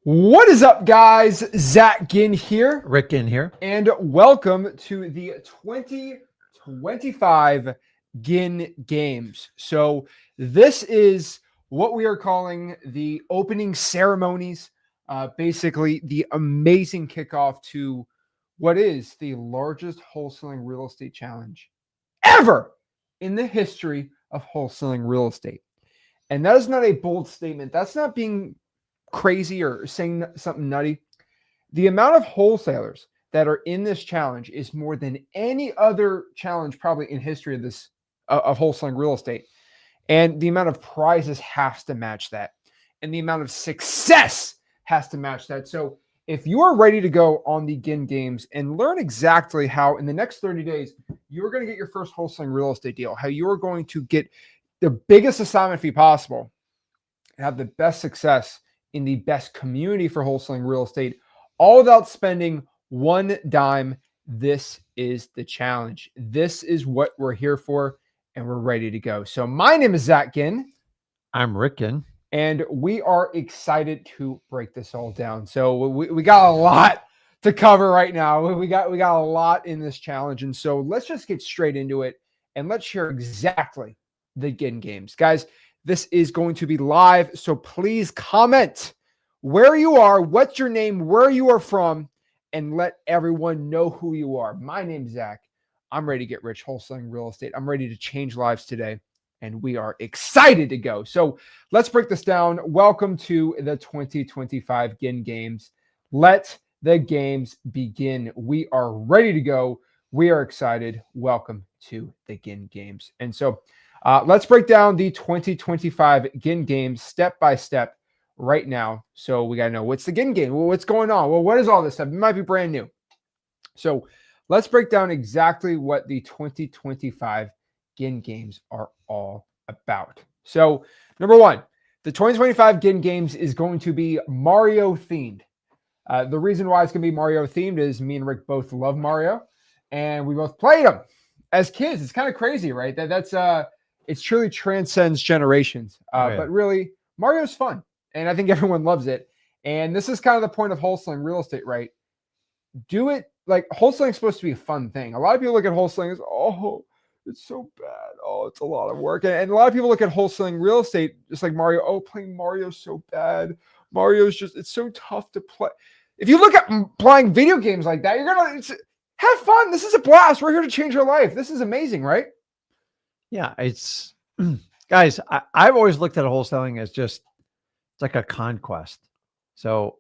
What is up, guys? Zach Ginn here. Rick in here. And welcome to the 2025 Ginn Games. So this is what we are calling the opening ceremonies, basically the amazing kickoff to what is the largest wholesaling real estate challenge ever in the history of wholesaling real estate. And that is not a bold statement. That's not being crazy or saying something nutty. The amount of wholesalers that are in this challenge is more than any other challenge probably in history of this of wholesaling real estate. And the amount of prizes has to match that. And the amount of success has to match that. So if you are ready to go on the Ginn Games and learn exactly how in the next 30 days, you're going to get your first wholesaling real estate deal, how you're going to get the biggest assignment fee possible, have the best success in the best community for wholesaling real estate, all without spending one dime. This is the challenge. This is what we're here for, and we're ready to go. So my name is Zach Ginn. I'm Rick Ginn. And we are excited to break this all down. So we got a lot to cover right now. We got a lot in this challenge. And so let's just get straight into it, and let's share exactly the Ginn Games. Guys, this is going to be live, so please comment where you are, what's your name, where you are from, and let everyone know who you are. My name's Zach. I'm ready to get rich wholesaling real estate. I'm ready to change lives today, and we are excited to go. So let's break this down. Welcome to the 2025 Ginn Games. Let the games begin. We are ready to go. We are excited. Welcome to the Ginn Games. And so let's break down the 2025 Ginn Games step by step right now. So we got to know, what's the Ginn Game? Well, what's going on? Well, what is all this stuff? It might be brand new. So let's break down exactly what the 2025 Ginn Games are all about. So number one, the 2025 Ginn Games is going to be Mario themed. The reason why it's going to be Mario themed is me and Rick both love Mario, and we both played him as kids. It's kind of crazy, right? That's it truly transcends generations. But really, Mario's fun, and I think everyone loves it. And this is kind of the point of wholesaling real estate, right? Do it like wholesaling is supposed to be a fun thing. A lot of people look at wholesaling as, oh, it's so bad. Oh, it's a lot of work. And a lot of people look at wholesaling real estate just like Mario. Oh, playing Mario's so bad. Mario's just, it's so tough to play. If you look at playing video games like that, you're going to have fun. This is a blast. We're here to change your life. This is amazing, right? Yeah, it's guys, I've always looked at wholesaling as just it's like a conquest. So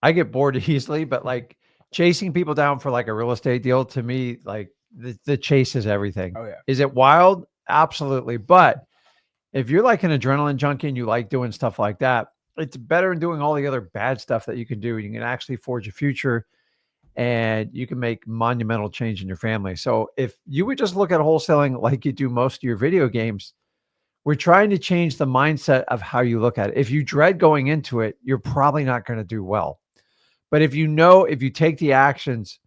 I get bored easily, but like chasing people down for like a real estate deal, to me, like the chase is everything. Oh, yeah. Is it wild? Absolutely. But if you're like an adrenaline junkie and you like doing stuff like that, it's better than doing all the other bad stuff that you can do. You can actually forge a future, and you can make monumental change in your family. So if you would just look at wholesaling like you do most of your video games, we're trying to change the mindset of how you look at it. If you dread going into it, you're probably not going to do well. But if you take the actions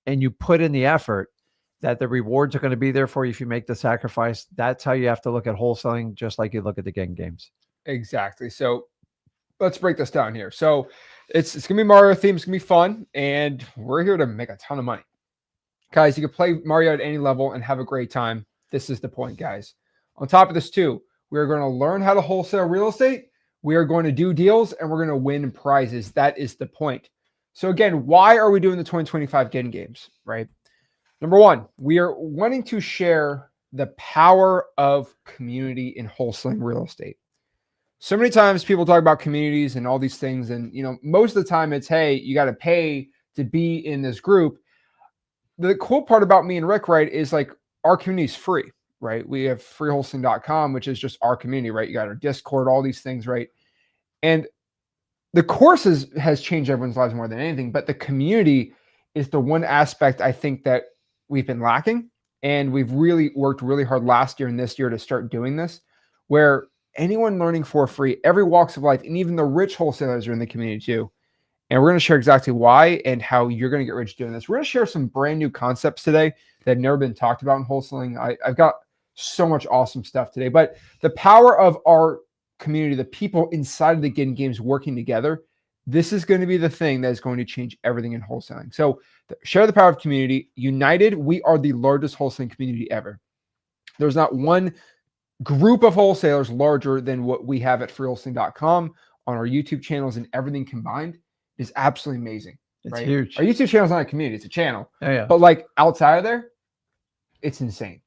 and you put in the effort, that the rewards are going to be there for you if you make the sacrifice. That's how you have to look at wholesaling, just like you look at the Ginn Games. Exactly. So let's break this down here. So it's going to be Mario themed. It's going to be fun, and we're here to make a ton of money. Guys, you can play Mario at any level and have a great time. This is the point, guys. On top of this, too, we are going to learn how to wholesale real estate. We are going to do deals, and we're going to win prizes. That is the point. So again, why are we doing the 2025 Ginn Games, right? Number one, we are wanting to share the power of community in wholesaling real estate. So many times people talk about communities and all these things. And, most of the time it's, hey, you got to pay to be in this group. The cool part about me and Rick, right, is like our community is free, right? We have freewholesaling.com, which is just our community, right? You got our Discord, all these things, right? And the course has changed everyone's lives more than anything, but the community is the one aspect I think that we've been lacking. And we've really worked really hard last year and this year to start doing this, where anyone learning for free, every walks of life, and even the rich wholesalers are in the community too. And we're going to share exactly why and how you're going to get rich doing this. We're going to share some brand new concepts today that have never been talked about in wholesaling. I've got so much awesome stuff today, but the power of our community, the people inside of the Ginn Games working together, This is going to be the thing that is going to change everything in wholesaling. So share the power of community. United, we are the largest wholesaling community ever. There's not one group of wholesalers larger than what we have at freewholesaling.com on our YouTube channels, and everything combined is absolutely amazing. It's right? huge. Our YouTube channel is not a community, it's a channel. Oh, yeah. But like outside of there, it's insane.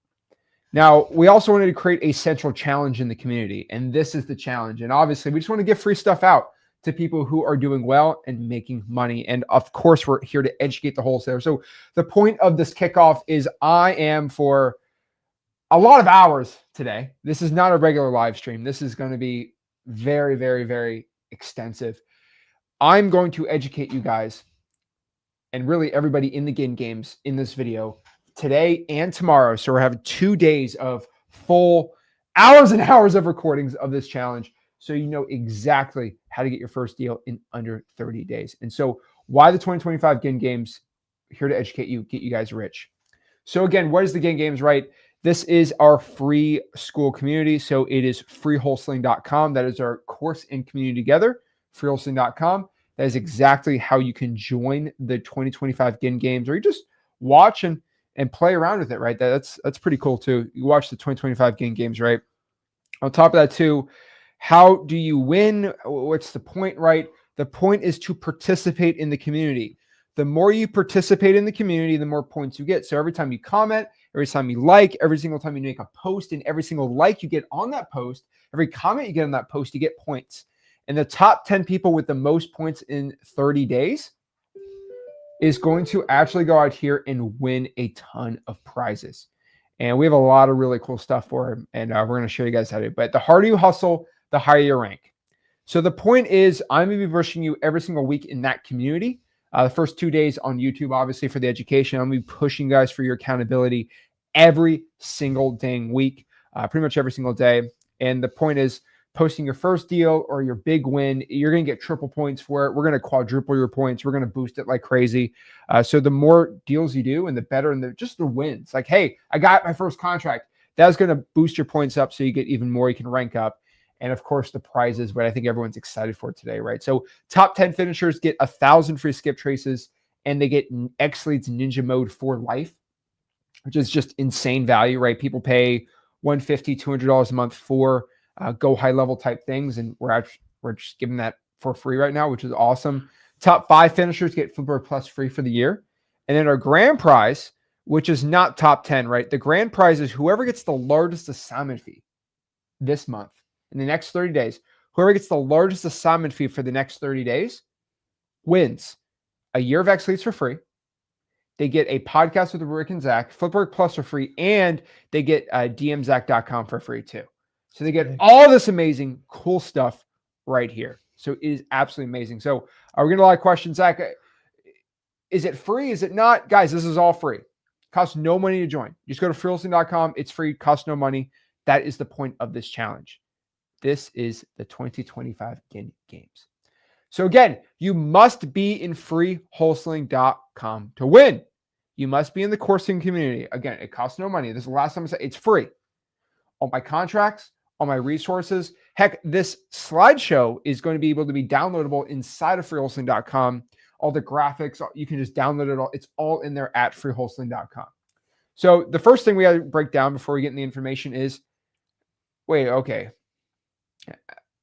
Now, we also wanted to create a central challenge in the community, and this is the challenge. And obviously, we just want to give free stuff out to people who are doing well and making money. And of course, we're here to educate the wholesaler. So the point of this kickoff is I am for a lot of hours today. This is not a regular live stream. This is going to be very, very, very extensive. I'm going to educate you guys and really everybody in the Ginn Games in this video today and tomorrow. So we're having 2 days of full hours and hours of recordings of this challenge, so you know exactly how to get your first deal in under 30 days. And so why the 2025 Ginn Games? Here to educate you, get you guys rich. So again, what is the Ginn Games, right? This is our free school community. So it is freewholesaling.com. That is our course and community together, freewholesaling.com. That is exactly how you can join the 2025 Ginn Games, or you just watch and play around with it, right? That's pretty cool too. You watch the 2025 Ginn Games, right? On top of that too, how do you win? What's the point, right? The point is to participate in the community. The more you participate in the community, the more points you get. So every time you comment, every time you like, every single time you make a post, and every single like you get on that post, every comment you get on that post, you get points. And the top 10 people with the most points in 30 days is going to actually go out here and win a ton of prizes. And we have a lot of really cool stuff for him, and we're going to show you guys how to. But the harder you hustle, the higher your rank. So the point is, I'm going to be pushing you every single week in that community. The first 2 days on YouTube, obviously, for the education. I'm going to be pushing you guys for your accountability every single dang week, pretty much every single day. And the point is, posting your first deal or your big win, you're going to get triple points for it. We're going to quadruple your points. We're going to boost it like crazy. So the more deals you do and the better, and just the wins. Like, hey, I got my first contract. That's going to boost your points up so you get even more. You can rank up. And of course, the prizes, what I think everyone's excited for today, right? So top 10 finishers get 1,000 free skip traces, and they get X Leads Ninja Mode for life, which is just insane value, right? People pay $150, $200 a month for go high level type things, and we're just giving that for free right now, which is awesome. Top 5 finishers get Flipper Plus free for the year. And then our grand prize, which is not top 10, right? The grand prize is whoever gets the largest assignment fee this month, in the next 30 days, whoever gets the largest assignment fee for the next 30 days wins a year of X Leads for free. They get a podcast with Rick and Zach, Flipper Plus for free, and they get dmzach.com for free too. So they get all this amazing, cool stuff right here. So it is absolutely amazing. So we're getting a lot of questions. Zach, is it free? Is it not? Guys, this is all free. Costs no money to join. Just go to freewholesaling.com. It's free, costs no money. That is the point of this challenge. This is the 2025 Ginn Games. So again, you must be in freewholesaling.com to win. You must be in the coursing community. Again, it costs no money. This is the last time I said it's free. All my contracts, all my resources. Heck, this slideshow is going to be able to be downloadable inside of freewholesaling.com. All the graphics, you can just download it all. It's all in there at freewholesaling.com. So the first thing we got to break down before we get in the information is, wait, okay,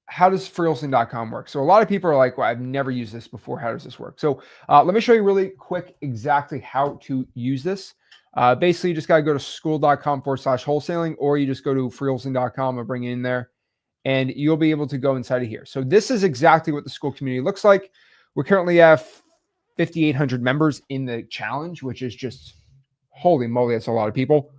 how does freewholesaling.com work? So a lot of people are like, well, I've never used this before. How does this work? So let me show you really quick exactly how to use this. Basically, you just got to go to school.com/wholesaling, or you just go to freewholesaling.com and bring it in there, and you'll be able to go inside of here. So this is exactly what the school community looks like. We currently have 5,800 members in the challenge, which is just, holy moly, that's a lot of people.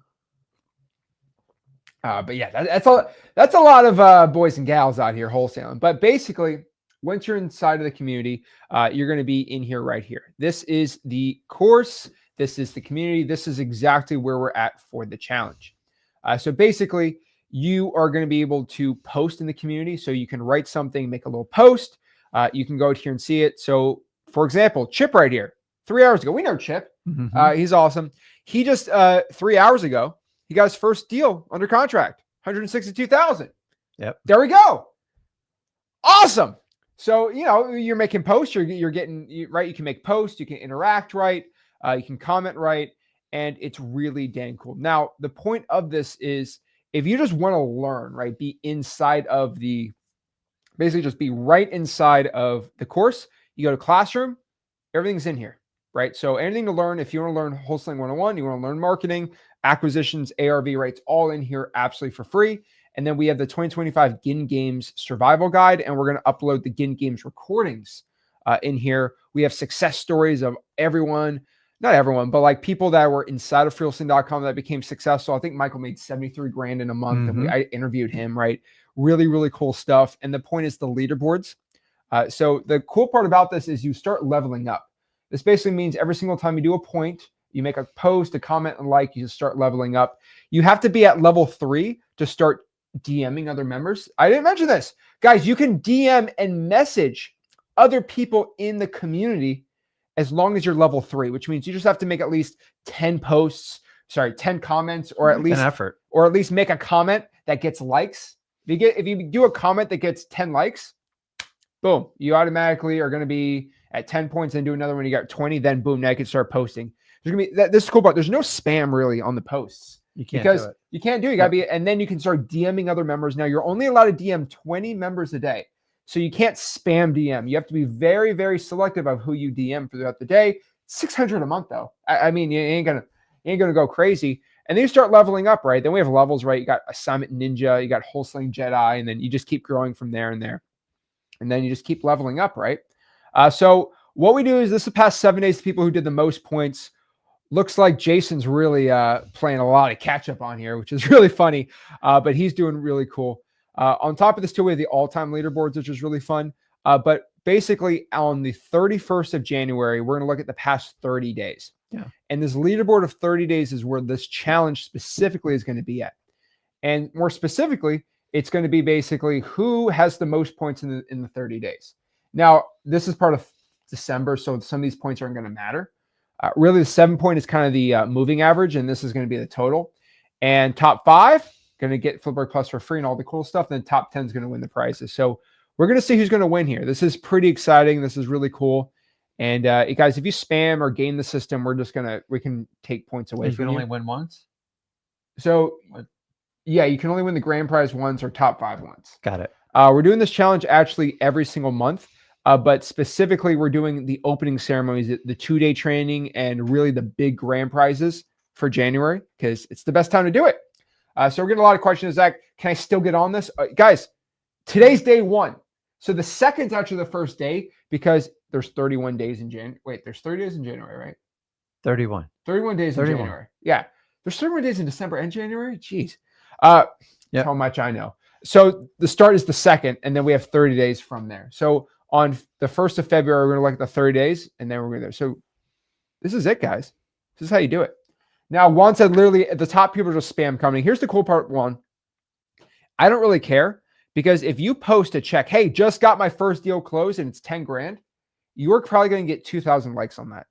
But yeah, that's a lot of boys and gals out here wholesaling. But basically, once you're inside of the community, you're going to be in here right here. This is the course. This is the community. This is exactly where we're at for the challenge. So basically, you are going to be able to post in the community. So you can write something, make a little post. You can go out here and see it. So for example, Chip right here, 3 hours ago, we know Chip. Mm-hmm. He's awesome. He just 3 hours ago, he got his first deal under contract, $162,000. Yep. There we go. Awesome. So, you're making posts, you're getting right. You can make posts, you can interact right, you can comment right, and it's really dang cool. Now, the point of this is if you just want to learn, right, be inside of basically just be right inside of the course. You go to classroom, everything's in here, right? So anything to learn, if you want to learn wholesaling 101, you want to learn marketing, acquisitions, ARV rates, all in here absolutely for free. And then we have the 2025 Ginn Games survival guide, and we're going to upload the Ginn Games recordings in here. We have success stories of everyone, not everyone, but like people that were inside of freewholesaling.com that became successful. I think Michael made 73 grand in a month, and I interviewed him, right? Really, really cool stuff. And the point is the leaderboards. So the cool part about this is you start leveling up. This basically means every single time you do a point, you make a post, a comment, and like, you start leveling up. You have to be at level 3 to start DMing other members. I didn't mention this. Guys, you can DM and message other people in the community as long as you're level 3, which means you just have to make at least 10 comments, or at least make a comment that gets likes. If you do a comment that gets 10 likes, boom, you automatically are going to be at 10 points, and do another one. You got 20, then boom, now you can start posting. There's going to be this is cool part. There's no spam really on the posts. You can't because do it. You can't do it. You got to be, and then you can start DMing other members. Now you're only allowed to DM 20 members a day. So you can't spam DM. You have to be very, very selective of who you DM throughout the day. 600 a month though. I mean, you ain't gonna go crazy. And then you start leveling up, right? Then we have levels, right? You got Assignment Ninja, you got Wholesaling Jedi, and then you just keep growing from there and there. And then you just keep leveling up, right? So what we do is this is the past 7 days, the people who did the most points. Looks like Jason's really playing a lot of catch up on here, which is really funny, but he's doing really cool. On top of this too, we have the all-time leaderboards, which is really fun. But basically on the 31st of January, we're going to look at the past 30 days. Yeah. And this leaderboard of 30 days is where this challenge specifically is going to be at. And more specifically, it's going to be basically who has the most points in the 30 days. Now, this is part of December, so some of these points aren't going to matter. Really, the 7 point is kind of the moving average, and this is going to be the total. And top 5 going to get Flipboard Plus for free and all the cool stuff. Then top 10 is going to win the prizes. So we're going to see who's going to win here. This is pretty exciting. This is really cool. And guys, if you spam or game the system, we can take points away from you. You can only win once. So yeah, you can only win the grand prize once or top 5 once. Got it. We're doing this challenge actually every single month. But specifically, we're doing the opening ceremonies, the 2-day training, and really the big grand prizes for January because it's the best time to do it. So we're getting a lot of questions. Zach, can I still get on this? Guys, today's day 1. So the second's actually the first day because there's 31 days in January. Wait, there's 30 days in January, right? 31. 31 days 31. In January. Yeah. There's 31 days in December and January. Jeez. Yep. How much I know. So the start is the 2nd, and then we have 30 days from there. So on the 1st of February, we're going to look at the 30 days, and then we're going to. So this is it, guys. This is how you do it. Now, Juan said literally at the top, people are just spam coming. Here's the cool part, Juan. I don't really care because if you post a check, hey, just got my first deal closed and it's 10 grand, you're probably going to get 2,000 likes on that.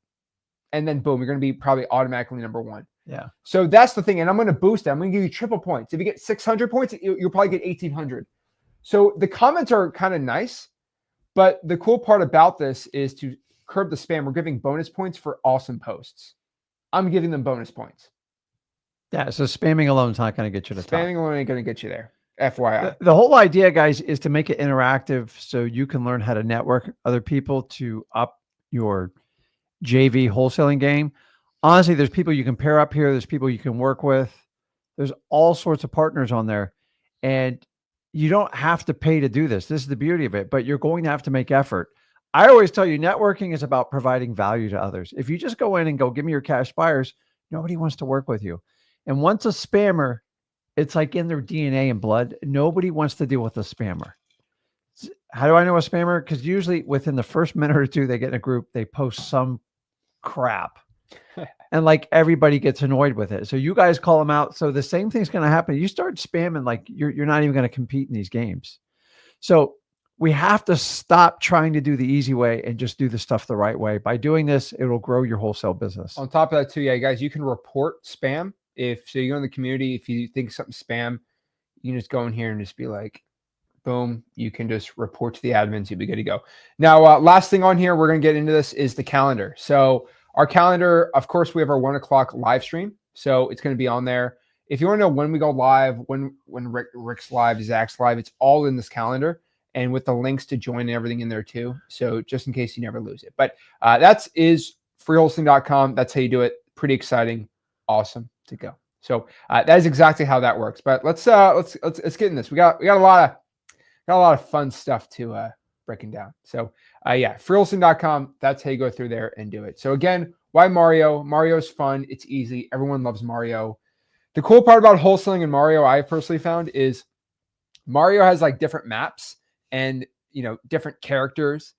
And then boom, you're going to be probably automatically number 1. Yeah. So that's the thing. And I'm going to boost it. I'm going to give you triple points. If you get 600 points, you'll probably get 1,800. So the comments are kind of nice. But the cool part about this is to curb the spam. We're giving bonus points for awesome posts. I'm giving them bonus points. Yeah, so spamming alone is not going to get you to the top. Spamming alone ain't going to get you there. FYI. The whole idea, guys, is to make it interactive so you can learn how to network other people to up your JV wholesaling game. Honestly, there's people you can pair up here. There's people you can work with. There's all sorts of partners on there. And you don't have to pay to do this. This is the beauty of it, but you're going to have to make effort. I always tell you, networking is about providing value to others. If you just go in and go, give me your cash buyers, nobody wants to work with you. And once a spammer, it's like in their DNA and blood. Nobody wants to deal with a spammer. How do I know a spammer? Because usually within the first minute or two, they get in a group, they post some crap. And like everybody gets annoyed with it. So you guys call them out. So the same thing's going to happen. You start spamming, like you're not even going to compete in these games. So we have to stop trying to do the easy way and just do the stuff the right way. By doing this, it'll grow your wholesale business. On top of that too, yeah, guys, you can report spam. So you go in the community, if you think something's spam, you can just go in here and just be like, boom, you can just report to the admins. You'll be good to go. Now, last thing on here, we're going to get into this is the calendar. So our calendar, of course, we have our 1 o'clock live stream. So it's going to be on there. If you want to know when we go live, when Rick's live, Zach's live, it's all in this calendar and with the links to join and everything in there too. So just in case you never lose it. But that is freewholesaling.com. That's how you do it. Pretty exciting. Awesome to go. So that is exactly how that works. But let's get in this. We got a lot of fun stuff to breaking down. So yeah, freewholesaling.com. That's how you go through there and do it. So again, why Mario? Mario's fun. It's easy. Everyone loves Mario. The cool part about wholesaling and Mario, I've personally found, is Mario has like different maps and different characters.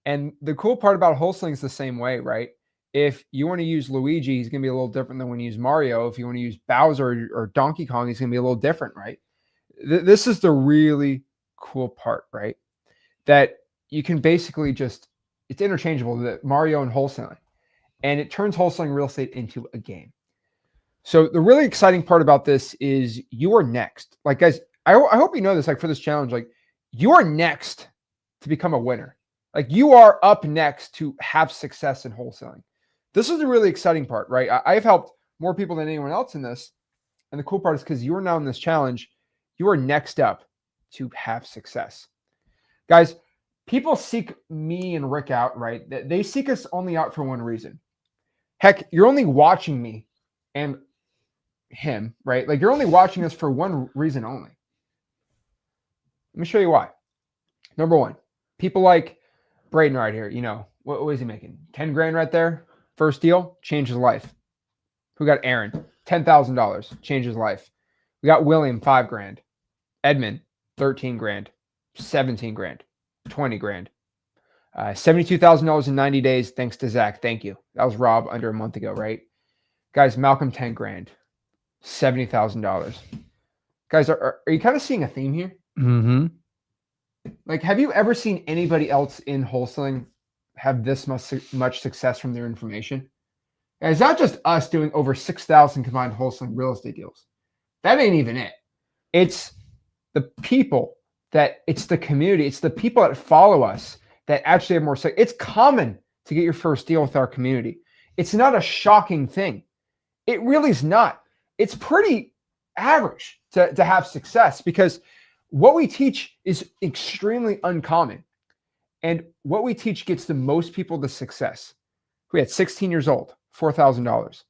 And the cool part about wholesaling is the same way, right? If you want to use Luigi, he's going to be a little different than when you use Mario. If you want to use Bowser or Donkey Kong, he's going to be a little different, right? This is the really cool part, right? That you can basically it's interchangeable, the Mario and wholesaling. And it turns wholesaling real estate into a game. So the really exciting part about this is you are next. Like, guys, I hope you know this, like for this challenge, like you are next to become a winner. Like you are up next to have success in wholesaling. This is the really exciting part, right? I've helped more people than anyone else in this. And the cool part is because you are now in this challenge, you are next up to have success. Guys, people seek me and Rick out, right? They seek us only out for one reason. Heck, you're only watching me and him, right? Like you're only watching us for one reason only. Let me show you why. Number one, people like Braden right here, what is he making? 10 grand right there. First deal, changed his life. We got Aaron, $10,000, changed his life. We got William, 5 grand. Edmund, 13 grand, 17 grand, 20 grand. $72,000 in 90 days. Thanks to Zach. Thank you. That was Rob under a month ago, right? Guys, Malcolm, 10 grand, $70,000. Guys, are you kind of seeing a theme here? Mm-hmm. Like, have you ever seen anybody else in wholesaling have this much success from their information? And it's not just us doing over 6,000 combined wholesaling real estate deals. That ain't even it. It's the people it's the community. It's the people that follow us that actually have more success. It's common to get your first deal with our community. It's not a shocking thing. It really is not. It's pretty average to have success because what we teach is extremely uncommon. And what we teach gets the most people to success. We had 16 years old, $4,000.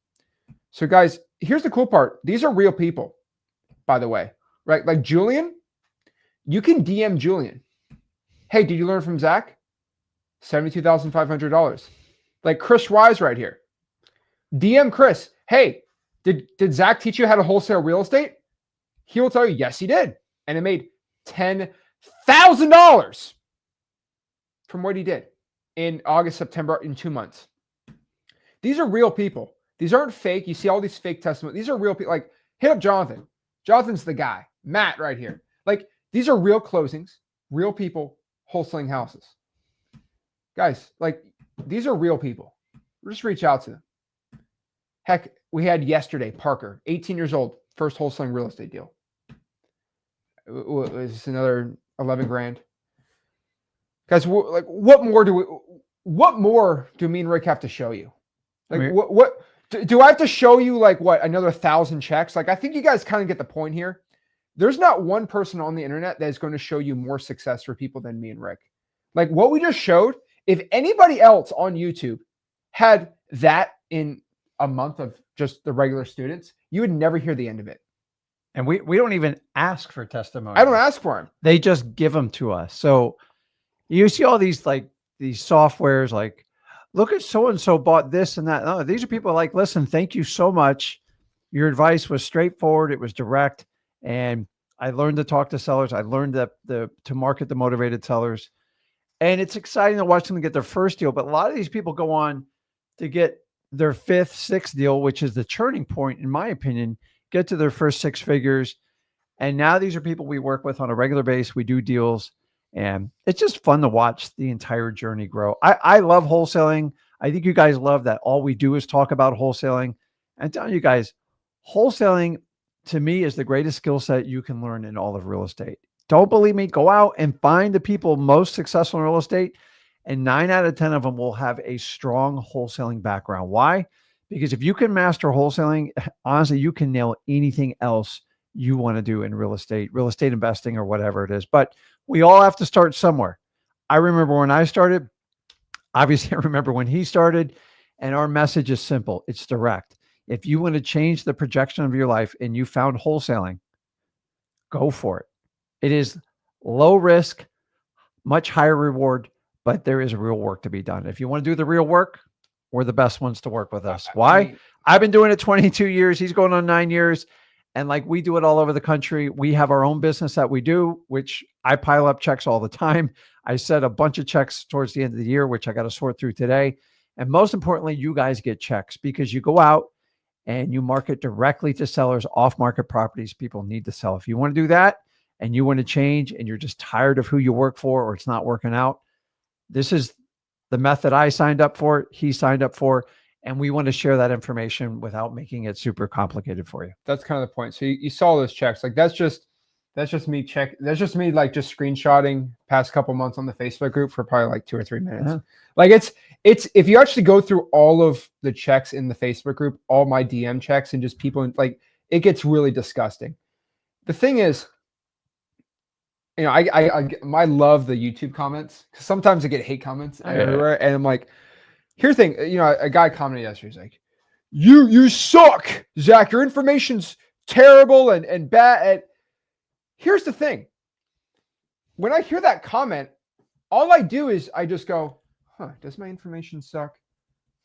So guys, here's the cool part. These are real people, by the way, right? Like Julian, you can DM Julian. Hey, did you learn from Zach? $72,500. Like Chris Wise right here. DM Chris. Hey, did Zach teach you how to wholesale real estate? He will tell you, yes, he did. And it made $10,000 from what he did in August, September, in 2 months. These are real people. These aren't fake. You see all these fake testimonies. These are real people. Like, hit up Jonathan. Jonathan's the guy. Matt right here. Like, these are real closings, real people wholesaling houses. Guys, like, these are real people. Just reach out to them. Heck, we had yesterday, Parker, 18 years old, first wholesaling real estate deal. Was this another 11 grand? Guys, like, what more do me and Rick have to show you? Like, what do I have to show you? Like, what, another 1,000 checks? Like, I think you guys kind of get the point here. There's not one person on the internet that is going to show you more success for people than me and Rick. Like what we just showed, if anybody else on YouTube had that in a month of just the regular students, you would never hear the end of it. And we don't even ask for testimony. I don't ask for them. They just give them to us. So you see all these these softwares like, look at so-and-so bought this and that. No, these are people like, listen, thank you so much. Your advice was straightforward. It was direct. And I learned to talk to sellers. I learned to market the motivated sellers. And it's exciting to watch them get their first deal. But a lot of these people go on to get their 5th, 6th deal, which is the turning point, in my opinion, get to their first 6 figures. And now these are people we work with on a regular basis. We do deals. And it's just fun to watch the entire journey grow. I love wholesaling. I think you guys love that all we do is talk about wholesaling. I'm telling you guys, wholesaling to me is the greatest skill set you can learn in all of real estate. Don't believe me? Go out and find the people most successful in real estate, and 9 out of 10 of them will have a strong wholesaling background. Why? Because if you can master wholesaling, honestly, you can nail anything else you want to do in real estate investing, or whatever it is. But we all have to start somewhere. I remember when I started, obviously, I remember when he started, and our message is simple. It's direct. If you want to change the projection of your life and you found wholesaling, go for it. It is low risk, much higher reward, but there is real work to be done. If you want to do the real work, we're the best ones to work with us. Why? I've been doing it 22 years. He's going on 9 years. And like, we do it all over the country. We have our own business that we do, which I pile up checks all the time. I set a bunch of checks towards the end of the year, which I got to sort through today. And most importantly, you guys get checks because you go out and you market directly to sellers, off-market properties people need to sell. If you want to do that and you want to change and you're just tired of who you work for or it's not working out, this is the method I signed up for, he signed up for, and we want to share that information without making it super complicated for you. That's kind of the point. So you saw those checks. Like that's just me that's just me like just screenshotting past couple months on the Facebook group for probably like 2 or 3 minutes. Yeah. Like it's if you actually go through all of the checks in the Facebook group, all my DM checks and just people, like, it gets really disgusting. The thing is, you know, I love the YouTube comments because sometimes I get hate comments everywhere, and I'm like, here's the thing, you know, a guy commented yesterday, he's like, you suck, Zach, your information's terrible and bad. Here's the thing. When I hear that comment, all I do is I just go, huh, does my information suck?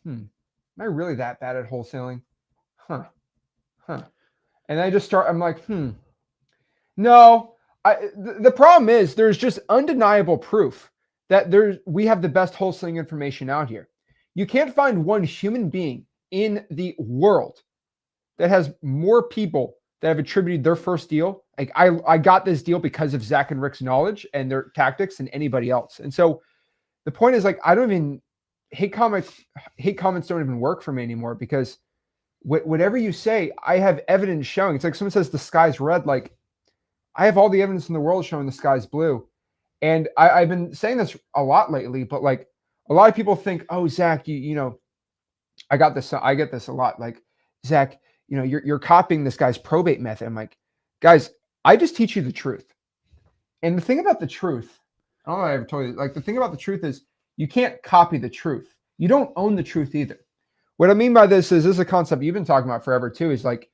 Am I really that bad at wholesaling? Huh. And I just start, I'm like, no. The problem is there's just undeniable proof that we have the best wholesaling information out here. You can't find one human being in the world that has more people that have attributed their first deal. Like I got this deal because of Zach and Rick's knowledge and their tactics than anybody else. And so the point is, like, I don't even hate comments don't even work for me anymore because whatever you say, I have evidence showing. It's like someone says the sky's red. Like, I have all the evidence in the world showing the sky's blue. And I've been saying this a lot lately, but like a lot of people think, oh, Zach, you know, I get this a lot. Like, Zach, you know, you're copying this guy's probate method. I'm like, guys, I just teach you the truth. And the thing about the truth, I don't know if I ever told you, like, the thing about the truth is you can't copy the truth. You don't own the truth either. What I mean by this is a concept you've been talking about forever too, is like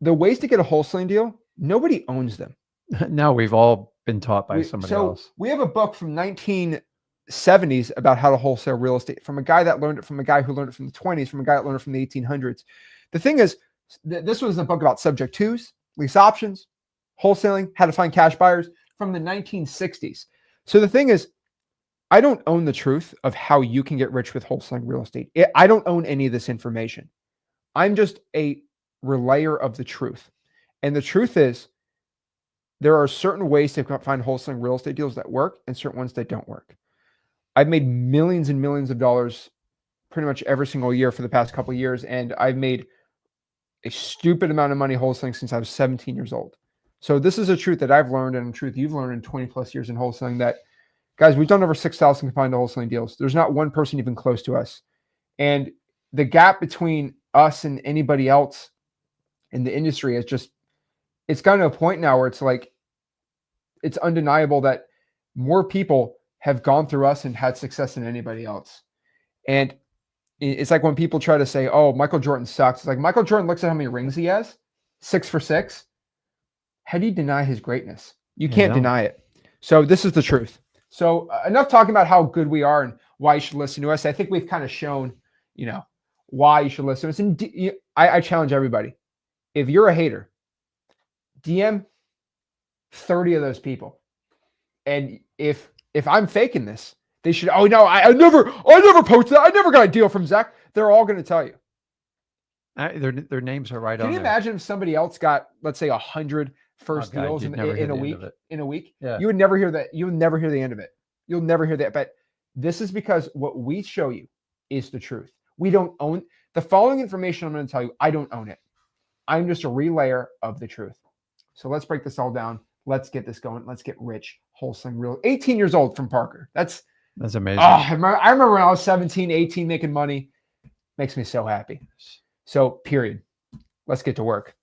the ways to get a wholesaling deal, nobody owns them. No, we've all been taught by somebody else. We have a book from 1970s about how to wholesale real estate from a guy that learned it from a guy who learned it from the 20s, from a guy that learned it from the 1800s. The thing is, this was a book about subject twos, lease options, wholesaling, how to find cash buyers from the 1960s. So the thing is, I don't own the truth of how you can get rich with wholesaling real estate. I don't own any of this information. I'm just a relayer of the truth. And the truth is, there are certain ways to find wholesaling real estate deals that work and certain ones that don't work. I've made millions and millions of dollars pretty much every single year for the past couple of years. And I've made a stupid amount of money wholesaling since I was 17 years old. So this is a truth that I've learned, and a truth you've learned in 20 plus years in wholesaling, that, guys, we've done over 6,000 combined wholesaling deals. There's not one person even close to us. And the gap between us and anybody else in the industry is just, it's gotten to a point now where it's like, it's undeniable that more people have gone through us and had success than anybody else. And it's like when people try to say, oh, Michael Jordan sucks. It's like, Michael Jordan looks at how many rings he has, 6 for 6. How do you deny his greatness? You can't deny it. So this is the truth. So enough talking about how good we are and why you should listen to us. I think we've kind of shown, you know, why you should listen to us. And I challenge everybody. If you're a hater, DM 30 of those people. And if I'm faking this, they should, oh no, I never posted that. I never got a deal from Zach. They're all going to tell you. Their names are right on there. Can you imagine if somebody else got, let's say, 100 first deals in a week? In a week, yeah. You would never hear that. You would never hear the end of it. You'll never hear that. But this is because what we show you is the truth. We don't own the following information. I'm going to tell you, I don't own it. I'm just a relayer of the truth. So let's break this all down. let's get this going. Let's get rich. Wholesaling real. 18 years old from Parker. That's amazing. I remember when I was 17, 18 making money. Makes me so happy. So period. Let's get to work.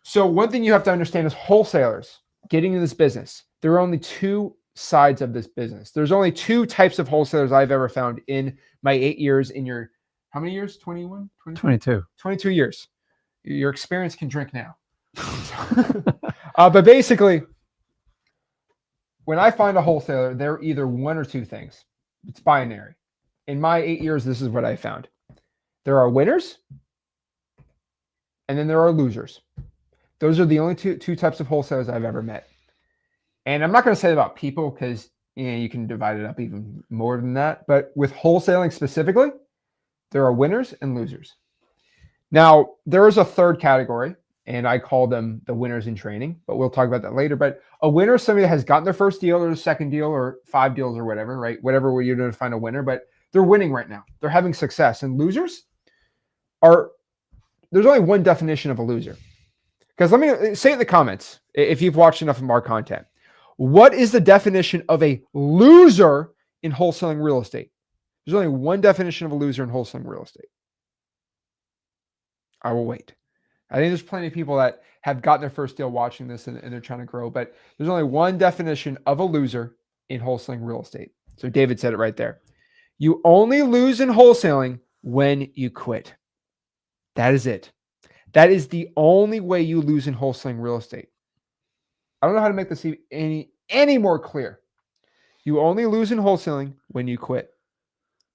So one thing you have to understand is wholesalers getting in this business. There are only two sides of this business. There's only two types of wholesalers I've ever found in my 8 years in your, how many years? 21? 22. 22 years. Your experience can drink now. But basically, when I find a wholesaler, they're either one or two things. It's binary. In my 8 years, this is what I found. There are winners, and then there are losers. Those are the only two types of wholesalers I've ever met. And I'm not going to say about people because you can divide it up even more than that. But with wholesaling specifically, there are winners and losers. Now, there is a third category, and I call them the winners in training, but we'll talk about that later. But a winner is somebody that has gotten their first deal or their second deal or 5 deals or whatever, right? Whatever way you're going to find a winner, but they're winning right now. They're having success. And losers are, there's only one definition of a loser. Because let me say it in the comments if you've watched enough of our content. What is the definition of a loser in wholesaling real estate? There's only one definition of a loser in wholesaling real estate. I will wait. I think there's plenty of people that have gotten their first deal watching this and they're trying to grow, but there's only one definition of a loser in wholesaling real estate. So David said it right there. You only lose in wholesaling when you quit. That is it. That is the only way you lose in wholesaling real estate. I don't know how to make this any more clear. You only lose in wholesaling when you quit.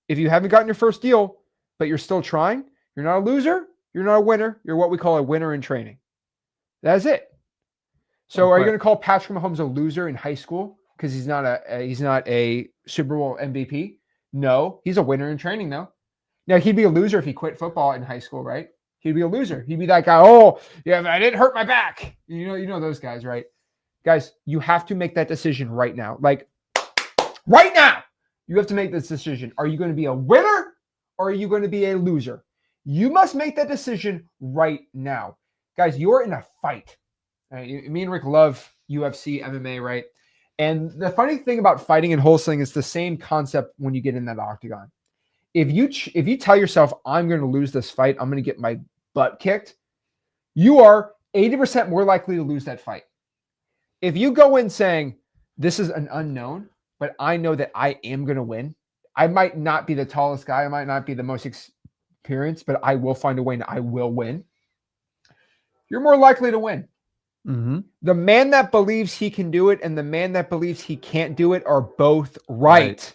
If you haven't gotten your first deal, but you're still trying, you're not a loser, you're not a winner, you're what we call a winner in training. That's it. So are you going to call Patrick Mahomes a loser in high school because he's not a Super Bowl MVP? No, he's a winner in training though. Now he'd be a loser if he quit football in high school, right? He'd be a loser. He'd be that guy, oh, yeah, I didn't hurt my back. You know those guys, right? Guys, you have to make that decision right now. Like, right now, you have to make this decision. Are you going to be a winner or are you going to be a loser? You must make that decision right now. Guys, you're in a fight. Right? Me and Rick love UFC, MMA, right? And the funny thing about fighting and wholesaling is the same concept when you get in that octagon. If you tell yourself, I'm going to lose this fight, I'm going to get my butt kicked, you are 80% more likely to lose that fight. If you go in saying, this is an unknown, but I know that I am going to win. I might not be the tallest guy. I might not be the most experienced, but I will find a way and I will win. You're more likely to win. Mm-hmm. The man that believes he can do it and the man that believes he can't do it are both right.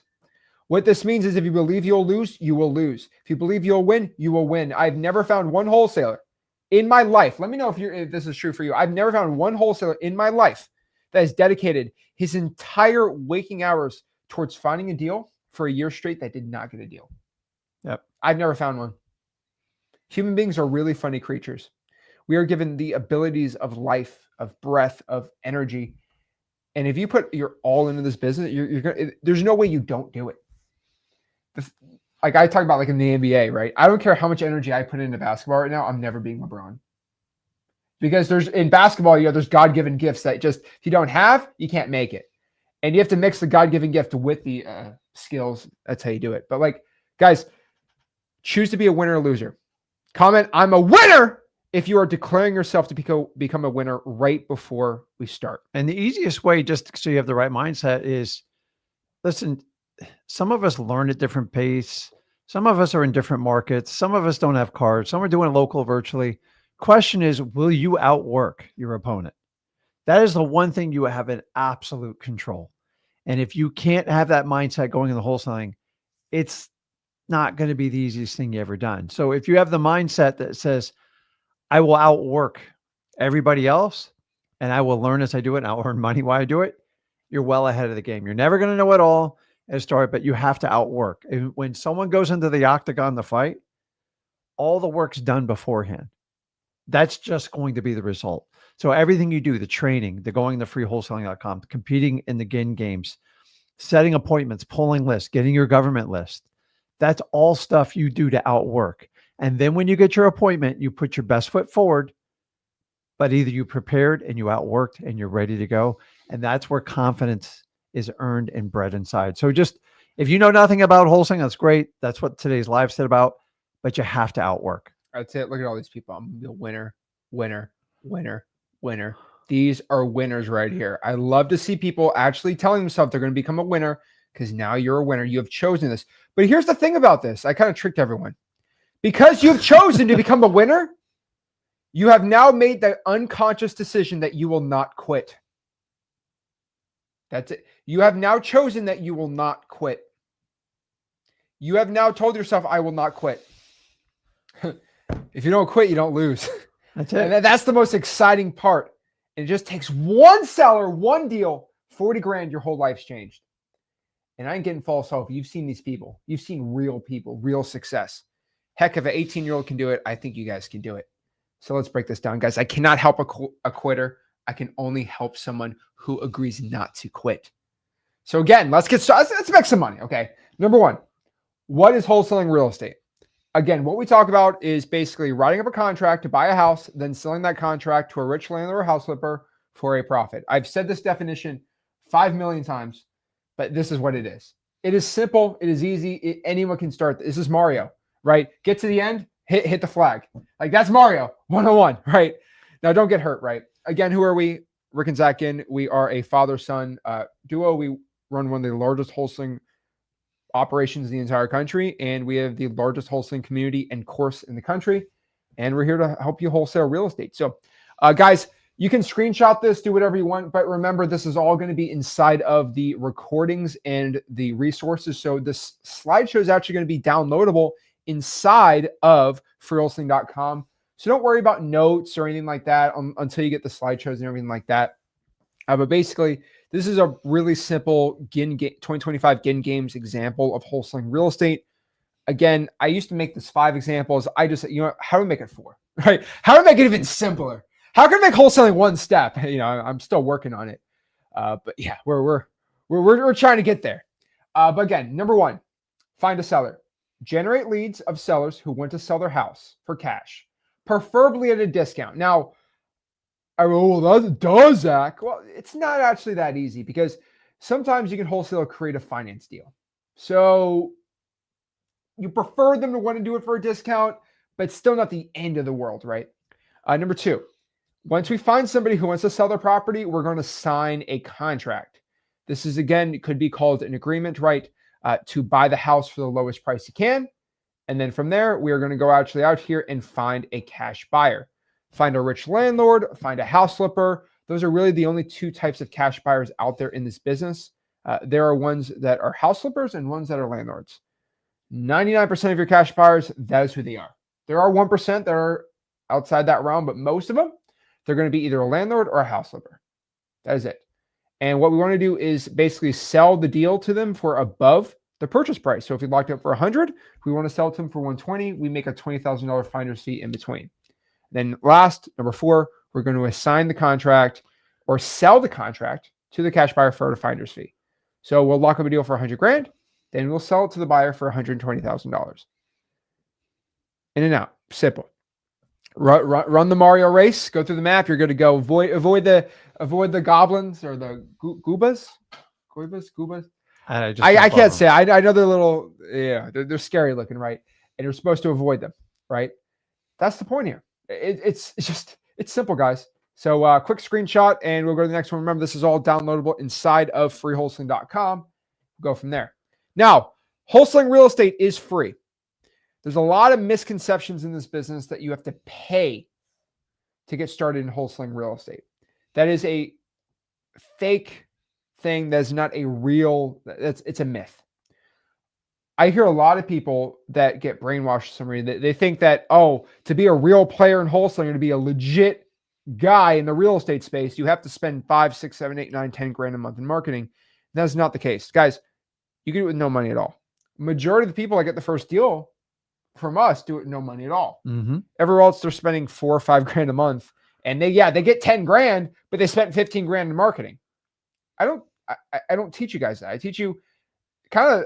What this means is if you believe you'll lose, you will lose. If you believe you'll win, you will win. I've never found one wholesaler in my life. Let me know if this is true for you. I've never found one wholesaler in my life that has dedicated his entire waking hours towards finding a deal for a year straight that did not get a deal. Yep. I've never found one. Human beings are really funny creatures. We are given the abilities of life, of breath, of energy. And if you put your all into this business, there's no way you don't do it. Like I talk about like in the NBA, right? I don't care how much energy I put into basketball right now. I'm never being LeBron. Because in basketball, there's God-given gifts that just, if you don't have, you can't make it. And you have to mix the God-given gift with the skills. That's how you do it. But like, guys, choose to be a winner or loser. Comment, I'm a winner if you are declaring yourself to become a winner right before we start. And the easiest way, just so you have the right mindset, is, listen, some of us learn at different pace. Some of us are in different markets. Some of us don't have cards. Some are doing local virtually. Question is, will you outwork your opponent? That is the one thing you have in absolute control. And if you can't have that mindset going in the wholesaling, it's not going to be the easiest thing you ever done. So if you have the mindset that says, I will outwork everybody else and I will learn as I do it and I'll earn money while I do it, you're well ahead of the game. You're never going to know it all at a start, but you have to outwork. And when someone goes into the octagon to fight, all the work's done beforehand. That's just going to be the result. So everything you do, the training, the going to freewholesaling.com, competing in the Ginn Games, setting appointments, pulling lists, getting your government list, that's all stuff you do to outwork. And then when you get your appointment, you put your best foot forward but either you prepared and you outworked and you're ready to go. And that's where confidence is earned and bred inside. So just, if you know nothing about wholesaling, that's great. That's what today's live said about, but you have to outwork. That's it. Look at all these people. I'm the winner, winner, winner, winner. These are winners right here. I love to see people actually telling themselves they're going to become a winner, because now you're a winner. You have chosen this. But here's the thing about this. I kind of tricked everyone. Because you've chosen to become a winner, you have now made the unconscious decision that you will not quit. That's it. You have now chosen that you will not quit. You have now told yourself, I will not quit. If you don't quit, you don't lose. That's it. And that's the most exciting part. It just takes one seller, one deal, 40 grand, your whole life's changed. And I ain't getting false hope. You've seen these people. You've seen real people, real success. Heck, if an 18-year-old can do it, I think you guys can do it. So let's break this down, guys. I cannot help a quitter. I can only help someone who agrees not to quit. So again, let's get started. Let's make some money, okay? Number one, what is wholesaling real estate? Again, what we talk about is basically writing up a contract to buy a house, then selling that contract to a rich landlord or house flipper for a profit. I've said this definition 5 million times, but this is what it is. It is simple. It is easy. Anyone can start. This is Mario, right? Get to the end, hit the flag. Like, that's Mario 101, right? Now, don't get hurt, right? Again, who are we? Rick and Zach Ginn. We are a father-son duo. We run one of the largest wholesaling operations in the entire country, and we have the largest wholesaling community and course in the country, and we're here to help you wholesale real estate. So guys, you can screenshot this, do whatever you want, but remember, this is all going to be inside of the recordings and the resources. So this slideshow is actually going to be downloadable inside of freewholesaling.com. So don't worry about notes or anything like that until you get the slideshows and everything like that. But basically, this is a really simple 2025 Ginn Games example of wholesaling real estate. Again, I used to make this 5 examples. I just, how do we make it 4, right? How do we make it even simpler? How can I make wholesaling one step? I'm still working on it. But yeah, we're trying to get there. But again, number one, find a seller. Generate leads of sellers who want to sell their house for cash, preferably at a discount. Now, does Zach? Well, it's not actually that easy, because sometimes you can wholesale create a finance deal. So you prefer them to want to do it for a discount, but still not the end of the world, right? Number two, once we find somebody who wants to sell their property, we're going to sign a contract. This is, again, it could be called an agreement, right? To buy the house for the lowest price you can. And then from there, we are going to go out here and find a cash buyer. Find a rich landlord, find a house flipper. Those are really the only 2 types of cash buyers out there in this business. There are ones that are house flippers and ones that are landlords. 99% of your cash buyers, that is who they are. There are 1% that are outside that realm, but most of them, they're going to be either a landlord or a house flipper. That is it. And what we want to do is basically sell the deal to them for above the purchase price. So if you locked up for 100, we want to sell to them for 120. We make a $20,000 finder's fee in between. Then last, number 4, we're going to assign the contract or sell the contract to the cash buyer for a finder's fee. So we'll lock up a deal for 100 grand. Then we'll sell it to the buyer for $120,000. In and out. Simple. Run the Mario race. Go through the map. You're good to go. Avoid the goblins or the goobas. I can't say. I know they're little. Yeah, they're scary looking, right? And you're supposed to avoid them, right? That's the point here. It's simple, guys. So quick screenshot, and we'll go to the next one. Remember, this is all downloadable inside of freewholesaling.com. We'll go from there. Now, wholesaling real estate is free. There's a lot of misconceptions in this business that you have to pay to get started in wholesaling real estate. That is a fake thing. That's not a real, it's a myth. I hear a lot of people that get brainwashed for some reason. They think that, to be a real player in wholesaling, to be a legit guy in the real estate space, you have to spend 5, 6, 7, 8, 9, 10 grand a month in marketing. That's not the case. Guys, you can do it with no money at all. Majority of the people that get the first deal from us do it with no money at all. Mm-hmm. Everywhere else, they're spending 4 or 5 grand a month. And they get 10 grand, but they spent 15 grand in marketing. I don't teach you guys that. I teach you kind of,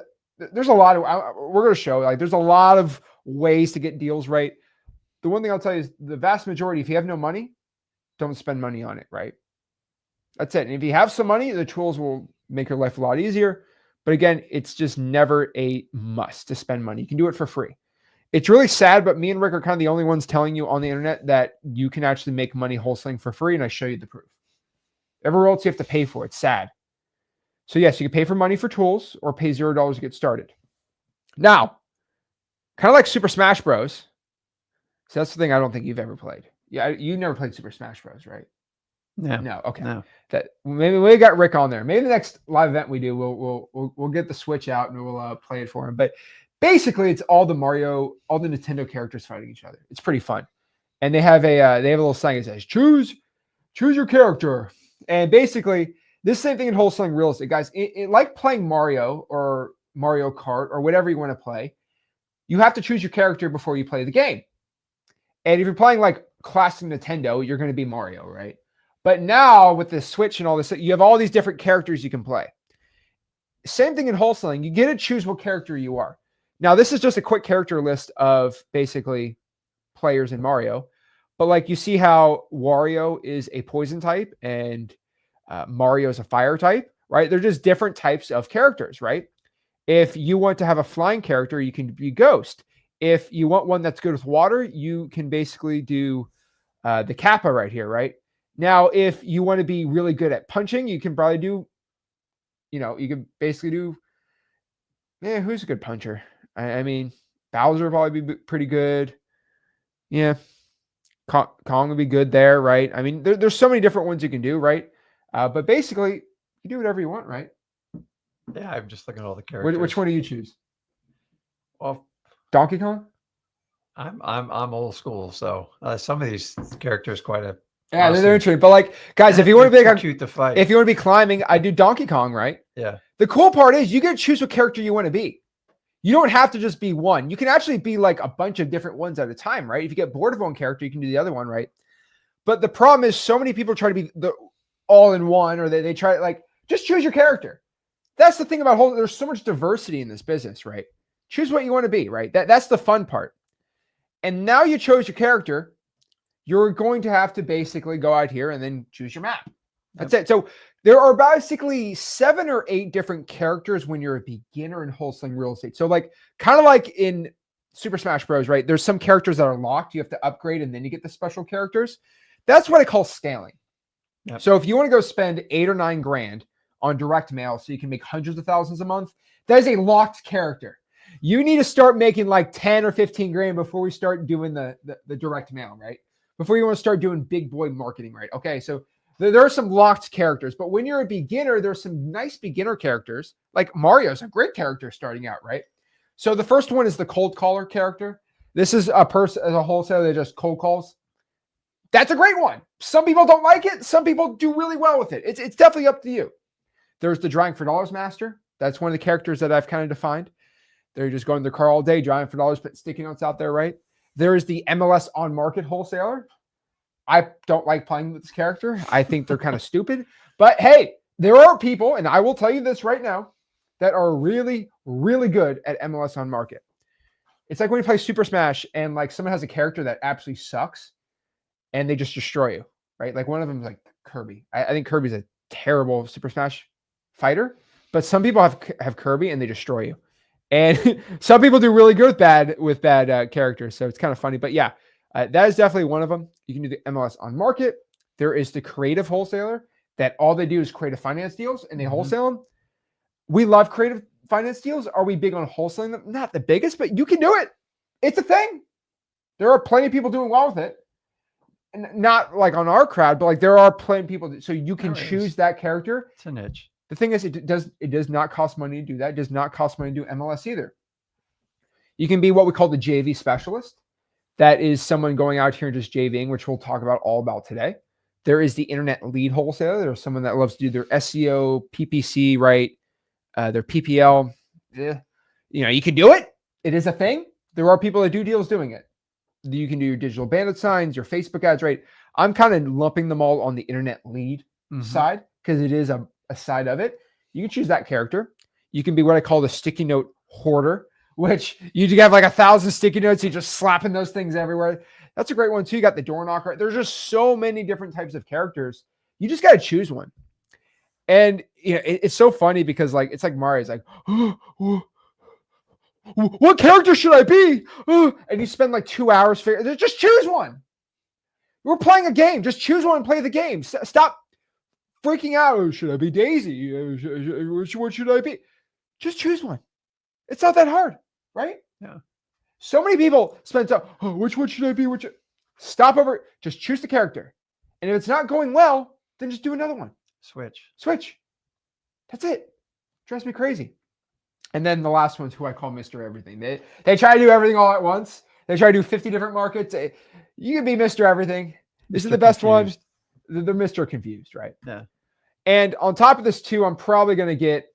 there's a lot of, we're going to show, like, there's a lot of ways to get deals right. The one thing I'll tell you is the vast majority, if you have no money, don't spend money on it, right? That's it. And if you have some money, the tools will make your life a lot easier. But again, it's just never a must to spend money. You can do it for free. It's really sad, but me and Rick are kind of the only ones telling you on the internet that you can actually make money wholesaling for free, and I show you the proof. Everywhere else you have to pay for. It's sad. So yes, you can pay for money for tools or pay $0 to get started. Now, kind of like Super Smash Bros. So that's the thing I don't think you've ever played. Yeah, you never played Super Smash Bros, right? No. Okay. No. That maybe we got Rick on there. Maybe the next live event we do, we'll get the Switch out and we'll play it for him. But basically, it's all the Nintendo characters fighting each other. It's pretty fun, and they have a little sign that says choose your character. And basically, this same thing in wholesaling real estate, guys. It like playing Mario or Mario Kart or whatever you want to play. You have to choose your character before you play the game. And if you're playing like classic Nintendo, you're going to be Mario, right? But now with the Switch and all this, you have all these different characters you can play. Same thing in wholesaling. You get to choose what character you are. Now, this is just a quick character list of basically players in Mario. But like you see how Wario is a poison type and Mario is a fire type, right? They're just different types of characters, right? If you want to have a flying character, you can be Ghost. If you want one that's good with water, you can basically do the Kappa right here, right? Now, if you want to be really good at punching, you can probably do, you can basically do, who's a good puncher? I mean, Bowser would probably be pretty good. Yeah. Kong would be good there, right? I mean, there's so many different ones you can do, right? But basically, you do whatever you want, right? Yeah, I'm just looking at all the characters. Which one do you choose? Well, Donkey Kong? I'm old school, so some of these characters quite a yeah, they're interesting. But like, guys, if you want to be like cute to fight, if you want to be climbing, I do Donkey Kong, right? Yeah. The cool part is you get to choose what character you want to be. You don't have to just be one. You can actually be like a bunch of different ones at a time, right? If you get bored of one character, you can do the other one, right? But the problem is so many people try to be the all-in-one, or they try like just choose your character. That's the thing about there's so much diversity in this business, right? Choose what you want to be, right? That's the fun part. And now you chose your character, you're going to have to basically go out here and then choose your map. That's it. So there are basically 7 or 8 different characters when you're a beginner in wholesaling real estate. So like kind of like in Super Smash Bros, right? There's some characters that are locked. You have to upgrade and then you get the special characters. That's what I call scaling. Yep. So if you want to go spend 8 or 9 grand on direct mail so you can make hundreds of thousands a month, that is a locked character. You need to start making like 10 or 15 grand before we start doing the direct mail, right? Before you want to start doing big boy marketing, right? Okay, so there are some locked characters, but when you're a beginner, there's some nice beginner characters. Like Mario's a great character starting out, right? So the first one is the cold caller character. This is a person as a wholesaler that just cold calls. That's a great one. Some people don't like it. Some people do really well with it. It's definitely up to you. There's the drawing for dollars master. That's one of the characters that I've kind of defined. They're just going to their car all day, drawing for dollars, putting sticky notes out there, right? There is the MLS on market wholesaler. I don't like playing with this character. I think they're kind of stupid. But hey, there are people, and I will tell you this right now, that are really, really good at MLS on market. It's like when you play Super Smash and like someone has a character that absolutely sucks and they just destroy you, right? Like one of them is like Kirby. I think Kirby's a terrible Super Smash fighter, but some people have Kirby and they destroy you. And some people do really good with bad characters. So it's kind of funny. But yeah, that is definitely one of them. You can do the MLS on market. There is the creative wholesaler that all they do is creative finance deals and they wholesale them. We love creative finance deals. Are we big on wholesaling them? Not the biggest, but you can do it. It's a thing. There are plenty of people doing well with it. And not like on our crowd, but like there are plenty of people. So you can choose that character. It's a niche. The thing is, it does not cost money to do that. It does not cost money to do MLS either. You can be what we call the JV specialist. That is someone going out here and just JVing, which we'll talk about all about today. There is the internet lead wholesaler. There's someone that loves to do their SEO, PPC, right? Their PPL. You can do it. It is a thing. There are people that do deals doing it. You can do your digital bandit signs, your Facebook ads, right? I'm kind of lumping them all on the internet lead side because it is a side of it. You can choose that character. You can be what I call the sticky note hoarder, which you have like 1,000 sticky notes. You're just slapping those things everywhere. That's a great one too. You got the door knocker. There's just so many different types of characters. You just got to choose one. And it's so funny because like it's like Mario's like, what character should I be? And you spend like 2 hours figuring. Just choose one. We're playing a game. Just choose one and play the game. Stop freaking out. Oh, should I be Daisy? What should I be? Just choose one. It's not that hard, right? Yeah. So many people spend time. Oh, which one should I be? Stop over. Just choose the character. And if it's not going well, then just do another one. Switch. That's it. Drives me crazy. And then the last one's who I call Mr. Everything. They try to do everything all at once. They try to do 50 different markets. You can be Mr. Everything. This is the best one. They're Mr. Confused, right? Yeah. And on top of this too, I'm probably going to get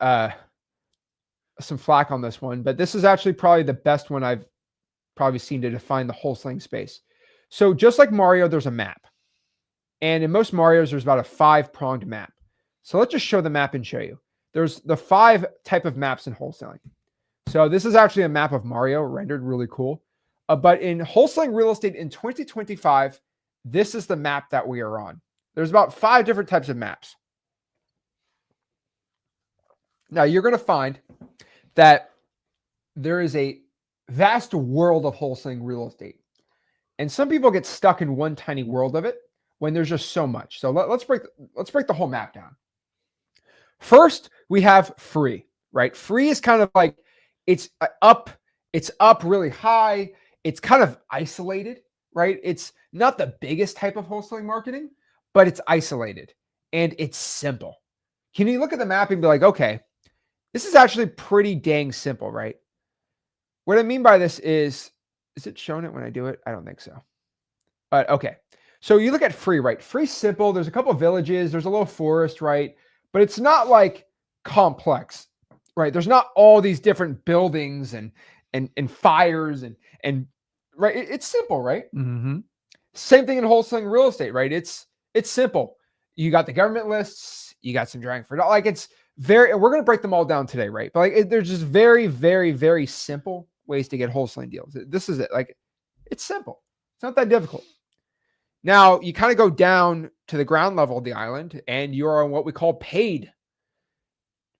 some flack on this one, but this is actually probably the best one I've probably seen to define the wholesaling space. So just like Mario, there's a map. And in most Marios, there's about a 5-pronged map. So let's just show the map and show you. There's the 5 type of maps in wholesaling. So this is actually a map of Mario rendered really cool. But in wholesaling real estate in 2025, this is the map that we are on. There's about 5 different types of maps. Now you're going to find that there is a vast world of wholesaling real estate. And some people get stuck in one tiny world of it when there's just so much. So let's break the whole map down. First, we have free, right? Free is kind of like it's up really high. It's kind of isolated, right? It's not the biggest type of wholesaling marketing, but it's isolated and it's simple. Can you look at the map and be like, okay, this is actually pretty dang simple, right? What I mean by this is it showing it when I do it? I don't think so. But okay. So you look at free, right? Free's simple. There's a couple of villages. There's a little forest, right? But it's not like complex, right? There's not all these different buildings and fires and right. It's simple, right? Mm-hmm. Same thing in wholesaling real estate, right? It's simple. You got the government lists. You got some drawing for it. Like it's very. We're gonna break them all down today, right? But like there's just very, very, very simple ways to get wholesaling deals. This is it. Like it's simple. It's not that difficult. Now, you kind of go down to the ground level of the island, and you're on what we call paid.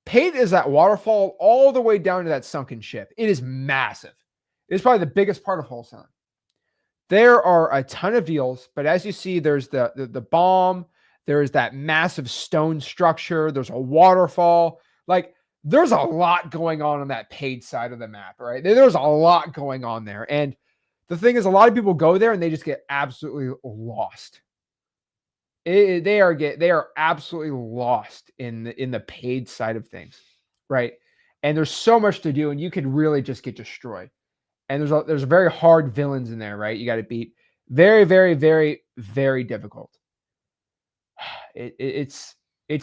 Paid is that waterfall all the way down to that sunken ship. It is massive. It's probably the biggest part of wholesaling. There are a ton of deals, but as you see, there's the bomb. There's that massive stone structure. There's a waterfall. Like, there's a lot going on that paid side of the map, right? There's a lot going on there. And the thing is, a lot of people go there and they just get absolutely lost. They are absolutely lost in the paid side of things, right? And there's so much to do, and you could really just get destroyed. And there's very hard villains in there, right? You got to beat. Very, very, very, very difficult. It's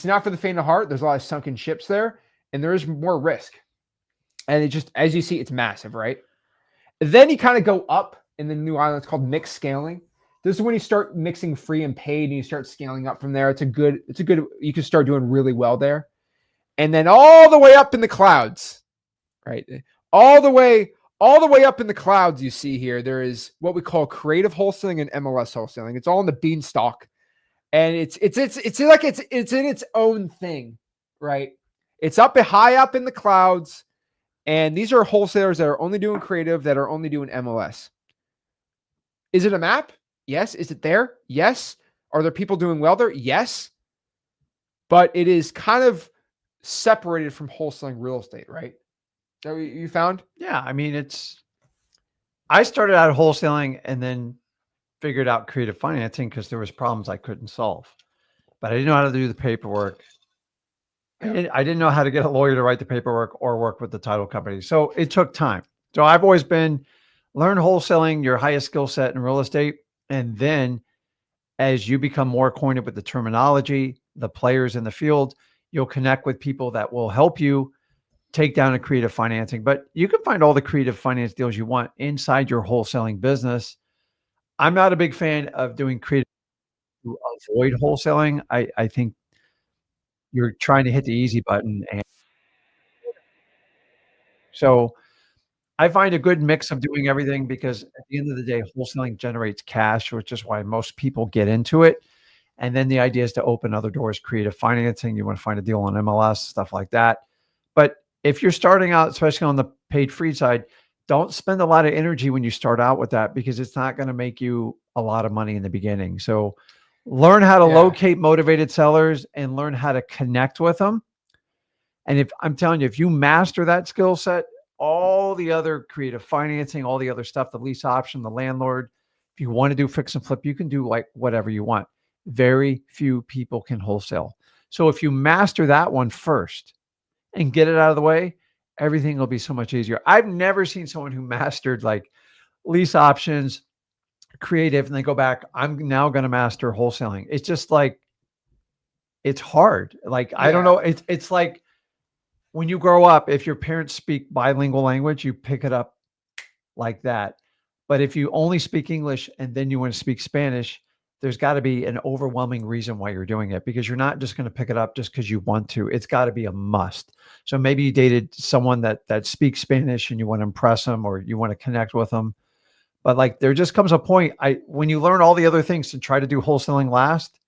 not for the faint of heart. There's a lot of sunken ships there, and there is more risk. And it just, as you see, it's massive, right? Then you kind of go up in the new island. It's called mixed scaling. This is when you start mixing free and paid, and you start scaling up from there. It's a good. You can start doing really well there, and then all the way up in the clouds, right? All the way up in the clouds. You see here, there is what we call creative wholesaling and MLS wholesaling. It's all in the beanstalk, and it's in its own thing, right? It's up high up in the clouds. And these are wholesalers that are only doing creative, that are only doing MLS. Is it a map? Yes. Is it there? Yes. Are there people doing well there? Yes. But it is kind of separated from wholesaling real estate, right? Is that what you found? Yeah. I mean, I started out wholesaling and then figured out creative financing because there was problems I couldn't solve. But I didn't know how to do the paperwork. I didn't know how to get a lawyer to write the paperwork or work with the title company. So it took time. So I've always been learn wholesaling, your highest skill set in real estate. And then as you become more acquainted with the terminology, the players in the field, you'll connect with people that will help you take down a creative financing. But you can find all the creative finance deals you want inside your wholesaling business. I'm not a big fan of doing creative to avoid wholesaling. I think you're trying to hit the easy button. And so I find a good mix of doing everything because at the the end of the day, wholesaling generates cash, which is why most people get into it. And then the idea is to open other doors, creative financing. You want to find a deal on MLS, stuff like that. But if you're starting out, especially on the paid free side, don't spend a lot of energy when you start out with that, because it's not going to make you a lot of money in the beginning. So learn how to locate motivated sellers and learn how to connect with them. And if I'm telling you, if you master that skill set, all the other creative financing, all the other stuff, the lease option, the landlord, if you want to do fix and flip, you can do like whatever you want. Very few people can wholesale. So if you master that one first and get it out of the way, everything will be so much easier. I've never seen someone who mastered like lease options, creative, and they go back, I'm now going to master wholesaling. It's just like, it's hard. Like, I don't know. It's like when you grow up, if your parents speak bilingual language, you pick it up like that. But if you only speak English and then you want to speak Spanish, there's got to be an overwhelming reason why you're doing it, because you're not just going to pick it up just because you want to. It's got to be a must. So maybe you dated someone that speaks Spanish and you want to impress them or you want to connect with them. But like, there just comes a point, when you learn all the other things to try to do wholesaling last,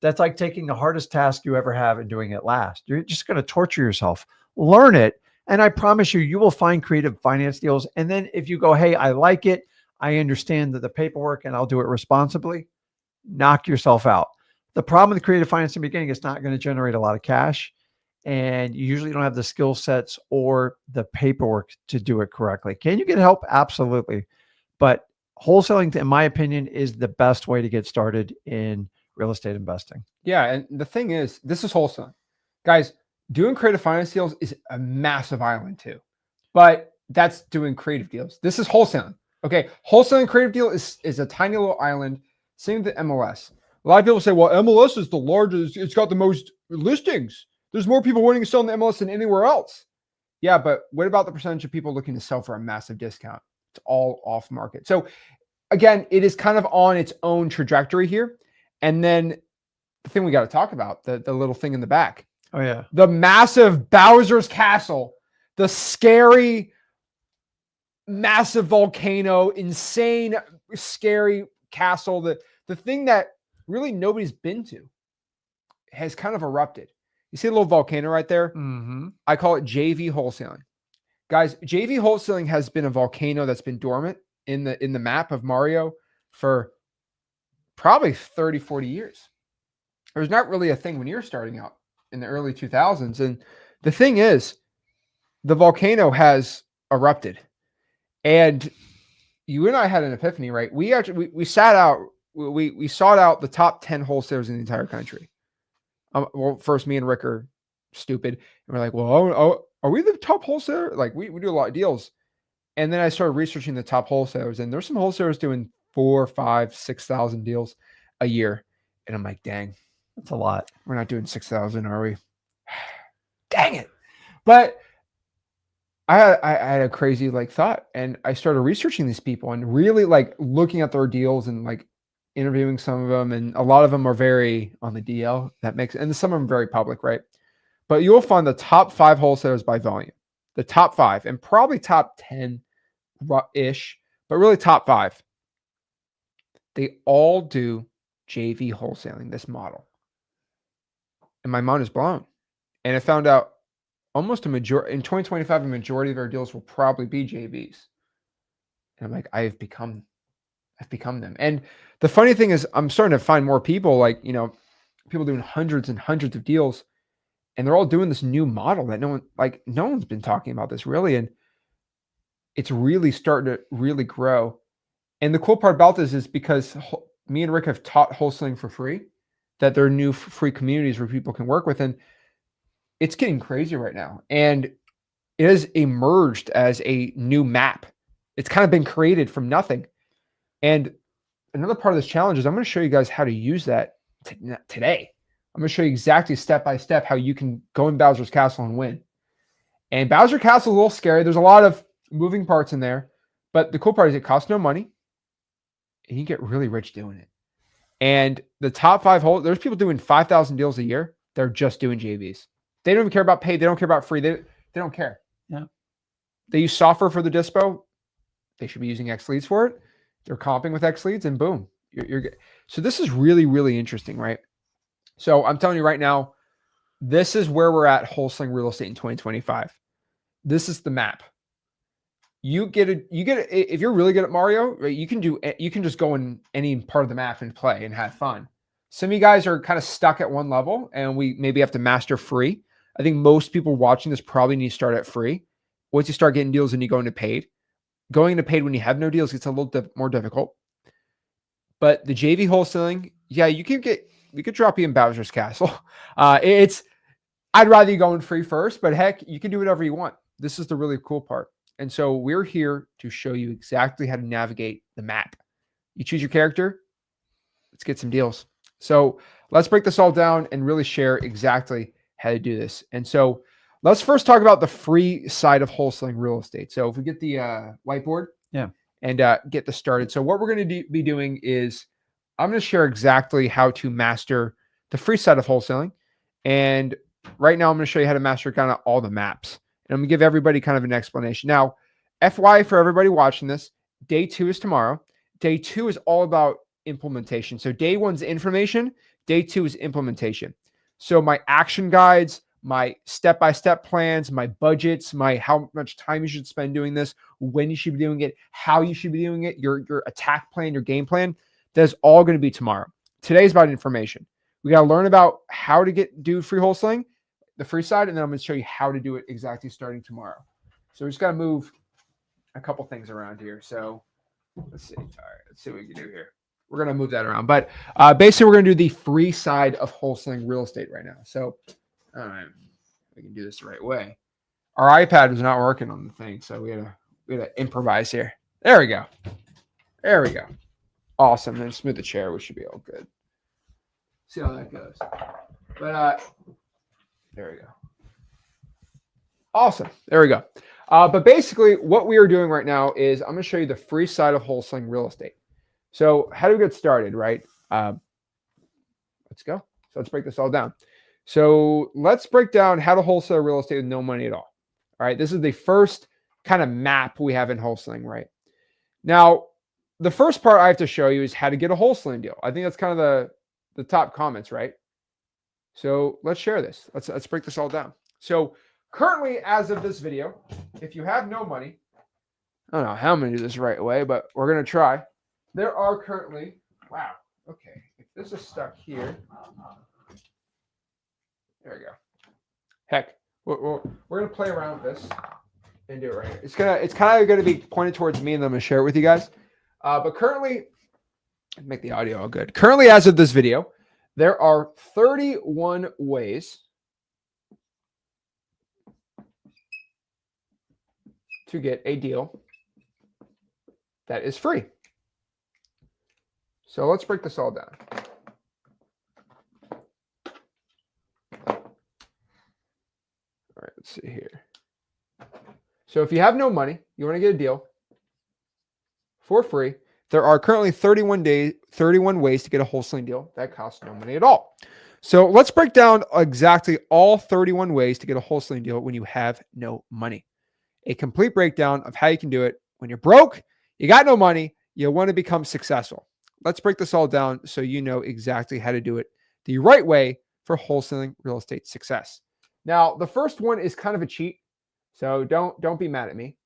that's like taking the hardest task you ever have and doing it last. You're just going to torture yourself. Learn it. And I promise you, you will find creative finance deals. And then if you go, hey, I like it, I understand that the paperwork and I'll do it responsibly, knock yourself out. The problem with creative finance in the beginning, it's not going to generate a lot of cash. And you usually don't have the skill sets or the paperwork to do it correctly. Can you get help? Absolutely. But wholesaling, in my opinion, is the best way to get started in real estate investing. Yeah. And the thing is, this is wholesaling. Guys, doing creative finance deals is a massive island too. But that's doing creative deals. This is wholesaling. Okay. Wholesaling creative deal is a tiny little island. Same with the MLS. A lot of people say, well, MLS is the largest. It's got the most listings. There's more people wanting to sell in the MLS than anywhere else. Yeah, but what about the percentage of people looking to sell for a massive discount? It's all off market. So again, it is kind of on its own trajectory here. And then the thing we got to talk about, the little thing in the back. Oh, yeah. The massive Bowser's Castle, the scary, massive volcano, insane, scary castle, the thing that really nobody's been to has kind of erupted. You see a little volcano right there? Mm-hmm. I call it JV wholesaling. Guys, JV wholesaling has been a volcano that's been dormant in the map of Mario for probably 30, 40 years. It was not really a thing when you were starting out in the early 2000s. And the thing is, the volcano has erupted. And you and I had an epiphany, right? We actually, we sought out the top 10 wholesalers in the entire country. Well, first, me and Rick are stupid. And we're like, well, are we the top wholesaler? Like, we do a lot of deals. And then I started researching the top wholesalers, and there's some wholesalers doing 4,000, 5,000, 6,000 deals a year. And I'm like, dang, that's a lot. We're not doing 6,000, are we? Dang it. But I had a crazy thought, and I started researching these people and really looking at their deals and interviewing some of them. And a lot of them are very on the DL. And some of them very public, right? But you'll find the top 5 wholesalers by volume, the top 5, and probably top 10-ish, but really top 5. They all do JV wholesaling, this model. And my mind is blown. And I found out almost in 2025, a majority of our deals will probably be JVs. And I'm like, I've become them. And the funny thing is, I'm starting to find more people people doing hundreds and hundreds of deals, and they're all doing this new model that no one's been talking about this really. And it's really starting to really grow. And the cool part about this is because me and Rick have taught wholesaling for free, that there are new free communities where people can work with. And it's getting crazy right now. And it has emerged as a new map. It's kind of been created from nothing. And another part of this challenge is I'm going to show you guys how to use that today. I'm going to show you exactly step by step how you can go in Bowser's Castle and win. And Bowser Castle is a little scary. There's a lot of moving parts in there. But the cool part is it costs no money. And you get really rich doing it. And the top 5 there's people doing 5,000 deals a year. They're just doing JVs. They don't even care about paid. They don't care about free. They don't care. Yeah. They use software for the dispo. They should be using X Leads for it. They're comping with X leads, and boom, you're good. So this is really, really interesting, right? So I'm telling you right now, this is where we're at wholesaling real estate in 2025. This is the map. You get it. If you're really good at Mario, right, you can just go in any part of the map and play and have fun. Some of you guys are kind of stuck at one level, and we maybe have to master free. I think most people watching this probably need to start at free. Once you start getting deals and you go into paid, going into paid when you have no deals gets a little more difficult. But the JV wholesaling, yeah, we could drop you in Bowser's Castle. I'd rather you go in free first, but heck, you can do whatever you want. This is the really cool part. And so we're here to show you exactly how to navigate the map. You choose your character. Let's get some deals. So let's break this all down and really share exactly how to do this. And so let's first talk about the free side of wholesaling real estate. So if we get the whiteboard, and get this started. So what we're going to be doing is I'm going to share exactly how to master the free side of wholesaling. And right now I'm going to show you how to master kind of all the maps. And I'm going to give everybody kind of an explanation. Now, FYI for everybody watching this, day 2 is tomorrow. Day 2 is all about implementation. So day 1's information, day 2 is implementation. So my action guides, my step-by-step plans, my budgets, my how much time you should spend doing this, when you should be doing it, how you should be doing it, your attack plan, your game plan, that's all going to be tomorrow. Today's about information. We got to learn about how to do free wholesaling, the free side, and then I'm going to show you how to do it exactly starting tomorrow. So we just got to move a couple things around here. So let's see. All right, let's see what we can do here. We're going to move that around. But basically, we're going to do the free side of wholesaling real estate right now. So all right, we can do this the right way. Our iPad was not working on the thing, so we had to improvise here. There we go. There we go. Awesome. Then smooth the chair. We should be all good. See how that goes. But there we go. Awesome. There we go. But basically, what we are doing right now is I'm going to show you the free side of wholesaling real estate. So how do we get started, right? Let's go. So let's break this all down. So let's break down how to wholesale real estate with no money at all. All right. This is the first kind of map we have in wholesaling, right? Now, the first part I have to show you is how to get a wholesaling deal. I think that's kind of the top comments, right? So let's share this. Let's break this all down. So currently, as of this video, if you have no money, I don't know how I'm going to do this the right way, but we're going to try. There are currently, wow, okay. If this is stuck here, there we go. Heck, we're going to play around with this and do it right here. It's kind of going to be pointed towards me, and then I'm going to share it with you guys. But currently, make the audio all good. Currently, as of this video, there are 31 ways to get a deal that is free. So let's break this all down. All right, let's see here. So if you have no money, you want to get a deal for free, there are currently 31 ways to get a wholesaling deal that costs no money at all. So let's break down exactly all 31 ways to get a wholesaling deal when you have no money. A complete breakdown of how you can do it when you're broke, you got no money, you want to become successful. Let's break this all down so you know exactly how to do it the right way for wholesaling real estate success. Now, the first one is kind of a cheat, so don't be mad at me,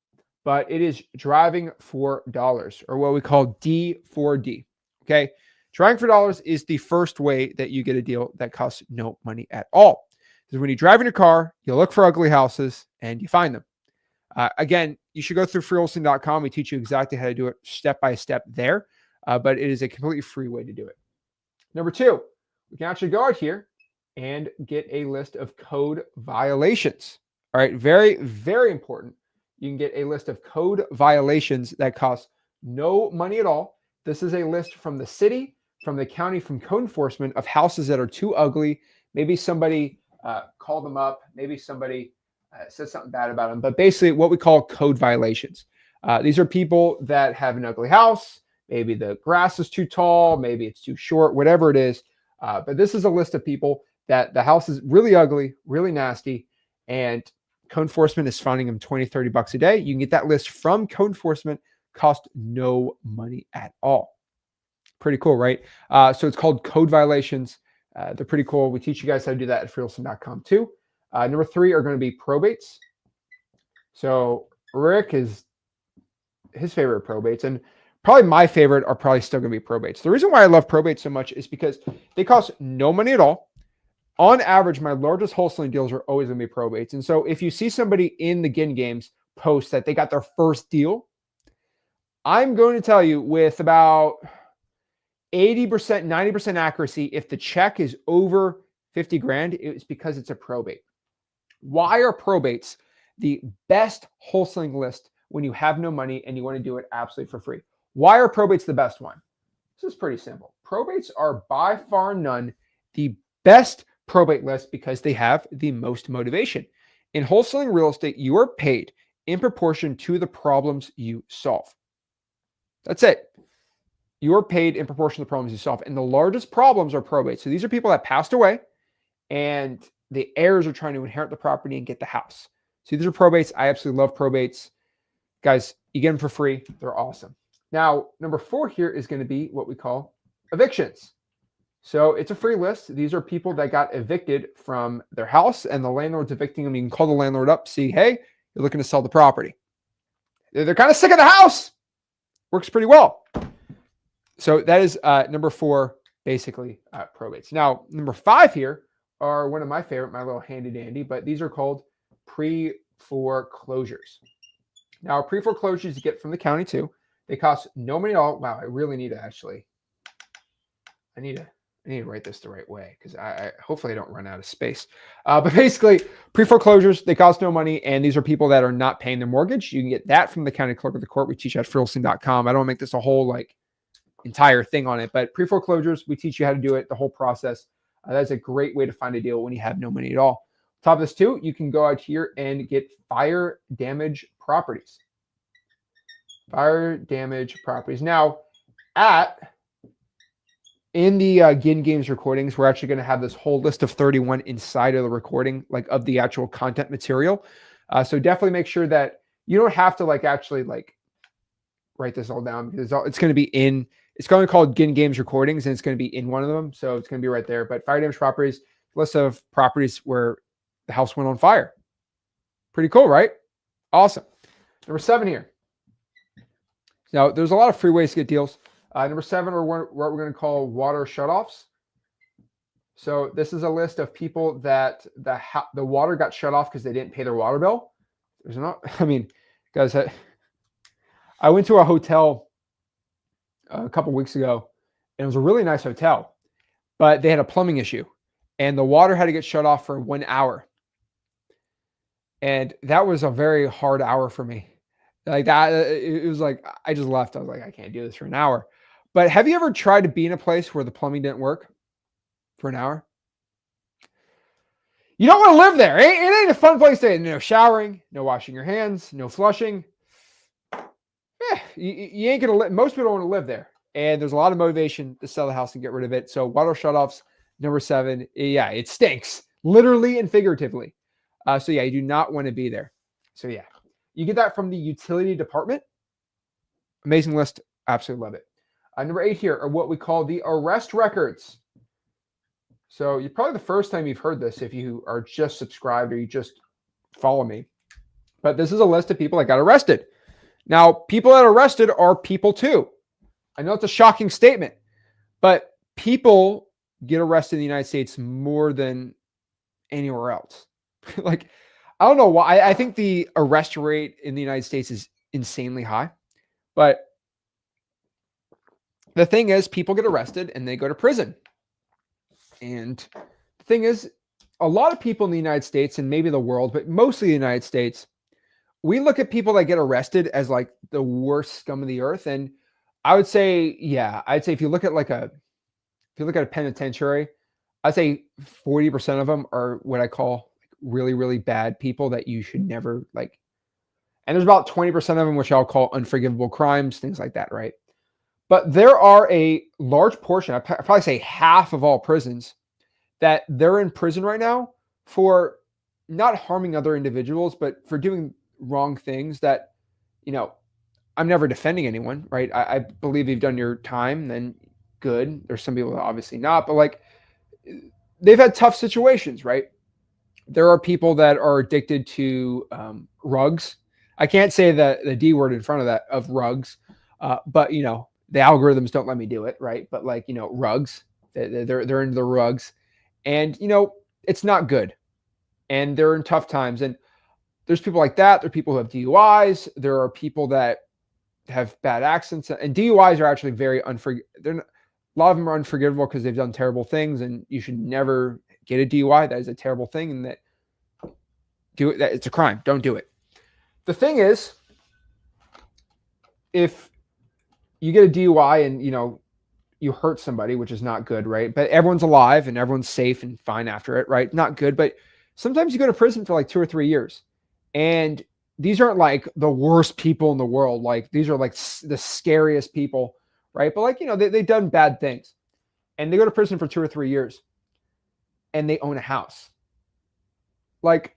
but it is driving for dollars, or what we call D4D. Okay, driving for dollars is the first way that you get a deal that costs no money at all. Because when you drive in your car, you look for ugly houses and you find them. Again, you should go through freewholesaling.com. We teach you exactly how to do it step by step there, but it is a completely free way to do it. Number 2, we can actually go out here and get a list of code violations. All right, very, very important. You can get a list of code violations that cost no money at all. This is a list from the city, from the county, from code enforcement of houses that are too ugly. Maybe somebody called them up. Maybe somebody said something bad about them. But basically what we call code violations. These are people that have an ugly house. Maybe the grass is too tall. Maybe it's too short, whatever it is. But this is a list of people that the house is really ugly, really nasty, and code enforcement is finding them $20, $30 a day. You can get that list from code enforcement cost no money at all. Pretty cool, right? So it's called code violations. They're pretty cool. We teach you guys how to do that at freewholesaling.com too. Number 3 are going to be probates. So Rick is his favorite probates, and probably my favorite are probably still going to be probates. The reason why I love probates so much is because they cost no money at all. On average, my largest wholesaling deals are always going to be probates. And so if you see somebody in the Ginn Games post that they got their first deal, I'm going to tell you with about 80%, 90% accuracy, if the check is over 50 grand, it's because it's a probate. Why are probates the best wholesaling list when you have no money and you want to do it absolutely for free? Why are probates the best one? This is pretty simple. Probates are by far none the best probate list because they have the most motivation. In wholesaling real estate, you are paid in proportion to the problems you solve. That's it. You are paid in proportion to the problems you solve. And the largest problems are probates. So these are people that passed away and the heirs are trying to inherit the property and get the house. So these are probates. I absolutely love probates. Guys, you get them for free. They're awesome. Now, number 4 here is going to be what we call evictions. So it's a free list. These are people that got evicted from their house and the landlord's evicting them. You can call the landlord up, see, hey, you're looking to sell the property. They're kind of sick of the house. Works pretty well. So that is number 4, basically probates. Now, number 5 here are one of my favorite, my little handy dandy, but these are called pre-foreclosures. Now, pre-foreclosures you get from the county too. They cost no money at all. Wow, I really need to actually, I need to write this the right way because I hopefully I don't run out of space. But basically, pre-foreclosures, they cost no money, and these are people that are not paying their mortgage. You can get that from the county clerk of the court. We teach at wholesaling.com. I don't make this a whole entire thing on it, but pre-foreclosures, we teach you how to do it, the whole process. That's a great way to find a deal when you have no money at all. Top of this too, you can go out here and get fire damage properties. Fire damage properties. Now, in the Ginn Games recordings, we're actually going to have this whole list of 31 inside of the recording, of the actual content material. So definitely make sure that you don't have to actually write this all down because it's going to be in. It's going to be called Ginn Games recordings, and it's going to be in one of them. So it's going to be right there. But fire damage properties, list of properties where the house went on fire. Pretty cool, right? Awesome. Number 7 here. Now, there's a lot of free ways to get deals. Number 7 are what we're going to call water shutoffs. So this is a list of people that the water got shut off because they didn't pay their water bill. There's not, guys, I went to a hotel a couple weeks ago, and it was a really nice hotel, but they had a plumbing issue, and the water had to get shut off for 1 hour. And that was a very hard hour for me. It was I just left. I was like, I can't do this for an hour. But have you ever tried to be in a place where the plumbing didn't work for an hour? You don't want to live there. It ain't a fun place to. No showering, no washing your hands, no flushing. You ain't gonna. Most people don't want to live there, and there's a lot of motivation to sell the house and get rid of it. So water shutoffs, number 7. Yeah, it stinks, literally and figuratively. So yeah, you do not want to be there. So yeah, you get that from the utility department. Amazing list. Absolutely love it. Number 8 here are what we call the arrest records. So you're probably the first time you've heard this if you are just subscribed or you just follow me. But this is a list of people that got arrested. Now, people that are arrested are people too. I know it's a shocking statement, but people get arrested in the United States more than anywhere else. I don't know why. I think the arrest rate in the United States is insanely high. But the thing is, people get arrested and they go to prison. And the thing is, a lot of people in the United States and maybe the world, but mostly the United States, we look at people that get arrested as the worst scum of the earth. And I would say, if you look at a penitentiary, I'd say 40% of them are what I call really, really bad people that you should never And there's about 20% of them, which I'll call unforgivable crimes, things like that, right? But there are a large portion, I'd probably say half of all prisons, that they're in prison right now for not harming other individuals, but for doing wrong things that, I'm never defending anyone, right? I believe you've done your time, then good. There's some people that obviously not, but like they've had tough situations, right? There are people that are addicted to rugs. I can't say the D word in front of that of rugs, but you know the algorithms don't let me do it, right? But like you know rugs, they're into the rugs, and you know it's not good, and they're in tough times. And there's people like that. There are people who have DUIs. There are people that have bad accidents, and DUIs are actually very They're not, a lot of them are unforgivable because they've done terrible things, and you should never get a DUI. That is a terrible thing, and that do it. That it's a crime. Don't do it. The thing is, if you get a DUI and you know you hurt somebody, which is not good, right? But everyone's alive and everyone's safe and fine after it, right? Not good, but sometimes you go to prison for like 2 or 3 years, and these aren't like the worst people in the world. Like these are like the scariest people, right? But like you know they've done bad things, and they go to prison for 2 or 3 years, and they own a house. Like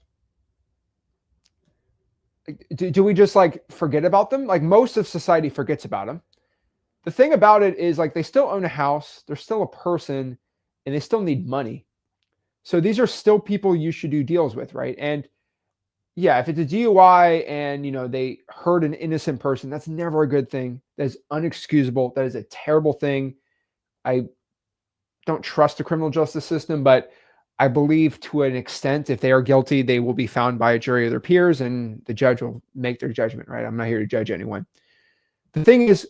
do we just like forget about them? Like most of society forgets about them. The thing about it is like they still own a house, they're still a person, and they still need money. So these are still people you should do deals with, right? And yeah, if it's a DUI and you know they hurt an innocent person, that's never a good thing. That is unexcusable. That is a terrible thing. I don't trust the criminal justice system, but I believe to an extent, if they are guilty, they will be found by a jury of their peers and the judge will make their judgment, right? I'm not here to judge anyone. The thing is,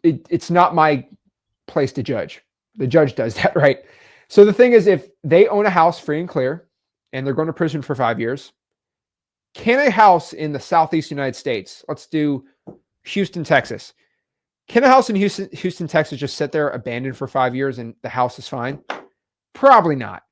it's not my place to judge. The judge does that, right? So the thing is, if they own a house free and clear and they're going to prison for 5 years, can a house in the Southeast United States, let's do Houston, Texas, can a house in Houston, Texas just sit there abandoned for 5 years and the house is fine? Probably not.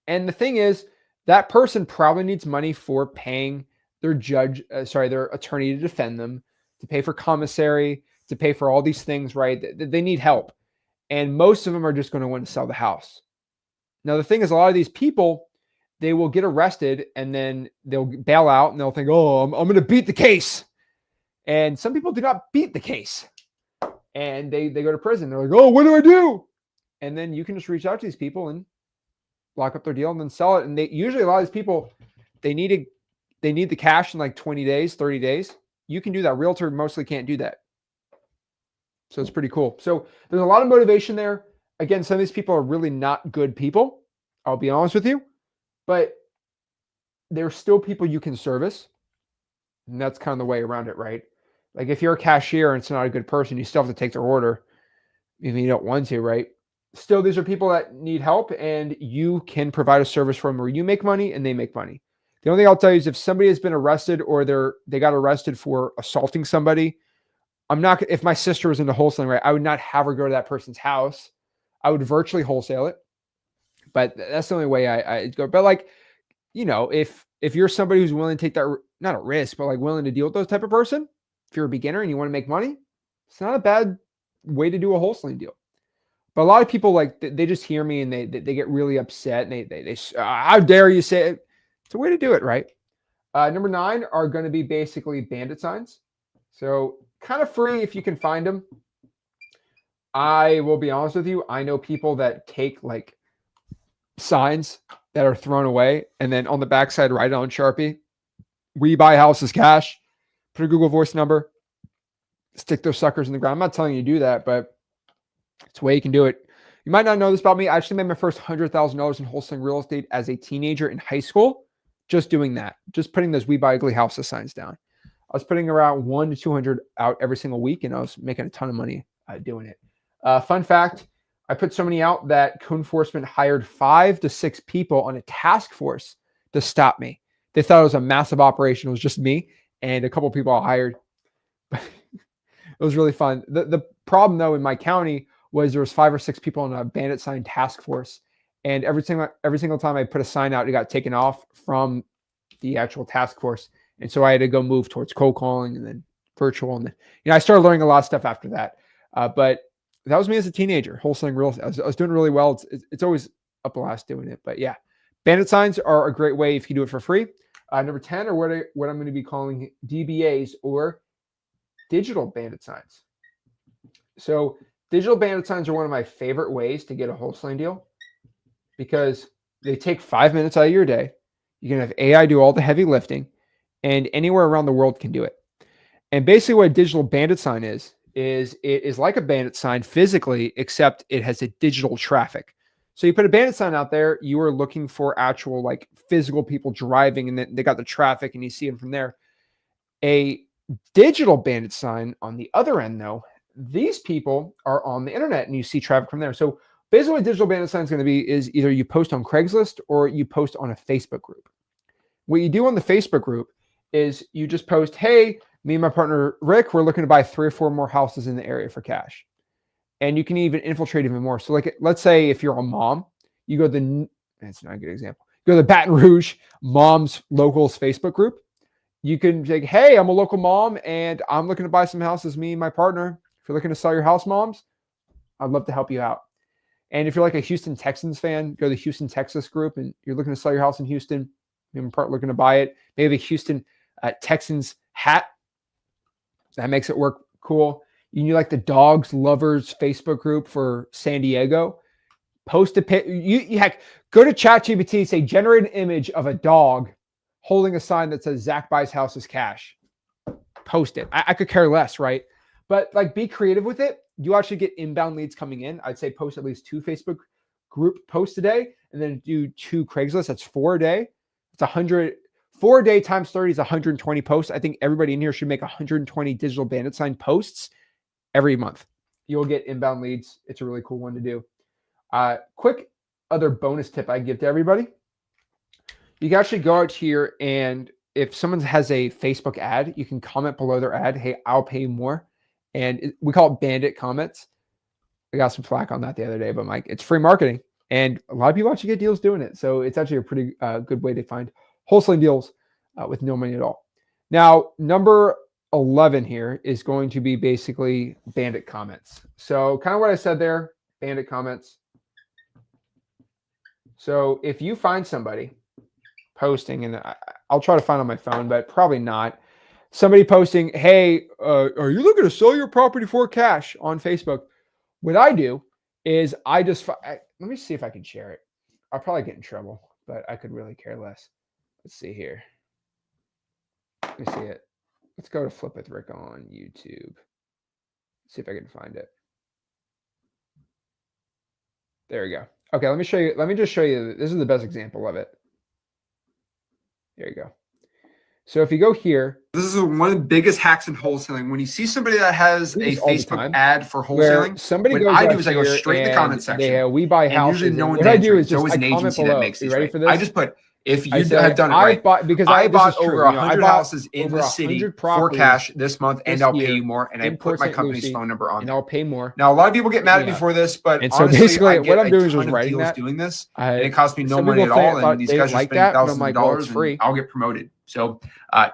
And the thing is, that person probably needs money for paying their their attorney to defend them, to pay for commissary, to pay for all these things, right? They need help. And most of them are just going to want to sell the house. Now, the thing is, a lot of these people, they will get arrested and then they'll bail out and they'll think, oh, I'm going to beat the case. And some people do not beat the case. And they go to prison. They're like, oh, what do I do? And then you can just reach out to these people and lock up their deal and then sell it. And they usually a lot of these people, they need the cash in like 20 days, 30 days. You can do that. Realtor mostly can't do that. So it's pretty cool. So there's a lot of motivation there. Again, some of these people are really not good people. I'll be honest with you, but they're still people you can service. And that's kind of the way around it, right? Like if you're a cashier and it's not a good person, you still have to take their order. Even you don't want to, right? Still, these are people that need help and you can provide a service for them where you make money and they make money. The only thing I'll tell you is if somebody has been arrested or they got arrested for assaulting somebody, if my sister was into wholesaling, right, I would not have her go to that person's house. I would virtually wholesale it. But that's the only way I go. But like, you know, if you're somebody who's willing to take that, not a risk, but like willing to deal with those type of person, if you're a beginner and you want to make money, it's not a bad way to do a wholesaling deal. But a lot of people like they just hear me and they get really upset and they how dare you say it? It's a way to do it, right? Number 9 are going to be basically bandit signs. So kind of free if you can find them. I will be honest with you. I know people that take like signs that are thrown away and then on the backside write it on Sharpie. We buy houses cash. Put a Google Voice number. Stick those suckers in the ground. I'm not telling you to do that, but it's the way you can do it. You might not know this about me. I actually made my first $100,000 in wholesaling real estate as a teenager in high school. Just doing that. Just putting those We Buy Ugly Houses signs down. I was putting around 1 to 200 out every single week, and I was making a ton of money doing it. Fun fact, I put so many out that code enforcement hired 5 to 6 people on a task force to stop me. They thought it was a massive operation. It was just me and a couple of people I hired. It was really fun. The problem, though, in my county was there was 5 or 6 people on a bandit sign task force. And every single time I put a sign out, it got taken off from the actual task force. And so I had to go move towards cold calling and then virtual. And then, I started learning a lot of stuff after that. But that was me as a teenager, wholesaling real estate. I was doing really well. It's always a blast doing it. But yeah, bandit signs are a great way if you do it for free. Number 10 are what I'm going to be calling DBAs, or digital bandit signs. So digital bandit signs are one of my favorite ways to get a wholesaling deal, because they take 5 minutes out of your day. You can have AI do all the heavy lifting, and anywhere around the world can do it. And basically what a digital bandit sign is it is like a bandit sign physically, except it has a digital traffic. So you put a bandit sign out there, you are looking for actual like physical people driving, and then they got the traffic and you see them from there. A digital bandit sign on the other end, though, these people are on the internet and you see traffic from there. So basically what digital bandit sign is going to be is either you post on Craigslist or you post on a Facebook group. What you do on the Facebook group is you just post, hey, me and my partner Rick, we're looking to buy 3 or 4 more houses in the area for cash. And you can even infiltrate even more. So like, let's say if you're a mom, you go to that's not a good example. Go to the Baton Rouge Moms Locals Facebook group. You can say, hey, I'm a local mom and I'm looking to buy some houses, me and my partner. If you're looking to sell your house, moms, I'd love to help you out. And if you're like a Houston Texans fan, go to the Houston, Texas group, and you're looking to sell your house in Houston, me and my partner looking to buy it. Maybe a Houston Texans hat. That makes it work cool. You need like the dogs lovers Facebook group for San Diego. Post a pic. You heck, go to ChatGPT, say generate an image of a dog holding a sign that says Zach buys houses cash. Post it. I could care less, right? But like, be creative with it. You actually get inbound leads coming in. I'd say post at least 2 Facebook group posts a day, and then do 2 Craigslist. That's 4 a day. It's 100. 4 a day times 30 is 120 posts. I think everybody in here should make 120 digital bandit sign posts every month. You'll get inbound leads. It's a really cool one to do. Quick other bonus tip I give to everybody. You can actually go out here, and if someone has a Facebook ad, you can comment below their ad, hey, I'll pay you more. And we call it bandit comments. I got some flack on that the other day, but Mike, it's free marketing. And a lot of people actually get deals doing it. So it's actually a pretty good way to find wholesaling deals with no money at all. Now, number 11 here is going to be basically bandit comments. So kind of what I said there, bandit comments. So if you find somebody posting, and I'll try to find on my phone, but probably not, somebody posting, hey, are you looking to sell your property for cash on Facebook? What I do is let me see if I can share it. I'll probably get in trouble, but I could really care less. Let's see here. Let me see it. Let's go to Flip with Rick on YouTube. See if I can find it. There we go. Okay, let me show you. Let me just show you. This is the best example of it. There you go. So if you go here, this is one of the biggest hacks in wholesaling. When you see somebody that has a Facebook ad for wholesaling, somebody what I do is I go straight in the comment section. We buy houses. Usually no one's what I do answering. is just always an agency that makes these. Right? I just put, if you have done it right, I bought over 100 houses in the city for cash this month, and I'll pay you more. And I put my company's phone number on, and I'll pay more. Now a lot of people get mad at me for this, but and so honestly, basically, what I'm doing is just writing that. Doing this, and it costs me no money at all. And these guys are spending thousands of dollars, and I'll get promoted. So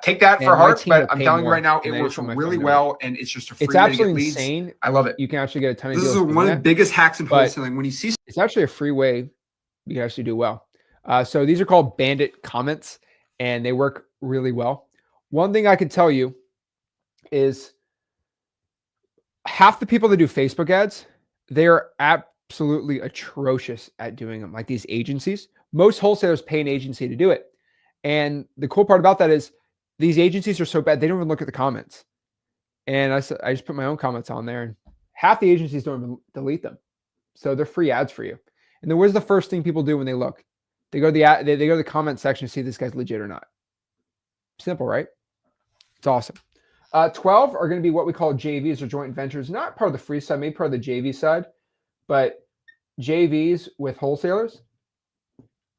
take that for heart, but I'm telling you right now, it works really well, and it's just a free way to get leads. Insane. I love it. You can actually get a ton of deals. This is one of the biggest hacks in wholesaling. When you see, it's actually a free way you can actually do well. So these are called bandit comments, and they work really well. One thing I can tell you is half the people that do Facebook ads, they're absolutely atrocious at doing them, like these agencies. Most wholesalers pay an agency to do it. And the cool part about that is these agencies are so bad, they don't even look at the comments. And I just put my own comments on there, and half the agencies don't even delete them. So they're free ads for you. And then where's the first thing people do when they look? They go to the ad, they go to the comment section to see if this guy's legit or not. Simple, right? It's awesome. 12 are going to be what we call JVs, or joint ventures, not part of the free side, maybe part of the JV side, but JVs with wholesalers.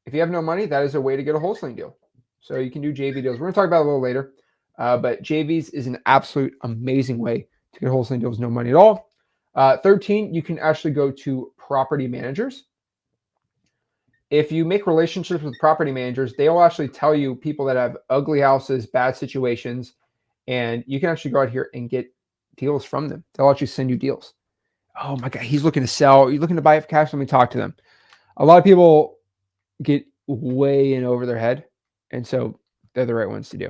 If you have no money, that is a way to get a wholesaling deal. So you can do JV deals. We're going to talk about it a little later, but JVs is an absolute amazing way to get wholesaling deals, no money at all. 13, you can actually go to property managers. If you make relationships with property managers, they will actually tell you people that have ugly houses, bad situations, and you can actually go out here and get deals from them. They'll actually send you deals. Oh my God, he's looking to sell. Are you looking to buy it for cash? Let me talk to them. A lot of people get way in over their head. And so they're the right ones to do.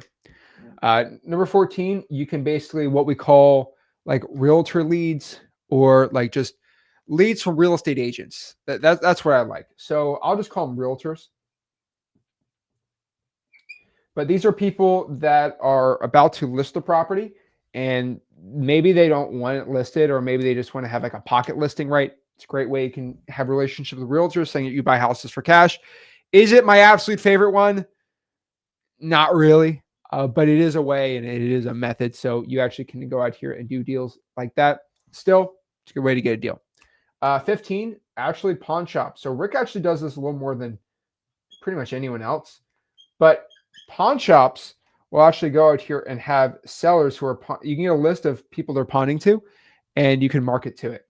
Number 14, you can basically what we call like realtor leads or like just leads from real estate agents. That's what I like. So I'll just call them realtors. But these are people that are about to list the property and maybe they don't want it listed or maybe they just want to have like a pocket listing, right? It's a great way you can have a relationship with realtors saying that you buy houses for cash. Is it my absolute favorite one? Not really, but it is a way and it is a method. So you actually can go out here and do deals like that. Still, it's a good way to get a deal. 15, actually pawn shop. So Rick actually does this a little more than pretty much anyone else. But pawn shops will actually go out here and have sellers who are, you can get a list of people they're pawning to and you can market to it.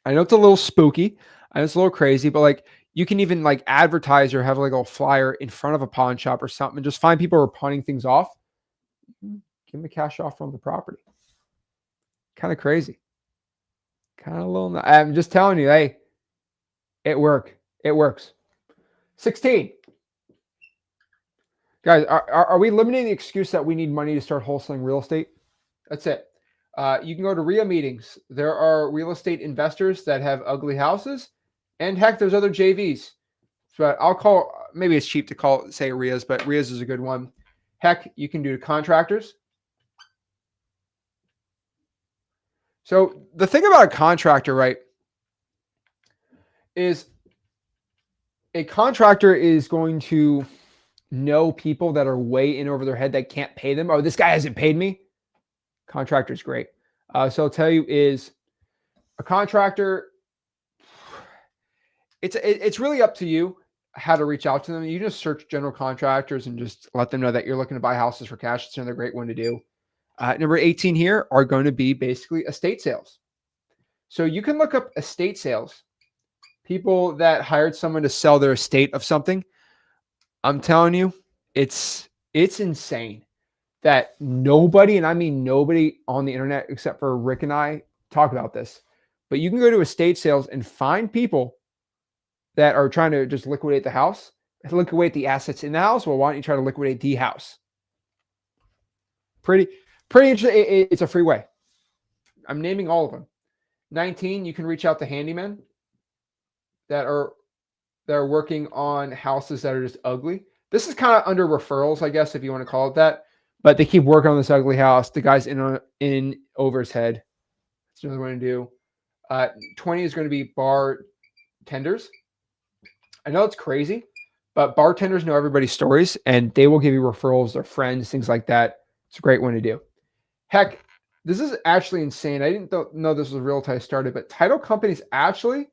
I know it's a little spooky. I know it's a little crazy, but like you can even like advertise or have like a little flyer in front of a pawn shop or something and just find people who are pawning things off. Give them a cash offer on the property. Kind of crazy. Kind of a little, I'm just telling you, hey, it works. 16. Guys, are we limiting the excuse that we need money to start wholesaling real estate? That's it. You can go to RIA meetings. There are real estate investors that have ugly houses. And heck, there's other JVs. But I'll call, maybe it's cheap to say RIAs, but RIAs is a good one. Heck, you can do to contractors. So the thing about a contractor, right, is a contractor is going to know people that are way in over their head that can't pay them. Oh, this guy hasn't paid me. Contractor's great. So I'll tell you is a contractor, it's really up to you how to reach out to them. You just search general contractors and just let them know that you're looking to buy houses for cash. It's another great one to do. Number 18 here are going to be basically estate sales. So you can look up estate sales, people that hired someone to sell their estate of something. I'm telling you, it's insane that nobody, and I mean nobody on the internet except for Rick and I talk about this, but you can go to estate sales and find people that are trying to just liquidate the house, liquidate the assets in the house. Well, why don't you try to liquidate the house? Pretty interesting. It's a free way. I'm naming all of them. 19, you can reach out to handymen that are working on houses that are just ugly. This is kind of under referrals, I guess, if you want to call it that. But they keep working on this ugly house. The guy's in over his head. That's another one to do. 20 is going to be bartenders. I know it's crazy, but bartenders know everybody's stories, and they will give you referrals, their friends, things like that. It's a great one to do. Heck, this is actually insane. I didn't know this was real until I started, but title companies actually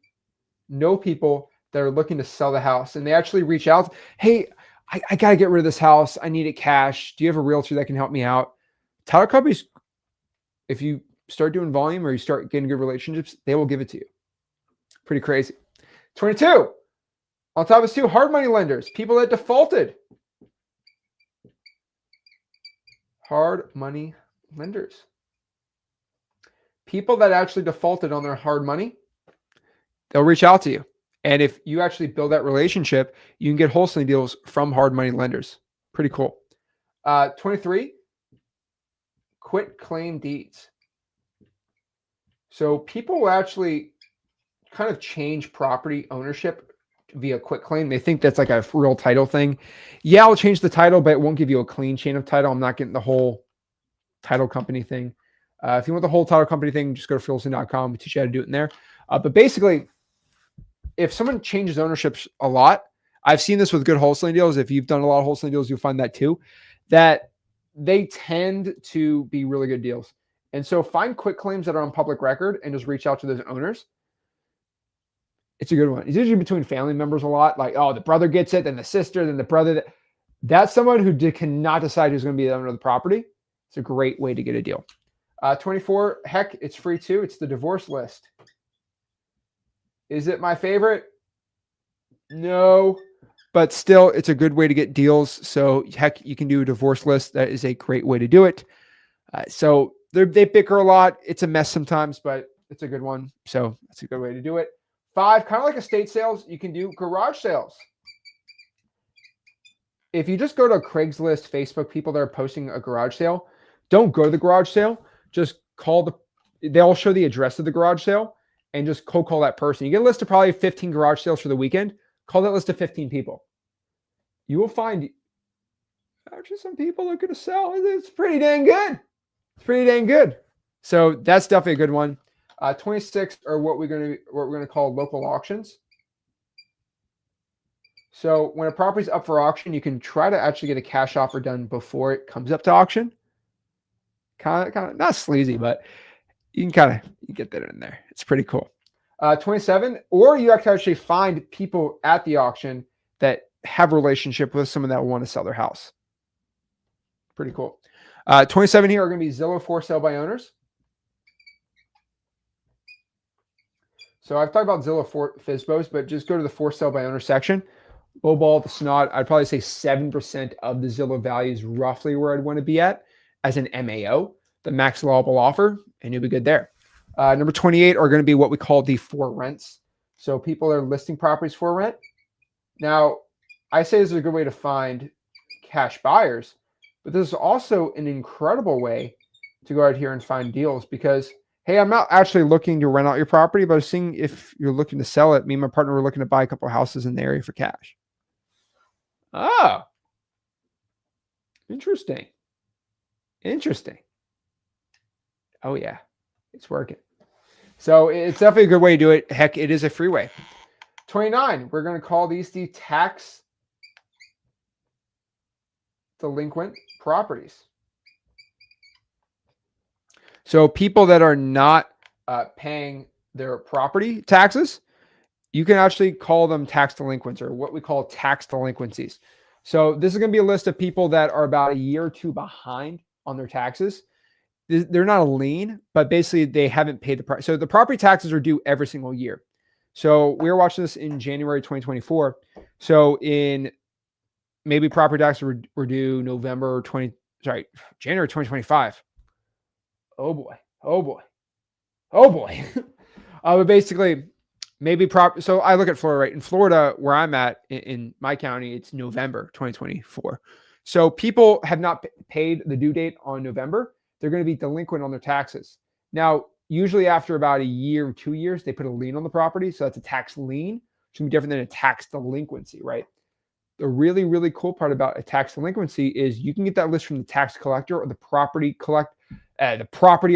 know people that are looking to sell the house, and they actually reach out. Hey, I got to get rid of this house. I need it cash. Do you have a realtor that can help me out? Title companies, if you start doing volume or you start getting good relationships, they will give it to you. Pretty crazy. 22. On top of this, hard money lenders, people that defaulted. Hard money lenders. People that actually defaulted on their hard money, they'll reach out to you. And if you actually build that relationship, you can get wholesaling deals from hard money lenders. Pretty cool. 23, quit claim deeds. So people will actually kind of change property ownership via quit claim. They think that's like a real title thing. Yeah, I'll change the title, but it won't give you a clean chain of title. I'm not getting the whole title company thing. If you want the whole title company thing, just go to wholesaling.com. We teach you how to do it in there. But basically, if someone changes ownerships a lot, I've seen this with good wholesaling deals. If you've done a lot of wholesaling deals, you'll find that too, that they tend to be really good deals. And so find quit claims that are on public record and just reach out to those owners. It's a good one. It's usually between family members a lot. Like, oh, the brother gets it, then the sister, then the brother. That's someone who cannot decide who's going to be the owner of the property. It's a great way to get a deal. 24, heck, it's free too. It's the divorce list. Is it my favorite? No, but still, it's a good way to get deals. So heck, you can do a divorce list. That is a great way to do it. So they bicker a lot. It's a mess sometimes, but it's a good one. So that's a good way to do it. 5, kind of like estate sales, you can do garage sales. if you just go to Craigslist, Facebook, people that are posting a garage sale, don't go to the garage sale. Just call they'll show the address of the garage sale and just cold call that person. You get a list of probably 15 garage sales for the weekend. Call that list of 15 people. You will find actually some people are going to sell. It's pretty dang good. It's pretty dang good. So that's definitely a good one. 26 are what we're going to call local auctions. So when a property's up for auction, you can try to actually get a cash offer done before it comes up to auction. Kind of not sleazy, but you can you get that in there. It's pretty cool. 27, or you can actually find people at the auction that have a relationship with someone that will want to sell their house. Pretty cool. 27 here are going to be Zillow for sale by owners. So I've talked about Zillow for FSBOs, but just go to the for sale by owner section. Lowball the snot. I'd probably say 7% of the Zillow value is roughly where I'd want to be at as an MAO, the max allowable offer, and you'll be good there. Number 28 are going to be what we call the for rents. So people are listing properties for rent. Now, I say this is a good way to find cash buyers, but this is also an incredible way to go out here and find deals because, hey, I'm not actually looking to rent out your property, but I was seeing if you're looking to sell it. Me and my partner were looking to buy a couple of houses in the area for cash. Oh, interesting. Interesting. Oh, yeah, it's working. So it's definitely a good way to do it. Heck, it is a freeway. 29, we're going to call these the tax delinquent properties. So people that are not paying their property taxes, you can actually call them tax delinquents or what we call tax delinquencies. So this is going to be a list of people that are about a year or two behind on their taxes. They're not a lien, but basically they haven't paid the price. So the property taxes are due every single year. So we were watching this in January 2024. So in maybe property taxes were due January 2025. Oh boy. But basically, maybe so I look at Florida, right? In Florida, where I'm at in my county, it's November 2024. So people have not paid the due date on November. They're going to be delinquent on their taxes. Now, usually after about a year or 2 years, they put a lien on the property. So that's a tax lien, which can be different than a tax delinquency, right? The really, really cool part about a tax delinquency is you can get that list from the tax collector or the property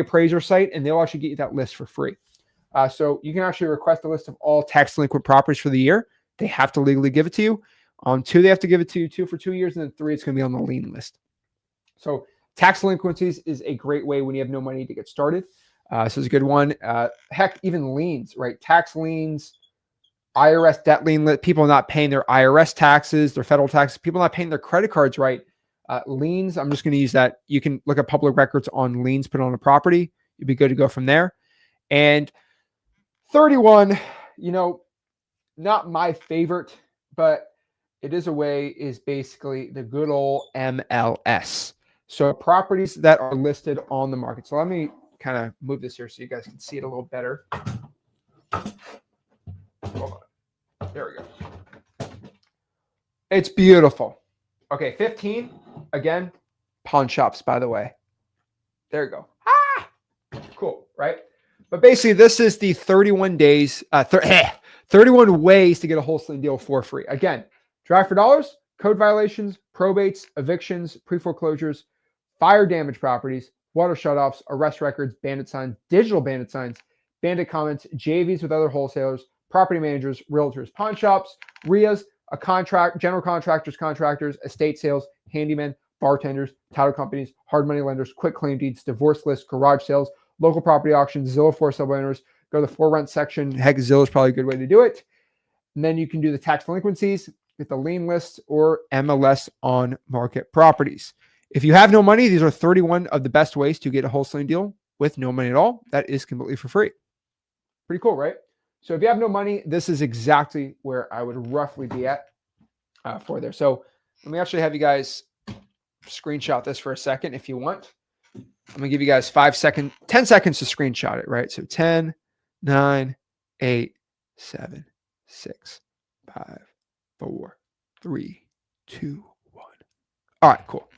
appraiser site, and they'll actually get you that list for free. So you can actually request a list of all tax delinquent properties for the year. They have to legally give it to you. On 2, they have to give it to you 2 for 2 years, and then 3, it's going to be on the lien list. So tax delinquencies is a great way when you have no money to get started. So it's a good one. Heck, even liens, right? Tax liens, IRS debt lien, people not paying their IRS taxes, their federal taxes, people not paying their credit cards, right? Liens, I'm just going to use that. You can look at public records on liens put on a property. You'd be good to go from there. And 31, not my favorite, but it is basically the good old MLS. So properties that are listed on the market. So let me kind of move this here so you guys can see it a little better. Hold on. There we go. It's beautiful. Okay, 15, again, pawn shops, by the way. There you go. Cool, right? But basically, this is the 31 days, 31 ways to get a wholesaling deal for free. Again, drive for dollars, code violations, probates, evictions, pre-foreclosures, fire damage properties, water shutoffs, arrest records, bandit signs, digital bandit signs, bandit comments, JVs with other wholesalers, property managers, realtors, pawn shops, RIAs, general contractors, estate sales, handymen, bartenders, title companies, hard money lenders, quick claim deeds, divorce lists, garage sales, local property auctions, Zillow for sale by owners. Go to the for rent section. Heck, Zillow is probably a good way to do it. And then you can do the tax delinquencies, get the lien list, or MLS on market properties. If you have no money, these are 31 of the best ways to get a wholesaling deal with no money at all. That is completely for free. Pretty cool, right? So if you have no money, this is exactly where I would roughly be at for there. So let me actually have you guys screenshot this for a second if you want. I'm going to give you guys 10 seconds to screenshot it, right? So 10, 9, 8, 7, 6, 5, 4, 3, 2, 1. All right, cool.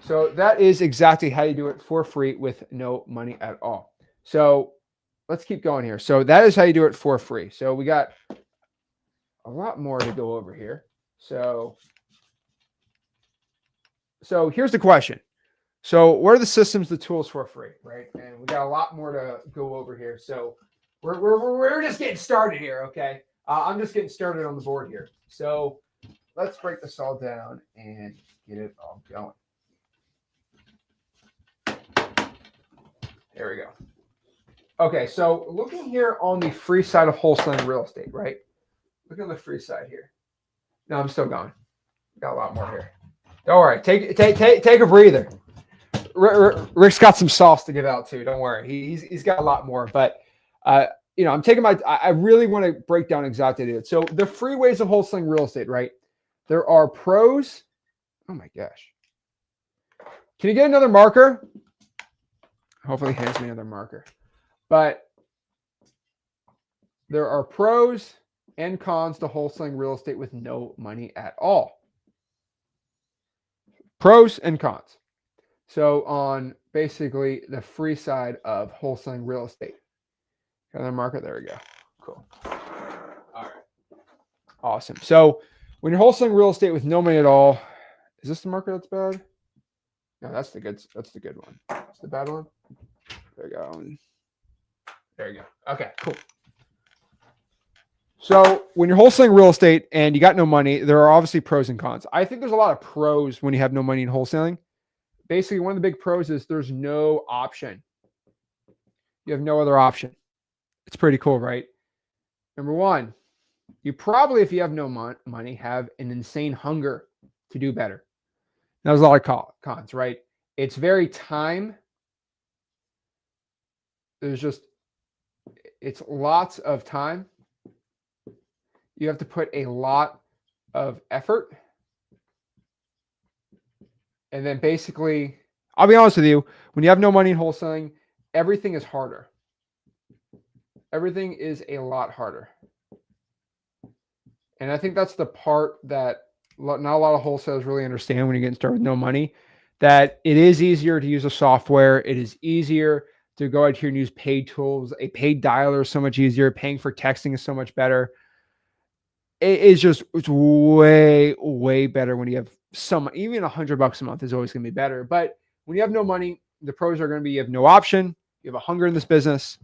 So that is exactly how you do it for free with no money at all. So let's keep going here. So that is how you do it for free. So we got a lot more to go over here. So here's the question. So what are the systems, the tools for free, right? And we got a lot more to go over here. So we're just getting started here, okay? I'm just getting started on the board here. So let's break this all down and get it all going. There we go. Okay, so looking here on the free side of wholesaling real estate, right? Look at the free side here. No, I'm still going. Got a lot more here. Don't worry. Take a breather. Rick's got some sauce to give out too. Don't worry. He's got a lot more. But you know, I'm taking my. I really want to break down exactly it. So the free ways of wholesaling real estate, right? There are pros. Oh my gosh. Can you get another marker? Hopefully, he hands me another marker. But there are pros and cons to wholesaling real estate with no money at all. Pros and cons. So on basically the free side of wholesaling real estate. Got another marker? There we go. Cool. All right. Awesome. So when you're wholesaling real estate with no money at all, is this the marker that's bad? No, that's the good one. That's the bad one. There we go. There you go. Okay, cool. So when you're wholesaling real estate and you got no money, there are obviously pros and cons. I think there's a lot of pros when you have no money in wholesaling. Basically, one of the big pros is there's no option. You have no other option. It's pretty cool, right? Number one, you probably, if you have no money, have an insane hunger to do better. Now, there's a lot of cons, right? It's very time. It's lots of time. You have to put a lot of effort. And then basically, I'll be honest with you, when you have no money in wholesaling, everything is harder. Everything is a lot harder. And I think that's the part that not a lot of wholesalers really understand when you're getting started with no money, that it is easier to use a software. It is easier to go out here and use paid tools. A paid dialer is so much easier. Paying for texting is so much better. It's way, way better when you have even $100 a month is always going to be better. But when you have no money, the pros are going to be, you have no option. You have a hunger in this business,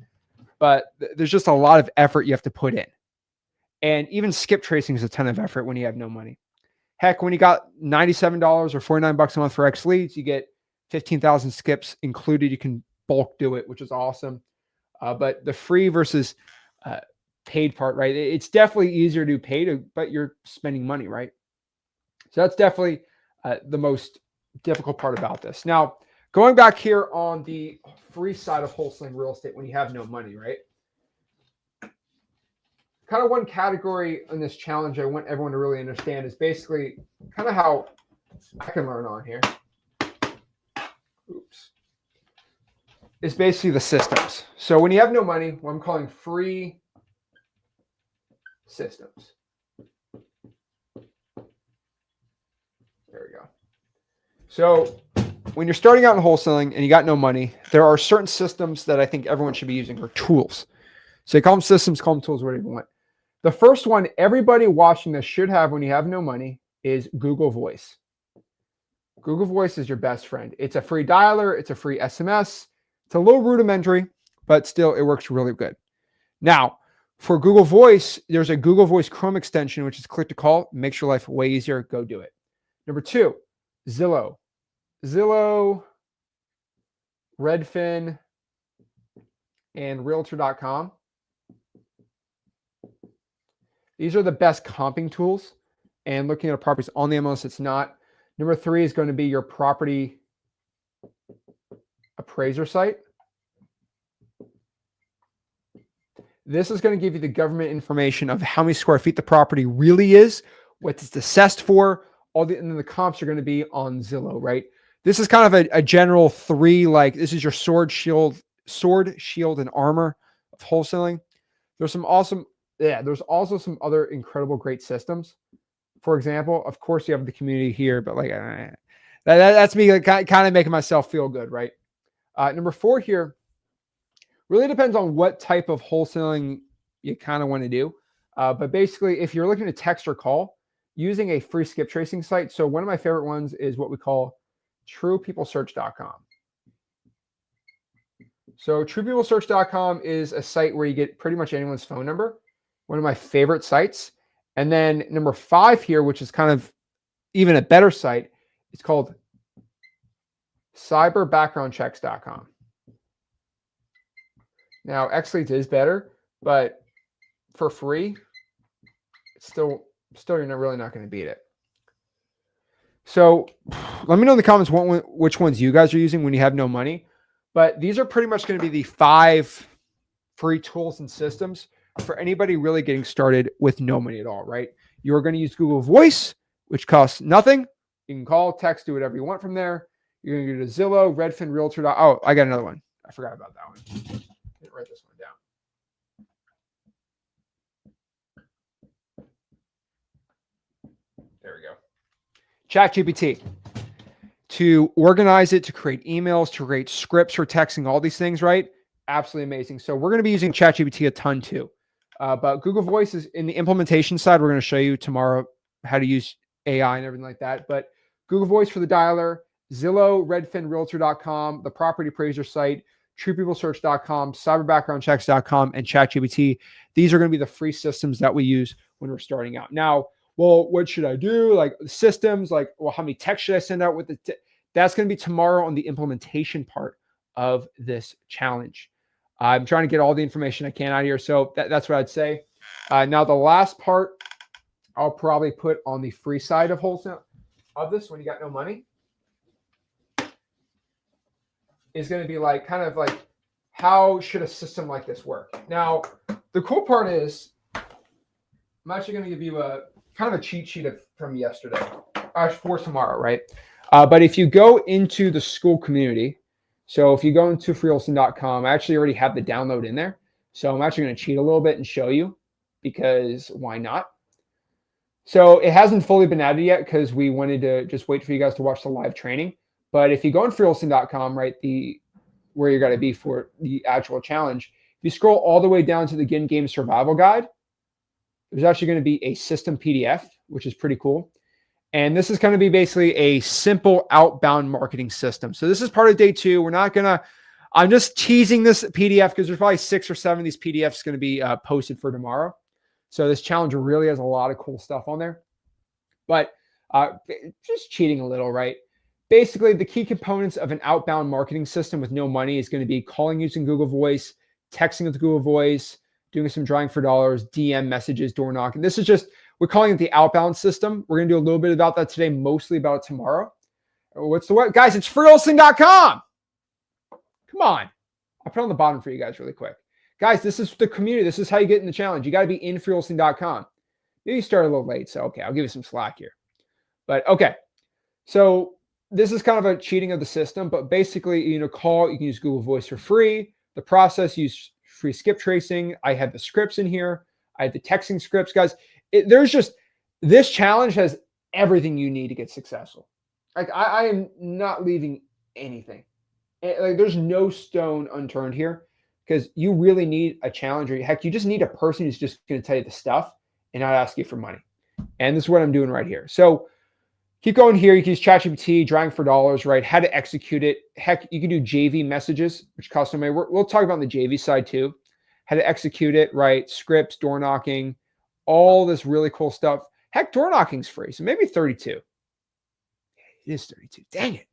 but there's just a lot of effort you have to put in. And even skip tracing is a ton of effort when you have no money. Heck, when you got $97 or $49 a month for X leads, you get 15,000 skips included. You can bulk do it, which is awesome. But the free versus paid part, right? It's definitely easier to do paid, but you're spending money, right? So that's definitely the most difficult part about this. Now, going back here on the free side of wholesaling real estate when you have no money, right? Kind of one category in this challenge I want everyone to really understand is basically kind of how I can learn on here. Oops. It's basically the systems. So when you have no money, what I'm calling free systems. There we go. So when you're starting out in wholesaling and you got no money, there are certain systems that I think everyone should be using, or tools. So you call them systems, call them tools, whatever you want. The first one everybody watching this should have when you have no money is Google Voice. Google Voice is your best friend. It's a free dialer. It's a free SMS. It's a little rudimentary, but still it works really good. Now, for Google Voice, there's a Google Voice Chrome extension, which is click to call. Makes your life way easier. Go do it. Number two, Zillow. Zillow, Redfin, and Realtor.com. These are the best comping tools. And looking at properties on the MLS, it's not. Number three is going to be your property appraiser site. This is going to give you the government information of how many square feet the property really is, what it's assessed for, and then the comps are going to be on Zillow, right? This is kind of a general three, like this is your sword, shield, and armor of wholesaling. There's some awesome, there's also some other incredible great systems. for example, of course you have the community here, but like that's me like, kind of making myself feel good, right? Number 4 here really depends on what type of wholesaling you kind of want to do. But basically, if you're looking to text or call using a free skip tracing site. So one of my favorite ones is what we call truepeoplesearch.com. So truepeoplesearch.com is a site where you get pretty much anyone's phone number. One of my favorite sites. And then number 5 here, which is kind of even a better site, it's called cyberbackgroundchecks.com. Now, Xleads is better, but for free, it's still you're really not going to beat it. So let me know in the comments which ones you guys are using when you have no money. But these are pretty much going to be the 5 free tools and systems for anybody really getting started with no money at all, right? You're going to use Google Voice, which costs nothing. You can call, text, do whatever you want from there. You're going to go to Zillow, Redfin, Realtor. Oh, I got another one. I forgot about that one. Let me write this one down. There we go. ChatGPT. To organize it, to create emails, to create scripts for texting, all these things, right? Absolutely amazing. So we're going to be using ChatGPT a ton too. But Google Voice is in the implementation side. We're going to show you tomorrow how to use AI and everything like that. But Google Voice for the dialer, Zillow, Redfin, Realtor.com, the property appraiser site, TruePeopleSearch.com, CyberBackgroundChecks.com, and ChatGPT. These are going to be the free systems that we use when we're starting out. Now, well, what should I do? Like systems, like, well, how many texts should I send out with the that's going to be tomorrow on the implementation part of this challenge. I'm trying to get all the information I can out of here. So that's what I'd say. Now, the last part I'll probably put on the free side of wholesale of this when you got no money is going to be like kind of like how should a system like this work? Now, the cool part is I'm actually going to give you a kind of a cheat sheet from yesterday for tomorrow, right? But if you go into the school community, so if you go into freewholesaling.com, I actually already have the download in there. So I'm actually going to cheat a little bit and show you because why not? So it hasn't fully been added yet because we wanted to just wait for you guys to watch the live training. But if you go on freewholesaling.com, right, where you're going to be for the actual challenge, if you scroll all the way down to the Ginn Games survival guide, there's actually going to be a system PDF, which is pretty cool. And this is going to be basically a simple outbound marketing system. So this is part of day 2. We're not going to, I'm just teasing this PDF because there's probably 6 or 7 of these PDFs going to be posted for tomorrow. So this challenge really has a lot of cool stuff on there. But just cheating a little, right? Basically, the key components of an outbound marketing system with no money is going to be calling using Google Voice, texting with Google Voice, doing some drawing for dollars, DM messages, door knocking. This is just, we're calling it the outbound system. We're going to do a little bit about that today, mostly about it tomorrow. What's the what? Guys, it's freewholesaling.com. Come on. I'll put it on the bottom for you guys really quick. Guys, this is the community. This is how you get in the challenge. You got to be in freewholesaling.com. Maybe you started a little late, so okay, I'll give you some slack here. But okay, so this is kind of a cheating of the system, but basically, you can use Google Voice for free. The process, use free skip tracing. I have the scripts in here. I have the texting scripts, guys. This challenge has everything you need to get successful. Like I am not leaving anything. Like there's no stone unturned here because you really need a challenger. Heck, you just need a person who's just going to tell you the stuff and not ask you for money. And this is what I'm doing right here. So keep going here. You can use ChatGPT, drawing for dollars, right? How to execute it. Heck, you can do JV messages, which cost no money. We'll talk about the JV side too. How to execute it, right? Scripts, door knocking, all this really cool stuff. Heck, door knocking's free, so maybe 32. It is 32. Dang it.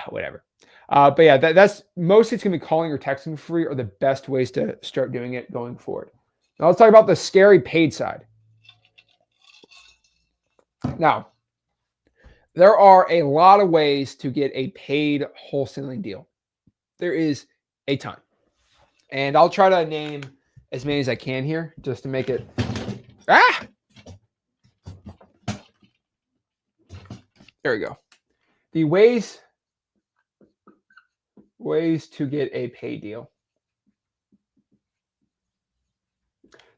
Whatever. But yeah, that's mostly it's going to be calling or texting for free are the best ways to start doing it going forward. Now let's talk about the scary paid side. Now, there are a lot of ways to get a paid wholesaling deal. There is a ton. And I'll try to name as many as I can here just to make it. There we go. The ways to get a paid deal.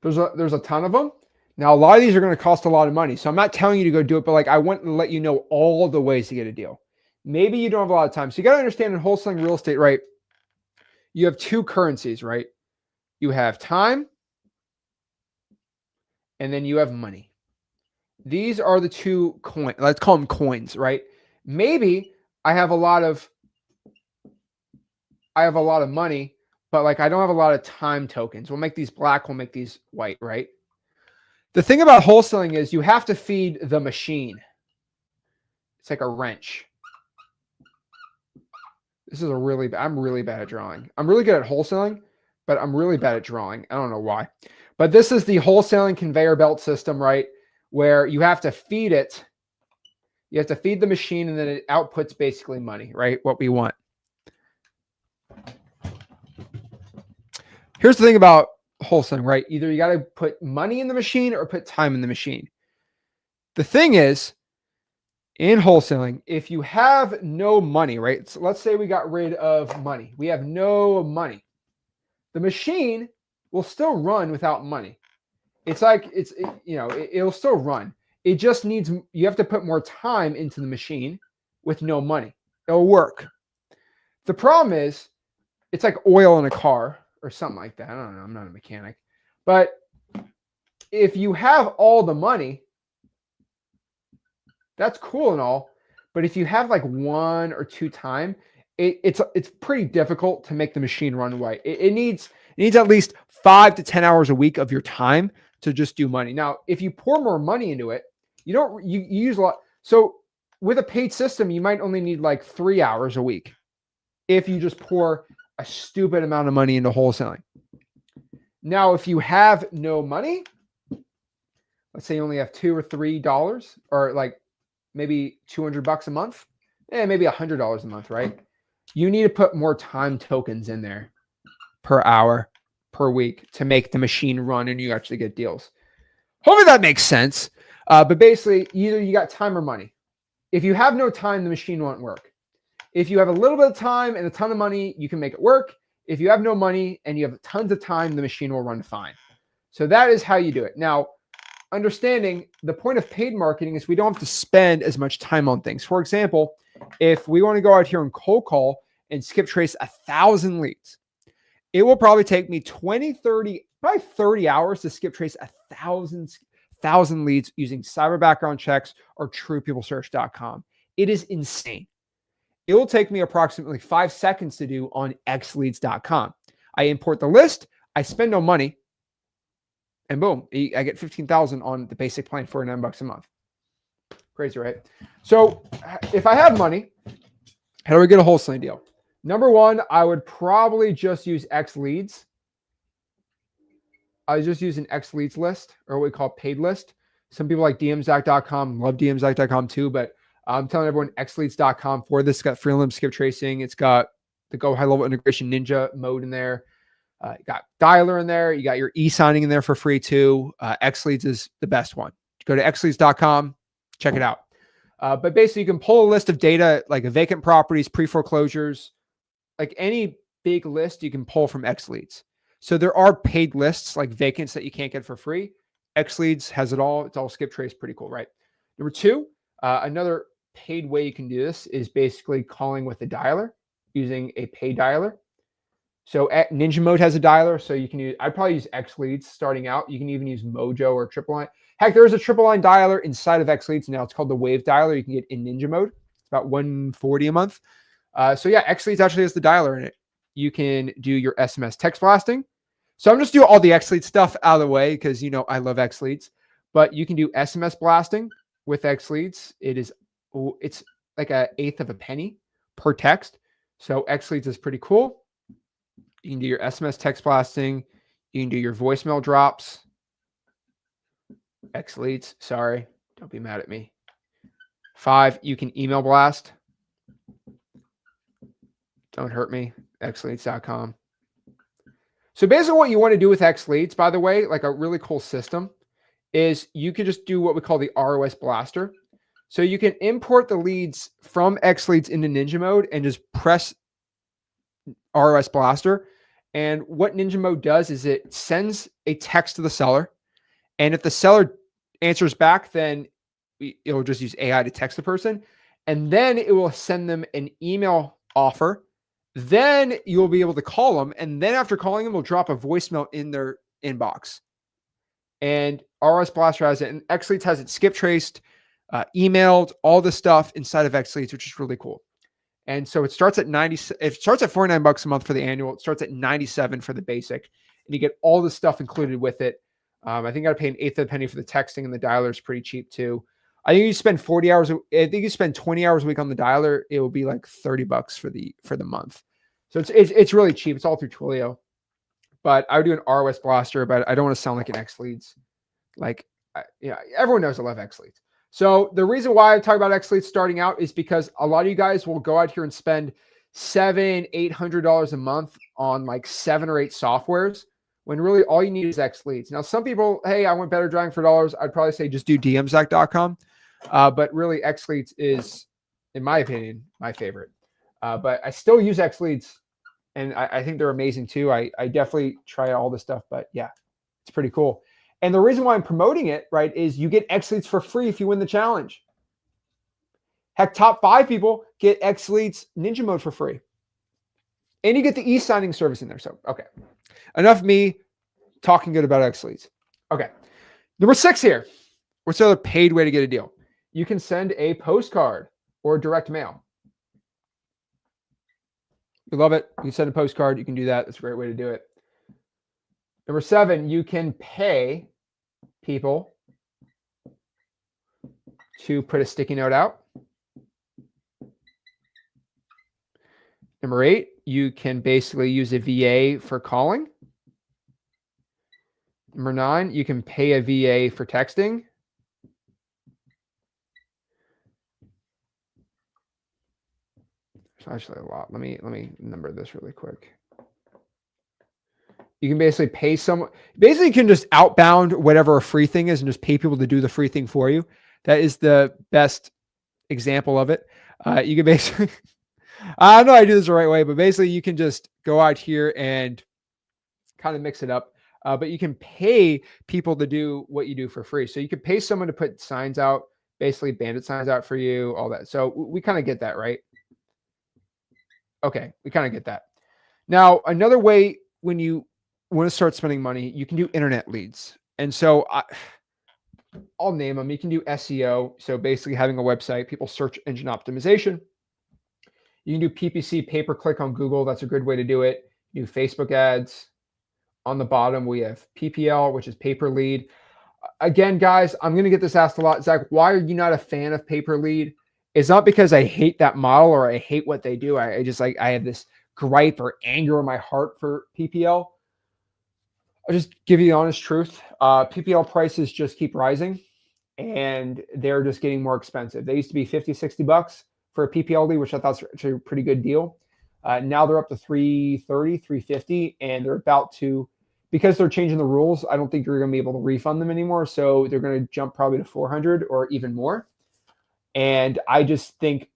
There's a ton of them. Now, a lot of these are going to cost a lot of money. So I'm not telling you to go do it, but like I want to let you know all the ways to get a deal. Maybe you don't have a lot of time. So you got to understand in wholesaling real estate, right? You have two currencies, right? You have time and then you have money. These are the two coins. Let's call them coins, right? Maybe I have a lot of money, but like I don't have a lot of time tokens. We'll make these black, we'll make these white, right? The thing about wholesaling is you have to feed the machine. It's like a wrench. This is I'm really bad at drawing. I'm really good at wholesaling, but I'm really bad at drawing. I don't know why. But this is the wholesaling conveyor belt system, right? Where you have to feed it. You have to feed the machine and then it outputs basically money, right? What we want. Here's the thing about wholesaling, right? Either you got to put money in the machine or put time in the machine. The thing is, in wholesaling, if you have no money, right? So let's say we got rid of money. We have no money. The machine will still run without money. It's like, it'll still run. It just needs, you have to put more time into the machine with no money. It'll work. The problem is, it's like oil in a car or something like that. I don't know. I'm not a mechanic. But if you have all the money, that's cool and all, but if you have like 1 or 2 time, it's pretty difficult to make the machine run right. It needs at least 5 to 10 hours a week of your time to just do money. Now, if you pour more money into it, you use a lot. So with a paid system, you might only need like 3 hours a week if you just pour a stupid amount of money into wholesaling. Now, if you have no money, let's say you only have $2 or $3 or like maybe $200 a month, maybe $100 a month, right? You need to put more time tokens in there per hour, per week to make the machine run and you actually get deals. Hopefully that makes sense. But basically, either you got time or money. If you have no time, the machine won't work. If you have a little bit of time and a ton of money, you can make it work. If you have no money and you have tons of time, the machine will run fine. So that is how you do it. Now, understanding the point of paid marketing is we don't have to spend as much time on things. For example, if we want to go out here and cold call and skip trace 1,000 leads, it will probably take me 20, 30, probably 30 hours to skip trace 1,000 leads using cyber background checks or truepeoplesearch.com. It is insane. It will take me approximately 5 seconds to do on xleads.com. I import the list, I spend no money, and boom, I get 15,000 on the basic plan for $9 a month. Crazy, right? So if I have money, how do we get a wholesaling deal? Number one, I would probably just use xleads. I just use an xleads list or what we call paid list. Some people like dmzack.com, love dmzack.com too, but I'm telling everyone xleads.com for this. It's got free unlimited skip tracing. It's got the Go High Level Integration Ninja mode in there. You got Dialer in there. You got your e-signing in there for free too. xleads is the best one. Go to xleads.com, check it out. But basically you can pull a list of data like vacant properties, pre-foreclosures, like any big list you can pull from xleads. So there are paid lists like vacants that you can't get for free. xleads has it all. It's all skip trace. Pretty cool, right? Number two, another paid way you can do this is basically calling with a dialer using a pay dialer. So Ninja Mode has a dialer, so you can use, I'd probably use xleads starting out. You can even use Mojo or Triple Line. Heck, there's a Triple Line dialer inside of xleads now. It's called the Wave dialer. You can get in Ninja Mode. It's about $140 a month. So yeah, xleads actually has the dialer in it. You can do your SMS text blasting. So I'm just doing all the xleads stuff out of the way because, you know, I love xleads. But you can do SMS blasting with xleads. It's like 1/8 of a penny per text. So xleads is pretty cool. You can do your SMS text blasting. You can do your voicemail drops. xleads, sorry. Don't be mad at me. 5, you can email blast. Don't hurt me. xleads.com. So basically what you want to do with xleads, by the way, like a really cool system, is you can just do what we call the ROS blaster. So you can import the leads from xleads into Ninja Mode and just press ROS blaster. And what Ninja Mode does is it sends a text to the seller And if the seller answers back, then it'll just use AI to text the person. And then it will send them an email offer. Then you'll be able to call them. And then after calling them, we'll drop a voicemail in their inbox. And ROS Blaster has it. And XLeads has it skip traced, emailed, all the stuff inside of XLeads, which is really cool. And so it starts at $49 a month for the annual. It starts at $97 for the basic. And you get all the stuff included with it. I think I got to pay an eighth of a penny for the texting, and the dialer is pretty cheap too. I think you spend 40 hours. I think you spend 20 hours a week on the dialer. It will be like $30 for the month. So it's really cheap. It's all through Twilio. But I would do an ROS Blaster, but I don't want to sound like an XLeads. Like, everyone knows I love XLeads. So the reason why I talk about XLeads starting out is because a lot of you guys will go out here and spend $700-800 a month on like 7 or 8 softwares, when really all you need is XLeads. Now, some people, hey, I want better driving for dollars. I'd probably say just do dmzack.com. But really, XLeads is, in my opinion, my favorite. But I still use XLeads, and I think they're amazing too. I definitely try all this stuff, but yeah, it's pretty cool. And the reason why I'm promoting it, right, is you get XLeads for free if you win the challenge. Heck, top 5 people get XLeads Ninja Mode for free. And you get the e-signing service in there. So, okay. Enough of me talking good about XLeads. Okay. Number 6 here. What's the other paid way to get a deal? You can send a postcard or direct mail. You love it. You can send a postcard. You can do that. That's a great way to do it. Number 7, you can pay people to put a sticky note out. Number 8, you can basically use a VA for calling. Number 9, you can pay a VA for texting. There's actually a lot. Let me number this really quick. You can basically pay someone. Basically, you can just outbound whatever a free thing is and just pay people to do the free thing for you. That is the best example of it. You can basically, I don't know how I do this the right way, but basically you can just go out here and kind of mix it up. But you can pay people to do what you do for free. So you could pay someone to put signs out, basically bandit signs out for you, all that. So we kind of get that, right? Okay, we kind of get that. Now, another way when you want to start spending money, you can do internet leads. And so I'll name them. You can do SEO. So basically having a website, people search engine optimization. You can do PPC, pay-per-click on Google. That's a good way to do it. You do Facebook ads. On the bottom, we have PPL, which is pay-per-lead. Again, guys, I'm going to get this asked a lot. Zach, why are you not a fan of pay-per-lead? It's not because I hate that model or I hate what they do. I just I have this gripe or anger in my heart for PPL. I'll just give you the honest truth. PPL prices just keep rising, and they're just getting more expensive. They used to be $50-$60 for a PPL lead, which I thought was actually a pretty good deal. Now they're up to $330, $350, and they're about to, because they're changing the rules, I don't think you're going to be able to refund them anymore. So they're going to jump probably to $400 or even more. And I just think,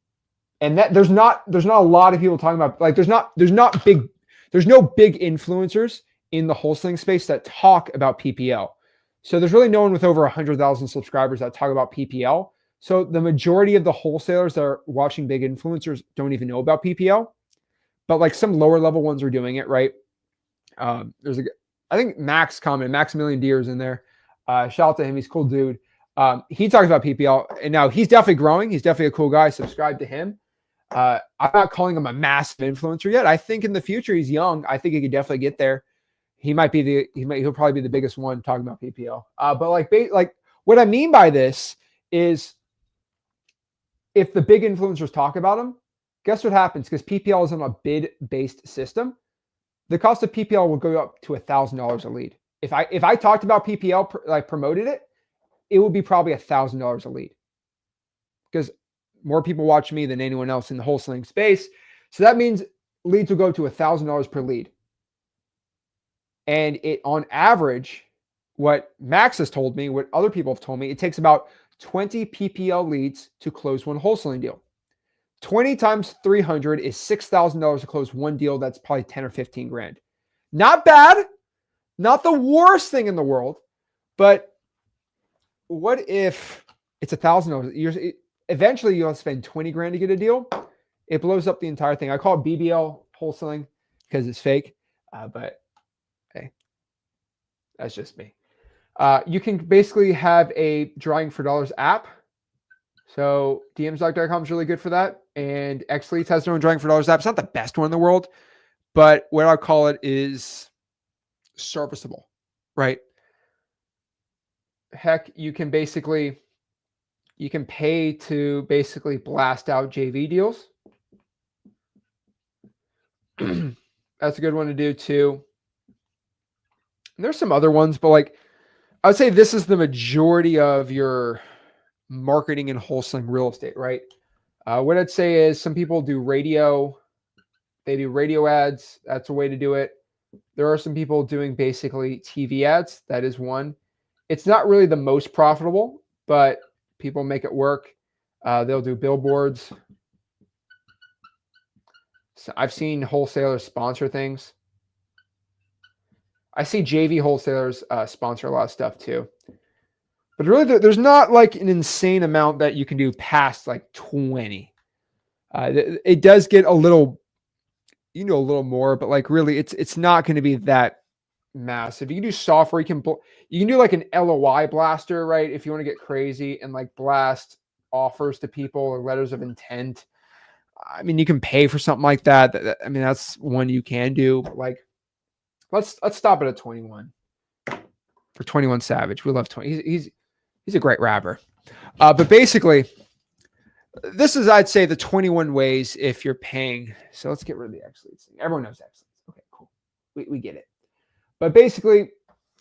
and that there's not a lot of people talking about, like there's no big influencers in the wholesaling space that talk about PPL. So there's really no one with over 100,000 subscribers that talk about PPL. So the majority of the wholesalers that are watching big influencers don't even know about PPL, but like some lower level ones are doing it, right? I think Maximilian Deer's in there. Shout out to him. He's a cool dude. He talks about PPL, and now he's definitely growing. He's definitely a cool guy. Subscribe to him. I'm not calling him a massive influencer yet. I think in the future, he's young. I think he could definitely get there. He'll probably be the biggest one talking about PPL. But like what I mean by this is, if the big influencers talk about him, guess what happens? Because PPL is on a bid-based system, the cost of PPL will go up to $1,000 a lead. If I talked about PPL, like promoted it, it would be probably $1,000 a lead, because more people watch me than anyone else in the wholesaling space. So that means leads will go to $1,000 per lead. And it, on average, what Max has told me, what other people have told me, it takes about 20 PPL leads to close one wholesaling deal. 20 times 300 is $6,000 to close one deal. That's probably 10 or 15 grand. Not bad. Not the worst thing in the world, but what if it's $1,000? Eventually you'll spend 20 grand to get a deal. It blows up the entire thing. I call it BBL wholesaling because it's fake. But hey, that's just me. You can basically have a drawing for dollars app. So DMstock.com is really good for that. And XLeads has their own drawing for dollars app. It's not the best one in the world, but what I call it is serviceable, right? Heck, you can pay to basically blast out JV deals. That's a good one to do too. And there's some other ones, but like I would say this is the majority of your marketing and wholesaling real estate, right? What I'd say is some people do radio. They do radio ads. That's a way to do it. There are some people doing basically TV ads. That is one. It's not really the most profitable, but people make it work. They'll do billboards. So I've seen wholesalers sponsor things. I see JV wholesalers sponsor a lot of stuff too. But really, there's not like an insane amount that you can do past like 20. It does get a little, a little more, but like really, it's not going to be that massive. You can do software. You can do like an LOI blaster, right? If you want to get crazy and like blast offers to people or letters of intent. I mean, you can pay for something like that. I mean, that's one you can do. But like, let's stop it at 21 for 21 Savage. We love 20. He's a great rapper. But basically, this is, I'd say, the 21 ways if you're paying. So let's get rid of the XLeads thing. Everyone knows XLeads. Okay, cool. We get it. But basically,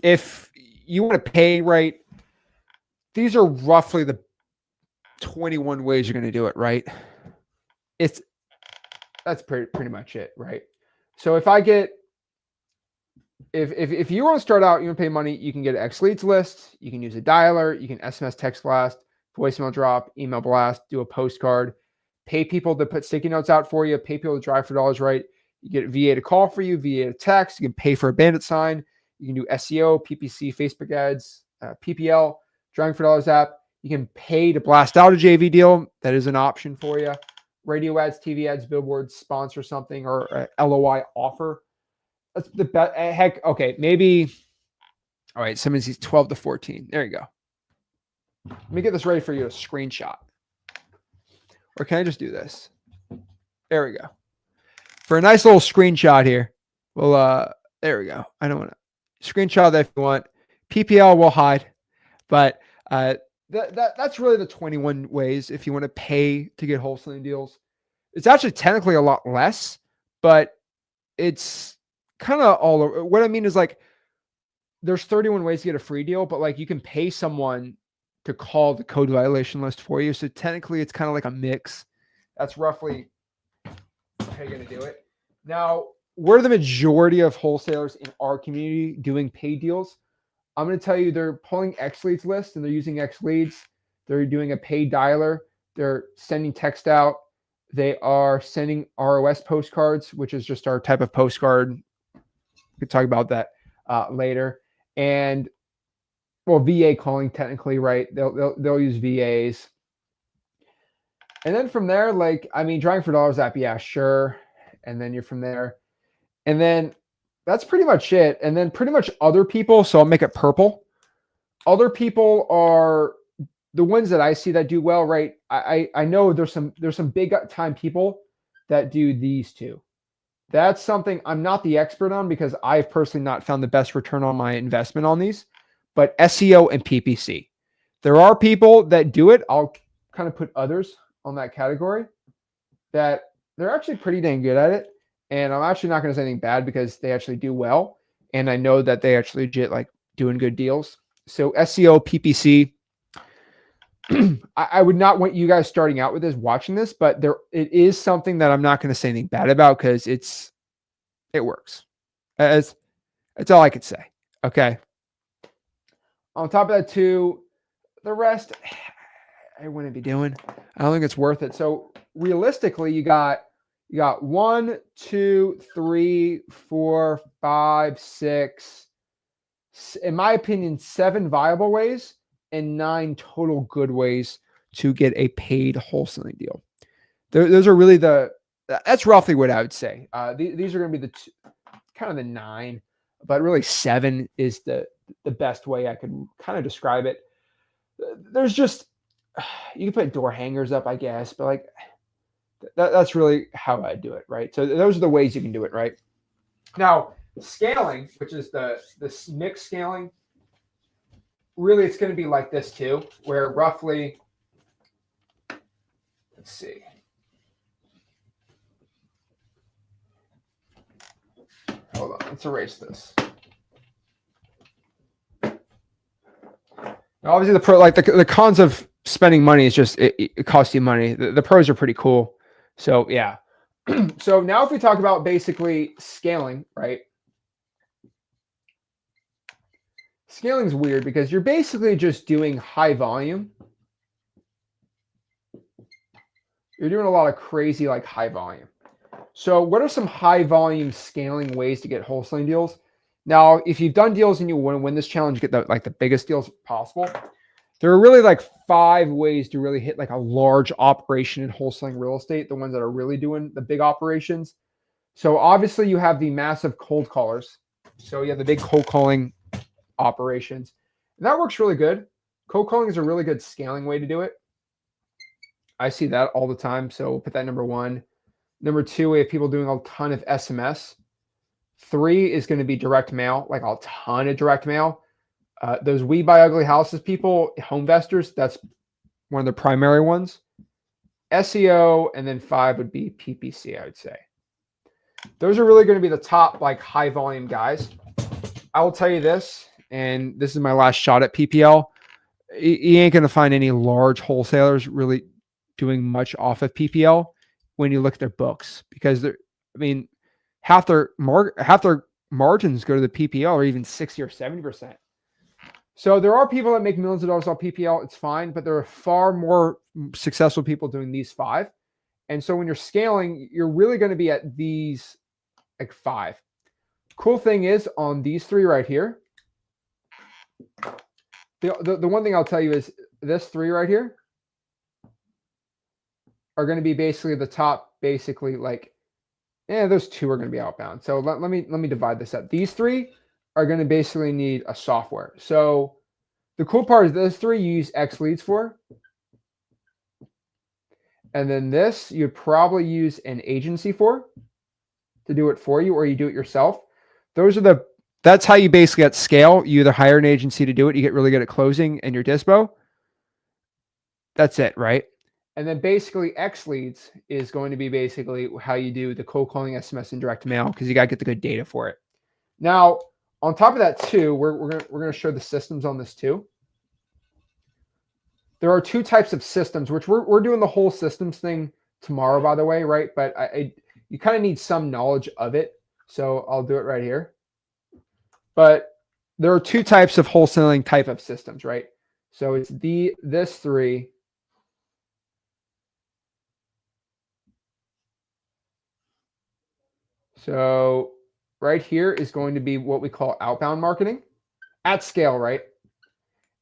if you want to pay right, these are roughly the 21 ways you're going to do it, right? That's pretty much it, right? So if you want to start out, you want to pay money, you can get an XLeads list, you can use a dialer, you can SMS text blast, voicemail drop, email blast, do a postcard, pay people to put sticky notes out for you, pay people to drive for dollars, right? You get VA to call for you, VA to text, you can pay for a bandit sign, you can do SEO, PPC, Facebook ads, PPL, drawing for dollars app. You can pay to blast out a JV deal. That is an option for you. Radio ads, TV ads, billboards, sponsor something, or LOI offer. That's the best. Heck, okay, maybe. All right, someone sees 12 to 14. There you go. Let me get this ready for you to screenshot. Or can I just do this? There we go. For a nice little screenshot here. Well, there we go. I don't want to screenshot that if you want. PPL will hide, but that's really the 21 ways if you want to pay to get wholesaling deals. It's actually technically a lot less, but it's kind of all over. What I mean is like there's 31 ways to get a free deal, but like you can pay someone to call the code violation list for you. So technically it's kind of like a mix. That's roughly how you're going to do it. Now, we're the majority of wholesalers in our community doing paid deals. I'm going to tell you they're pulling XLeads lists and they're using XLeads. They're doing a paid dialer. They're sending text out. They are sending ROS postcards, which is just our type of postcard. We could talk about that later. And well, VA calling technically, right? They'll use VAs. And then from there, like, I mean, drawing for dollars app, yeah, sure. And then you're from there. And then that's pretty much it. And then pretty much other people, so I'll make it purple. Other people are the ones that I see that do well, right? I know there's some big time people that do these two. That's something I'm not the expert on because I've personally not found the best return on my investment on these, but SEO and PPC. There are people that do it. I'll kind of put others on that category that they're actually pretty dang good at it. And I'm actually not going to say anything bad because they actually do well. And I know that they actually legit like doing good deals. So SEO, PPC, I would not want you guys starting out with this, watching this, but it is something that I'm not going to say anything bad about because it works. That's all I could say. Okay. On top of that too, the rest I wouldn't be doing. I don't think it's worth it. So realistically, you got 1, 2, 3, 4, 5, 6, in my opinion, 7 viable ways. and 9 total good ways to get a paid wholesaling deal. Those are really that's roughly what I would say. These are going to be kind of the 9, but really 7 is the best way I could kind of describe it. There's just, you can put door hangers up, I guess, but like that's really how I do it, right? So those are the ways you can do it, right? Now, scaling, which is this mixed scaling, really it's going to be like this too, where roughly, let's see. Hold on, let's erase this. Now, obviously, the cons of spending money is just it costs you money. The pros are pretty cool. So yeah. So now if we talk about basically scaling, right? Scaling is weird because you're basically just doing high volume. You're doing a lot of crazy like high volume. So what are some high volume scaling ways to get wholesaling deals? Now, if you've done deals and you want to win this challenge, get the biggest deals possible, there are really like 5 ways to really hit like a large operation in wholesaling real estate, the ones that are really doing the big operations. So obviously you have the massive cold callers. So you have the big cold calling operations. And that works really good. Cold calling is a really good scaling way to do it. I see that all the time. So we'll put that number 1. Number 2, we have people doing a ton of SMS. 3 is going to be direct mail, like a ton of direct mail. Those We Buy Ugly Houses people, home investors, that's one of the primary ones. SEO, and then 5 would be PPC, I would say. Those are really going to be the top like high volume guys. I will tell you this, and this is my last shot at PPL. You ain't going to find any large wholesalers really doing much off of PPL when you look at their books, because half their margins go to the PPL, or even 60 or 70%. So there are people that make millions of dollars off PPL. It's fine, but there are far more successful people doing these 5. And so when you're scaling, you're really going to be at these like 5. Cool thing is on these 3 right here, the one thing I'll tell you is this 3 right here are going to be basically the top, basically like, those 2 are going to be outbound. So let me divide this up. These 3 are going to basically need a software. So the cool part is those 3 you use X leads for. And then this you'd probably use an agency for to do it for you, or you do it yourself. That's how you basically at scale. You either hire an agency to do it, you get really good at closing and your dispo. That's it, right? And then basically X leads is going to be basically how you do the cold calling, SMS, and direct mail, because you got to get the good data for it. Now, on top of that too, we're going to show the systems on this too. There are 2 types of systems, which we're doing the whole systems thing tomorrow, by the way, right? But you kind of need some knowledge of it. So I'll do it right here. But there are 2 types of wholesaling type of systems, right? So it's this 3. So right here is going to be what we call outbound marketing at scale, right?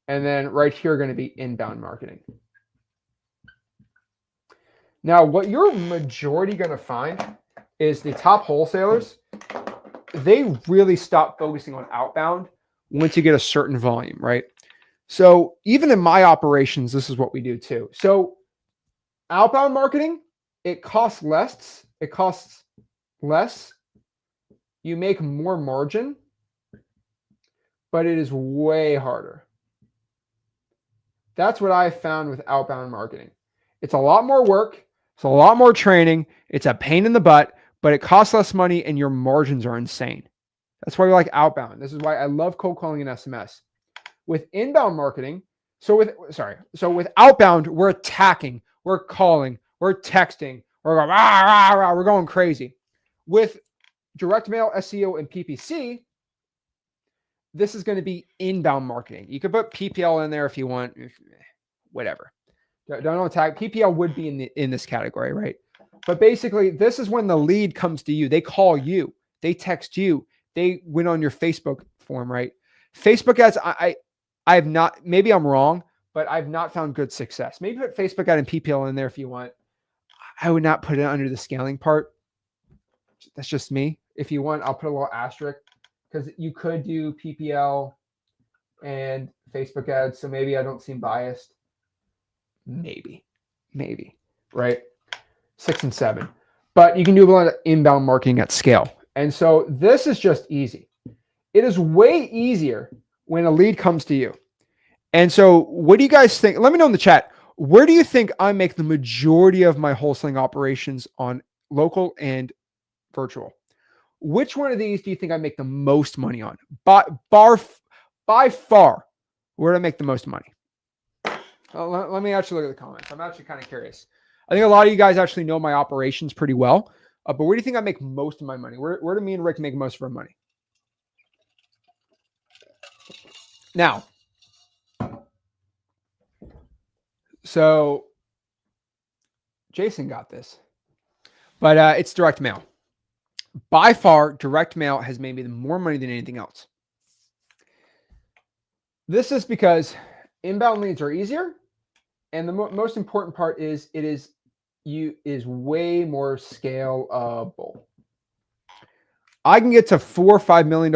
And then right here are going to be inbound marketing. Now, what you're majority going to find is the top wholesalers, they really stop focusing on outbound once you get a certain volume, right? So even in my operations, this is what we do too. So outbound marketing, it costs less. You make more margin, but it is way harder. That's what I found with outbound marketing. It's a lot more work. It's a lot more training. It's a pain in the butt, but it costs less money and your margins are insane. That's why we like outbound. This is why I love cold calling and SMS. With inbound marketing, so with outbound, we're attacking, we're calling, we're texting, we're going, rah, rah, rah, we're going crazy. With direct mail, SEO, and PPC, this is going to be inbound marketing. You could put PPL in there if you want, whatever. Don't attack. PPL would be in this category, right? But basically, this is when the lead comes to you. They call you. They text you. They went on your Facebook form, right? Facebook ads, I have not, maybe I'm wrong, but I've not found good success. Maybe put Facebook ad and PPL in there if you want. I would not put it under the scaling part. That's just me. If you want, I'll put a little asterisk because you could do PPL and Facebook ads. So maybe I don't seem biased. Maybe, right? 6 and 7. But you can do a lot of inbound marketing at scale. And so this is just easy. It is way easier when a lead comes to you. And so what do you guys think? Let me know in the chat. Where do you think I make the majority of my wholesaling operations on local and virtual? Which one of these do you think I make the most money on? By far, where do I make the most money? Let me actually look at the comments. I'm actually kind of curious. I think a lot of you guys actually know my operations pretty well. But where do you think I make most of my money? Where do me and Rick make most of our money? Now, so Jason got this, but it's direct mail. By far, direct mail has made me more money than anything else. This is because inbound leads are easier, and the most important part is it is way more scalable. I can get to $4 or $5 million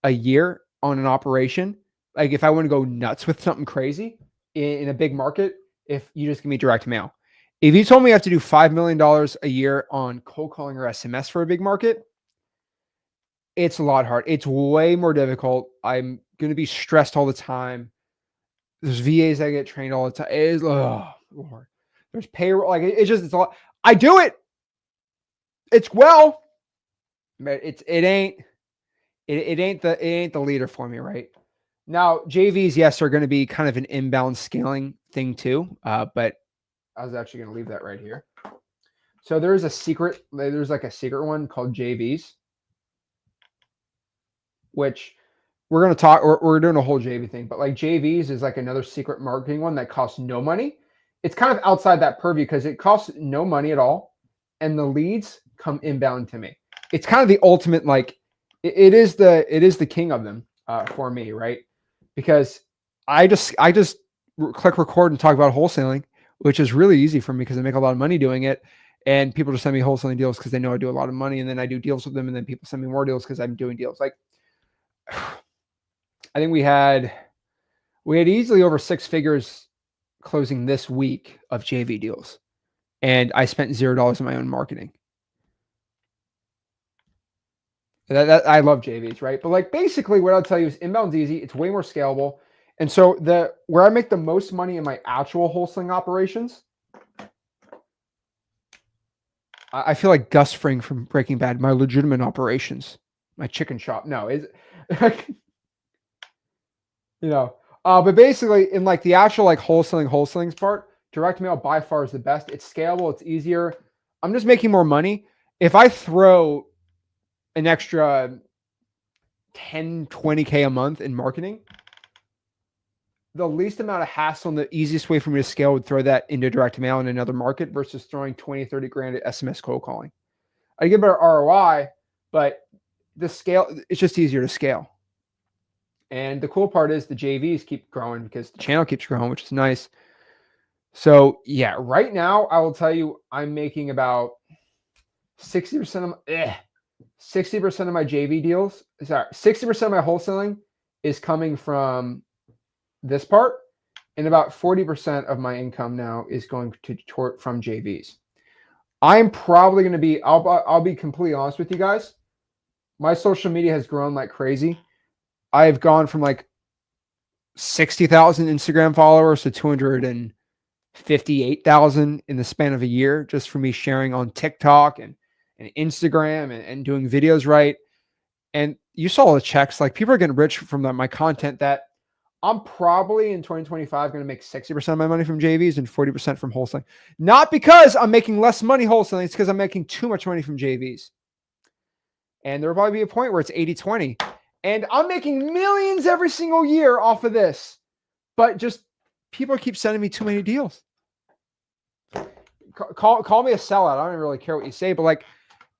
a year on an operation. Like if I want to go nuts with something crazy in a big market, if you just give me direct mail. If you told me I have to do $5 million a year on cold calling or SMS for a big market, it's a lot hard. It's way more difficult. I'm going to be stressed all the time. There's VAs that get trained all the time. It is, oh Lord. There's payroll. Like it's a lot. I do it. It's well, but it ain't the leader for me right now. JVs, yes, are going to be kind of an inbound scaling thing too. But I was actually going to leave that right here. So there's like a secret one called JVs, which we're going to talk, we're doing a whole JV thing, but like JVs is like another secret marketing one that costs no money. It's kind of outside that purview because it costs no money at all. And the leads come inbound to me. It's kind of the ultimate, like it is the king of them for me, right? Because I just click record and talk about wholesaling, which is really easy for me because I make a lot of money doing it. And people just send me wholesaling deals because they know I do a lot of money. And then I do deals with them. And then people send me more deals because I'm doing deals. Like I think we had easily over 6 figures closing this week of JV deals. And I spent $0 on my own marketing. I love JVs, right? But like basically what I'll tell you is inbound's easy. It's way more scalable. And so where I make the most money in my actual wholesaling operations, I feel like Gus Fring from Breaking Bad, my legitimate operations, my chicken shop. No, but basically in like the actual like wholesaling's part, direct mail by far is the best. It's scalable. It's easier. I'm just making more money. If I throw an extra 10, 20K a month in marketing, the least amount of hassle and the easiest way for me to scale would throw that into direct mail in another market versus throwing 20, 30 grand at SMS cold calling. I get better ROI, but the scale, it's just easier to scale. And the cool part is the JVs keep growing because the channel keeps growing, which is nice. So yeah, right now I will tell you I'm making about 60% of my JV deals. Sorry, 60% of my wholesaling is coming from this part, and about 40% of my income now is going from JVs. I'm probably going to be, I'll be completely honest with you guys. My social media has grown like crazy. I've gone from like 60,000 Instagram followers to 258,000 in the span of a year, just for me sharing on TikTok and Instagram and doing videos right. And you saw the checks, like people are getting rich from my content. That I'm probably in 2025 going to make 60% of my money from JVs and 40% from wholesaling. Not because I'm making less money wholesaling, it's because I'm making too much money from JVs. And there will probably be a point where it's 80-20. And I'm making millions every single year off of this. But just people keep sending me too many deals. Call me a sellout. I don't even really care what you say. But like,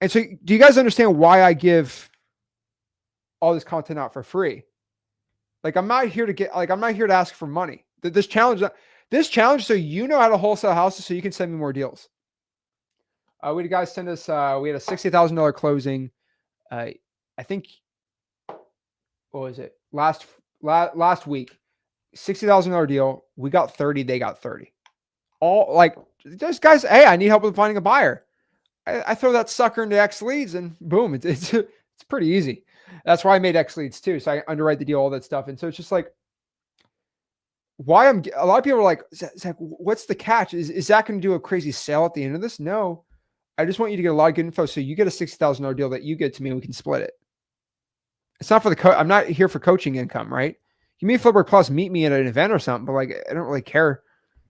and so do you guys understand why I give all this content out for free? Like I'm not here to ask for money. This challenge, so you know how to wholesale houses, so you can send me more deals. We had a guy send us, we had a $60,000 closing. I think, what was it? Last week, $60,000 deal. We got 30, they got 30. All like, those guys, hey, I need help with finding a buyer. I throw that sucker into X leads and boom, it's pretty easy. That's why I made X leads too. So I underwrite the deal, all that stuff. And so it's just like, a lot of people are like, Zach, what's the catch? Is Zach going to do a crazy sale at the end of this? No, I just want you to get a lot of good info. So you get a $60,000 deal that you get to me and we can split it. It's not for I'm not here for coaching income, right? You meet Flipboard Plus, meet me at an event or something, but like, I don't really care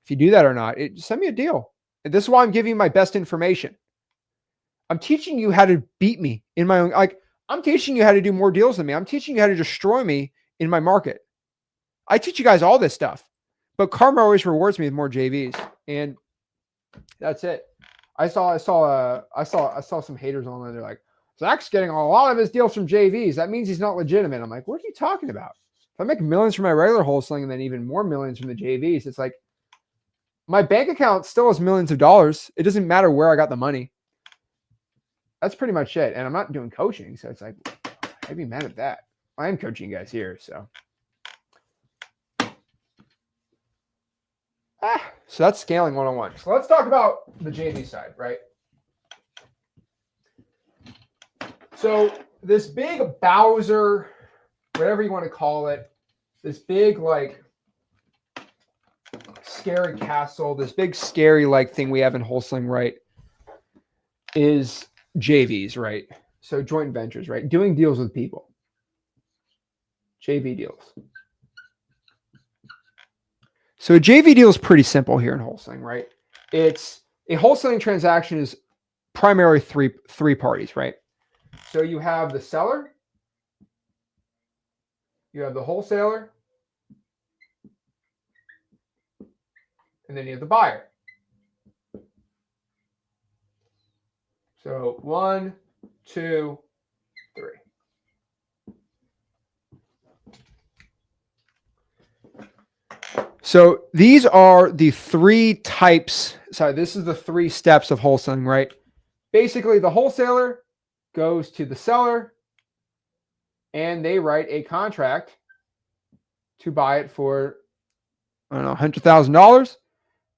if you do that or not. Send me a deal. And this is why I'm giving you my best information. I'm teaching you how to beat me in my own, like I'm teaching you how to do more deals than me. I'm teaching you how to destroy me in my market. I teach you guys all this stuff, but karma always rewards me with more JVs, and that's it. I saw some haters online. They're like, Zach's getting a lot of his deals from JVs. That means he's not legitimate. I'm like, what are you talking about? If I make millions from my regular wholesaling and then even more millions from the JVs, it's like my bank account still has millions of dollars. It doesn't matter where I got the money. That's pretty much it. And I'm not doing coaching, so it's like, I'd be mad at that. I am coaching you guys here, so. So that's scaling 101. So let's talk about the JV side, right? So this big Bowser, whatever you want to call it, this big like scary castle, this big scary like thing we have in wholesaling, right, is JVs, right? So joint ventures, right? Doing deals with people. JV deals. So a JV deal is pretty simple here in wholesaling, right? It's a wholesaling transaction is primarily three parties, right? So you have the seller, you have the wholesaler, and then you have the buyer. So 1, 2, 3. So these are the three types. Sorry, this is the 3 steps of wholesaling, right? Basically, the wholesaler goes to the seller and they write a contract to buy it for, I don't know, $100,000.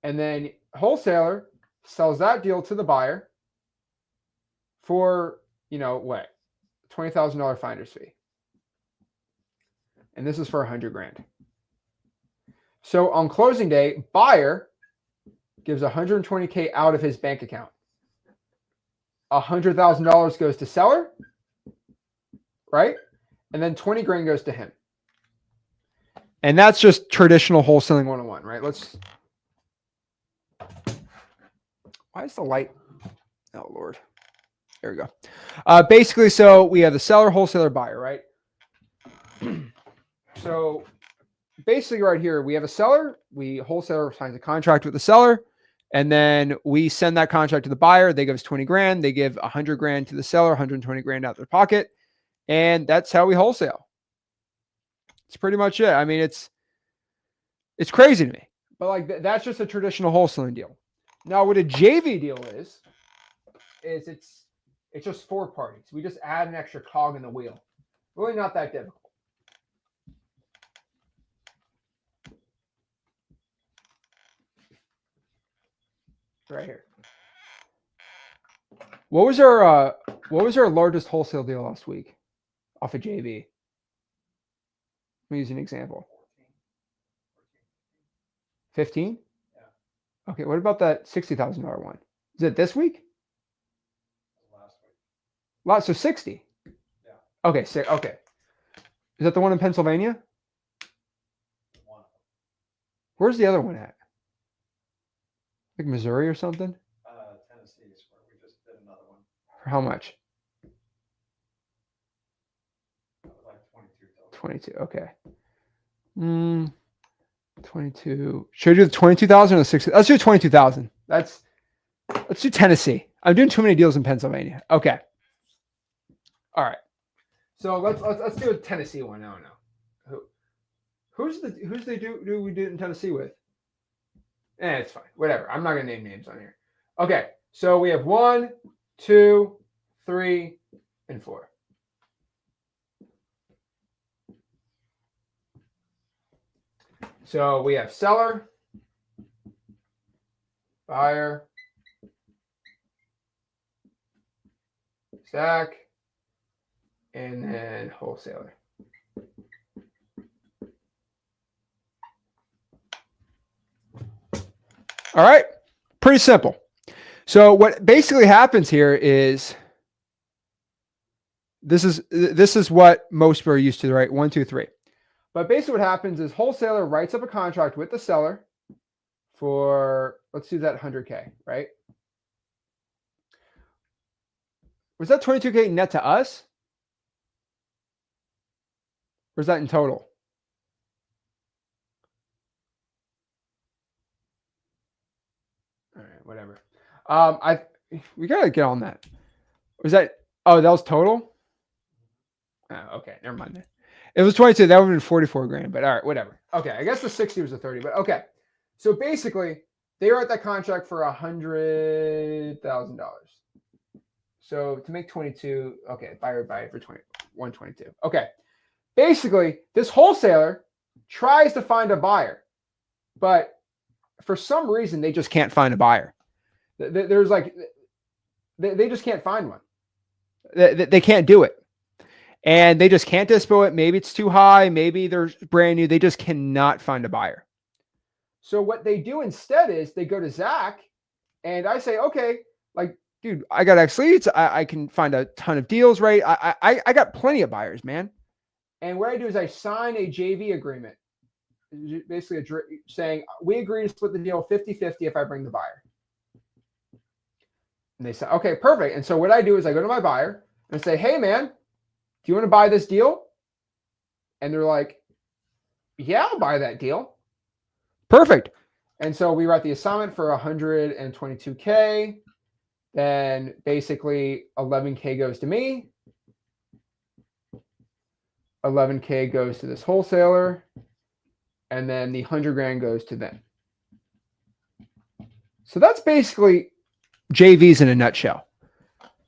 And then wholesaler sells that deal to the buyer for, you know, what? $20,000 finder's fee. And this is for $100,000. So on closing day, buyer gives $120K out of his bank account. $100,000 goes to seller, right? And then $20,000 goes to him. And that's just traditional wholesaling 101, right? Why is the light? Oh, Lord. There we go. Basically, so we have the seller, wholesaler, buyer, right? So basically right here, we have a seller. Wholesaler signs a contract with the seller. And then we send that contract to the buyer. They give us $20,000. They give $100,000 to the seller, $120,000 out of their pocket. And that's how we wholesale. It's pretty much it. I mean, it's crazy to me. But like that's just a traditional wholesaling deal. Now, what a JV deal is it's just 4 parties. We just add an extra cog in the wheel. Really not that difficult. Right here. What was our largest wholesale deal last week off of JV? Let me use an example. 15? Yeah. Okay, what about that $60,000 one? Is it this week? Last week. So 60. Yeah. Okay, okay. Is that the one in Pennsylvania? One. Where's the other one at? Like Missouri or something? Tennessee is where we just did another one. For how much? Like 22. Okay. 22. Should I do the 22,000 or the 60? Let's do 22,000. Let's do Tennessee. I'm doing too many deals in Pennsylvania. Okay. All right. So let's do a Tennessee one. No. Who's the do we do it in Tennessee with? It's fine. Whatever. I'm not gonna name names on here. Okay, so we have 1, 2, 3, and 4. So we have seller, buyer, Zach, and then wholesaler. All right, pretty simple. So what basically happens here is this is what most people are used to, right? 1, 2, 3. But basically what happens is wholesaler writes up a contract with the seller for, let's do that 100K, right? Was that 22K net to us? Or is that in total? All right, whatever. We gotta get on that. Was that? Oh, that was total. Oh, okay, never mind that. It was 22. That would have been 44 grand. But all right, whatever. Okay, I guess the 60 was a 30. But okay, so basically they write that contract for $100,000. So to make 22, okay, buyer buy it for 122. Okay, basically this wholesaler tries to find a buyer, but for some reason they just can't find a buyer. There's like they just can't find one. They can't do it, and they just can't dispo it. Maybe it's too high. Maybe they're brand new. They just cannot find a buyer. So what they do instead is they go to Zach, and I say, okay, like, dude, I got X leads. I can find a ton of deals, right? I got plenty of buyers, man. And what I do is I sign a JV agreement, basically saying we agree to split the deal 50-50 if I bring the buyer. And they say, okay, perfect. And so what I do is I go to my buyer and say, hey, man, do you want to buy this deal? And they're like, yeah, I'll buy that deal. Perfect. And so we write the assignment for 122K. Then basically 11K goes to me. 11K goes to this wholesaler. And then the 100 grand goes to them. So that's basically JVs in a nutshell.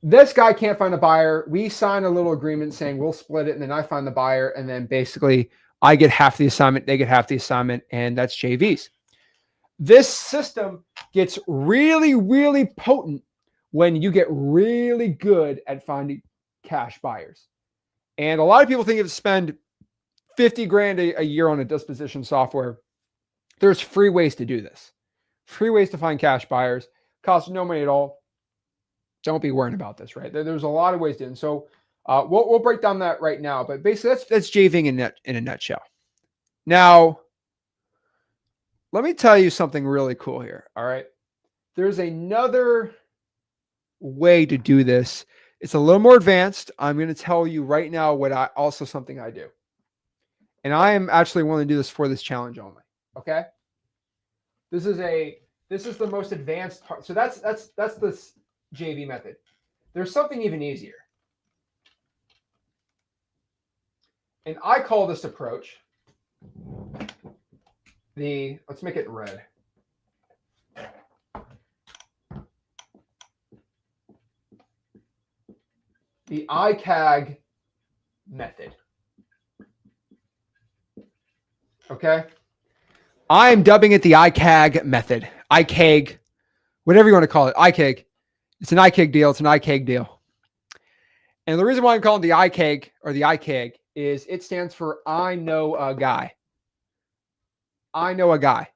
This guy can't find a buyer. We sign a little agreement saying we'll split it, and then I find the buyer, and then basically I get half the assignment, they get half the assignment, and that's JVs. This system gets really, really potent when you get really good at finding cash buyers. And a lot of people think if you spend 50 grand a year on a disposition software, there's free ways to do this. Free ways to find cash buyers. Costs no money at all. Don't be worrying about this, right? There's a lot of ways to. And so we'll break down that right now. But basically, that's JVing in a nutshell. Now, let me tell you something really cool here. All right, there's another way to do this. It's a little more advanced. I'm going to tell you right now something I do. And I am actually willing to do this for this challenge only. Okay. This is the most advanced part. So that's this JV method. There's something even easier. And I call this approach let's make it red. The ICAG method. Okay. I'm dubbing it the ICAG method. ICAG, whatever you want to call it. ICAG. It's an ICAG deal. It's an ICAG deal. And the reason why I'm calling it the ICAG or the ICAG is it stands for I know a guy. I know a guy.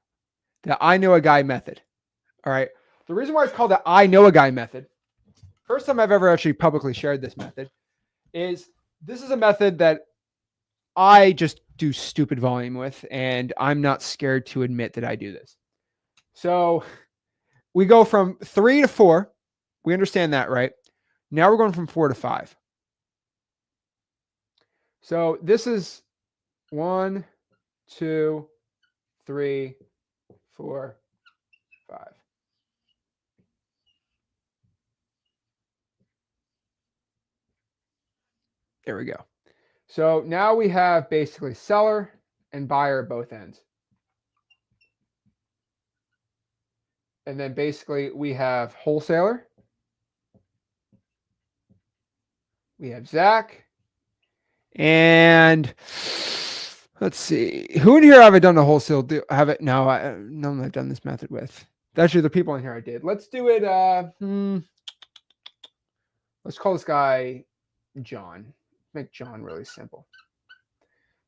The I know a guy method. All right. The reason why it's called the I know a guy method, first time I've ever actually publicly shared this method, is this is a method that I just do stupid volume with, and I'm not scared to admit that I do this. So we go from 3 to 4. We understand that, right? Now we're going from 4 to 5. So this is 1, 2, 3, 4, 5. There we go. So now we have basically seller, and buyer at both ends. And then basically we have wholesaler. We have Zach. And let's see. Who in here have I done the wholesale deal? Have it? No, no one I've done this method with. Actually, the people in here I did. Let's do it. Let's call this guy John. Make John really simple.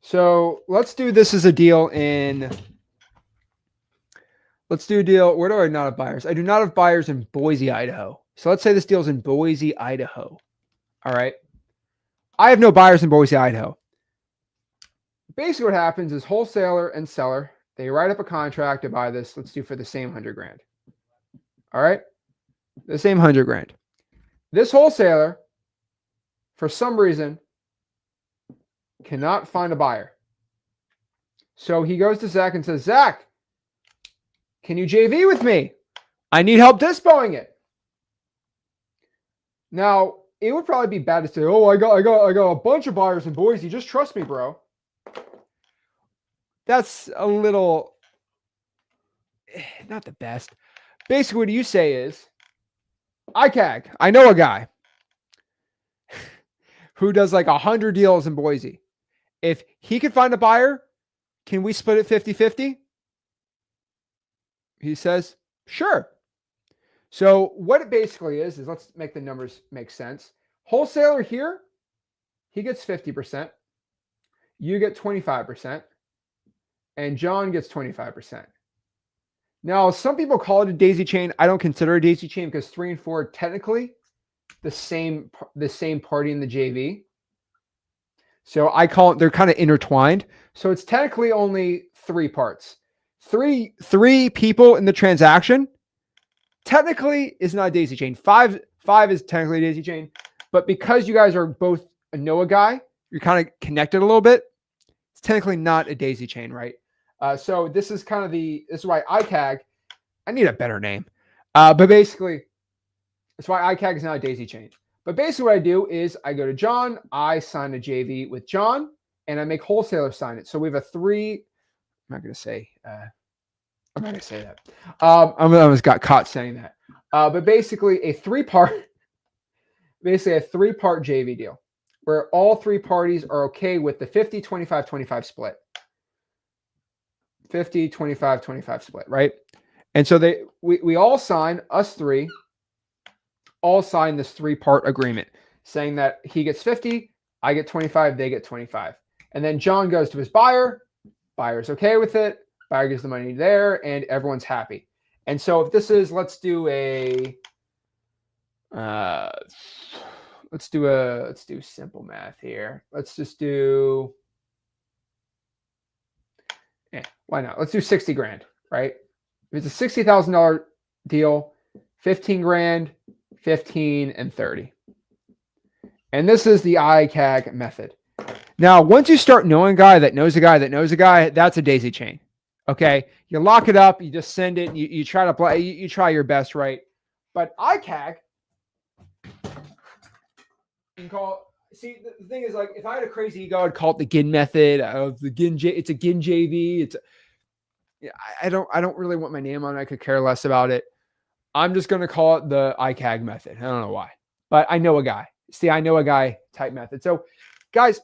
So let's do this as a deal in. Let's do a deal. Where do I not have buyers? I do not have buyers in Boise, Idaho. So let's say this deal's in Boise, Idaho. All right. I have no buyers in Boise, Idaho. Basically what happens is wholesaler and seller, they write up a contract to buy this. Let's do for the same 100 grand. All right. The same 100 grand. This wholesaler, for some reason, cannot find a buyer. So he goes to Zach and says, Zach, can you JV with me? I need help dispoing it. Now, it would probably be bad to say, oh, I got a bunch of buyers in Boise. Just trust me, bro. That's a little not the best. Basically, what you say is, ICAG, I know a guy who does like 100 deals in Boise. If he could find a buyer, can we split it 50-50? He says, sure. So what it basically is let's make the numbers make sense. Wholesaler here, he gets 50%. You get 25%. And John gets 25%. Now, some people call it a daisy chain. I don't consider a daisy chain because 3 and 4 are technically the same party in the JV. So I call it, they're kind of intertwined. So it's technically only 3 parts. Three people in the transaction technically is not a daisy chain. Five is technically a daisy chain, but because you guys are both a Noah guy, you're kind of connected a little bit. It's technically not a daisy chain, right? So this is kind of this is why ICAG, I need a better name. But basically, that's why ICAG is not a daisy chain. But basically what I do is I go to John, I sign a JV with John, and I make wholesaler sign it. So we have a 3, I'm not going to say that. I almost got caught saying that. But basically a 3-part JV deal where all 3 parties are okay with the 50, 25, 25 split. 50, 25, 25 split, right? And so we all sign, us 3, all sign this 3-part agreement saying that he gets 50, I get 25, they get 25. And then John goes to his buyer, buyer's okay with it, buyer gives the money there, and everyone's happy. And so if this is, let's do simple math here. Let's just do, why not? Let's do 60 grand, right? If it's a $60,000 deal, 15 grand, 15 and 30. And this is the ICAG method. Now, once you start knowing a guy that knows a guy that knows a guy, that's a daisy chain. Okay. You lock it up, you just send it, you try to play, you try your best, right? But ICAG, you can call, see, the thing is, like, if I had a crazy ego, I'd call it the Ginn method of the Ginn. It's a Ginn JV. I don't really want my name on it. I could care less about it. I'm just going to call it the ICAG method. I don't know why, but I know a guy. See, I know a guy type method. So, guys,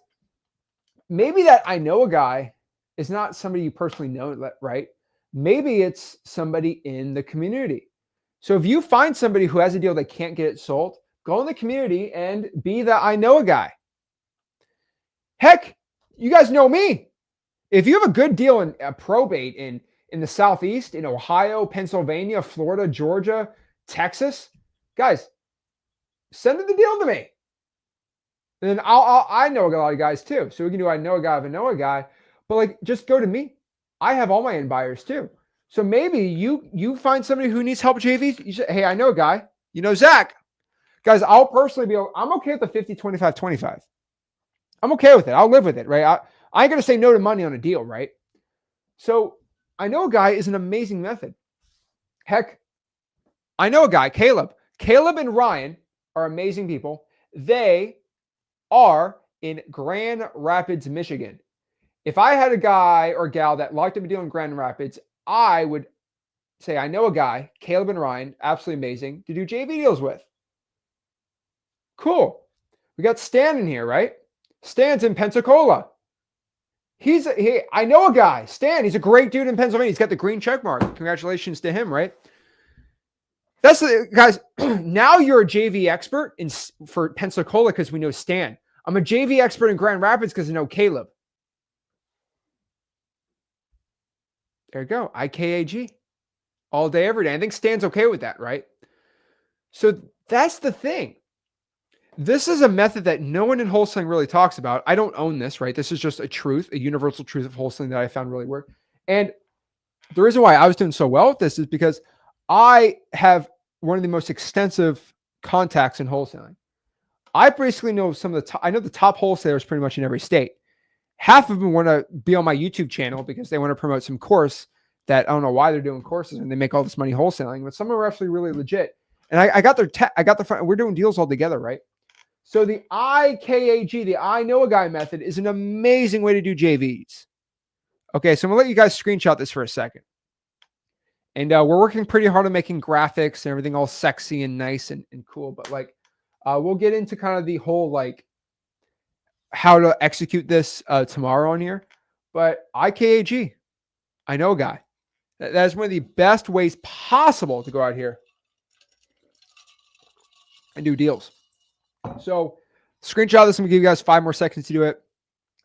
maybe that I know a guy is not somebody you personally know, right? Maybe it's somebody in the community. So if you find somebody who has a deal that can't get it sold, go in the community and be the I know a guy. Heck, you guys know me. If you have a good deal in probate in the Southeast, in Ohio, Pennsylvania, Florida, Georgia, Texas, guys, send the deal to me. And then I know a lot of guys too. So we can do I know a guy of a know a guy, but like just go to me. I have all my end buyers too. So maybe you find somebody who needs help with JVs. You say, hey, I know a guy. You know Zach. Guys, I'll personally I'm okay with the 50, 25, 25. I'm okay with it. I'll live with it, right? I ain't going to say no to money on a deal, right? So I know a guy is an amazing method. Heck, I know a guy, Caleb. Caleb and Ryan are amazing people. They are in Grand Rapids, Michigan. if I had a guy or gal that locked up a deal in Grand Rapids, I would say, I know a guy, Caleb and Ryan, absolutely amazing, to do JV deals with. Cool. We got Stan in here, right? Stan's in Pensacola. I know a guy, Stan. He's a great dude in Pennsylvania. He's got the green check mark. Congratulations to him, right? That's the guys. Now you're a JV expert for Pensacola because we know Stan. I'm a JV expert in Grand Rapids because I know Caleb. There you go. IKAG. All day, every day. I think Stan's okay with that, right? So that's the thing. This is a method that no one in wholesaling really talks about. I don't own this, right? This is just a truth, a universal truth of wholesaling that I found really work. And the reason why I was doing so well with this is because I have one of the most extensive contacts in wholesaling. I basically know I know the top wholesalers pretty much in every state. Half of them want to be on my YouTube channel because they want to promote some course that I don't know why they're doing courses and they make all this money wholesaling, but some of them are actually really legit. And I got the front, we're doing deals all together, right? So the IKAG, the I know a guy method is an amazing way to do JVs. Okay, so I'm gonna let you guys screenshot this for a second. And we're working pretty hard on making graphics and everything all sexy and nice and cool. But like, we'll get into kind of the whole like how to execute this tomorrow on here. But IKAG, I know a guy. That is one of the best ways possible to go out here and do deals. So screenshot this. I'm gonna give you guys 5 more seconds to do it.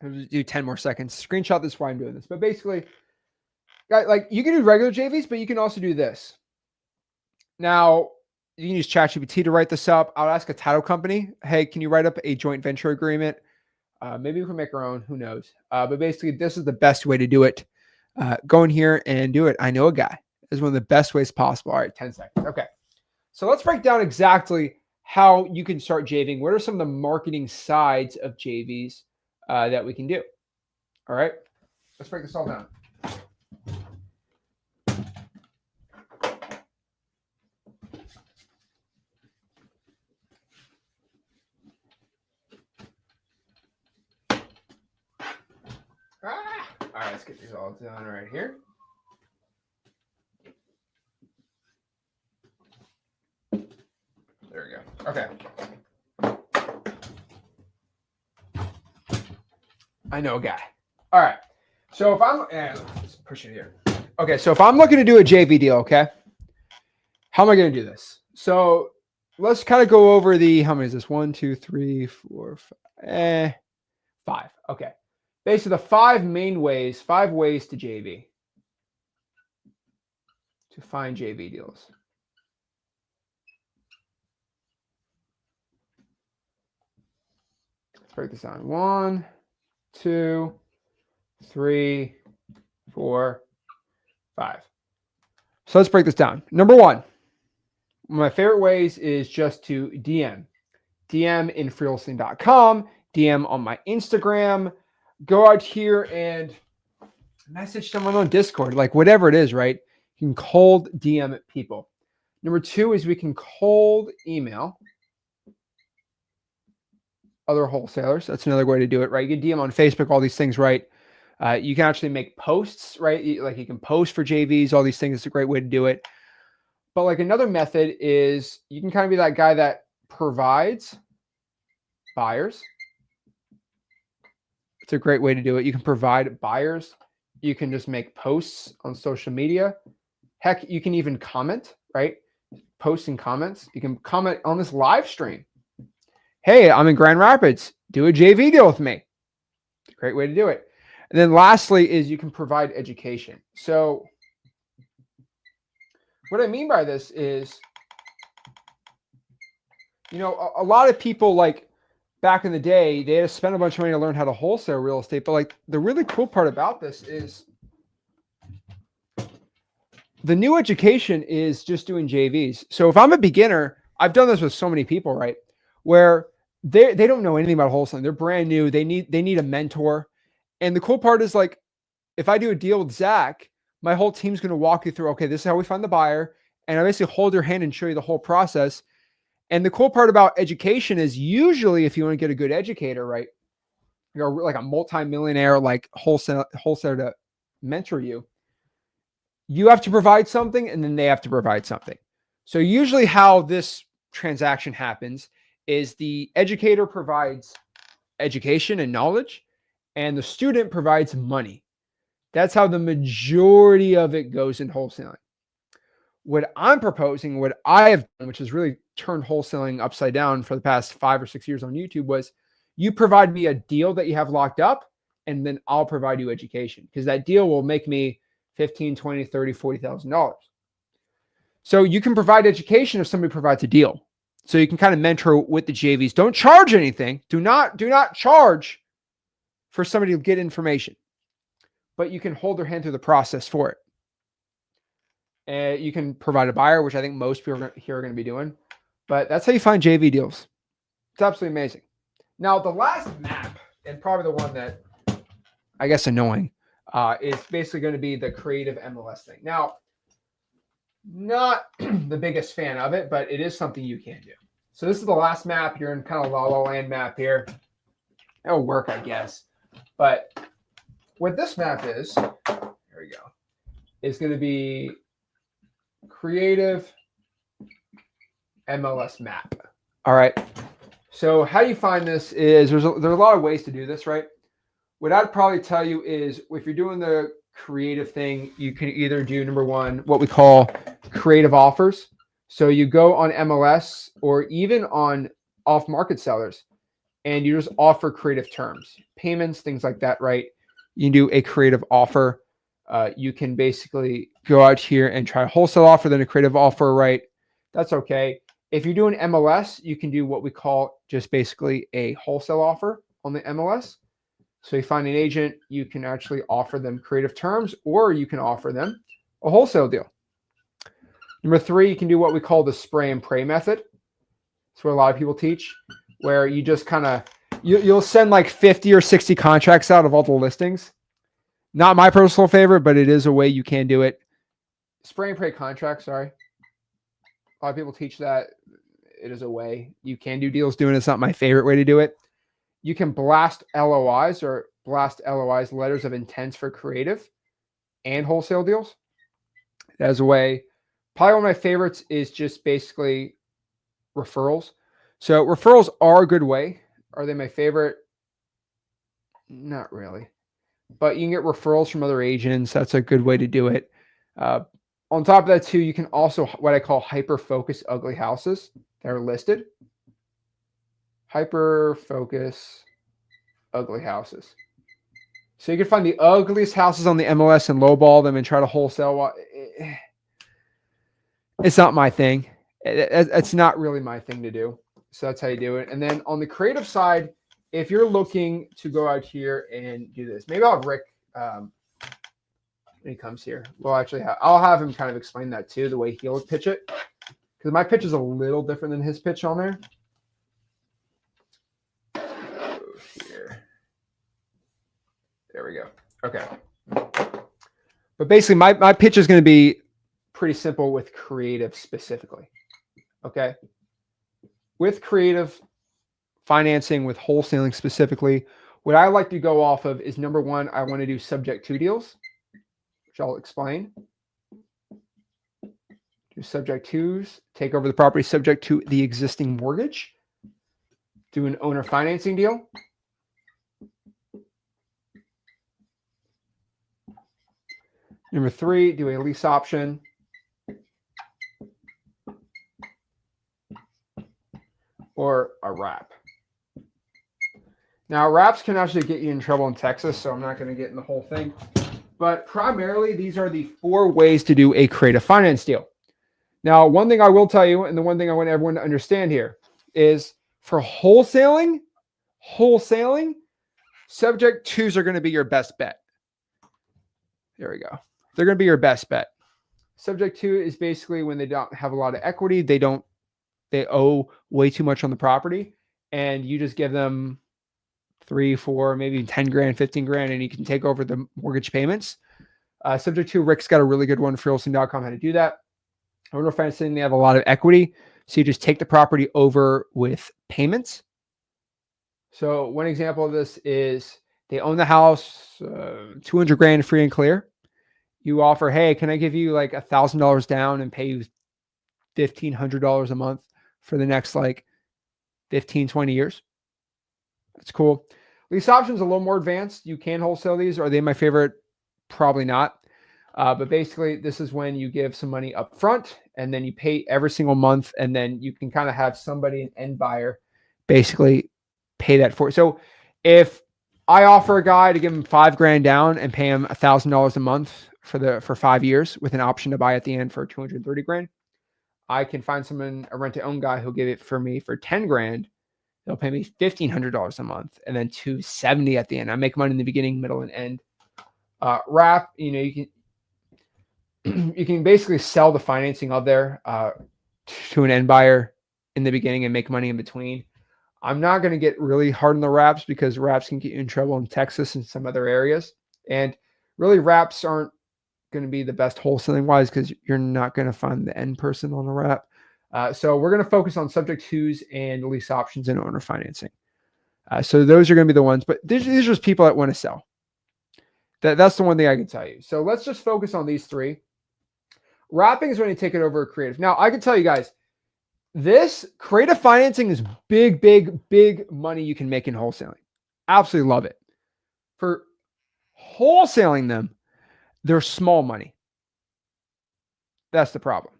I'll do 10 more seconds. Screenshot this while I'm doing this. But basically, guys, like you can do regular JVs, but you can also do this. Now, you can use ChatGPT to write this up. I'll ask a title company, hey, can you write up a joint venture agreement? Maybe we can make our own, who knows? But basically, this is the best way to do it. Go in here and do it. I know a guy. This is one of the best ways possible. All right, 10 seconds. Okay. So let's break down exactly how you can start JVing. What are some of the marketing sides of JVs that we can do? All right, let's break this all down. All right, let's get these all done right here. There we go. Okay. I know a guy. All right. So if I'm, let's push it here. Okay. So if I'm looking to do a JV deal, okay, how am I going to do this? So let's kind of go over how many is this? 1, 2, 3, 4, 5. 5. Okay. Basically the 5 ways to JV, to find JV deals. Let's break this down. 1, 2, 3, 4, 5. So let's break this down. Number 1, one of my favorite ways is just to DM in freewholesaling.com, DM on my Instagram, go out here and message someone on Discord, like whatever it is, right? You can cold DM people. Number 2 is we can cold email other wholesalers. That's another way to do it, right? You can DM on Facebook, all these things, right? You can actually make posts, right? Like you can post for JVs, all these things. It's a great way to do it. But like another method is you can kind of be that guy that provides buyers. It's a great way to do it. You can provide buyers. You can just make posts on social media. Heck, you can even comment, right? Posts and comments. You can comment on this live stream. Hey, I'm in Grand Rapids. Do a JV deal with me. Great way to do it. And then lastly is you can provide education. So what I mean by this is, you know, a lot of people like back in the day, they had to spend a bunch of money to learn how to wholesale real estate. But like the really cool part about this is the new education is just doing JVs. So if I'm a beginner, I've done this with so many people, right? Where they don't know anything about wholesaling. They're brand new. They need a mentor. And the cool part is like, if I do a deal with Zach, my whole team's going to walk you through, okay, this is how we find the buyer. And I basically hold your hand and show you the whole process. And the cool part about education is usually if you want to get a good educator, right, like a multi-millionaire, like wholesaler to mentor you, you have to provide something and then they have to provide something. So usually how this transaction happens is the educator provides education and knowledge and the student provides money. That's how the majority of it goes in wholesaling. What I'm proposing, what I have done, which has really turned wholesaling upside down for the past 5 or 6 years on YouTube, was you provide me a deal that you have locked up, and then I'll provide you education, because that deal will make me $15,000, $20,000, $30,000, $40,000. So you can provide education if somebody provides a deal. So you can kind of mentor with the JVs. Don't charge anything. Do not charge for somebody to get information, but you can hold their hand through the process for it. And you can provide a buyer, which I think most people here are going to be doing. But that's how you find JV deals. It's absolutely amazing. Now, the last map, and probably the one that I guess annoying, is basically going to be the creative MLS thing. Now, not the biggest fan of it, but it is something you can do. So this is the last map. You're in kind of La La Land map here. It'll work, I guess. But what this map is, there we go, is going to be creative MLS map. All right. So how you find this is there's a lot of ways to do this, right? What I'd probably tell you is if you're doing the creative thing, you can either do, number one, what we call creative offers. So you go on MLS or even on off-market sellers and you just offer creative terms, payments, things like that, right? You can do a creative offer. You can basically go out here and try a wholesale offer, then a creative offer, right? That's okay. If you're doing MLS, you can do what we call just basically a wholesale offer on the MLS. So you find an agent, you can actually offer them creative terms, or you can offer them a wholesale deal. Number three, you can do what we call the spray and pray method. It's what a lot of people teach, where you just kind of, you'll send like 50 or 60 contracts out of all the listings. Not my personal favorite, but it is a way you can do it. Spray and pray contracts, sorry. A lot of people teach that. It is a way you can do deals doing it. It's not my favorite way to do it. You can blast LOIs or letters of intents for creative and wholesale deals. As a way, probably one of my favorites is just basically referrals. So referrals are a good way. Are they my favorite? Not really. But you can get referrals from other agents. That's a good way to do it. On top of that, too, you can also what I call hyper-focus ugly houses that are listed. Hyper-focus ugly houses. So you can find the ugliest houses on the MLS and lowball them and try to wholesale. It's not my thing. It's not really my thing to do. So that's how you do it. And then on the creative side, if you're looking to go out here and do this, maybe I'll have Rick when he comes here. Well, actually, I'll have him kind of explain that too, the way he'll pitch it, because my pitch is a little different than his pitch on there. Here. There we go. Okay. But basically, my pitch is going to be pretty simple with creative specifically. Okay. With creative financing, with wholesaling specifically, what I like to go off of is, number one, I want to do subject to deals, which I'll explain. Do subject twos, take over the property subject to the existing mortgage. Do an owner financing deal. Number three, do a lease option. Or a wrap. Now, wraps can actually get you in trouble in Texas, so I'm not going to get in the whole thing. But primarily, these are the 4 ways to do a creative finance deal. Now, one thing I will tell you, and the one thing I want everyone to understand here, is for wholesaling, subject twos are going to be your best bet. There we go. They're going to be your best bet. Subject to is basically when they don't have a lot of equity, they owe way too much on the property, and you just give them 3, 4, maybe 10 grand, 15 grand, and you can take over the mortgage payments. Subject to, Rick's got a really good one for wholesaling.com how to do that. Owner financing, they have a lot of equity, so you just take the property over with payments. So one example of this is they own the house, 200 grand free and clear. You offer, hey, can I give you like $1,000 down and pay you $1,500 a month for the next like 15, 20 years? That's cool. Lease options a little more advanced. You can wholesale these. Are they my favorite? Probably not. But basically, this is when you give some money up front and then you pay every single month. And then you can kind of have somebody, an end buyer, basically pay that for it. So if I offer a guy to give him $5 grand down and pay him $1,000 a month for 5 years with an option to buy at the end for 230 grand, I can find someone, a rent to own guy, who'll give it for me for 10 grand. They'll pay me $1,500 a month and then $270 at the end. I make money in the beginning, middle, and end. Wrap, you can basically sell the financing of there to an end buyer in the beginning and make money in between. I'm not going to get really hard on the wraps because wraps can get you in trouble in Texas and some other areas. And really, wraps aren't going to be the best wholesaling wise because you're not going to find the end person on a wrap. So we're going to focus on subject twos and lease options and owner financing. So those are going to be the ones, but these are just people that want to sell. That's the one thing I can tell you. So let's just focus on these three. Wrapping is when you take it over creative. Now, I can tell you guys, this creative financing is big, big, big money you can make in wholesaling. Absolutely love it. For wholesaling them, they're small money. That's the problem.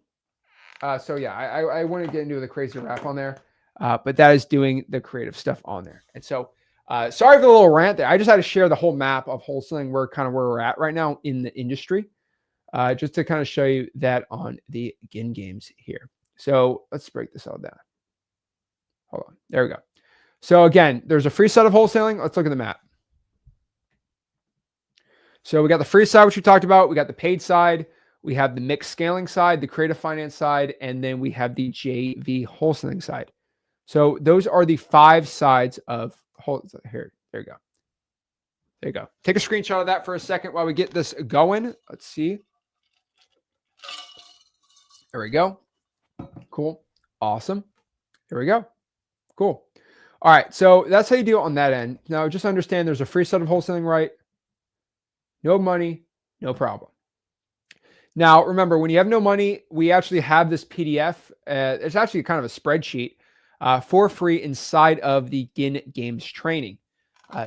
So yeah, I want to get into the crazy wrap on there, but that is doing the creative stuff on there. And so, sorry for the little rant there. I just had to share the whole map of wholesaling, where we're at right now in the industry, just to kind of show you that on the Ginn Games here. So let's break this all down. Hold on. There we go. So again, there's a free side of wholesaling. Let's look at the map. So we got the free side, which we talked about. We got the paid side. We have the mixed scaling side, the creative finance side, and then we have the JV wholesaling side. So those are the 5 sides of wholesaling. Here, there you go. There you go. Take a screenshot of that for a second while we get this going. Let's see. There we go. Cool. Awesome. Here we go. Cool. All right. So that's how you do it on that end. Now, just understand there's a free side of wholesaling, right? No money, no problem. Now, remember, when you have no money, we actually have this PDF. It's actually kind of a spreadsheet for free inside of the Ginn Games training.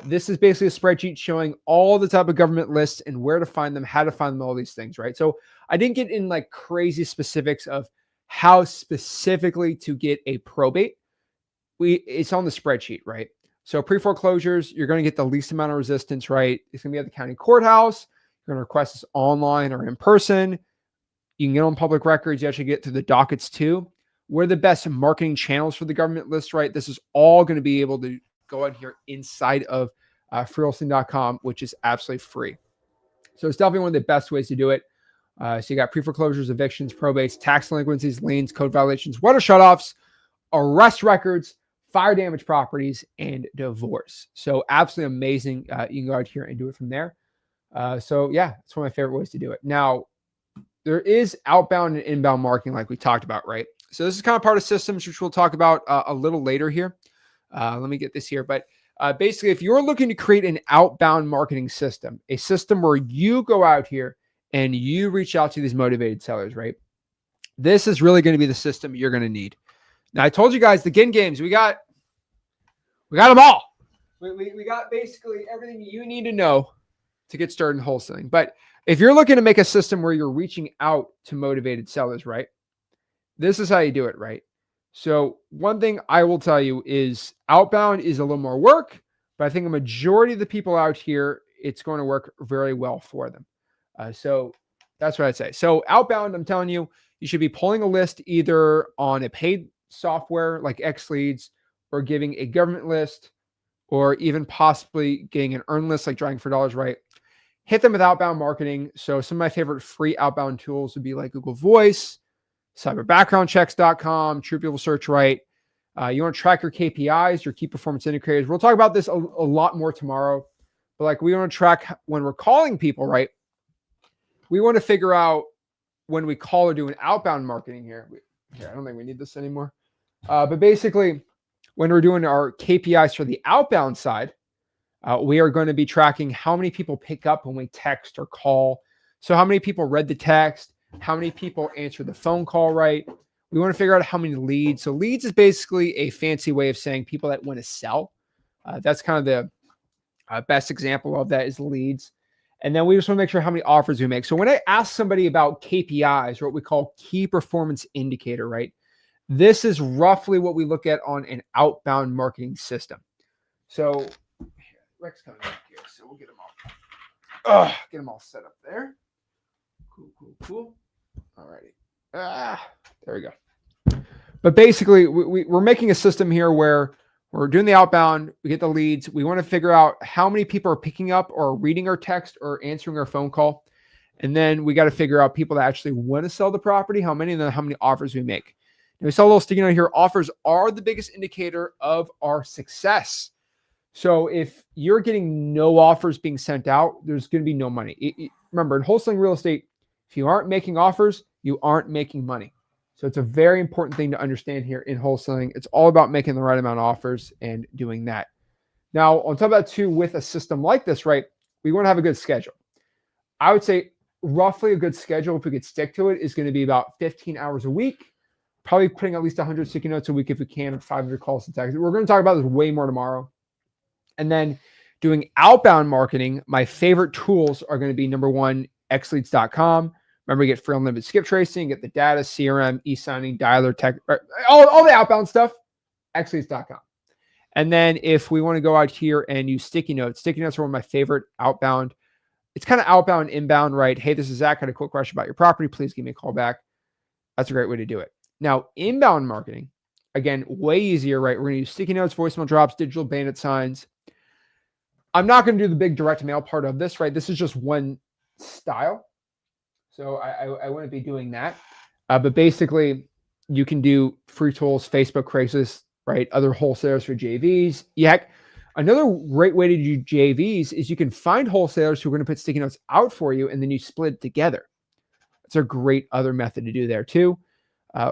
This is basically a spreadsheet showing all the type of government lists and where to find them, how to find them, all these things, right? So I didn't get in like crazy specifics of how specifically to get a probate. It's on the spreadsheet, right? So pre-foreclosures, you're going to get the least amount of resistance, right? It's going to be at the county courthouse. You're going to request this online or in person. You can get on public records. You actually get to the dockets too. What are the best marketing channels for the government list, right? This is all going to be able to go out here inside of freewholesaling.com, which is absolutely free. So it's definitely one of the best ways to do it. So you got pre-foreclosures, evictions, probates, tax delinquencies, liens, code violations, water shutoffs, arrest records, fire damage properties, and divorce. So absolutely amazing. You can go out here and do it from there. So yeah, it's one of my favorite ways to do it. Now, there is outbound and inbound marketing like we talked about, right? So this is kind of part of systems, which we'll talk about a little later here. Let me get this here. But basically, if you're looking to create an outbound marketing system, a system where you go out here and you reach out to these motivated sellers, right? This is really going to be the system you're going to need. Now, I told you guys the Ginn Games, we got them all. We got basically everything you need to know to get started in wholesaling. But if you're looking to make a system where you're reaching out to motivated sellers, right? This is how you do it, right? So one thing I will tell you is outbound is a little more work, but I think a majority of the people out here, it's going to work very well for them. So that's what I'd say. So outbound, I'm telling you, you should be pulling a list either on a paid software like X Leads, or giving a government list, or even possibly getting an earn list like Drawing for Dollars, right? Hit them with outbound marketing. So some of my favorite free outbound tools would be like Google Voice, cyberbackgroundchecks.com, True People Search Right. You want to track your KPIs, your key performance indicators. We'll talk about this a lot more tomorrow. But like, we want to track when we're calling people, right? We want to figure out when we call or do an outbound marketing here. I don't think we need this anymore. But basically, when we're doing our KPIs for the outbound side, we are going to be tracking how many people pick up when we text or call. So how many people read the text, how many people answer the phone call right. We want to figure out how many leads. So leads is basically a fancy way of saying people that want to sell. That's kind of the best example of that is leads. And then we just want to make sure how many offers we make. So when I ask somebody about KPIs, or what we call key performance indicator, right? This is roughly what we look at on an outbound marketing system. So Rick's coming up here, so we'll get them all set up there. Cool. All righty. There we go. But basically, we're making a system here where we're doing the outbound, we get the leads. We want to figure out how many people are picking up or reading our text or answering our phone call. And then we got to figure out people that actually want to sell the property, how many, and then how many offers we make. And we saw a little sticky note here. Offers are the biggest indicator of our success. So if you're getting no offers being sent out, there's going to be no money. Remember, in wholesaling real estate, if you aren't making offers, you aren't making money. So it's a very important thing to understand here in wholesaling. It's all about making the right amount of offers and doing that. Now, on top of that too, with a system like this, right, we want to have a good schedule. I would say roughly a good schedule, if we could stick to it, is going to be about 15 hours a week, probably putting at least 100 sticky notes a week if we can, and 500 calls and texts. We're going to talk about this way more tomorrow. And then doing outbound marketing, my favorite tools are going to be number one, xleads.com. Remember, you get free unlimited skip tracing, get the data, CRM, e-signing, dialer, tech, all the outbound stuff, xleads.com. And then if we want to go out here and use sticky notes are one of my favorite outbound. It's kind of outbound, inbound, right? Hey, this is Zach. I had a quick question about your property. Please give me a call back. That's a great way to do it. Now, inbound marketing, again, way easier, right? We're going to use sticky notes, voicemail drops, digital bandit signs. I'm not going to do the big direct mail part of this, right? This is just one style. So I wouldn't be doing that. But basically, you can do free tools, Facebook, Craigslist, right? Other wholesalers for JVs. Heck, another great way to do JVs is you can find wholesalers who are going to put sticky notes out for you, and then you split it together. That's a great other method to do there too.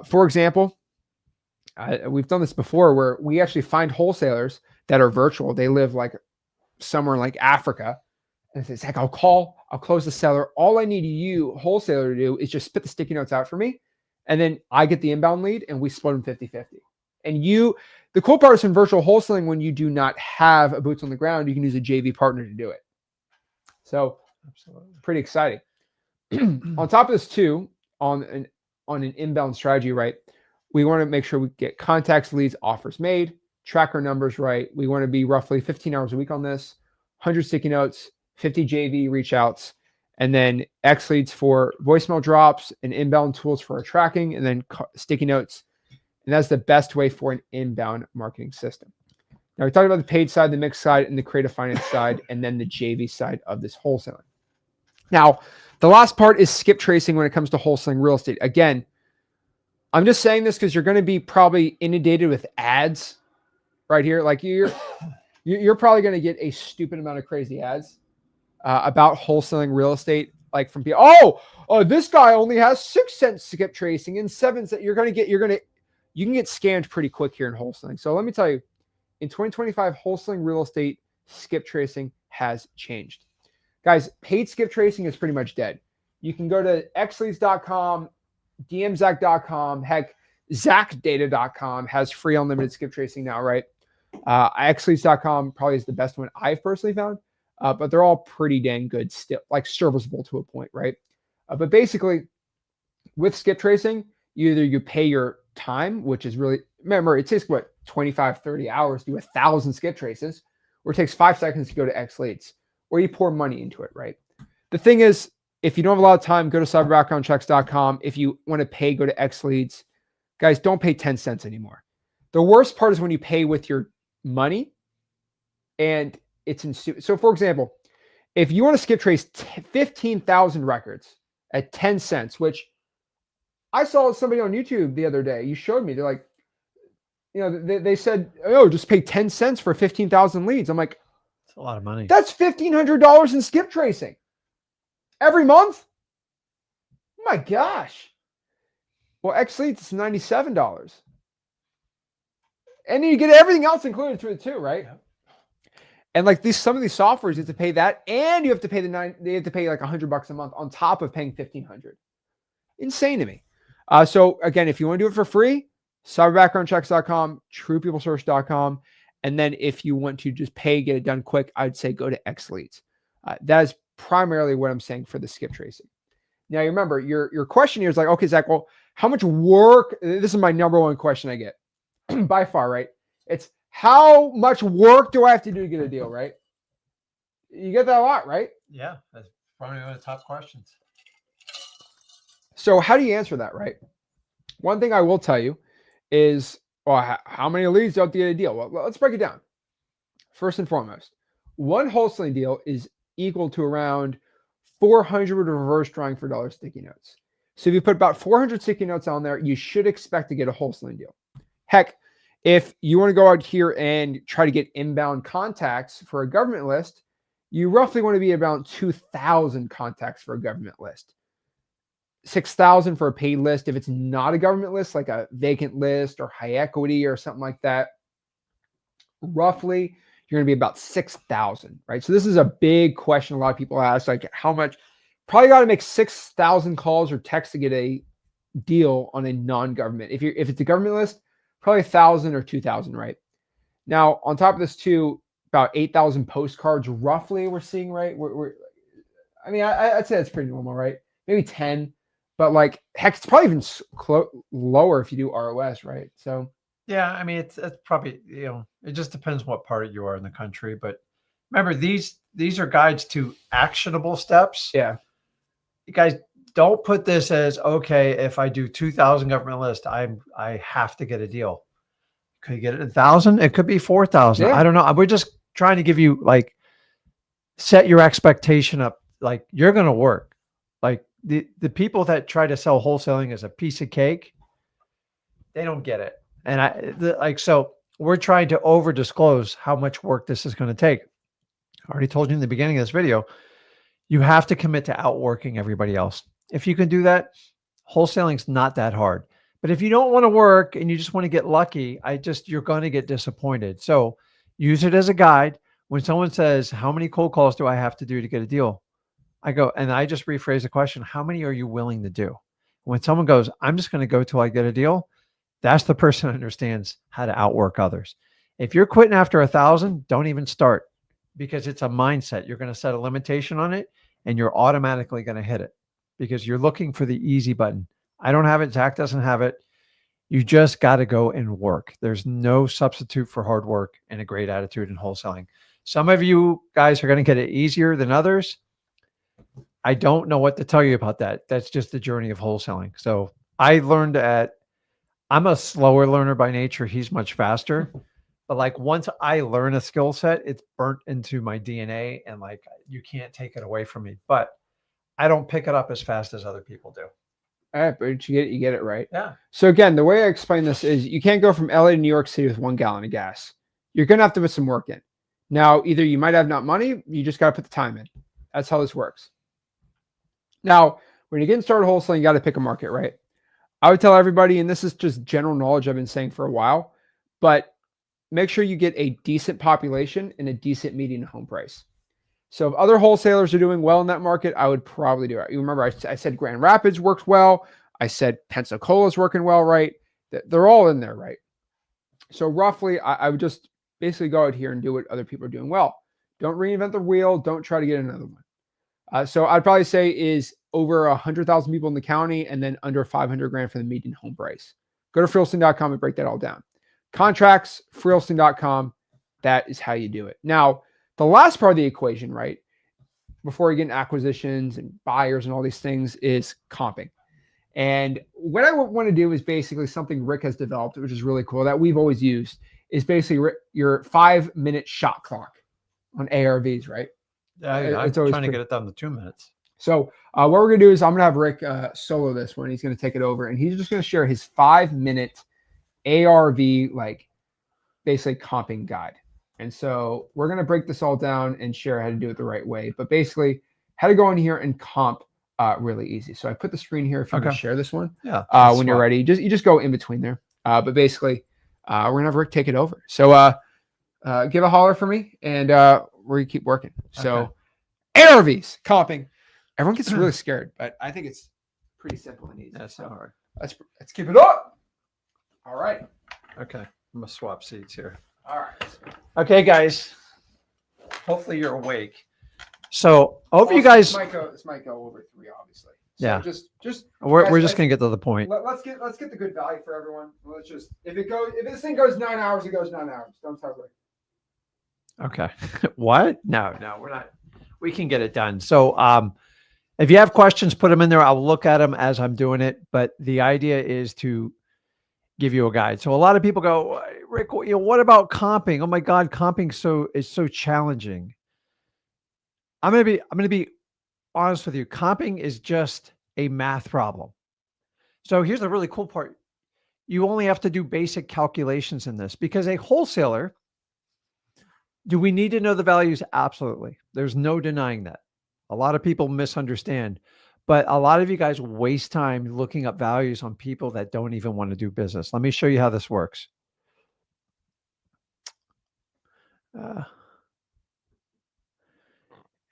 For example, we've done this before where we actually find wholesalers that are virtual. They live like somewhere in like Africa. And it's like, I'll close the seller. All I need you, wholesaler, to do is just spit the sticky notes out for me. And then I get the inbound lead and we split them 50-50. And the cool part is in virtual wholesaling, when you do not have a boots on the ground, you can use a JV partner to do it. So absolutely pretty exciting. On top of this too, on an inbound strategy, right? We want to make sure we get contacts, leads, offers made, track our numbers right. We want to be roughly 15 hours a week on this, 100 sticky notes, 50 JV reach outs, and then X leads for voicemail drops and inbound tools for our tracking, and then sticky notes. And that's the best way for an inbound marketing system. Now we talked about the paid side, the mixed side, and the creative finance side, and then the JV side of this wholesaling. Now, the last part is skip tracing when it comes to wholesaling real estate. Again, I'm just saying this because you're going to be probably inundated with ads right here. Like you're probably going to get a stupid amount of crazy ads about wholesaling real estate, like from people. Oh, this guy only has 6 cents skip tracing and 7 cents. You can get scammed pretty quick here in wholesaling. So let me tell you, in 2025, wholesaling real estate skip tracing has changed. Guys, paid skip tracing is pretty much dead. You can go to xleads.com, dmzac.com, heck, zacdata.com has free unlimited skip tracing now, right? xleads.com probably is the best one I've personally found, but they're all pretty dang good still, like serviceable to a point, right? But basically, with skip tracing, either you pay your time, which is really, remember, it takes 25, 30 hours to do 1,000 skip traces, or it takes 5 seconds to go to xleads, or you pour money into it, right? The thing is, if you don't have a lot of time, go to cyberbackgroundchecks.com. If you want to pay, go to xleads. Guys, don't pay 10 cents anymore. The worst part is when you pay with your money and it's in. So for example, if you want to skip trace 15,000 records at 10 cents, which I saw somebody on YouTube the other day, you showed me, they're like, they said, oh, just pay 10 cents for 15,000 leads. I'm like, that's a lot of money. That's $1,500 in skip tracing every month. Oh my gosh. Well, xleads is $97. And you get everything else included to it too, right? Yeah. And like some of these softwares, you have to pay that, and you have to pay they have to pay like $100 a month on top of paying $1,500. Insane to me. So again, if you want to do it for free, cyberbackgroundchecks.com, truepeoplesearch.com. And then if you want to just pay, get it done quick, I'd say go to XLeads. That is primarily what I'm saying for the skip tracing. Now, you remember your question here is like, okay, Zach, well, how much work? This is my number one question I get by far, right? It's how much work do I have to do to get a deal, right? You get that a lot, right? Yeah, that's probably one of the top questions. So how do you answer that, right? One thing I will tell you is, well, how many leads do you have to get a deal? Well, let's break it down. First and foremost, one wholesaling deal is equal to around 400 reverse drawing for dollar sticky notes. So if you put about 400 sticky notes on there, you should expect to get a wholesaling deal. Heck, if you want to go out here and try to get inbound contacts for a government list, you roughly want to be about 2,000 contacts for a government list. 6,000 for a paid list. If it's not a government list, like a vacant list or high equity or something like that, roughly you're going to be about 6,000, right? So this is a big question a lot of people ask, like how much, probably got to make 6,000 calls or texts to get a deal on a non-government. If it's a government list, probably 1,000 or 2,000, right? Now, on top of this too, about 8,000 postcards roughly we're seeing, right? I mean, I'd say that's pretty normal, right? Maybe 10, but like, heck, it's probably even lower if you do ROS, right? So yeah, I mean, it's probably, it just depends what part you are in the country. But remember, these are guides to actionable steps. Yeah. You guys don't put this as, okay, if I do 2,000 government list, I have to get a deal. Could you get it 1,000? It could be 4,000. Yeah. I don't know. We're just trying to give you, like, set your expectation up. Like, you're going to work. Like the people that try to sell wholesaling as a piece of cake, they don't get it. And so we're trying to over disclose how much work this is going to take. I already told you in the beginning of this video, you have to commit to outworking everybody else. If you can do that, wholesaling's not that hard. But if you don't want to work and you just want to get lucky, you're going to get disappointed. So use it as a guide. When someone says, how many cold calls do I have to do to get a deal? I go, and I just rephrase the question, how many are you willing to do? When someone goes, I'm just going to go till I get a deal, that's the person who understands how to outwork others. If you're quitting after 1,000, don't even start, because it's a mindset. You're going to set a limitation on it and you're automatically going to hit it because you're looking for the easy button. I don't have it. Zach doesn't have it. You just got to go and work. There's no substitute for hard work and a great attitude in wholesaling. Some of you guys are going to get it easier than others. I don't know what to tell you about that. That's just the journey of wholesaling. So I learned I'm a slower learner by nature. He's much faster. But like once I learn a skill set, it's burnt into my DNA and like you can't take it away from me. But I don't pick it up as fast as other people do. All right, but you get it right. Yeah. So again, the way I explain this is you can't go from LA to New York City with 1 gallon of gas. You're going to have to put some work in. Now, either you might have not money, you just got to put the time in. That's how this works. Now, when you're getting started wholesaling, you got to pick a market, right? I would tell everybody, and this is just general knowledge I've been saying for a while, but make sure you get a decent population and a decent median home price. So if other wholesalers are doing well in that market, I would probably do it. You remember I said Grand Rapids works well. I said Pensacola's working well, right? They're all in there, right? So roughly, I would just basically go out here and do what other people are doing well. Don't reinvent the wheel. Don't try to get another one. So I'd probably say is over 100,000 people in the county and then under 500 grand for the median home price. Go to freelisting.com and break that all down. Contracts, freelisting.com. That is how you do it. Now, the last part of the equation, right, before you get into acquisitions and buyers and all these things is comping. And what I want to do is basically something Rick has developed, which is really cool that we've always used, is basically your 5-minute shot clock on ARVs, right? I'm trying to get it down to 2 minutes. So what we're going to do is I'm going to have Rick solo this one. He's going to take it over, and he's just going to share his 5-minute ARV, like basically comping guide. And so we're going to break this all down and share how to do it the right way. But basically, how to go in here and comp really easy. So I put the screen here if you want to share this one. Yeah. When you're ready, you just go in between there. But basically, we're going to have Rick take it over. So give a holler for me, and we're going to keep working. So ARVs, comping. Everyone gets really scared, but I think it's pretty simple and easy. That's not hard. Let's keep it up. All right. Okay. I'm going to swap seats here. All right. Okay, guys. Hopefully you're awake. So you guys. This might go over 3, obviously. So yeah. Just we're just gonna get to the point. Let's get the good value for everyone. Let's just if this thing goes 9 hours, it goes 9 hours. Don't tell me. Okay. What? No, we're not. We can get it done. So if you have questions, put them in there. I'll look at them as I'm doing it. But the idea is to give you a guide. So a lot of people go, Rick, what about comping? Oh my God, comping is so challenging. I'm gonna be honest with you. Comping is just a math problem. So here's the really cool part. You only have to do basic calculations in this because a wholesaler, do we need to know the values? Absolutely. There's no denying that. A lot of people misunderstand, but a lot of you guys waste time looking up values on people that don't even want to do business. Let me show you how this works.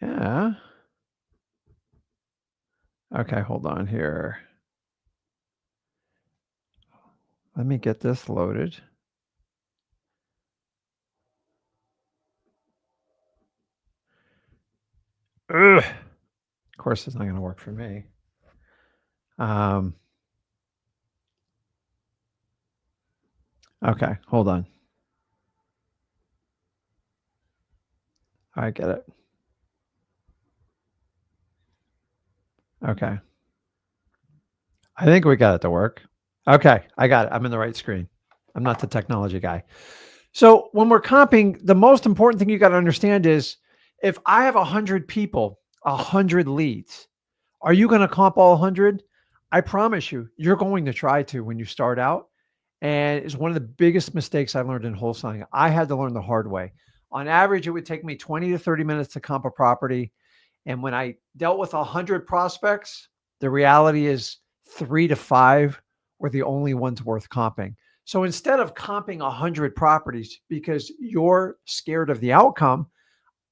Yeah. Okay, hold on here. Let me get this loaded. Ugh. Of course, it's not going to work for me. Okay, hold on. I get it. Okay. I think we got it to work. Okay, I got it. I'm in the right screen. I'm not the technology guy. So when we're comping, the most important thing you got to understand is if I have 100 people, 100 leads, are you going to comp all 100? I promise you, you're going to try to when you start out. And it's one of the biggest mistakes I learned in wholesaling. I had to learn the hard way. On average, it would take me 20 to 30 minutes to comp a property. And when I dealt with 100 prospects, the reality is 3 to 5 were the only ones worth comping. So instead of comping 100 properties because you're scared of the outcome,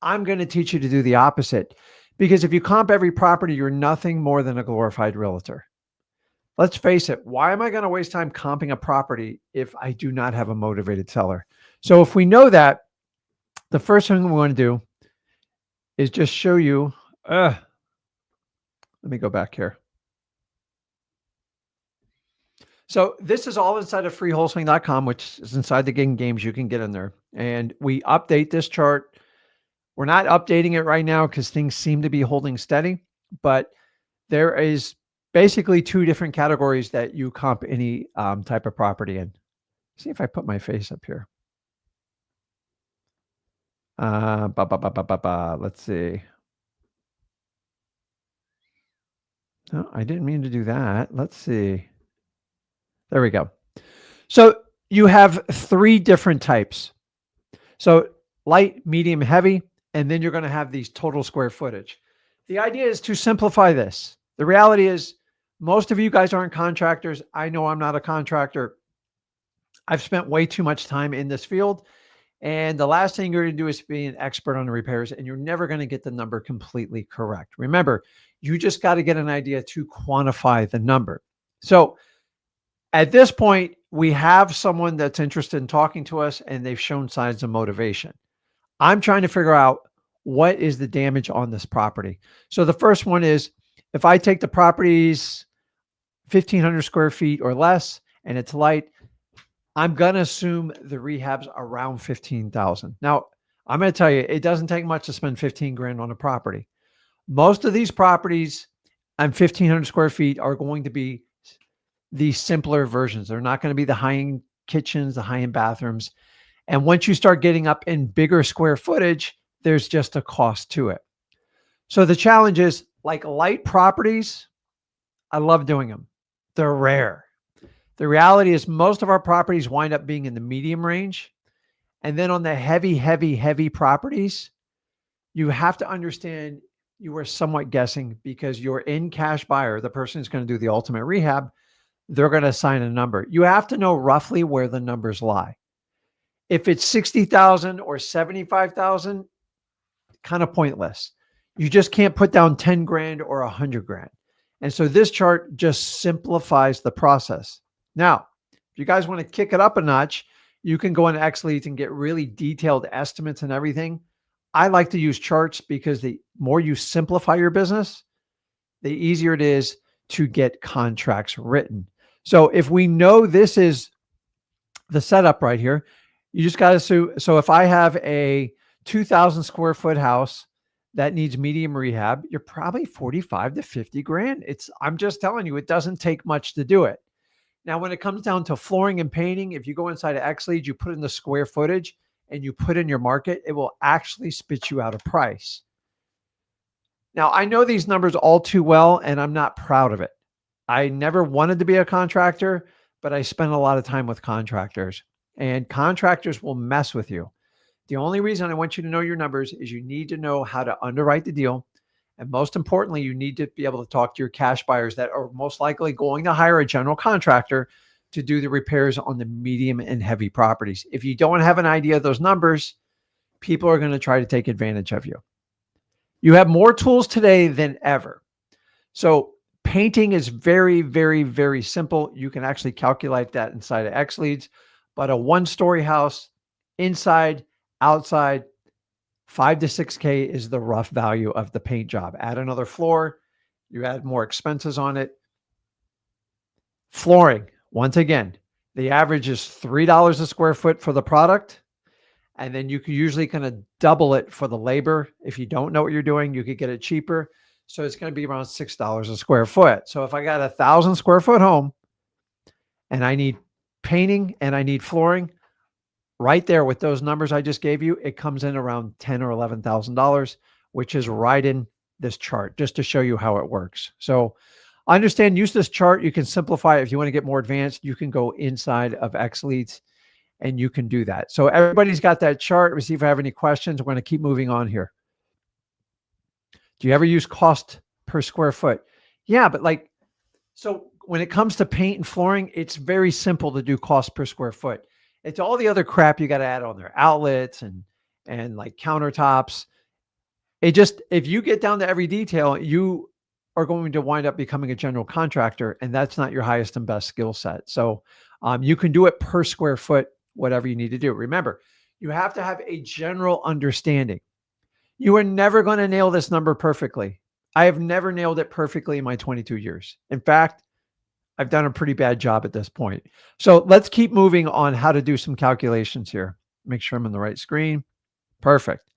I'm going to teach you to do the opposite. Because if you comp every property, you're nothing more than a glorified realtor. Let's face it. Why am I going to waste time comping a property if I do not have a motivated seller? So if we know that, the first thing we want to do is just show you. Let me go back here. So this is all inside of freewholesaling.com, which is inside the Ginn Games. You can get in there. And we update this chart. We're not updating it right now because things seem to be holding steady. But there is basically 2 different categories that you comp any type of property in. See if I put my face up here. Let's see. No, I didn't mean to do that. Let's see. There we go. So you have 3 different types. So light, medium, heavy, and then you're going to have these total square footage. The idea is to simplify this. The reality is most of you guys aren't contractors. I know I'm not a contractor. I've spent way too much time in this field. And the last thing you're going to do is be an expert on the repairs, and you're never going to get the number completely correct. Remember, you just got to get an idea to quantify the number. So at this point, we have someone that's interested in talking to us, and they've shown signs of motivation. I'm trying to figure out what is the damage on this property. So the first one is if I take the property's 1,500 square feet or less, and it's light, I'm going to assume the rehab's around 15,000. Now, I'm going to tell you, it doesn't take much to spend 15 grand on a property. Most of these properties on 1,500 square feet are going to be the simpler versions. They're not going to be the high-end kitchens, the high-end bathrooms. And once you start getting up in bigger square footage, there's just a cost to it. So the challenge is like light properties, I love doing them. They're rare. The reality is most of our properties wind up being in the medium range. And then on the heavy properties, you have to understand you are somewhat guessing because your in-cash buyer, the person who's going to do the ultimate rehab, they're going to assign a number. You have to know roughly where the numbers lie. If it's 60,000 or 75,000, kind of pointless. You just can't put down 10 grand or 100 grand. And so this chart just simplifies the process. Now, if you guys want to kick it up a notch, you can go into XLeads and get really detailed estimates and everything. I like to use charts because the more you simplify your business, the easier it is to get contracts written. So if we know this is the setup right here, you just got to, so if I have a 2,000 square foot house that needs medium rehab, you're probably 45 to 50 grand. I'm just telling you, it doesn't take much to do it. Now, when it comes down to flooring and painting, if you go inside of XLeads, you put in the square footage and you put in your market, it will actually spit you out a price. Now, I know these numbers all too well, and I'm not proud of it. I never wanted to be a contractor, but I spent a lot of time with contractors, and contractors will mess with you. The only reason I want you to know your numbers is you need to know how to underwrite the deal. And most importantly, you need to be able to talk to your cash buyers that are most likely going to hire a general contractor to do the repairs on the medium and heavy properties. If you don't have an idea of those numbers, people are going to try to take advantage of you. You have more tools today than ever. So painting is very, very, very simple. You can actually calculate that inside of XLeads, but a one-story house, inside, outside, 5 to 6K is the rough value of the paint job. Add another floor, you add more expenses on it. Flooring, once again, the average is $3 a square foot for the product. And then you can usually kind of double it for the labor. If you don't know what you're doing, you could get it cheaper. So it's going to be around $6 a square foot. So if I got 1,000 square foot home and I need painting and I need flooring, right there with those numbers I just gave you, it comes in around $10,000 or $11,000, which is right in this chart, just to show you how it works. So understand, use this chart. You can simplify it. If you want to get more advanced, you can go inside of XLeads and you can do that. So everybody's got that chart. Let's see if I have any questions. We're going to keep moving on here. Do you ever use cost per square foot? Yeah, but so when it comes to paint and flooring, it's very simple to do cost per square foot. It's all the other crap you got to add on there, outlets and like countertops. If you get down to every detail, you are going to wind up becoming a general contractor, and that's not your highest and best skill set. So you can do it per square foot, whatever you need to do. Remember, you have to have a general understanding. You are never going to nail this number perfectly. I have never nailed it perfectly in my 22 years. In fact, I've done a pretty bad job at this point. So let's keep moving on how to do some calculations here. Make sure I'm on the right screen. Perfect.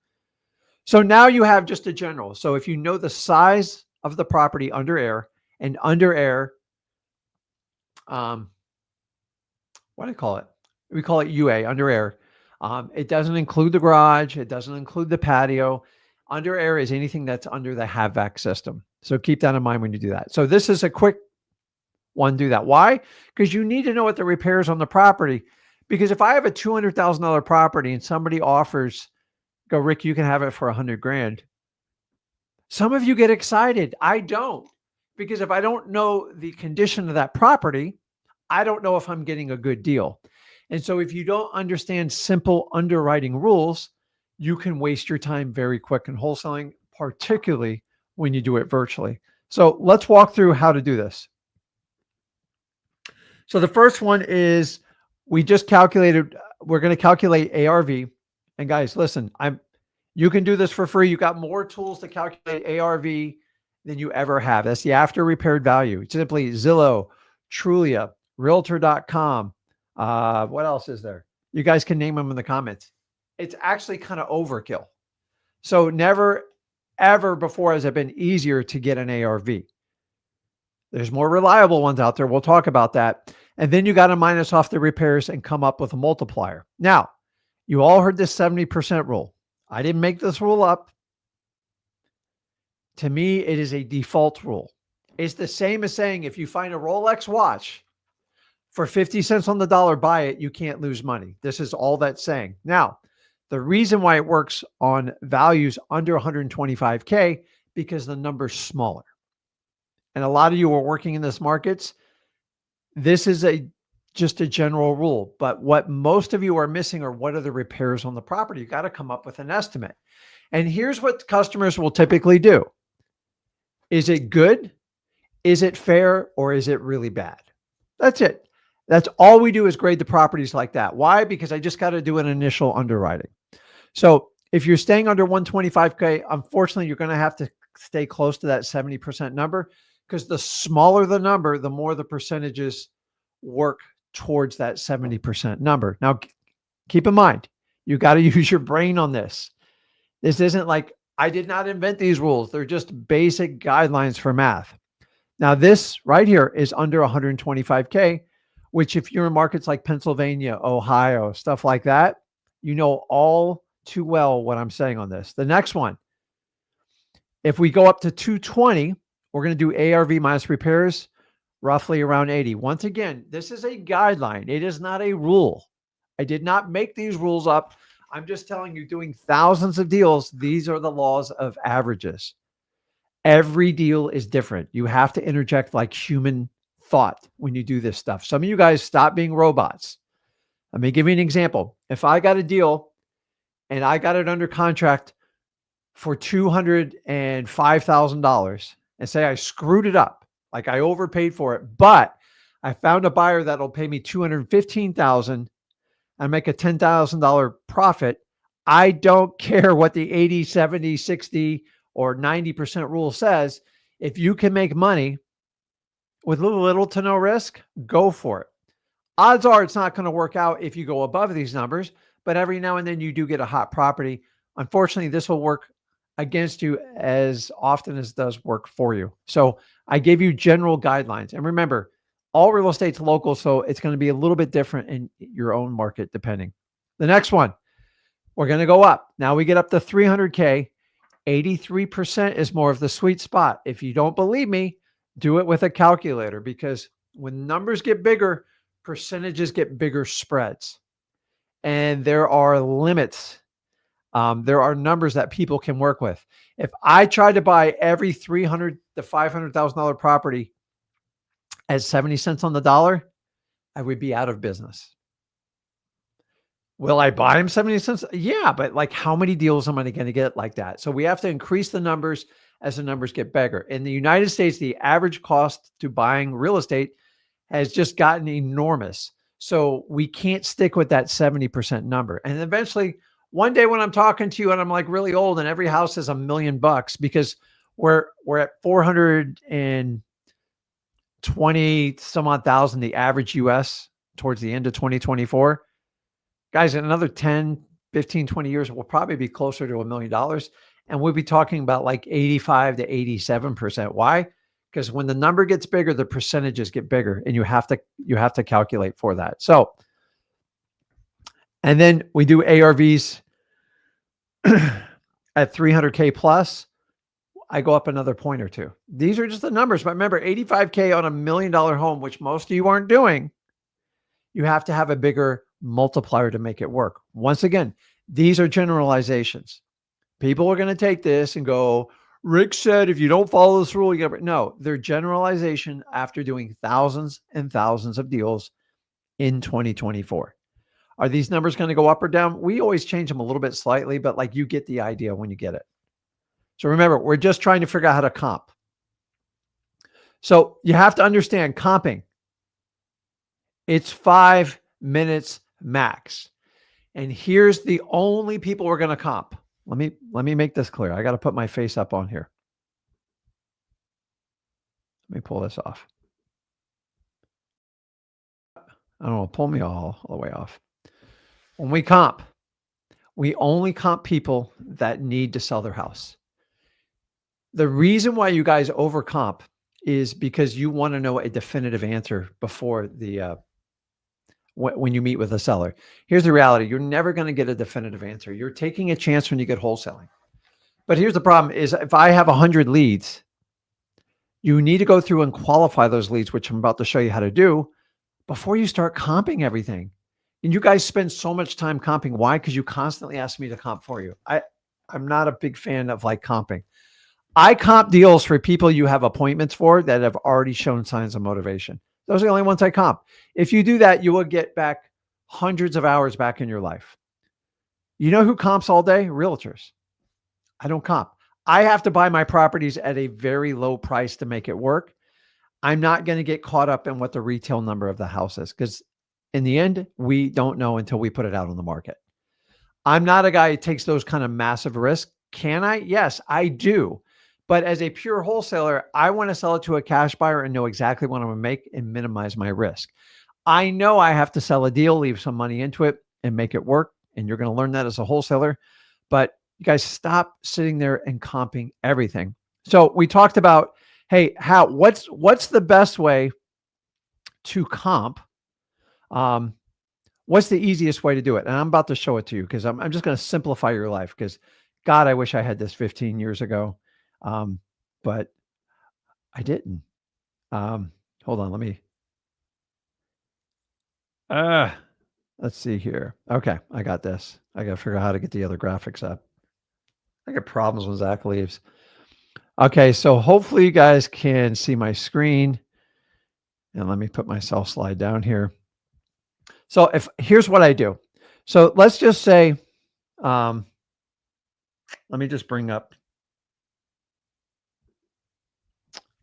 So now you have just a general. So if you know the size of the property under air, and under air, what do I call it? We call it UA, under air. It doesn't include the garage. It doesn't include the patio. Under air is anything that's under the HVAC system. So keep that in mind when you do that. So this is a quick one, do that. Why? Because you need to know what the repairs on the property. Because if I have a $200,000 property and somebody offers, go, Rick, you can have it for 100 grand. Some of you get excited. I don't. Because if I don't know the condition of that property, I don't know if I'm getting a good deal. And so if you don't understand simple underwriting rules, you can waste your time very quick in wholesaling, particularly when you do it virtually. So let's walk through how to do this. So the first one is we're going to calculate ARV. And guys, listen, you can do this for free. You got more tools to calculate ARV than you ever have. That's the after repaired value. It's simply Zillow, Trulia, Realtor.com. What else is there? You guys can name them in the comments. It's actually kind of overkill. So never, ever before has it been easier to get an ARV. There's more reliable ones out there. We'll talk about that. And then you got to minus off the repairs and come up with a multiplier. Now, you all heard this 70% rule. I didn't make this rule up. To me, it is a default rule. It's the same as saying if you find a Rolex watch for 50 cents on the dollar, buy it, you can't lose money. This is all that's saying. Now, the reason why it works on values under 125K, because the number's smaller. And a lot of you are working in this markets. This is just a general rule, but what most of you are missing are what are the repairs on the property. You got to come up with an estimate. And here's what customers will typically do. Is it good? Is it fair? Or is it really bad? That's it. That's all we do is grade the properties like that. Why? Because I just got to do an initial underwriting. So if you're staying under 125K, unfortunately, you're going to have to stay close to that 70% number, because the smaller the number, the more the percentages work towards that 70% number. Now, keep in mind, you got to use your brain on this. This isn't like, I did not invent these rules. They're just basic guidelines for math. Now, this right here is under 125K, which if you're in markets like Pennsylvania, Ohio, stuff like that, you know all too well what I'm saying on this. The next one, if we go up to 220, we're going to do ARV minus repairs, roughly around 80. Once again, this is a guideline. It is not a rule. I did not make these rules up. I'm just telling you, doing thousands of deals, these are the laws of averages. Every deal is different. You have to interject like human thought when you do this stuff. Some of you guys stop being robots. Let me give you an example. If I got a deal and I got it under contract for $205,000 and say I screwed it up, like I overpaid for it, but I found a buyer that'll pay me $215,000 and make a $10,000 profit, I don't care what the 80, 70, 60, or 90% rule says. If you can make money with little to no risk, go for it. Odds are it's not going to work out if you go above these numbers, but every now and then you do get a hot property. Unfortunately, this will work against you as often as it does work for you. So I gave you general guidelines. And remember, all real estate's local, so it's going to be a little bit different in your own market depending. The next one, we're going to go up. Now we get up to 300K. 83% is more of the sweet spot. If you don't believe me, do it with a calculator, because when numbers get bigger, percentages get bigger spreads. And there are limits. There are numbers that people can work with. If I tried to buy every $300,000 to $500,000 property at 70 cents on the dollar, I would be out of business. Will I buy them 70 cents? Yeah, but like how many deals am I going to get like that? So we have to increase the numbers as the numbers get bigger. In the United States, the average cost to buying real estate has just gotten enormous. So we can't stick with that 70% number. And eventually, one day when I'm talking to you and I'm like really old and every house is $1 million because we're at 420 some odd thousand, the average US towards the end of 2024. Guys, in another 10, 15, 20 years, we'll probably be closer to $1 million. And we'll be talking about like 85 to 87%. Why? Because when the number gets bigger, the percentages get bigger, and you have to calculate for that. So, and then we do ARVs at 300K plus. I go up another point or two. These are just the numbers. But remember, 85K on $1 million home, which most of you aren't doing, you have to have a bigger multiplier to make it work. Once again, these are generalizations. People are going to take this and go, Rick said, if you don't follow this rule, you get no, they're generalization after doing thousands and thousands of deals in 2024. Are these numbers going to go up or down? We always change them a little bit slightly, but like you get the idea when you get it. So remember, we're just trying to figure out how to comp. So you have to understand comping. It's 5 minutes max. And here's the only people we're going to comp. Let me make this clear. I got to put my face up on here. Let me pull this off. I don't know, pull me all the way off. When we comp, we only comp people that need to sell their house. The reason why you guys overcomp is because you want to know a definitive answer before the when you meet with a seller. Here's the reality. You're never going to get a definitive answer. You're taking a chance when you get wholesaling. But here's the problem is if I have 100 leads, you need to go through and qualify those leads, which I'm about to show you how to do before you start comping everything. And you guys spend so much time comping. Why? Because you constantly ask me to comp for you. I'm not a big fan of like comping. I comp deals for people you have appointments for that have already shown signs of motivation. Those are the only ones I comp. If you do that, you will get back hundreds of hours back in your life. You know who comps all day? Realtors. I don't comp. I have to buy my properties at a very low price to make it work. I'm not going to get caught up in what the retail number of the house is, because in the end, we don't know until we put it out on the market. I'm not a guy who takes those kind of massive risks. Can I? Yes, I do. But as a pure wholesaler, I want to sell it to a cash buyer and know exactly what I'm going to make and minimize my risk. I know I have to sell a deal, leave some money into it and make it work. And you're going to learn that as a wholesaler. But you guys, stop sitting there and comping everything. So we talked about, hey, what's the best way to comp? What's the easiest way to do it? And I'm about to show it to you, because I'm just going to simplify your life, because God, I wish I had this 15 years ago. But I didn't. Hold on, let's see here. Okay, I got this. I got to figure out how to get the other graphics up. I got problems when Zach leaves. Okay, so hopefully you guys can see my screen. And let me put myself slide down here. So here's what I do. So let's just say, let me just bring up,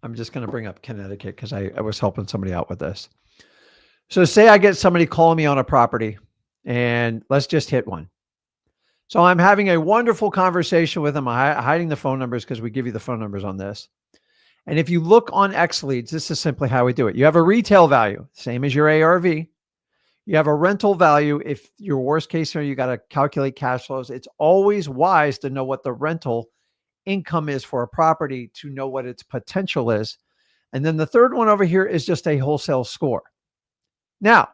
I'm just going to bring up Connecticut, because I was helping somebody out with this. So say I get somebody calling me on a property, and let's just hit one. So I'm having a wonderful conversation with them. I'm hiding the phone numbers because we give you the phone numbers on this. And if you look on X Leads, this is simply how we do it. You have a retail value, same as your ARV. You have a rental value. If your worst case scenario, you got to calculate cash flows. It's always wise to know what the rental income is for a property, to know what its potential is. And then the third one over here is just a wholesale score. Now,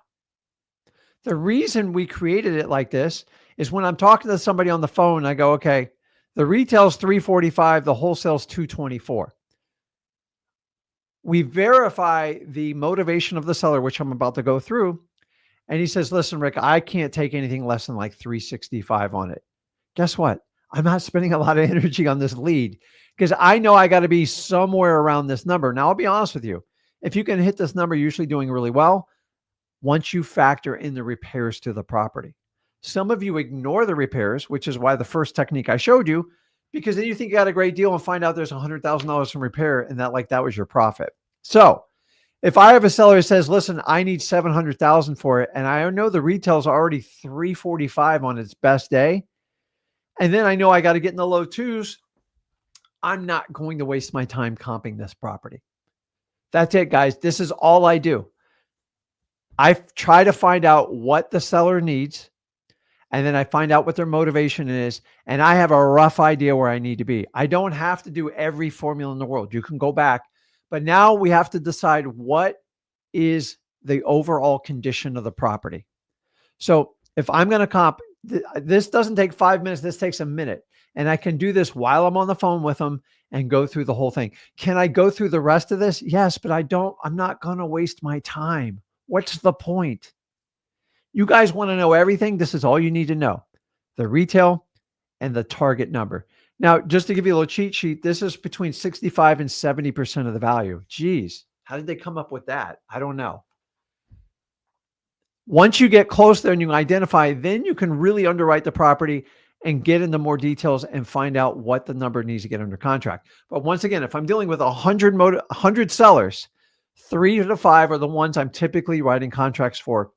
the reason we created it like this is when I'm talking to somebody on the phone, I go, okay, the retail's 345, the wholesale's 224. We verify the motivation of the seller, which I'm about to go through. And he says, listen, Rick, I can't take anything less than like 365 on it. Guess what? I'm not spending a lot of energy on this lead, because I know I got to be somewhere around this number. Now, I'll be honest with you. If you can hit this number, you're usually doing really well once you factor in the repairs to the property. Some of you ignore the repairs, which is why the first technique I showed you, because then you think you got a great deal and find out there's $100,000 from repair, and that was your profit. So if I have a seller who says, listen, I need $700,000 for it, and I know the retail's already 345 on its best day, and then I know I got to get in the low twos, I'm not going to waste my time comping this property. That's it, guys. This is all I do. I try to find out what the seller needs, and then I find out what their motivation is, and I have a rough idea where I need to be. I don't have to do every formula in the world. You can go back, but now we have to decide what is the overall condition of the property. So if I'm going to comp, this doesn't take 5 minutes. This takes a minute. And I can do this while I'm on the phone with them and go through the whole thing. Can I go through the rest of this? Yes, but I'm not going to waste my time. What's the point? You guys want to know everything. This is all you need to know. The retail and the target number. Now, just to give you a little cheat sheet, this is between 65 and 70% of the value. Geez, how did they come up with that? I don't know. Once you get close there and you identify, then you can really underwrite the property and get into more details and find out what the number needs to get under contract. But once again, if I'm dealing with 100 sellers, 3 to 5 are the ones I'm typically writing contracts for.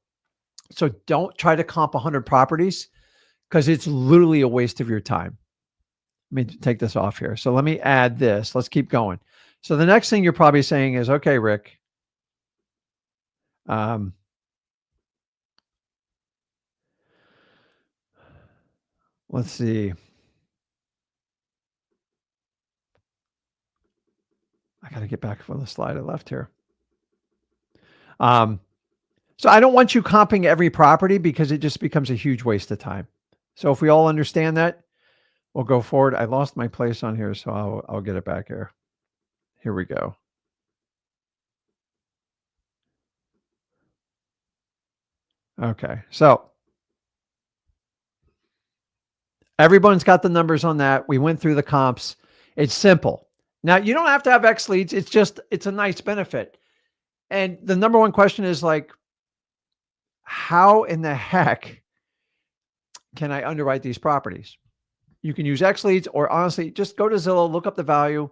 So don't try to comp 100 properties, because it's literally a waste of your time. Let me take this off here. So let me add this. Let's keep going. So the next thing you're probably saying is, okay, Rick, let's see. I got to get back for the slide I left here. So I don't want you comping every property, because it just becomes a huge waste of time. So if we all understand that, we'll go forward. I lost my place on here, so I'll get it back here. Here we go. Okay, so everyone's got the numbers on that. We went through the comps. It's simple. Now, you don't have to have X leads. It's a nice benefit. And the number one question is like, how in the heck can I underwrite these properties? You can use X leads, or honestly, just go to Zillow, look up the value,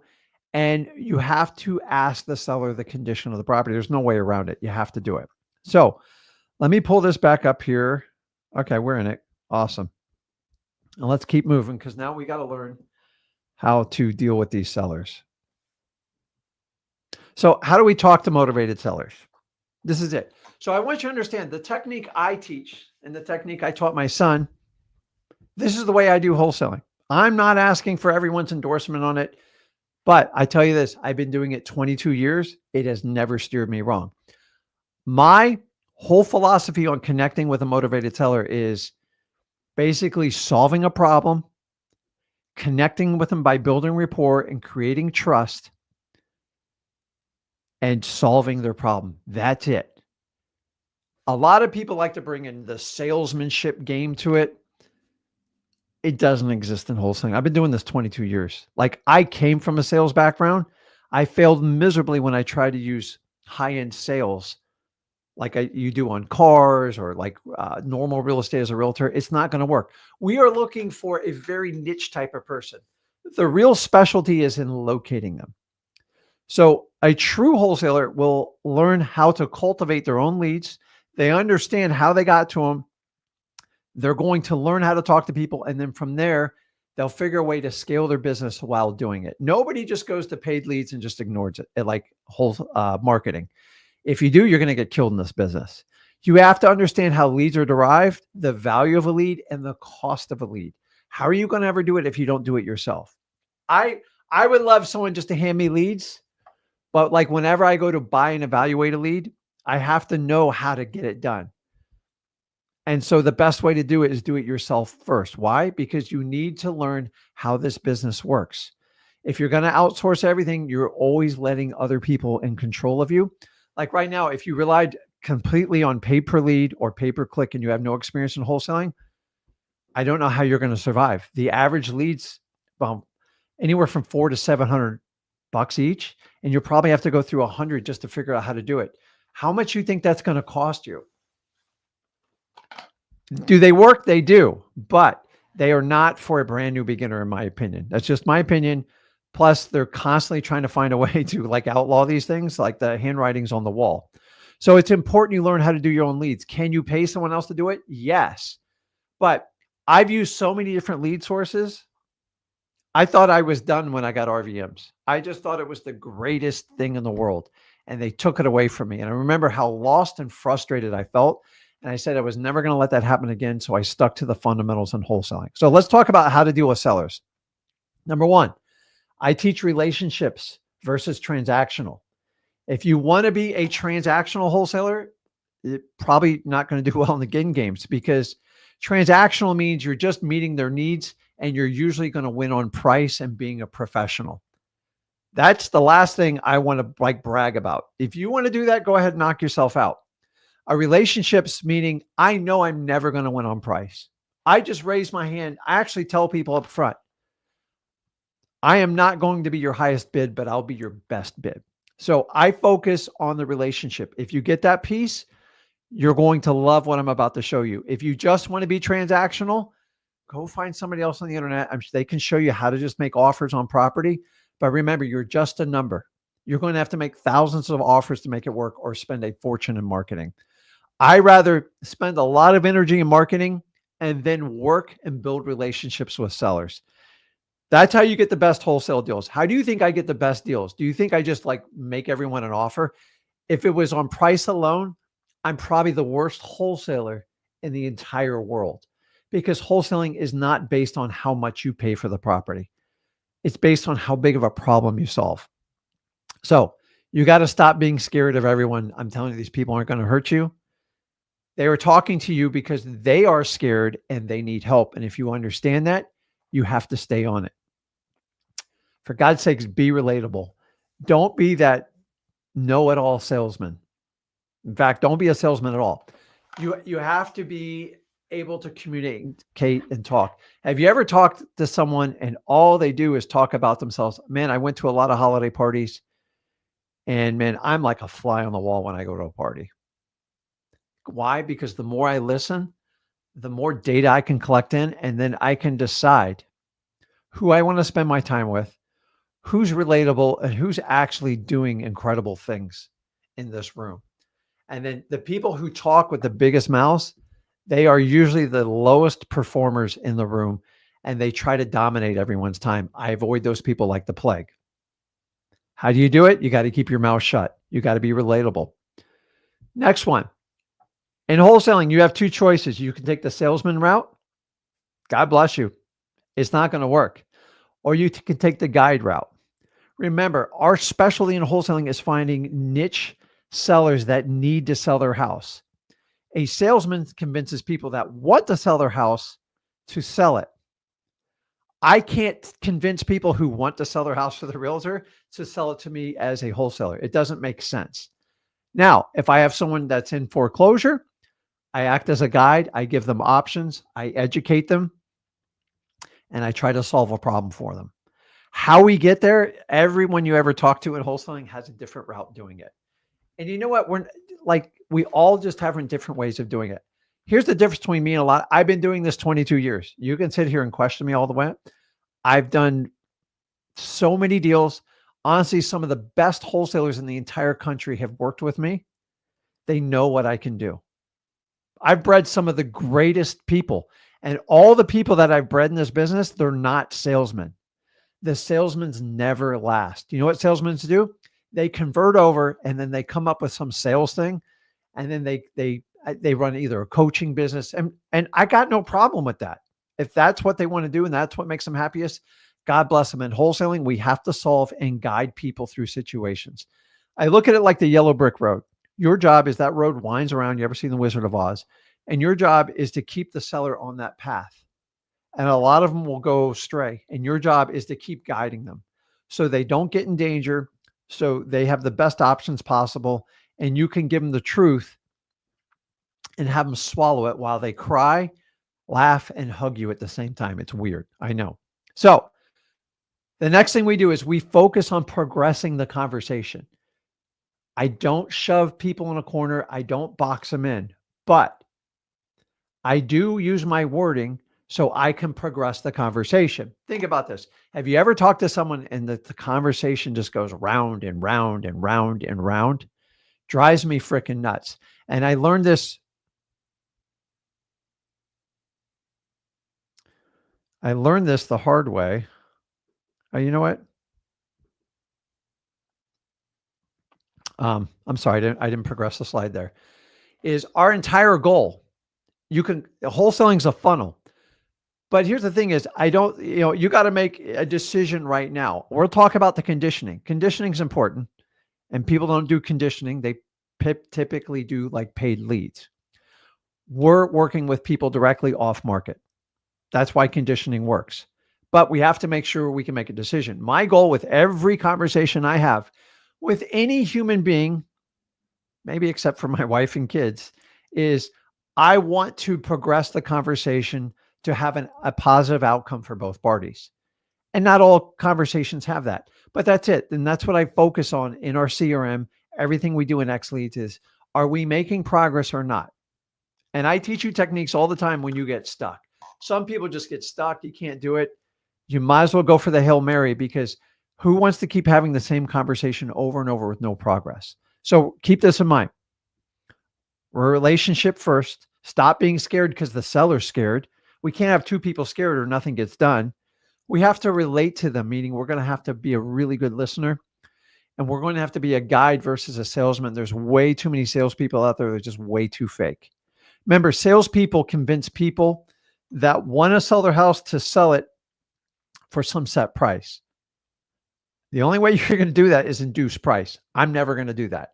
and you have to ask the seller the condition of the property. There's no way around it. You have to do it. So let me pull this back up here. Okay, we're in it. Awesome. And let's keep moving, because now we got to learn how to deal with these sellers. So how do we talk to motivated sellers? This is it. So I want you to understand the technique I teach and the technique I taught my son. This is the way I do wholesaling. I'm not asking for everyone's endorsement on it, but I tell you this, I've been doing it 22 years. It has never steered me wrong. My whole philosophy on connecting with a motivated seller is basically solving a problem, connecting with them by building rapport and creating trust, and solving their problem. That's it. A lot of people like to bring in the salesmanship game to it. It doesn't exist in wholesaling. I've been doing this 22 years. Like, I came from a sales background. I failed miserably when I tried to use high-end sales like you do on cars or like normal real estate as a realtor. It's not going to work. We are looking for a very niche type of person. The real specialty is in locating them. So a true wholesaler will learn how to cultivate their own leads. They understand how they got to them. They're going to learn how to talk to people. And then from there, they'll figure a way to scale their business while doing it. Nobody just goes to paid leads and just ignores it like whole marketing. If you do, you're going to get killed in this business. You have to understand how leads are derived, the value of a lead, and the cost of a lead. How are you going to ever do it if you don't do it yourself? I would love someone just to hand me leads, but like whenever I go to buy and evaluate a lead, I have to know how to get it done. And so the best way to do it is do it yourself first. Why? Because you need to learn how this business works. If you're going to outsource everything, you're always letting other people in control of you. Like right now, if you relied completely on pay per lead or pay per click and you have no experience in wholesaling, I don't know how you're going to survive. The average leads, well, anywhere from $400 to $700 each, and you'll probably have to go through 100 just to figure out how to do it. How much you think that's going to cost you? Do they work? They do, but they are not for a brand new beginner, in my opinion. That's just my opinion. Plus, they're constantly trying to find a way to like outlaw these things, like the handwriting's on the wall. So it's important you learn how to do your own leads. Can you pay someone else to do it? Yes. But I've used so many different lead sources. I thought I was done when I got RVMs. I just thought it was the greatest thing in the world. And they took it away from me. And I remember how lost and frustrated I felt. And I said I was never going to let that happen again. So I stuck to the fundamentals in wholesaling. So let's talk about how to deal with sellers. Number one, I teach relationships versus transactional. If you want to be a transactional wholesaler, you're probably not going to do well in the Ginn Games, because transactional means you're just meeting their needs and you're usually going to win on price and being a professional. That's the last thing I want to like brag about. If you want to do that, go ahead and knock yourself out. A relationships meaning I know I'm never going to win on price. I just raise my hand. I actually tell people up front, I am not going to be your highest bid, but I'll be your best bid. So I focus on the relationship. If you get that piece, you're going to love what I'm about to show you. If you just want to be transactional, go find somebody else on the internet. They can show you how to just make offers on property. But remember, you're just a number. You're going to have to make thousands of offers to make it work or spend a fortune in marketing. I rather spend a lot of energy in marketing and then work and build relationships with sellers. That's how you get the best wholesale deals. How do you think I get the best deals? Do you think I just like make everyone an offer? If it was on price alone, I'm probably the worst wholesaler in the entire world, because wholesaling is not based on how much you pay for the property. It's based on how big of a problem you solve. So you got to stop being scared of everyone. I'm telling you, these people aren't going to hurt you. They are talking to you because they are scared and they need help. And if you understand that, you have to stay on it. For God's sakes, be relatable. Don't be that know-it-all salesman. In fact, don't be a salesman at all. You have to be able to communicate and talk. Have you ever talked to someone and all they do is talk about themselves? Man, I went to a lot of holiday parties And man, I'm like a fly on the wall when I go to a party. Why? Because the more I listen, the more data I can collect in, and then I can decide who I want to spend my time with, who's relatable, and who's actually doing incredible things in this room. And then the people who talk with the biggest mouths, they are usually the lowest performers in the room, and they try to dominate everyone's time. I avoid those people like the plague. How do you do it? You got to keep your mouth shut. You got to be relatable. Next one. In wholesaling, you have two choices. You can take the salesman route. God bless you. It's not going to work. Or you can take the guide route. Remember, our specialty in wholesaling is finding niche sellers that need to sell their house. A salesman convinces people that want to sell their house to sell it. I can't convince people who want to sell their house for the realtor to sell it to me as a wholesaler. It doesn't make sense. Now, if I have someone that's in foreclosure, I act as a guide. I give them options. I educate them, and I try to solve a problem for them. How we get there, everyone you ever talk to in wholesaling has a different route doing it. And you know what? We all just have different ways of doing it. Here's the difference between me and a lot. I've been doing this 22 years. You can sit here and question me all the way. I've done so many deals. Honestly, some of the best wholesalers in the entire country have worked with me. They know what I can do. I've bred some of the greatest people, and all the people that I've bred in this business, they're not salesmen. The salesmen never last. You know what salesmen do? They convert over, and then they come up with some sales thing, and then they run either a coaching business, and I got no problem with that. If that's what they want to do and that's what makes them happiest, God bless them. In wholesaling, we have to solve and guide people through situations. I look at it like the yellow brick road. Your job is that road winds around. You ever seen The Wizard of Oz? And your job is to keep the seller on that path. And a lot of them will go astray. And your job is to keep guiding them so they don't get in danger, so they have the best options possible. And you can give them the truth and have them swallow it while they cry, laugh, and hug you at the same time. It's weird. I know. So the next thing we do is we focus on progressing the conversation. I don't shove people in a corner. I don't box them in, but I do use my wording so I can progress the conversation. Think about this. Have you ever talked to someone and the conversation just goes round and round and round and round? Drives me freaking nuts. And I learned this. I learned this the hard way. You know what? I'm sorry, I didn't progress the slide there. Is our entire goal. Wholesaling is a funnel. But here's the thing is, you got to make a decision right now. We'll talk about the conditioning. Conditioning is important, and people don't do conditioning. They typically do like paid leads. We're working with people directly off market. That's why conditioning works. But we have to make sure we can make a decision. My goal with every conversation I have with any human being, maybe except for my wife and kids, is I want to progress the conversation to have a positive outcome for both parties. And not all conversations have that, but that's it. And that's what I focus on in our CRM. Everything we do in X Leads is, are we making progress or not? And I teach you techniques all the time when you get stuck. Some people just get stuck. You can't do it. You might as well go for the Hail Mary, because who wants to keep having the same conversation over and over with no progress? So keep this in mind. We're a relationship first. Stop being scared because the seller's scared. We can't have two people scared or nothing gets done. We have to relate to them, meaning we're going to have to be a really good listener, and we're going to have to be a guide versus a salesman. There's way too many salespeople out there that are just way too fake. Remember, salespeople convince people that want to sell their house to sell it for some set price. The only way you're going to do that is induce price. I'm never going to do that.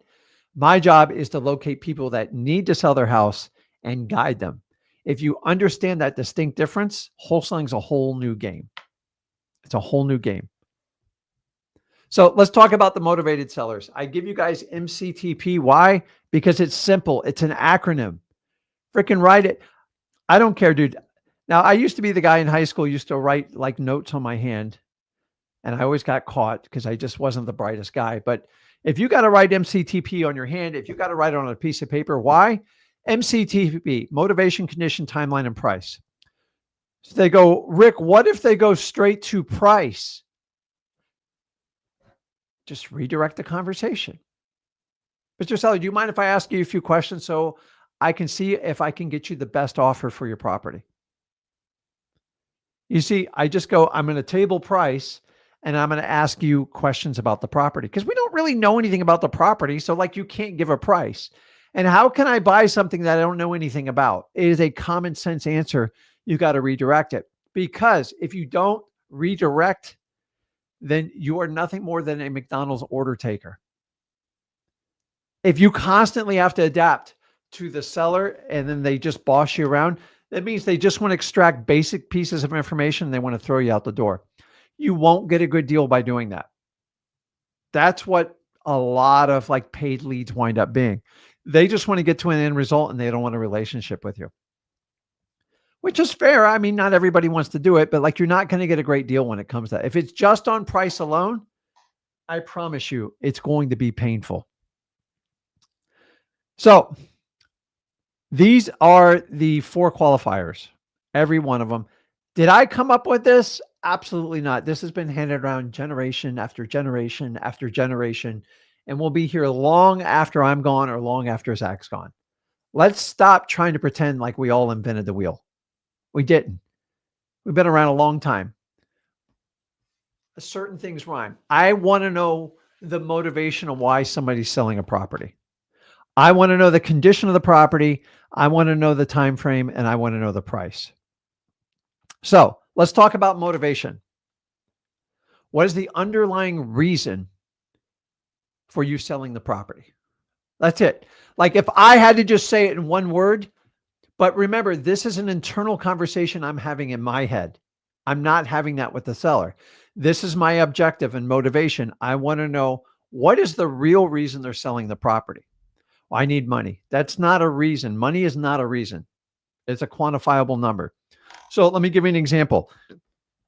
My job is to locate people that need to sell their house and guide them. If you understand that distinct difference, wholesaling is a whole new game. It's a whole new game. So let's talk about the motivated sellers. I give you guys MCTP. Why? Because it's simple. It's an acronym. Freaking write it. I don't care, dude. Now, I used to be the guy in high school who used to write like notes on my hand, and I always got caught because I just wasn't the brightest guy. But If you got to write MCTP on your hand, if you got to write it on a piece of paper, why? MCTP, motivation, condition, timeline, and price. So they go, Rick, what if they go straight to price? Just redirect the conversation. Mr. Seller, do you mind if I ask you a few questions so I can see if I can get you the best offer for your property? You see, I just go, I'm going to table price and I'm going to ask you questions about the property because we don't really know anything about the property. So like you can't give a price. And how can I buy something that I don't know anything about? It is a common sense answer. You got to redirect it, because if you don't redirect, then you are nothing more than a McDonald's order taker. If you constantly have to adapt to the seller and then they just boss you around, that means they just want to extract basic pieces of information and they want to throw you out the door. You won't get a good deal by doing that. That's what a lot of like paid leads wind up being. They just want to get to an end result and they don't want a relationship with you, which is fair. I mean, not everybody wants to do it, but like you're not going to get a great deal when it comes to that. If it's just on price alone, I promise you it's going to be painful. So these are the 4 qualifiers, every one of them. Did I come up with this? Absolutely not. This has been handed around generation after generation after generation, and will be here long after I'm gone or long after Zach's gone. Let's stop trying to pretend like we all invented the wheel. We didn't. We've been around a long time. Certain things rhyme. I want to know the motivation of why somebody's selling a property. I want to know the condition of the property. I want to know the time frame, and I want to know the price. So let's talk about motivation. What is the underlying reason for you selling the property? That's it. Like if I had to just say it in one word, but remember, this is an internal conversation I'm having in my head. I'm not having that with the seller. This is my objective and motivation. I want to know what is the real reason they're selling the property. Well, I need money. That's not a reason. Money is not a reason. It's a quantifiable number. So let me give you an example.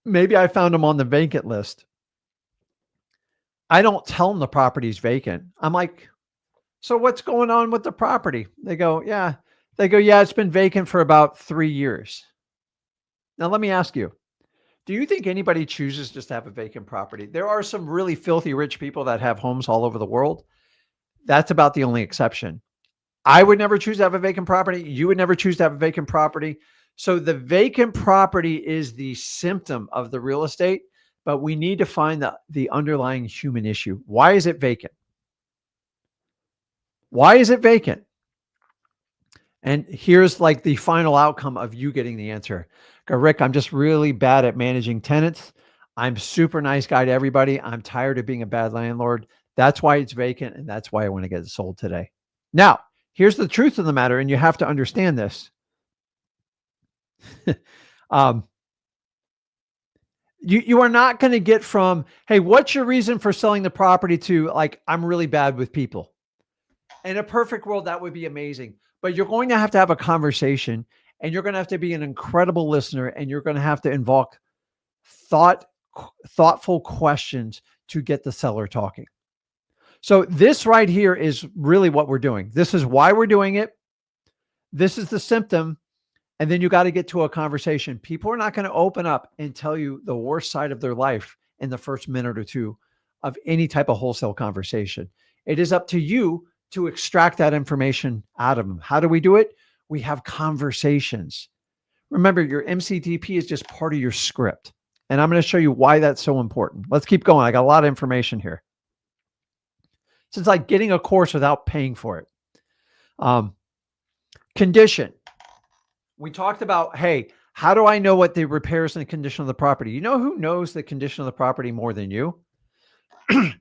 Maybe I found them on the vacant list. I don't tell them the property's vacant. I'm like, so what's going on with the property? They go, yeah. They go, yeah, it's been vacant for about 3 years. Now, let me ask you, do you think anybody chooses just to have a vacant property? There are some really filthy rich people that have homes all over the world. That's about the only exception. I would never choose to have a vacant property. You would never choose to have a vacant property. So the vacant property is the symptom of the real estate, but we need to find the underlying human issue. Why is it vacant? Why is it vacant? And here's like the final outcome of you getting the answer. Go, Rick, I'm just really bad at managing tenants. I'm super nice guy to everybody. I'm tired of being a bad landlord. That's why it's vacant. And that's why I want to get it sold today. Now, here's the truth of the matter. And you have to understand this. You are not going to get from, hey, what's your reason for selling the property, to like, I'm really bad with people. In a perfect world, that would be amazing. But you're going to have a conversation, and you're going to have to be an incredible listener, and you're going to have to invoke thoughtful questions to get the seller talking. So this right here is really what we're doing. This is why we're doing it. This is the symptom. And then you got to get to a conversation. People are not going to open up and tell you the worst side of their life in the first minute or two of any type of wholesale conversation. It is up to you to extract that information out of them. How do we do it? We have conversations. Remember, your MCTP is just part of your script. And I'm going to show you why that's so important. Let's keep going. I got a lot of information here. So it's like getting a course without paying for it. Condition. We talked about, hey, how do I know what the repairs and the condition of the property? You know who knows the condition of the property more than you?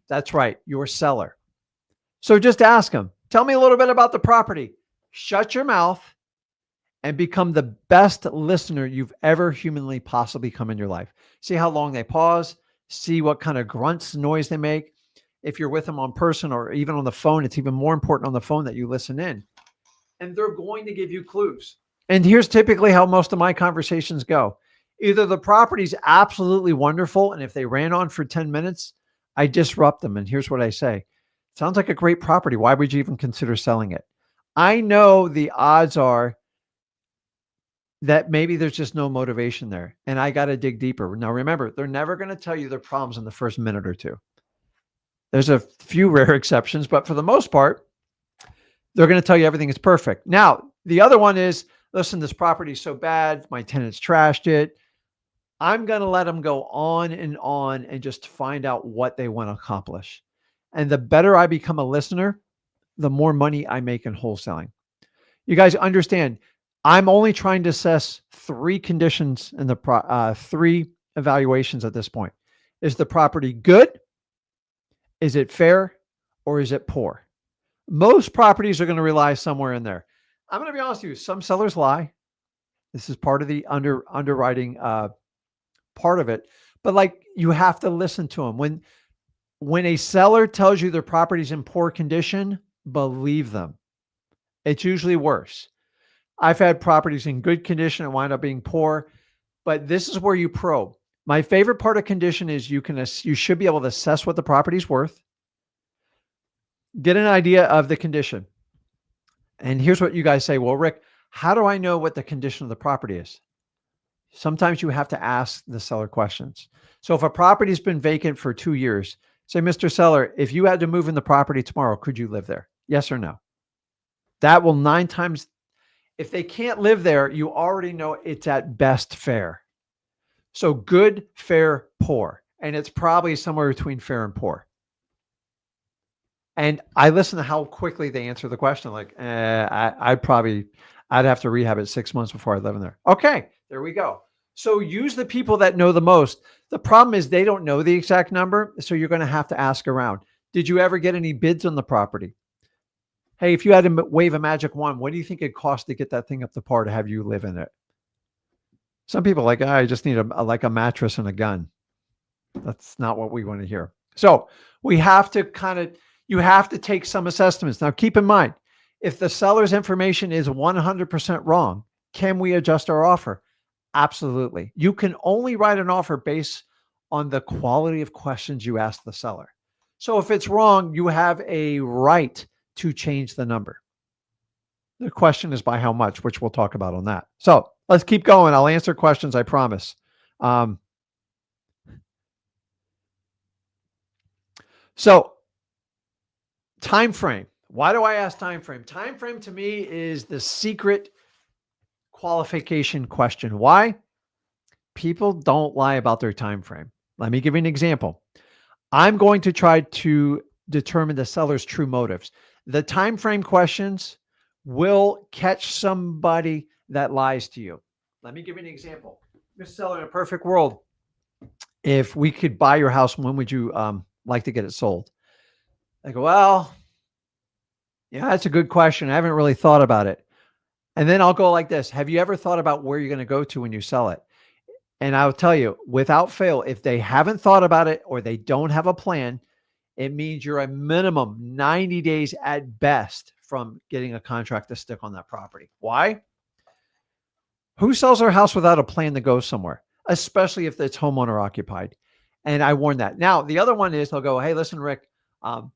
That's right, your seller. So just ask them, tell me a little bit about the property. Shut your mouth and become the best listener you've ever humanly possibly come in your life. See how long they pause, see what kind of grunts noise they make. If you're with them on person or even on the phone, it's even more important on the phone that you listen in. And they're going to give you clues. And here's typically how most of my conversations go. Either the property's absolutely wonderful, and if they ran on for 10 minutes, I disrupt them. And here's what I say. Sounds like a great property. Why would you even consider selling it? I know the odds are that maybe there's just no motivation there, and I got to dig deeper. Now, remember, they're never going to tell you their problems in the first minute or two. There's a few rare exceptions, but for the most part, they're going to tell you everything is perfect. Now, the other one is, listen, this property is so bad. My tenants trashed it. I'm going to let them go on and just find out what they want to accomplish. And the better I become a listener, the more money I make in wholesaling. You guys understand, I'm only trying to assess 3 conditions in the 3 evaluations at this point. Is the property good? Is it fair? Or is it poor? Most properties are going to rely somewhere in there. I'm going to be honest with you. Some sellers lie. This is part of the underwriting part of it. But like, you have to listen to them. When a seller tells you their property's in poor condition, believe them. It's usually worse. I've had properties in good condition and wind up being poor, but this is where you probe. My favorite part of condition is you should be able to assess what the property's worth, get an idea of the condition. And here's what you guys say. Well, Rick, how do I know what the condition of the property is? Sometimes you have to ask the seller questions. So if a property's been vacant for 2 years, say, Mr. Seller, if you had to move in the property tomorrow, could you live there? Yes or no? That will 9 times. If they can't live there, you already know it's at best fair. So good, fair, poor. And it's probably somewhere between fair and poor. And I listen to how quickly they answer the question. Like, I'd have to rehab it 6 months before I live in there. Okay, there we go. So use the people that know the most. The problem is they don't know the exact number. So you're going to have to ask around. Did you ever get any bids on the property? Hey, if you had to wave a magic wand, what do you think it costs to get that thing up to par to have you live in it? Some people are like, I just need a mattress and a gun. That's not what we want to hear. So we have to you have to take some assessments. Now, keep in mind, if the seller's information is 100% wrong, can we adjust our offer? Absolutely. You can only write an offer based on the quality of questions you ask the seller. So if it's wrong, you have a right to change the number. The question is by how much, which we'll talk about on that. So let's keep going. I'll answer questions, I promise. So time frame. Why do I ask time frame? Time frame to me is the secret qualification question. Why? People don't lie about their time frame. Let me give you an example. I'm going to try to determine the seller's true motives. The time frame questions will catch somebody that lies to you. Let me give you an example. Mr. Seller, in a perfect world, if we could buy your house, when would you like to get it sold? I go, well, yeah, that's a good question. I haven't really thought about it. And then I'll go like this. Have you ever thought about where you're going to go to when you sell it? And I'll tell you, without fail, if they haven't thought about it or they don't have a plan, it means you're a minimum 90 days at best from getting a contract to stick on that property. Why? Who sells their house without a plan to go somewhere, especially if it's homeowner occupied? And I warn that. Now, the other one is they'll go, hey, listen, Rick, I'm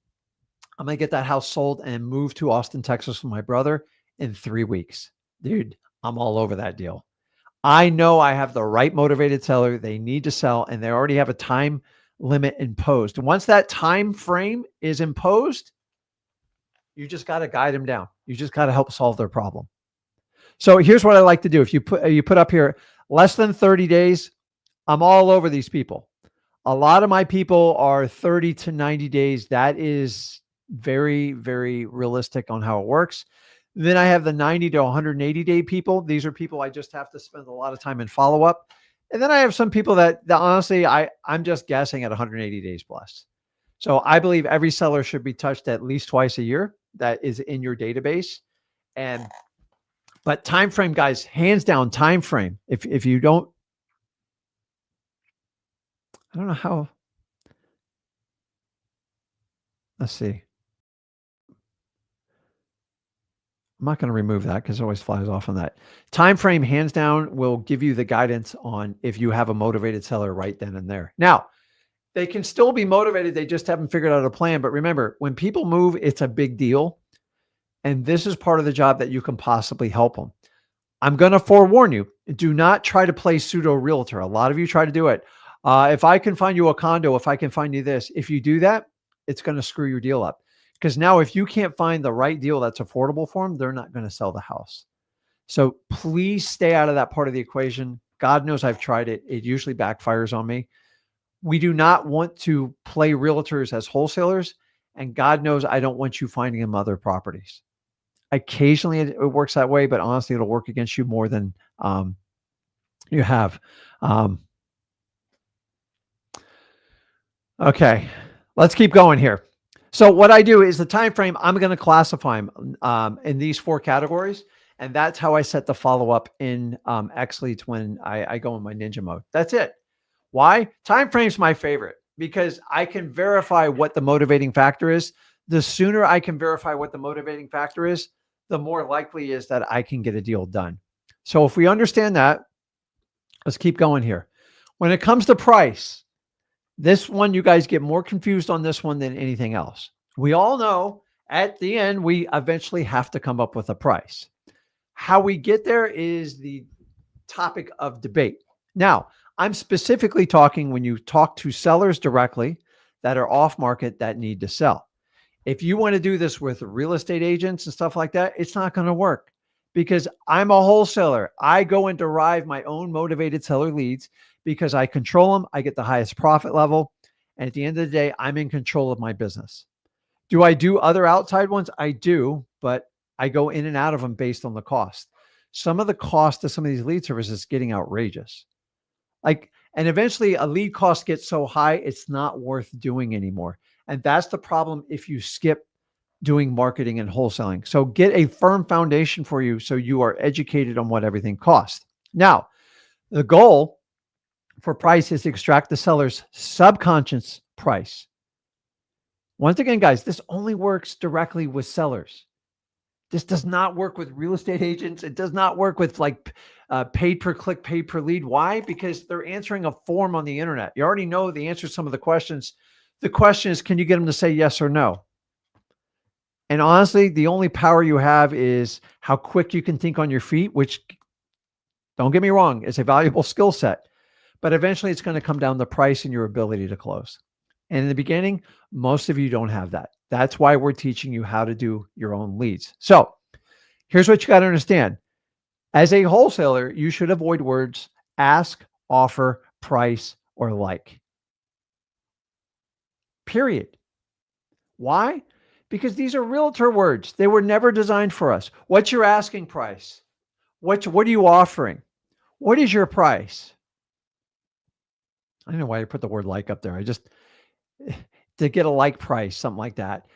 going to get that house sold and move to Austin, Texas with my brother in 3 weeks. Dude, I'm all over that deal. I know I have the right motivated seller. They need to sell and they already have a time limit imposed. Once that time frame is imposed, you just got to guide them down. You just got to help solve their problem. So here's what I like to do. If you put up here less than 30 days, I'm all over these people. A lot of my people are 30 to 90 days. That is very, very realistic on how it works. Then I have the 90 to 180 day people. These are people I just have to spend a lot of time in follow up. And then I have some people that honestly, I'm just guessing at 180 days plus. So I believe every seller should be touched at least twice a year. That is in your database. But time frame, guys, hands down, time frame. If you don't, I don't know how. Let's see. I'm not going to remove that because it always flies off on that. Time frame, hands down, will give you the guidance on if you have a motivated seller right then and there. Now, They can still be motivated. They just haven't figured out a plan. But remember, when people move, it's a big deal. And this is part of the job that you can possibly help them. I'm going to forewarn you. Do not try to play pseudo realtor. A lot of you try to do it. If I can find you a condo, if I can find you this, if you do that, it's going to screw your deal up. Because now if you can't find the right deal that's affordable for them, they're not going to sell the house. So please stay out of that part of the equation. God knows I've tried it. It usually backfires on me. We do not want to play realtors as wholesalers. And God knows I don't want you finding them other properties. Occasionally it works that way, but honestly, it'll work against you more than you have. Okay, let's keep going here. So what I do is the time frame, I'm going to classify them in these 4 categories. And that's how I set the follow-up in X-Leads when I go in my ninja mode. That's it. Why? Time frame's my favorite because I can verify what the motivating factor is. The sooner I can verify what the motivating factor is, the more likely is that I can get a deal done. So if we understand that, let's keep going here. When it comes to price, this one, you guys get more confused on this one than anything else. We all know at the end, we eventually have to come up with a price. How we get there is the topic of debate. Now, I'm specifically talking when you talk to sellers directly that are off market that need to sell. If you want to do this with real estate agents and stuff like that, it's not going to work because I'm a wholesaler. I go and derive my own motivated seller leads because I control them. I get the highest profit level. And at the end of the day, I'm in control of my business. Do I do other outside ones? I do, but I go in and out of them based on the cost. Some of the cost of some of these lead services is getting outrageous. And eventually a lead cost gets so high, it's not worth doing anymore. And that's the problem if you skip doing marketing and wholesaling. So get a firm foundation for you so you are educated on what everything costs. Now, the goal for price is to extract the seller's subconscious price. Once again, guys, this only works directly with sellers. This does not work with real estate agents. It does not work with paid per click, paid per lead. Why? Because they're answering a form on the internet. You already know the answer to some of the questions. The question is, can you get them to say yes or no? And honestly, the only power you have is how quick you can think on your feet, which, don't get me wrong, is a valuable skill set. But eventually it's going to come down to price and your ability to close. And in the beginning, most of you don't have that. That's why we're teaching you how to do your own leads. So here's what you got to understand. As a wholesaler, you should avoid words ask, offer, price, or like. Period. Why? Because these are realtor words. They were never designed for us. What's your asking price? What are you offering? What is your price? I don't know why I put the word like up there. To get a like price, something like that.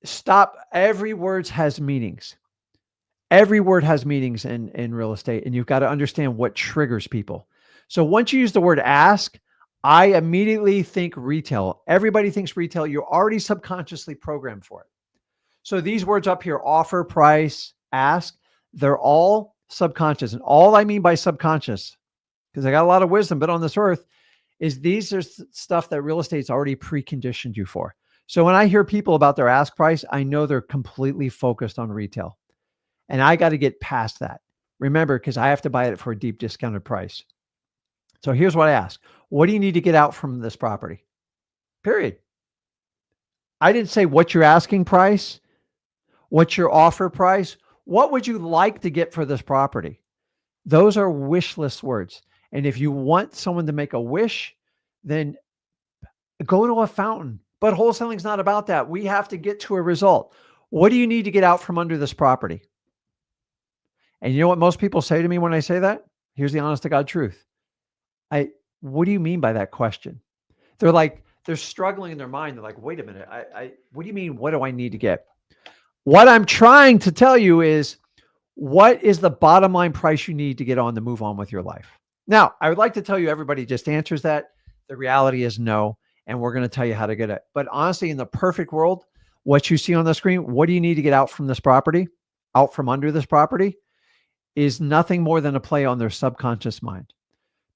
Stop. Every word has meanings. Every word has meanings in real estate, and you've got to understand what triggers people. So once you use the word ask, I immediately think retail. Everybody thinks retail. You're already subconsciously programmed for it. So these words up here, offer, price, ask, they're all subconscious. And all I mean by subconscious, because I got a lot of wisdom, but on this earth, is these are stuff that real estate's already preconditioned you for. So when I hear people about their ask price, I know they're completely focused on retail. And I got to get past that. Remember, because I have to buy it for a deep discounted price. So here's what I ask. What do you need to get out from this property? Period. I didn't say what's your asking price, what's your offer price, what would you like to get for this property? Those are wish list words. And if you want someone to make a wish, then go to a fountain. But wholesaling is not about that. We have to get to a result. What do you need to get out from under this property? And you know what most people say to me when I say that? Here's the honest to God truth. What do you mean by that question? They're struggling in their mind. They're like, wait a minute. What do you mean? What do I need to get? What I'm trying to tell you is, what is the bottom line price you need to get on to move on with your life? Now, I would like to tell you everybody just answers that. The reality is no. And we're going to tell you how to get it. But honestly, in the perfect world, what you see on the screen, what do you need to get out from this property, out from under this property, is nothing more than a play on their subconscious mind.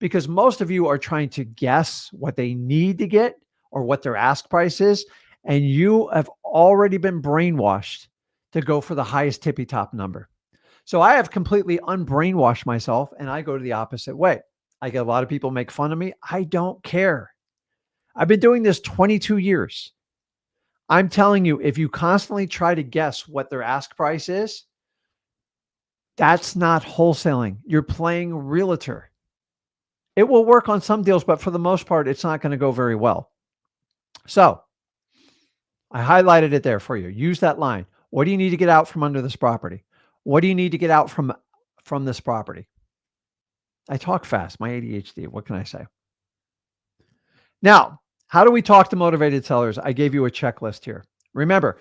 because most of you are trying to guess what they need to get or what their ask price is. And you have already been brainwashed to go for the highest tippy top number. So I have completely unbrainwashed myself and I go to the opposite way. I get a lot of people make fun of me. I don't care. I've been doing this 22 years. I'm telling you, if you constantly try to guess what their ask price is, that's not wholesaling. You're playing realtor. It will work on some deals, but for the most part, it's not going to go very well. So I highlighted it there for you. Use that line. What do you need to get out from under this property? What do you need to get out from this property? I talk fast, my ADHD. What can I say? Now, how do we talk to motivated sellers? I gave you a checklist here. Remember,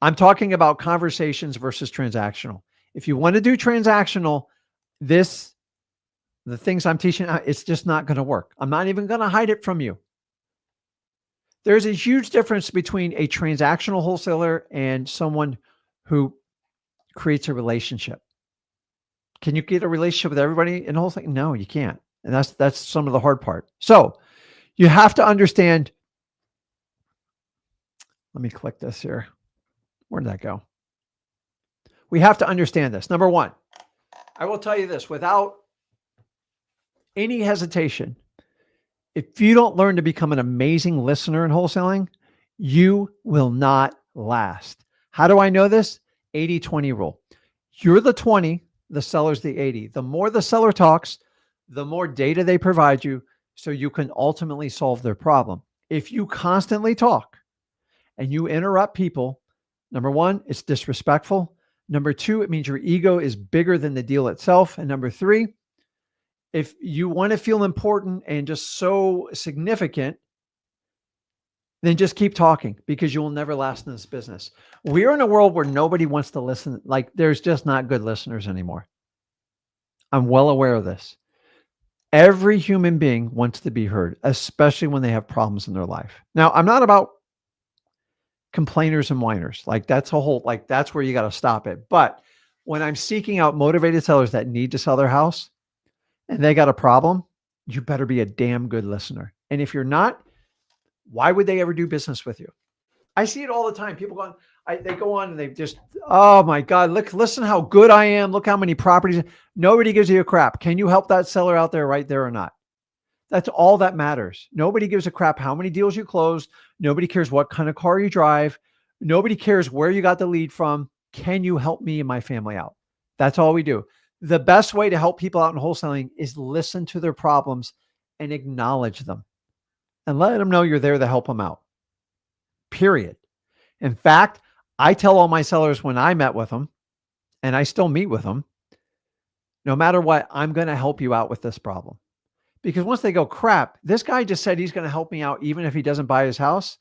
I'm talking about conversations versus transactional. If you want to do transactional, the things I'm teaching, it's just not going to work. I'm not even going to hide it from you. There's a huge difference between a transactional wholesaler and someone who creates a relationship. Can you get a relationship with everybody in wholesaling? No, you can't. And that's some of the hard part. So you have to understand. Let me click this here. Where did that go? We have to understand this. Number one, I will tell you this without any hesitation. If you don't learn to become an amazing listener in wholesaling, you will not last. How do I know this? 80-20 rule. You're the 20, the seller's the 80. The more the seller talks, the more data they provide you so you can ultimately solve their problem. If you constantly talk and you interrupt people, number one, it's disrespectful. Number two, it means your ego is bigger than the deal itself. And number three, if you want to feel important and just so significant, then just keep talking because you will never last in this business. We're in a world where nobody wants to listen. Like there's just not good listeners anymore. I'm well aware of this. Every human being wants to be heard, especially when they have problems in their life. Now, I'm not about complainers and whiners. Like that's where you got to stop it. But when I'm seeking out motivated sellers that need to sell their house and they got a problem, you better be a damn good listener. And if you're not, why would they ever do business with you? I see it all the time. People they go on and they just, oh my God, listen how good I am. Look how many properties. Nobody gives you a crap. Can you help that seller out there right there or not? That's all that matters. Nobody gives a crap how many deals you closed. Nobody cares what kind of car you drive. Nobody cares where you got the lead from. Can you help me and my family out? That's all we do. The best way to help people out in wholesaling is listen to their problems and acknowledge them and let them know you're there to help them out. Period. In fact, I tell all my sellers when I met with them, and I still meet with them, no matter what, I'm going to help you out with this problem. Because once they go, crap, this guy just said he's going to help me out even if he doesn't buy his house,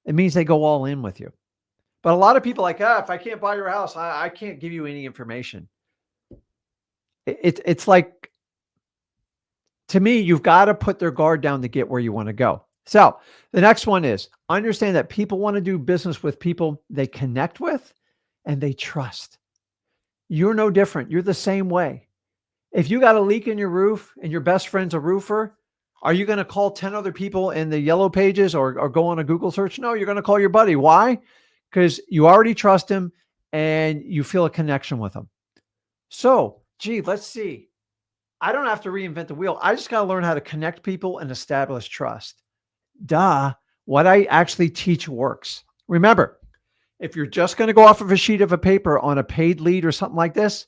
it means they go all in with you. But a lot of people are like, if I can't buy your house, I can't give you any information. It's like, to me, you've got to put their guard down to get where you want to go. So the next one is understand that people want to do business with people they connect with and they trust. You're no different. You're the same way. If you got a leak in your roof and your best friend's a roofer, are you going to call 10 other people in the yellow pages or go on a Google search? No, you're going to call your buddy. Why? Because you already trust him and you feel a connection with him. So, let's see. I don't have to reinvent the wheel. I just got to learn how to connect people and establish trust. What I actually teach works. Remember, if you're just going to go off of a sheet of a paper on a paid lead or something like this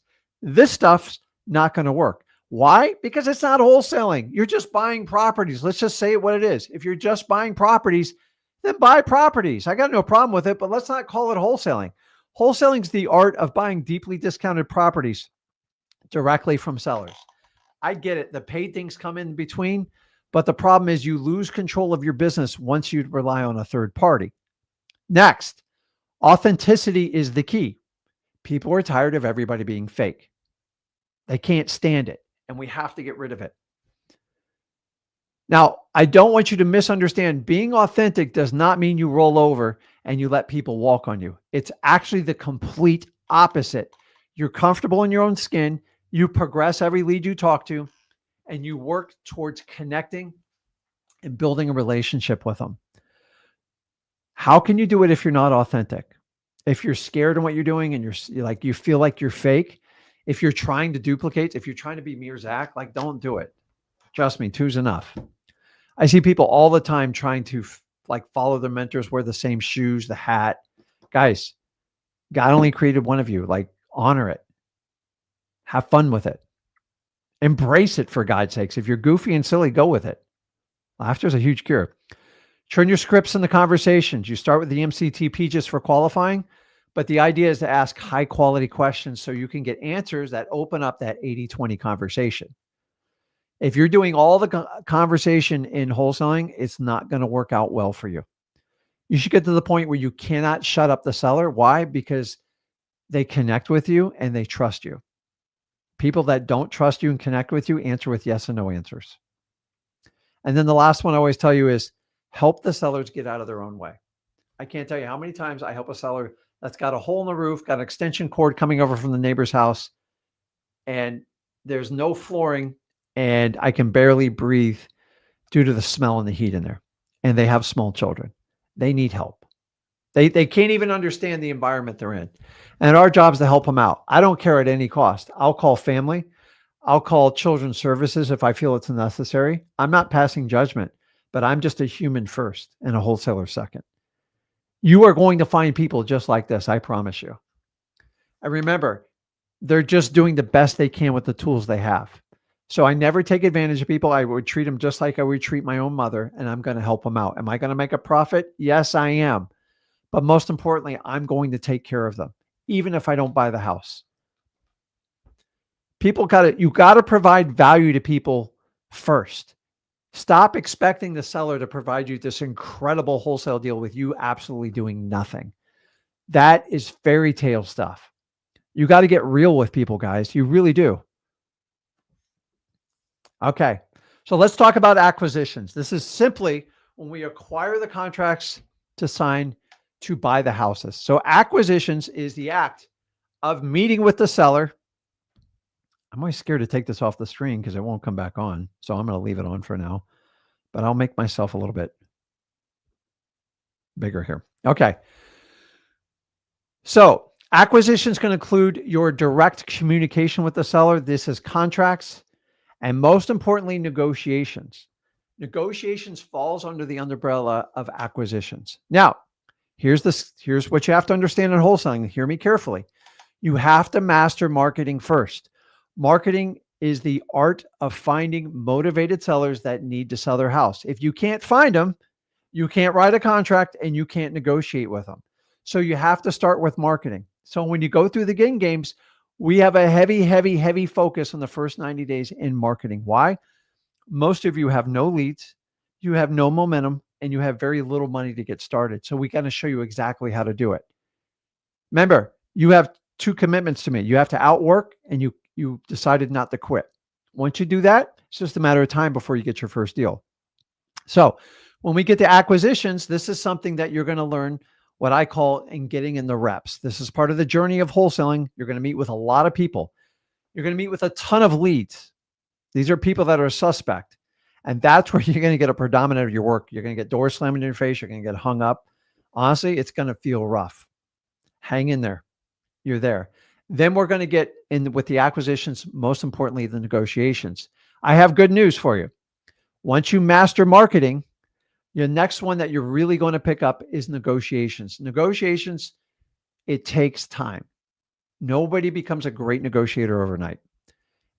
stuff's not going to work. Why? Because it's not wholesaling. You're just buying properties. Let's just say it what it is. If you're just buying properties, then buy properties. I got no problem with it, but let's not call it wholesaling. Wholesaling is the art of buying deeply discounted properties directly from sellers. I get it. The paid things come in between, but the problem is you lose control of your business once you rely on a third party. Next, authenticity is the key. People are tired of everybody being fake. They can't stand it, and we have to get rid of it. Now, I don't want you to misunderstand. Being authentic does not mean you roll over and you let people walk on you. It's actually the complete opposite. You're comfortable in your own skin. You progress every lead you talk to, and you work towards connecting and building a relationship with them. How can you do it if you're not authentic? If you're scared of what you're doing and you're like, you feel like you're fake, if you're trying to duplicate, if you're trying to be mere Zach, like, don't do it. Trust me, two's enough. I see people all the time trying to like follow their mentors, wear the same shoes, the hat. Guys, God only created one of you. Like, honor it. Have fun with it. Embrace it, for God's sakes. If you're goofy and silly, go with it. Laughter is a huge cure. Turn your scripts into conversations. You start with the MCTP just for qualifying, but the idea is to ask high quality questions so you can get answers that open up that 80-20 conversation. If you're doing all the conversation in wholesaling, it's not going to work out well for you. You should get to the point where you cannot shut up the seller. Why? Because they connect with you and they trust you. People that don't trust you and connect with you answer with yes and no answers. And then the last one I always tell you is help the sellers get out of their own way. I can't tell you how many times I help a seller that's got a hole in the roof, got an extension cord coming over from the neighbor's house, and there's no flooring, and I can barely breathe due to the smell and the heat in there. And they have small children. They need help. They can't even understand the environment they're in. And our job is to help them out. I don't care at any cost. I'll call family. I'll call children's services if I feel it's necessary. I'm not passing judgment, but I'm just a human first and a wholesaler second. You are going to find people just like this, I promise you. And remember, they're just doing the best they can with the tools they have. So I never take advantage of people. I would treat them just like I would treat my own mother, and I'm going to help them out. Am I going to make a profit? Yes, I am. But most importantly, I'm going to take care of them, even if I don't buy the house. You got to provide value to people first. Stop expecting the seller to provide you this incredible wholesale deal with you absolutely doing nothing. That is fairy tale stuff. You got to get real with people, guys. You really do. Okay. So let's talk about acquisitions. This is simply when we acquire the contracts to sign to buy the houses. So acquisitions is the act of meeting with the seller. I'm always scared to take this off the screen because it won't come back on. So I'm going to leave it on for now, but I'll make myself a little bit bigger here. Okay. So acquisitions can include your direct communication with the seller. This is contracts. And most importantly, negotiations. Negotiations falls under the umbrella of acquisitions. Now, here's what you have to understand in wholesaling. Hear me carefully. You have to master marketing first. Marketing is the art of finding motivated sellers that need to sell their house. If you can't find them, you can't write a contract and you can't negotiate with them. So you have to start with marketing. So when you go through the Ginn Games, we have a heavy focus on the first 90 days in marketing. Why? Most of you have no leads, you have no momentum, and you have very little money to get started. So we got to show you exactly how to do it. Remember, you have two commitments to me. You have to outwork, and you decided not to quit. Once you do that, it's just a matter of time before you get your first deal. So when we get to acquisitions, this is something that you're going to learn what I call in getting in the reps. This is part of the journey of wholesaling. You're going to meet with a lot of people. You're going to meet with a ton of leads. These are people that are suspect. And that's where you're going to get a predominant of your work. You're going to get doors slammed in your face. You're going to get hung up. Honestly, it's going to feel rough. Hang in there. You're there. Then we're going to get in with the acquisitions, most importantly, the negotiations. I have good news for you. Once you master marketing, your next one that you're really going to pick up is negotiations. Negotiations, it takes time. Nobody becomes a great negotiator overnight.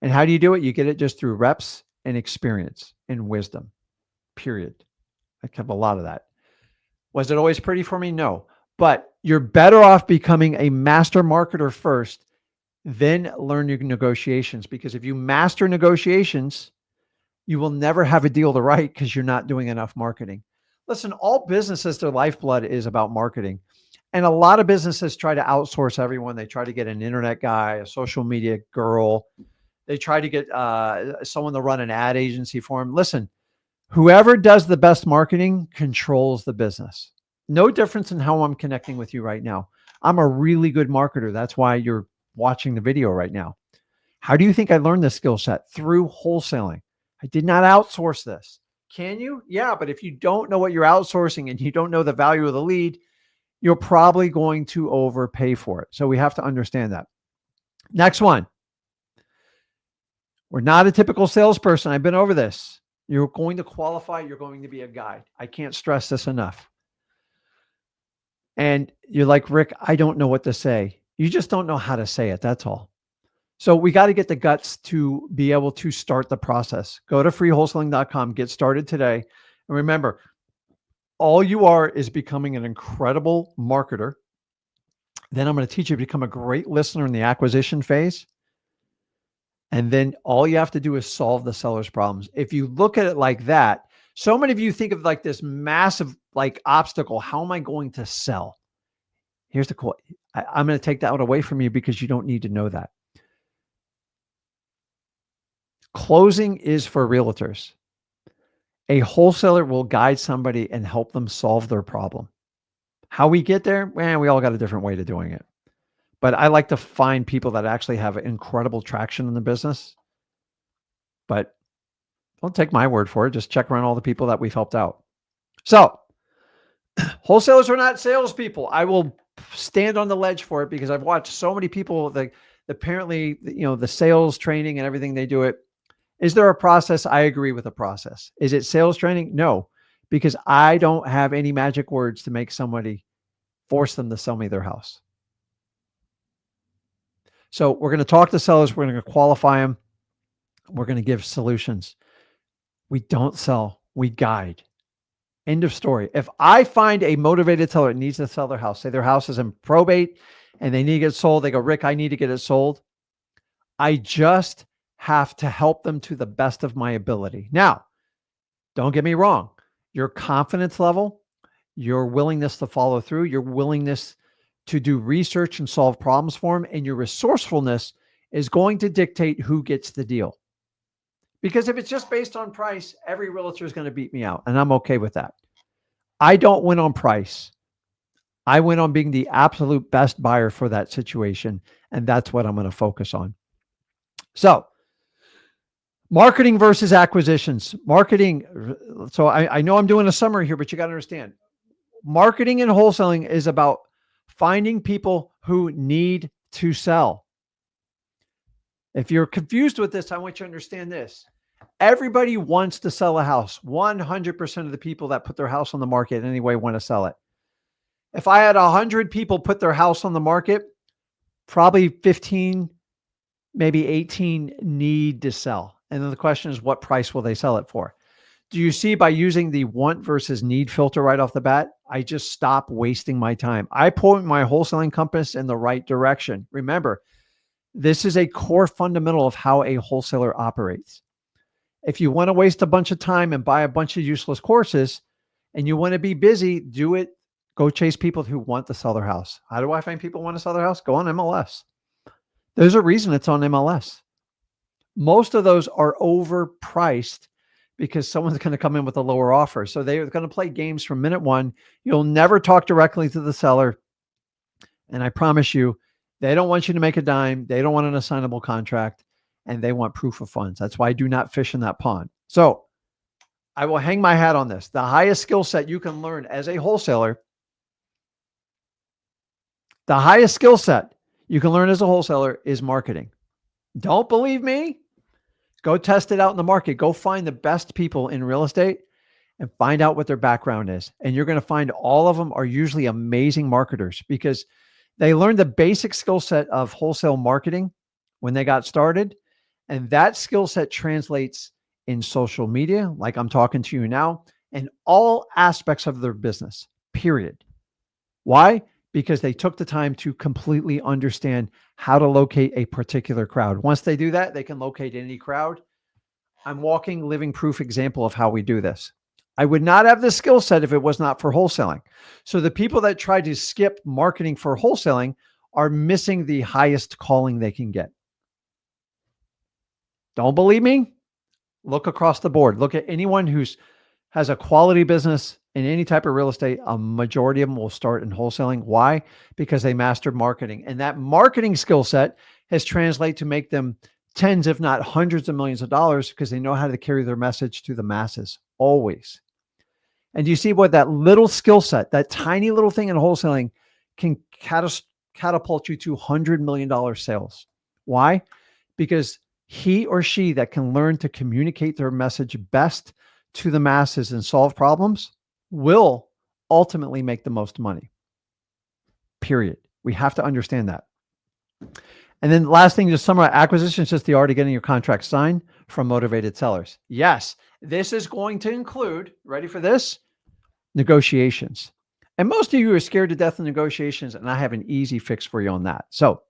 And how do you do it? You get it just through reps and experience and wisdom, period. I have a lot of that. Was it always pretty for me? No. But you're better off becoming a master marketer first, then learn your negotiations. Because if you master negotiations, you will never have a deal to write because you're not doing enough marketing. Listen, all businesses, their lifeblood is about marketing. And a lot of businesses try to outsource everyone. They try to get an internet guy, a social media girl. They try to get someone to run an ad agency for them. Listen, whoever does the best marketing controls the business. No difference in how I'm connecting with you right now. I'm a really good marketer. That's why you're watching the video right now. How do you think I learned this skill set? Through wholesaling. I did not outsource this. Can you? Yeah, but if you don't know what you're outsourcing and you don't know the value of the lead, you're probably going to overpay for it. So we have to understand that. Next one. We're not a typical salesperson. I've been over this. You're going to qualify. You're going to be a guide. I can't stress this enough. And you're like, Rick, I don't know what to say. You just don't know how to say it. That's all. So we got to get the guts to be able to start the process. Go to freewholesaling.com, get started today. And remember, all you are is becoming an incredible marketer. Then I'm going to teach you to become a great listener in the acquisition phase. And then all you have to do is solve the seller's problems. If you look at it like that, so many of you think of like this massive like obstacle. How am I going to sell? Here's the quote. I'm going to take that away from you because you don't need to know that. Closing is for realtors. A wholesaler will guide somebody and help them solve their problem. How we get there? Well, we all got a different way to doing it. But I like to find people that actually have incredible traction in the business. But don't take my word for it. Just check around all the people that we've helped out. So wholesalers are not salespeople. I will stand on the ledge for it because I've watched so many people that apparently, the sales training and everything they do it. Is there a process? I agree with the process. Is it sales training? No, because I don't have any magic words to make somebody force them to sell me their house. So we're going to talk to sellers. We're going to qualify them. We're going to give solutions. We don't sell. We guide. End of story. If I find a motivated seller that needs to sell their house, say their house is in probate and they need to get sold, they go, Rick, I need to get it sold. I just have to help them to the best of my ability. Now, don't get me wrong. Your confidence level, your willingness to follow through, your willingness to do research and solve problems for them, and your resourcefulness is going to dictate who gets the deal. Because if it's just based on price, every realtor is going to beat me out, and I'm okay with that. I don't win on price. I win on being the absolute best buyer for that situation, and that's what I'm going to focus on. So, marketing versus acquisitions. Marketing. So I know I'm doing a summary here, but you got to understand, marketing and wholesaling is about finding people who need to sell. If you're confused with this, I want you to understand this. Everybody wants to sell a house. 100% of the people that put their house on the market anyway want to sell it. If I had 100 people put their house on the market, probably 15, maybe 18 need to sell. And then the question is, what price will they sell it for? Do you see, by using the want versus need filter right off the bat, I just stop wasting my time. I point my wholesaling compass in the right direction. Remember, this is a core fundamental of how a wholesaler operates. If you want to waste a bunch of time and buy a bunch of useless courses and you want to be busy, do it. Go chase people who want to sell their house. How do I find people who want to sell their house? Go on MLS. There's a reason it's on MLS. Most of those are overpriced because someone's going to come in with a lower offer. So they're going to play games from minute one. You'll never talk directly to the seller. And I promise you, they don't want you to make a dime. They don't want an assignable contract, and they want proof of funds. That's why I do not fish in that pond. So I will hang my hat on this. The highest skill set you can learn as a wholesaler, the highest skill set you can learn as a wholesaler is marketing. Don't believe me? Go test it out in the market. Go find the best people in real estate and find out what their background is. And you're going to find all of them are usually amazing marketers because they learned the basic skill set of wholesale marketing when they got started. And that skill set translates in social media, like I'm talking to you now, and all aspects of their business, period. Why? Because they took the time to completely understand how to locate a particular crowd. Once they do that, they can locate any crowd. I'm walking living proof example of how we do this. I would not have this skill set if it was not for wholesaling. So the people that try to skip marketing for wholesaling are missing the highest calling they can get. Don't believe me? Look across the board. Look at anyone who's has a quality business in any type of real estate. A majority of them will start in wholesaling. Why? Because they mastered marketing. And that marketing skill set has translated to make them tens, if not hundreds of millions of dollars because they know how to carry their message to the masses, always. And you see what that little skill set, that tiny little thing in wholesaling can catapult you to $100 million sales. Why? Because he or she that can learn to communicate their message best to the masses and solve problems will ultimately make the most money. Period. We have to understand that. And then last thing, just summarize, acquisition is just the art of getting your contract signed from motivated sellers. Yes, this is going to include, ready for this? Negotiations. And most of you are scared to death of negotiations, and I have an easy fix for you on that. So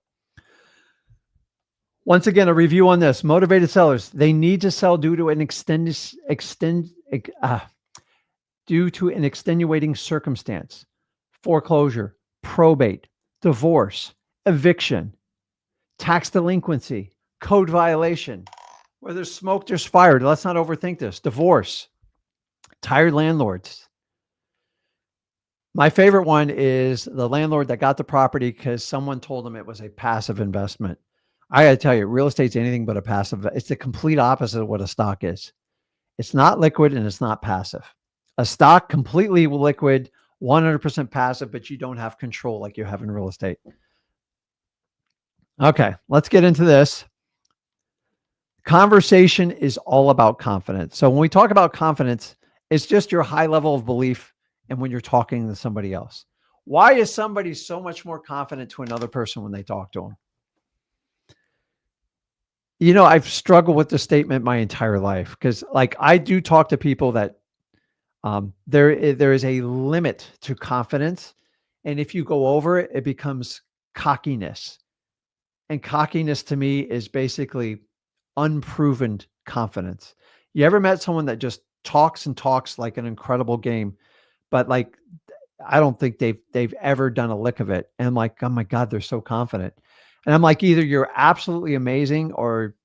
once again, a review on this. Motivated sellers, they need to sell due to an extenuating circumstance, foreclosure, probate, divorce, eviction, tax delinquency, code violation. Where there's smoke, there's fire. Let's not overthink this. Divorce, tired landlords. My favorite one is the landlord that got the property because someone told him it was a passive investment. I got to tell you, real estate's anything but a passive. It's the complete opposite of what a stock is. It's not liquid and it's not passive. A stock, completely liquid, 100% passive, but you don't have control like you have in real estate. Okay, let's get into this. Conversation is all about confidence. So when we talk about confidence, it's just your high level of belief and when you're talking to somebody else. Why is somebody so much more confident to another person when they talk to them? You know, I've struggled with this statement my entire life because, like, I do talk to people that there is a limit to confidence. And if you go over it, it becomes cockiness. And cockiness to me is basically unproven confidence. You ever met someone that just talks and talks like an incredible game, but like, I don't think they've ever done a lick of it. And I'm like, oh my God, they're so confident. And I'm like, either you're absolutely amazing or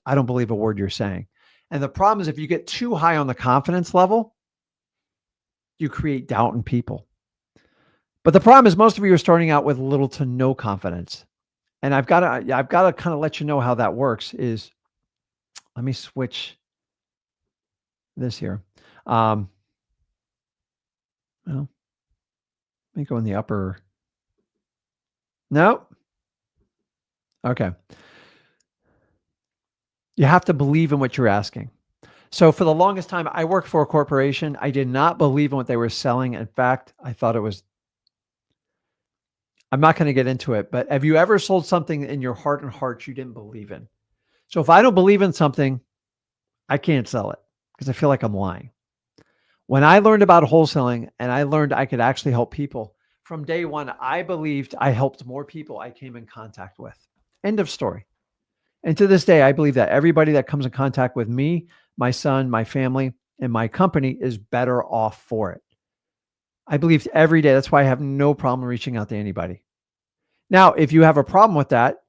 I don't believe a word you're saying. And the problem is if you get too high on the confidence level, you create doubt in people. But the problem is most of you are starting out with little to no confidence. And I've got to kind of let you know how that works is, let me switch this here. Well, let me go in the upper. No. Okay. You have to believe in what you're asking. So for the longest time, I worked for a corporation. I did not believe in what they were selling. In fact, I thought it was, I'm not going to get into it, but have you ever sold something in your heart and heart you didn't believe in? So if I don't believe in something, I can't sell it because I feel like I'm lying. When I learned about wholesaling and I learned I could actually help people, from day one, I believed I helped more people I came in contact with. End of story. And to this day, I believe that everybody that comes in contact with me, my son, my family, and my company is better off for it. I believe every day. That's why I have no problem reaching out to anybody. Now, if you have a problem with that,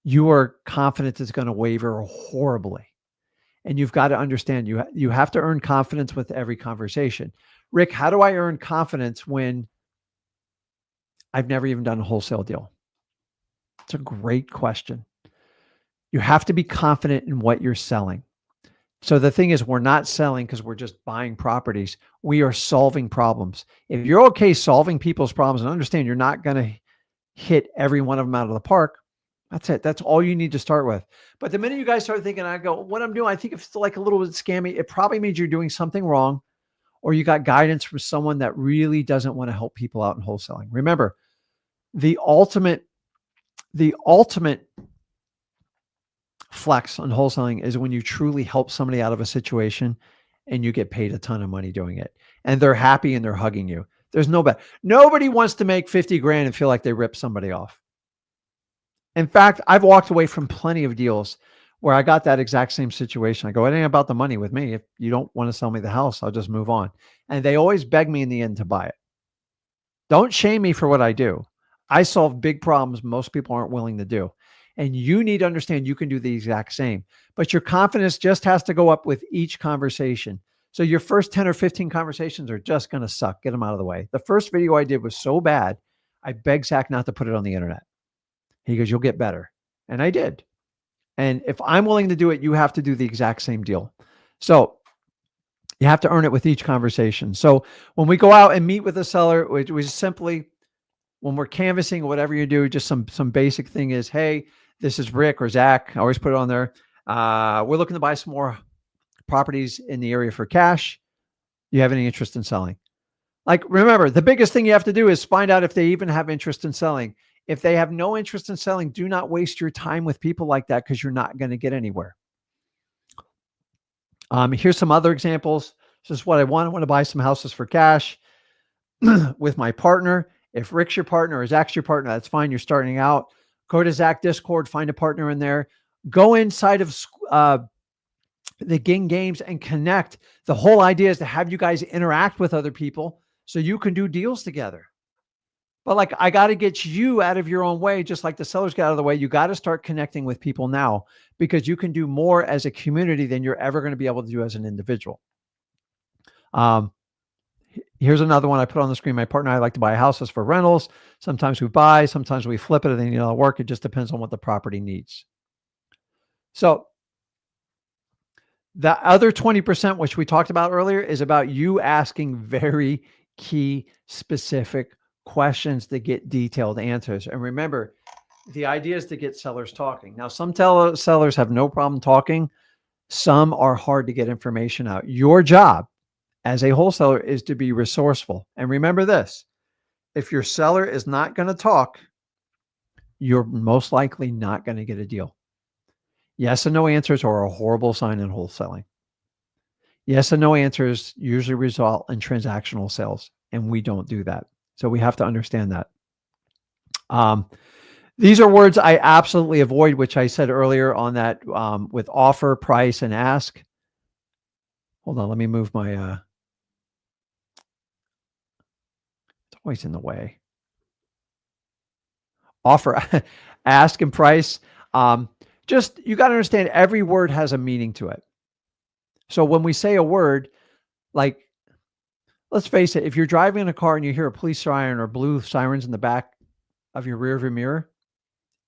your confidence is going to waver horribly. And you've got to understand, you have to earn confidence with every conversation. Rick, how do I earn confidence when I've never even done a wholesale deal? It's a great question. You have to be confident in what you're selling. So the thing is, we're not selling because we're just buying properties. We are solving problems. If you're okay solving people's problems and understand you're not going to hit every one of them out of the park, that's it. That's all you need to start with. But the minute you guys start thinking, I go, what I'm doing, I think it's like a little bit scammy. It probably means you're doing something wrong or you got guidance from someone that really doesn't want to help people out in wholesaling. Remember, the ultimate flex on wholesaling is when you truly help somebody out of a situation and you get paid a ton of money doing it. And they're happy and they're hugging you. There's nobody wants to make 50 grand and feel like they ripped somebody off. In fact, I've walked away from plenty of deals where I got that exact same situation. I go, it ain't about the money with me. If you don't want to sell me the house, I'll just move on. And they always beg me in the end to buy it. Don't shame me for what I do. I solve big problems most people aren't willing to do. And you need to understand you can do the exact same. But your confidence just has to go up with each conversation. So your first 10 or 15 conversations are just going to suck. Get them out of the way. The first video I did was so bad, I begged Zach not to put it on the internet. He goes, you'll get better. And I did. And if I'm willing to do it, you have to do the exact same deal. So you have to earn it with each conversation. So when we go out and meet with a seller, which is simply when we're canvassing, whatever you do, just some basic thing is, hey, this is Rick or Zach. I always put it on there. We're looking to buy some more properties in the area for cash. You have any interest in selling? Like, remember, the biggest thing you have to do is find out if they even have interest in selling. If they have no interest in selling, do not waste your time with people like that because you're not going to get anywhere. Here's some other examples. This is what I want. I want to buy some houses for cash with my partner. If Rick's your partner or Zach's your partner, that's fine. You're starting out. Go to Zach Discord, find a partner in there. Go inside of the Ginn Games and connect. The whole idea is to have you guys interact with other people so you can do deals together. But like, I got to get you out of your own way, just like the sellers got out of the way. You got to start connecting with people now because you can do more as a community than you're ever going to be able to do as an individual. Here's another one I put on the screen. My partner and I like to buy houses for rentals. Sometimes we buy, sometimes we flip it, and then, you know, work. It just depends on what the property needs. So the other 20%, which we talked about earlier, is about you asking very key, specific questions to get detailed answers. And remember, the idea is to get sellers talking. Now, some sellers have no problem talking. Some are hard to get information out. Your job as a wholesaler is to be resourceful. And remember this, if your seller is not going to talk, you're most likely not going to get a deal. Yes and no answers are a horrible sign in wholesaling. Yes and no answers usually result in transactional sales, and we don't do that. So we have to understand that. These are words I absolutely avoid, which I said earlier on that with offer, price, and ask. Hold on, let me move my, it's always in the way. Offer, ask, and price. Just, you got to understand every word has a meaning to it. So when we say a word, like, let's face it, if you're driving in a car and you hear a police siren or blue sirens in the back of your rearview mirror,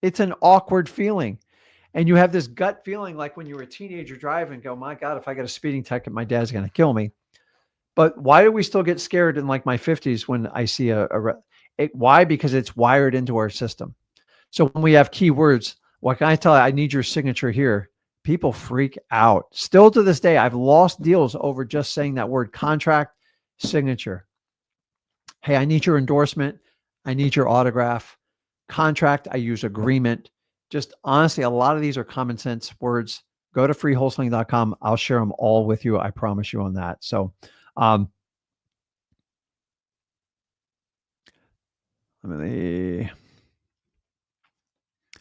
it's an awkward feeling. And you have this gut feeling like when you were a teenager driving, go, my God, if I get a speeding ticket, my dad's going to kill me. But why do we still get scared in like my 50s when I see why? Because it's wired into our system. So when we have keywords, what can I tell you? I need your signature here. People freak out. Still to this day, I've lost deals over just saying that word: contract, signature. Hey, I need your endorsement. I need your autograph. Contract, I use agreement. Just honestly, a lot of these are common sense words. Go to freewholesaling.com. I'll share them all with you. I promise you on that. So,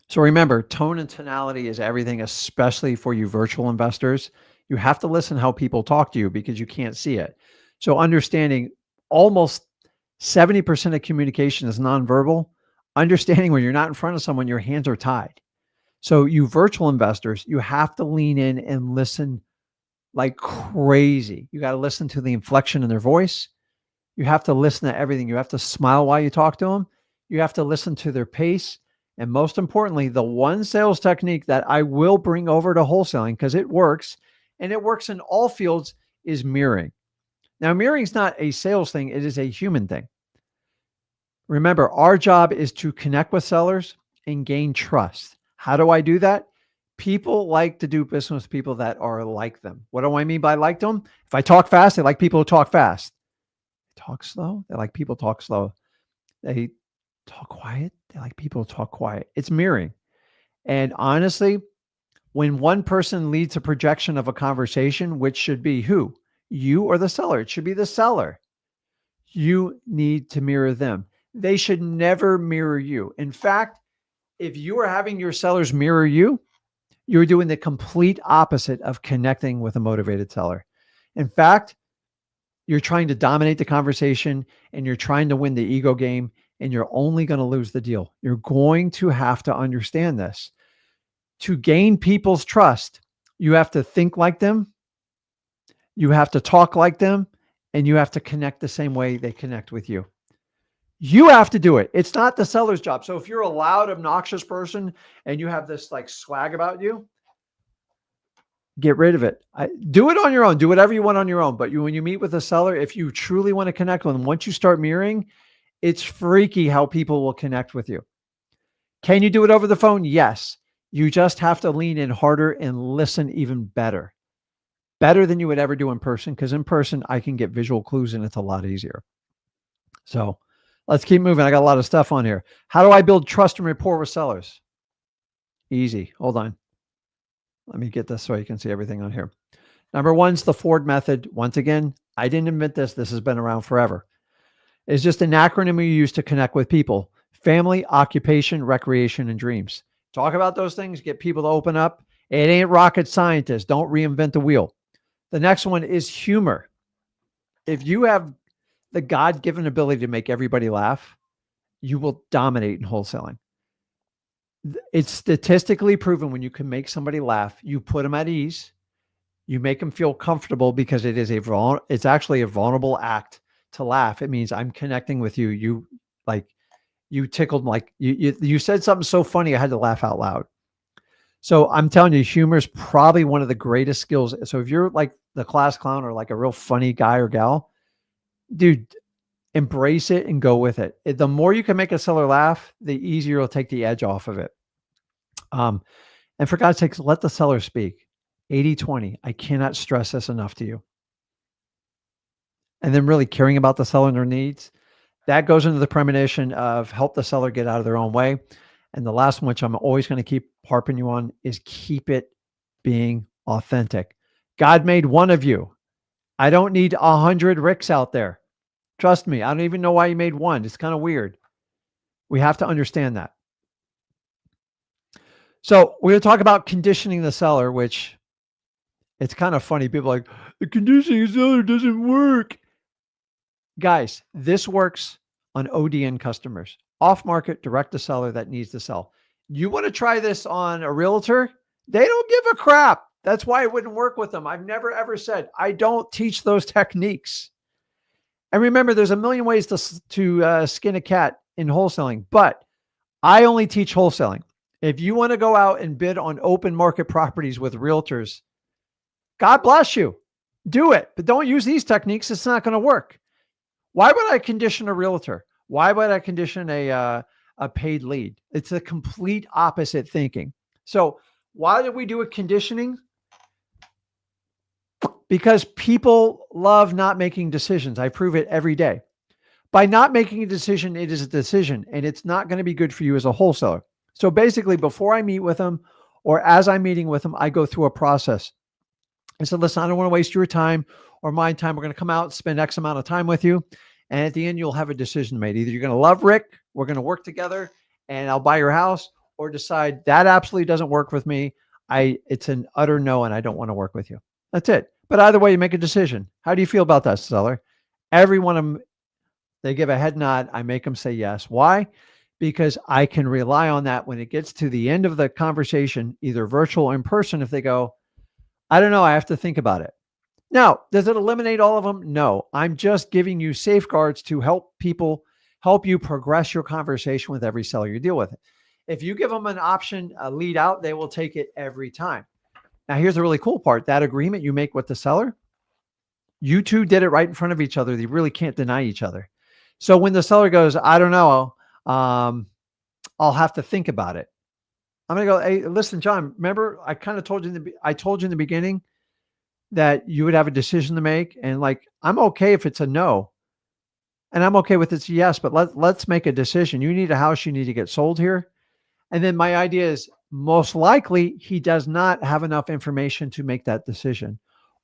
So remember, tone and tonality is everything, especially for you virtual investors. You have to listen how people talk to you because you can't see it. So understanding almost 70% of communication is nonverbal. Understanding when you're not in front of someone, your hands are tied. So you virtual investors, you have to lean in and listen like crazy. You got to listen to the inflection in their voice. You have to listen to everything. You have to smile while you talk to them. You have to listen to their pace. And most importantly, the one sales technique that I will bring over to wholesaling, because it works, and it works in all fields, is mirroring. Now, mirroring is not a sales thing. It is a human thing. Remember, our job is to connect with sellers and gain trust. How do I do that? People like to do business with people that are like them. What do I mean by like them? If I talk fast, they like people who talk fast. Talk slow, they like people talk slow. They talk quiet, they like people talk quiet. It's mirroring. And honestly, when one person leads a projection of a conversation, which should be who? You or the seller? It should be the seller. You need to mirror them. They should never mirror you. In fact, if you are having your sellers mirror you, you're doing the complete opposite of connecting with a motivated seller. In fact, you're trying to dominate the conversation and you're trying to win the ego game, and you're only going to lose the deal. You're going to have to understand this. To gain people's trust, you have to think like them, you have to talk like them, and you have to connect the same way they connect with you. You have to do it. It's not the seller's job. So if you're a loud, obnoxious person and you have this like swag about you, get rid of it. Do it on your own. Do whatever you want on your own. But when you meet with a seller, if you truly want to connect with them, once you start mirroring, it's freaky how people will connect with you. Can you do it over the phone? Yes. You just have to lean in harder and listen even better. Better than you would ever do in person, because in person, I can get visual clues and it's a lot easier. So let's keep moving. I got a lot of stuff on here. How do I build trust and rapport with sellers? Easy. Hold on. Let me get this so you can see everything on here. Number one's the Ford method. Once again, I didn't invent this. This has been around forever. It's just an acronym we use to connect with people: family, occupation, recreation, and dreams. Talk about those things, get people to open up. It ain't rocket scientist. Don't reinvent the wheel. The next one is humor. If you have the God-given ability to make everybody laugh, you will dominate in wholesaling. It's statistically proven when you can make somebody laugh, you put them at ease, you make them feel comfortable, because it's actually a vulnerable act to laugh. It means I'm connecting with you. You tickled, you said something so funny, I had to laugh out loud. So I'm telling you, humor is probably one of the greatest skills. So if you're like the class clown or like a real funny guy or gal, dude, embrace it and go with it. The more you can make a seller laugh, the easier it'll take the edge off of it. And for God's sakes, let the seller speak. 80-20. I cannot stress this enough to you. And then really caring about the seller and their needs. That goes into the premonition of help the seller get out of their own way. And the last one, which I'm always going to keep harping you on, is keep it being authentic. God made one of you. I don't need 100 Ricks out there. Trust me, I don't even know why you made one. It's kind of weird. We have to understand that. So we're going to talk about conditioning the seller, which it's kind of funny. People are like, the conditioning seller doesn't work. Guys, this works on ODN customers. Off-market, direct to seller that needs to sell. You want to try this on a realtor? They don't give a crap. That's why it wouldn't work with them. I've never, ever said, I don't teach those techniques. And remember, there's a million ways to skin a cat in wholesaling, but I only teach wholesaling. If you want to go out and bid on open market properties with realtors, God bless you. Do it, but don't use these techniques. It's not going to work. Why would I condition a realtor? Why would I condition a paid lead? It's the complete opposite thinking. So why did we do a conditioning? Because people love not making decisions. I prove it every day. By not making a decision, it is a decision, and it's not going to be good for you as a wholesaler. So basically, before I meet with them or as I'm meeting with them, I go through a process. I said, listen, I don't want to waste your time or my time. We're going to come out, spend X amount of time with you. And at the end, you'll have a decision made. Either you're going to love Rick, we're going to work together, and I'll buy your house, or decide that absolutely doesn't work with me. It's an utter no, and I don't want to work with you. That's it. But either way, you make a decision. How do you feel about that, seller? Every one of them, they give a head nod. I make them say yes. Why? Because I can rely on that when it gets to the end of the conversation, either virtual or in person. If they go, I don't know, I have to think about it. Now, does it eliminate all of them? No, I'm just giving you safeguards to help you progress your conversation with every seller you deal with. If you give them an option, a lead out, they will take it every time. Now, here's the really cool part. That agreement you make with the seller, you two did it right in front of each other. They really can't deny each other. So when the seller goes, I don't know, I'll have to think about it. I'm going to go, hey, listen, John, remember I kind of told you in the beginning that you would have a decision to make. And like, I'm okay if it's a no, and I'm okay with it's a yes, but let's make a decision. You need a house, you need to get sold here. And then my idea is most likely he does not have enough information to make that decision.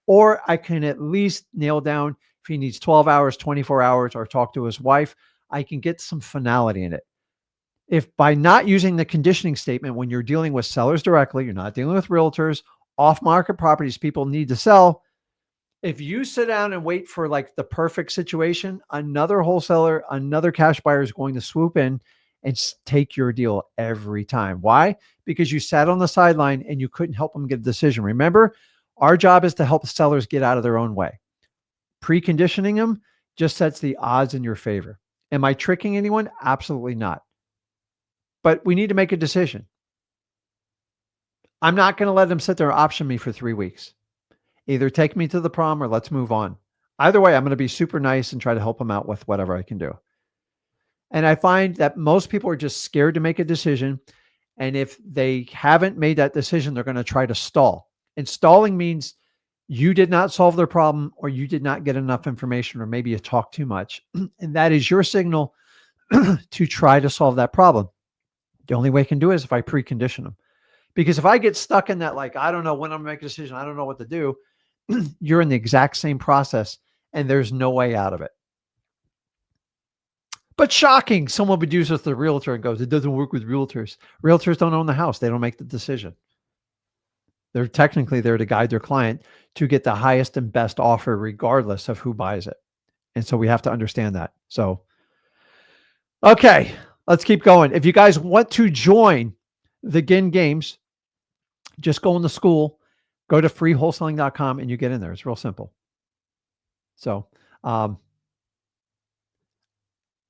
Or I can at least nail down if he needs 12 hours, 24 hours, or talk to his wife. I can get some finality in it. If by not using the conditioning statement when you're dealing with sellers directly, you're not dealing with realtors, off-market properties people need to sell. If you sit down and wait for like the perfect situation, another wholesaler, another cash buyer is going to swoop in and take your deal every time. Why? Because you sat on the sideline and you couldn't help them get a decision. Remember, our job is to help sellers get out of their own way. Preconditioning them just sets the odds in your favor. Am I tricking anyone? Absolutely not. But we need to make a decision. I'm not going to let them sit there and option me for 3 weeks. Either take me to the prom or let's move on. Either way, I'm going to be super nice and try to help them out with whatever I can do. And I find that most people are just scared to make a decision. And if they haven't made that decision, they're going to try to stall. And stalling means you did not solve their problem, or you did not get enough information, or maybe you talked too much. And that is your signal to try to solve that problem. The only way I can do it is if I precondition them. Because if I get stuck in that, like, I don't know when I'm going to make a decision, I don't know what to do, you're in the exact same process and there's no way out of it. But shocking, someone would use with the realtor and goes, it doesn't work with realtors. Realtors don't own the house. They don't make the decision. They're technically there to guide their client to get the highest and best offer regardless of who buys it. And so we have to understand that. So, okay, let's keep going. If you guys want to join the Ginn Games, just go in the school, go to freewholesaling.com and you get in there. It's real simple. So, I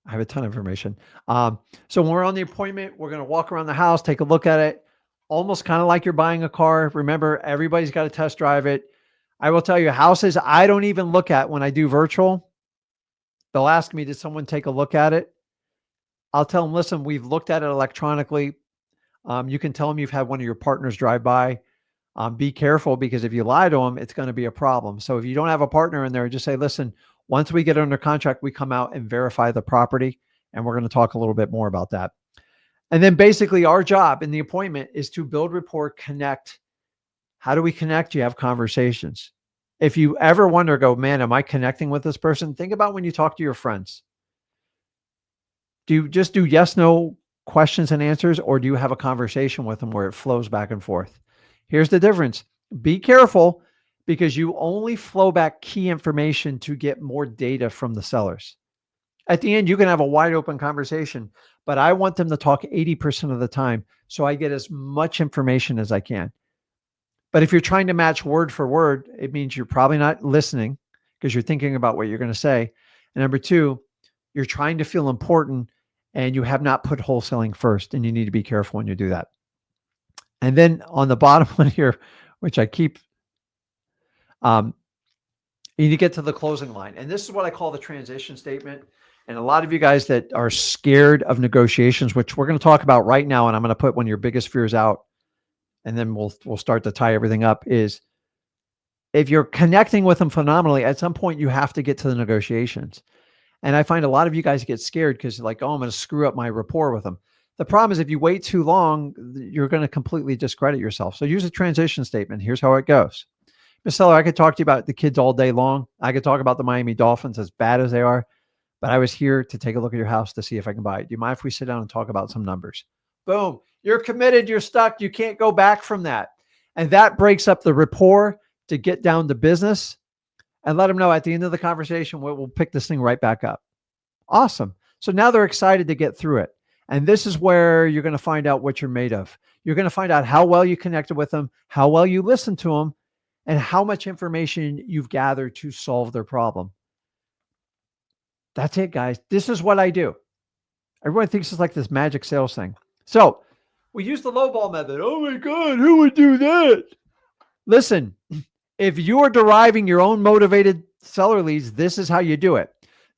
have a ton of information. So when we're on the appointment, we're going to walk around the house, take a look at it, almost kind of like you're buying a car. Remember, everybody's got to test drive it. I will tell you, houses I don't even look at when I do virtual. They'll ask me, did someone take a look at it? I'll tell them, listen, we've looked at it electronically. You can tell them you've had one of your partners drive by. Be careful, because if you lie to them, it's going to be a problem. So if you don't have a partner in there, just say, listen, once we get under contract, we come out and verify the property. And we're going to talk a little bit more about that. And then basically our job in the appointment is to build rapport, connect. How do we connect? You have conversations. If you ever wonder, go, man, am I connecting with this person? Think about when you talk to your friends. Do you just do yes, no questions and answers, or do you have a conversation with them where it flows back and forth? Here's the difference. Be careful, because you only flow back key information to get more data from the sellers. At the end, you can have a wide open conversation, but I want them to talk 80% of the time, so I get as much information as I can. But if you're trying to match word for word, it means you're probably not listening, because you're thinking about what you're going to say. And number two, you're trying to feel important and you have not put wholesaling first, and you need to be careful when you do that. And then on the bottom one here, which I keep, you need to get to the closing line. And this is what I call the transition statement. And a lot of you guys that are scared of negotiations, which we're going to talk about right now, and I'm going to put one of your biggest fears out, and then we'll start to tie everything up, is if you're connecting with them phenomenally, at some point you have to get to the negotiations. And I find a lot of you guys get scared because like, oh, I'm going to screw up my rapport with them. The problem is if you wait too long, you're going to completely discredit yourself. So use a transition statement. Here's how it goes. Ms. Seller, I could talk to you about the kids all day long. I could talk about the Miami Dolphins, as bad as they are, but I was here to take a look at your house to see if I can buy it. Do you mind if we sit down and talk about some numbers? Boom. You're committed. You're stuck. You can't go back from that. And that breaks up the rapport to get down to business, and let them know at the end of the conversation, we'll pick this thing right back up. Awesome. So now they're excited to get through it. And this is where you're going to find out what you're made of. You're going to find out how well you connected with them, how well you listened to them, and how much information you've gathered to solve their problem. That's it, guys. This is what I do. Everyone thinks it's like this magic sales thing. So we use the lowball method. Oh my God, who would do that? Listen, if you are deriving your own motivated seller leads, this is how you do it.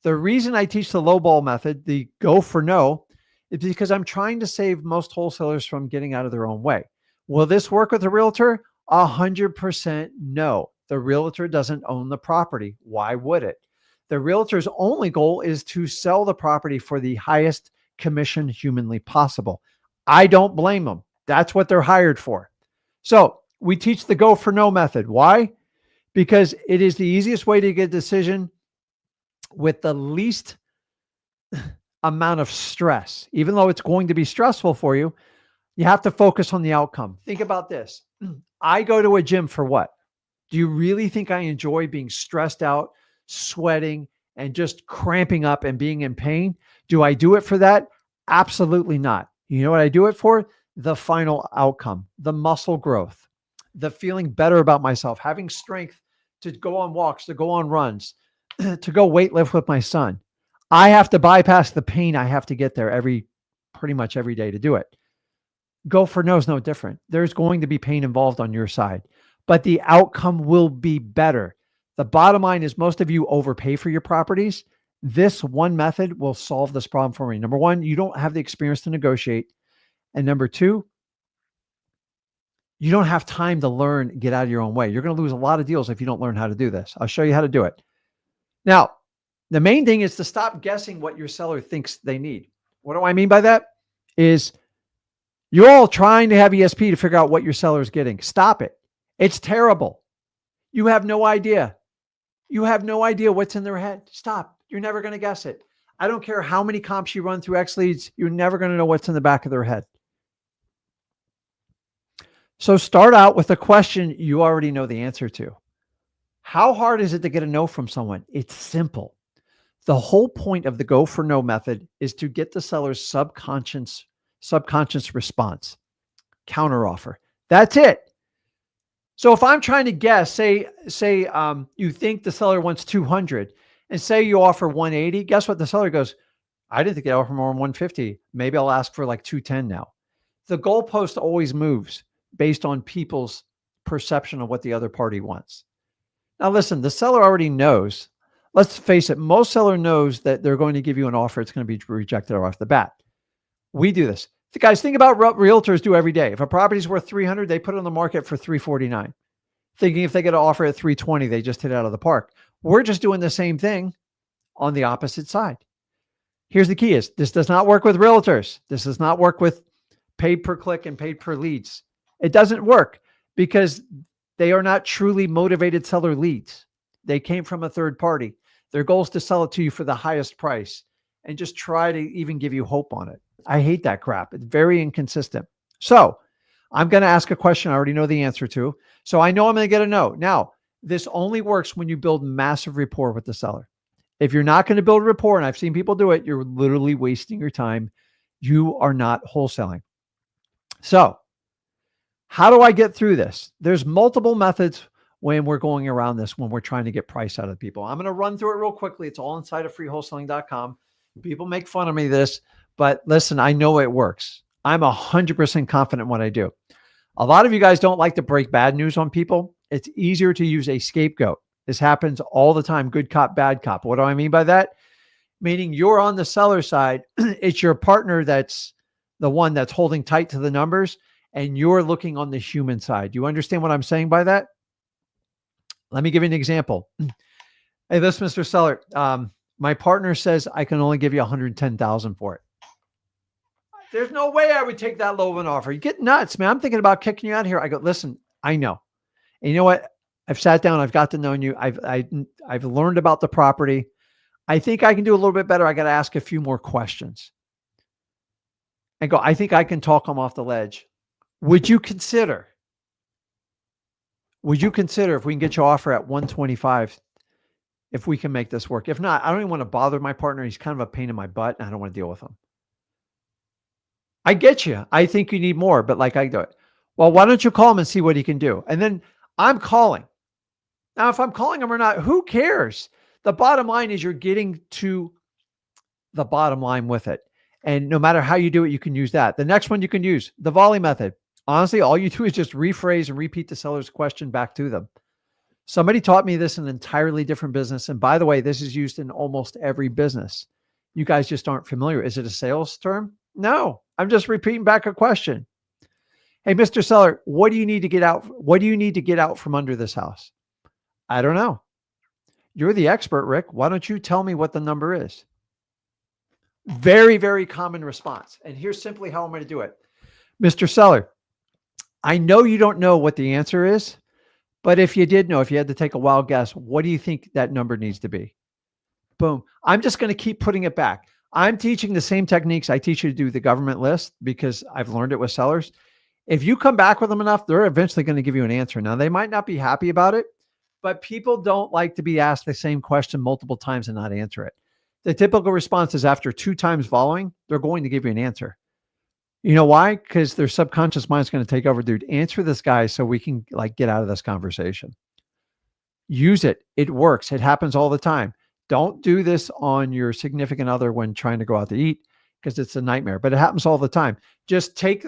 The reason I teach the lowball method, the go for no, is because I'm trying to save most wholesalers from getting out of their own way. Will this work with a realtor? 100% no. The realtor doesn't own the property. Why would it? The realtor's only goal is to sell the property for the highest commission humanly possible. I don't blame them. That's what they're hired for. So we teach the go for no method. Why? Because it is the easiest way to get a decision with the least amount of stress. Even though it's going to be stressful for you, you have to focus on the outcome. Think about this. I go to a gym for what? Do you really think I enjoy being stressed out, sweating, and just cramping up and being in pain? Do I do it for that? Absolutely not. You know what I do it for? The final outcome, the muscle growth, the feeling better about myself, having strength to go on walks, to go on runs, to go weight lift with my son. I have to bypass the pain. I have to get there pretty much every day to do it. Go for no is no different. There's going to be pain involved on your side, but the outcome will be better. The bottom line is most of you overpay for your properties. This one method will solve this problem for me. Number one, you don't have the experience to negotiate. And number two, you don't have time to learn, get out of your own way. You're going to lose a lot of deals if you don't learn how to do this. I'll show you how to do it. Now, the main thing is to stop guessing what your seller thinks they need. What do I mean by that? Is you're all trying to have ESP to figure out what your seller is getting. Stop it. It's terrible. You have no idea. You have no idea what's in their head. Stop. You're never going to guess it. I don't care how many comps you run through X leads. You're never going to know what's in the back of their head. So start out with a question you already know the answer to. How hard is it to get a no from someone? It's simple. The whole point of the go for no method is to get the seller's subconscious response, counteroffer. That's it. So if I'm trying to guess, say you think the seller wants 200 and say you offer 180, guess what? The seller goes, I didn't think they offer more than 150. Maybe I'll ask for like 210 now. The goalpost always moves based on people's perception of what the other party wants. Now listen, the seller already knows. Let's face it, most seller knows that they're going to give you an offer. It's going to be rejected off the bat. We do this. Guys, think about what realtors do every day. If a property is worth 300, they put it on the market for 349. Thinking if they get an offer at 320, they just hit it out of the park. We're just doing the same thing on the opposite side. Here's the key is this does not work with realtors. This does not work with paid per click and paid per leads. It doesn't work because they are not truly motivated seller leads. They came from a third party. Their goal is to sell it to you for the highest price and just try to even give you hope on it. I hate that crap. It's very inconsistent. So I'm going to ask a question I already know the answer to. So I know I'm going to get a no. Now, this only works when you build massive rapport with the seller. If you're not going to build rapport, and I've seen people do it, you're literally wasting your time. You are not wholesaling. So how do I get through this? There's multiple methods when we're going around this, when we're trying to get price out of people. I'm going to run through it real quickly. It's all inside of freewholesaling.com. People make fun of me this, but listen, I know it works. I'm 100% confident in what I do. A lot of you guys don't like to break bad news on people. It's easier to use a scapegoat. This happens all the time. Good cop, bad cop. What do I mean by that? Meaning you're on the seller side. It's your partner that's the one that's holding tight to the numbers, and you're looking on the human side. You understand what I'm saying by that? Let me give you an example. Hey, this Mr. Seller, my partner says I can only give you $110,000 for it. There's no way I would take that low of an offer. You get nuts, man. I'm thinking about kicking you out here. I go, listen, I know. And you know what? I've sat down. I've got to know you. I've learned about the property. I think I can do a little bit better. I got to ask a few more questions. And go, I think I can talk them off the ledge. Would you consider if we can get your offer at 125, if we can make this work? If not, I don't even want to bother my partner. He's kind of a pain in my butt and I don't want to deal with him. I get you. I think you need more, but like I do it. Well, why don't you call him and see what he can do? And then I'm calling. Now, if I'm calling him or not, who cares? The bottom line is you're getting to the bottom line with it. And no matter how you do it, you can use that. The next one you can use, the volley method. Honestly, all you do is just rephrase and repeat the seller's question back to them. Somebody taught me this in an entirely different business. And by the way, this is used in almost every business. You guys just aren't familiar. Is it a sales term? No, I'm just repeating back a question. Hey, Mr. Seller, what do you need to get out? What do you need to get out from under this house? I don't know. You're the expert, Rick. Why don't you tell me what the number is? Very, very common response. And here's simply how I'm going to do it. Mr. Seller, I know you don't know what the answer is, but if you did know, if you had to take a wild guess, what do you think that number needs to be? Boom. I'm just going to keep putting it back. I'm teaching the same techniques I teach you to do the government list because I've learned it with sellers. If you come back with them enough, they're eventually going to give you an answer. Now, they might not be happy about it, but people don't like to be asked the same question multiple times and not answer it. The typical response is after 2 times following, they're going to give you an answer. You know why? Because their subconscious mind is going to take over. Dude, answer this guy so we can get out of this conversation. Use it. It works. It happens all the time. Don't do this on your significant other when trying to go out to eat because it's a nightmare, but it happens all the time. Just take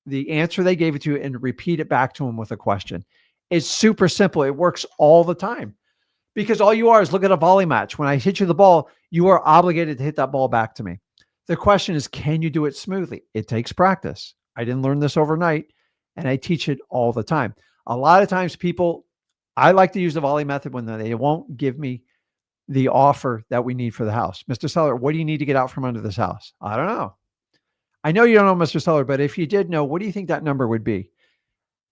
the answer they gave it to you and repeat it back to them with a question. It's super simple. It works all the time because all you are is look at a volley match. When I hit you the ball, you are obligated to hit that ball back to me. The question is, can you do it smoothly? It takes practice. I didn't learn this overnight, and I teach it all the time. A lot of times I like to use the volley method when they won't give me the offer that we need for the house. Mr. Seller, what do you need to get out from under this house? I don't know. I know you don't know, Mr. Seller, but if you did know, what do you think that number would be?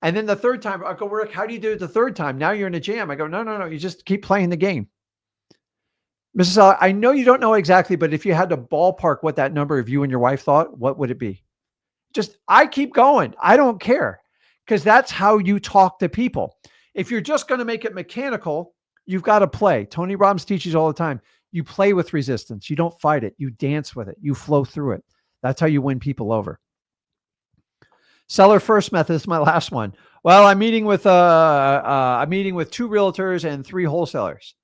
And then the third time, I go, Rick, how do you do it the third time? Now you're in a jam. I go, no. You just keep playing the game. Mrs. Seller, I know you don't know exactly, but if you had to ballpark what that number of you and your wife thought, what would it be? I keep going. I don't care because that's how you talk to people. If you're just going to make it mechanical, you've got to play. Tony Robbins teaches all the time. You play with resistance. You don't fight it. You dance with it. You flow through it. That's how you win people over. Seller first method is my last one. Well, I'm meeting with 2 realtors and 3 wholesalers.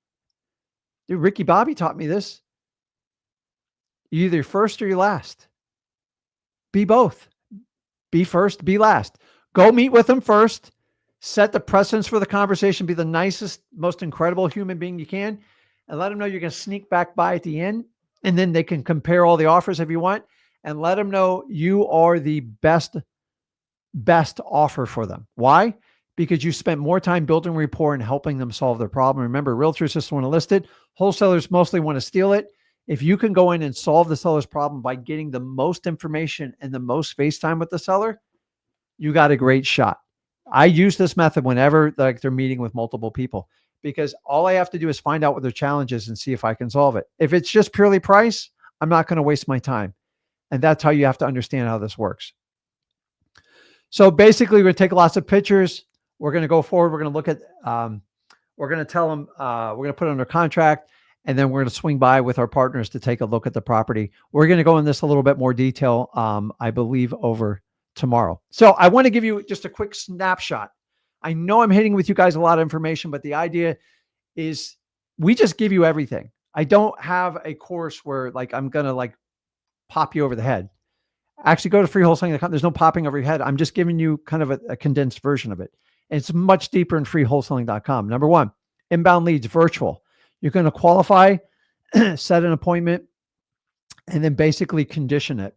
Dude, Ricky Bobby taught me this. You're either first or you're last. Be both. Be first, be last. Go meet with them first. Set the precedence for the conversation. Be the nicest, most incredible human being you can. And let them know you're going to sneak back by at the end. And then they can compare all the offers if you want. And let them know you are the best offer for them. Why? Because you spent more time building rapport and helping them solve their problem. Remember, realtors just want to list it. Wholesalers mostly want to steal it. If you can go in and solve the seller's problem by getting the most information and the most face time with the seller, you got a great shot. I use this method whenever they're meeting with multiple people because all I have to do is find out what their challenge is and see if I can solve it. If it's just purely price, I'm not going to waste my time. And that's how you have to understand how this works. So basically, we're going to take lots of pictures. We're going to go forward. We're going to look at, we're going to tell them, we're going to put it under contract, and then we're going to swing by with our partners to take a look at the property. We're going to go in this a little bit more detail, I believe, over tomorrow. So I want to give you just a quick snapshot. I know I'm hitting with you guys a lot of information, but the idea is we just give you everything. I don't have a course where I'm going to pop you over the head. Actually, go to freewholesaling.com. There's no popping over your head. I'm just giving you kind of a condensed version of it. And it's much deeper in freewholesaling.com. Number 1, inbound leads, virtual. You're going to qualify, set an appointment, and then basically condition it.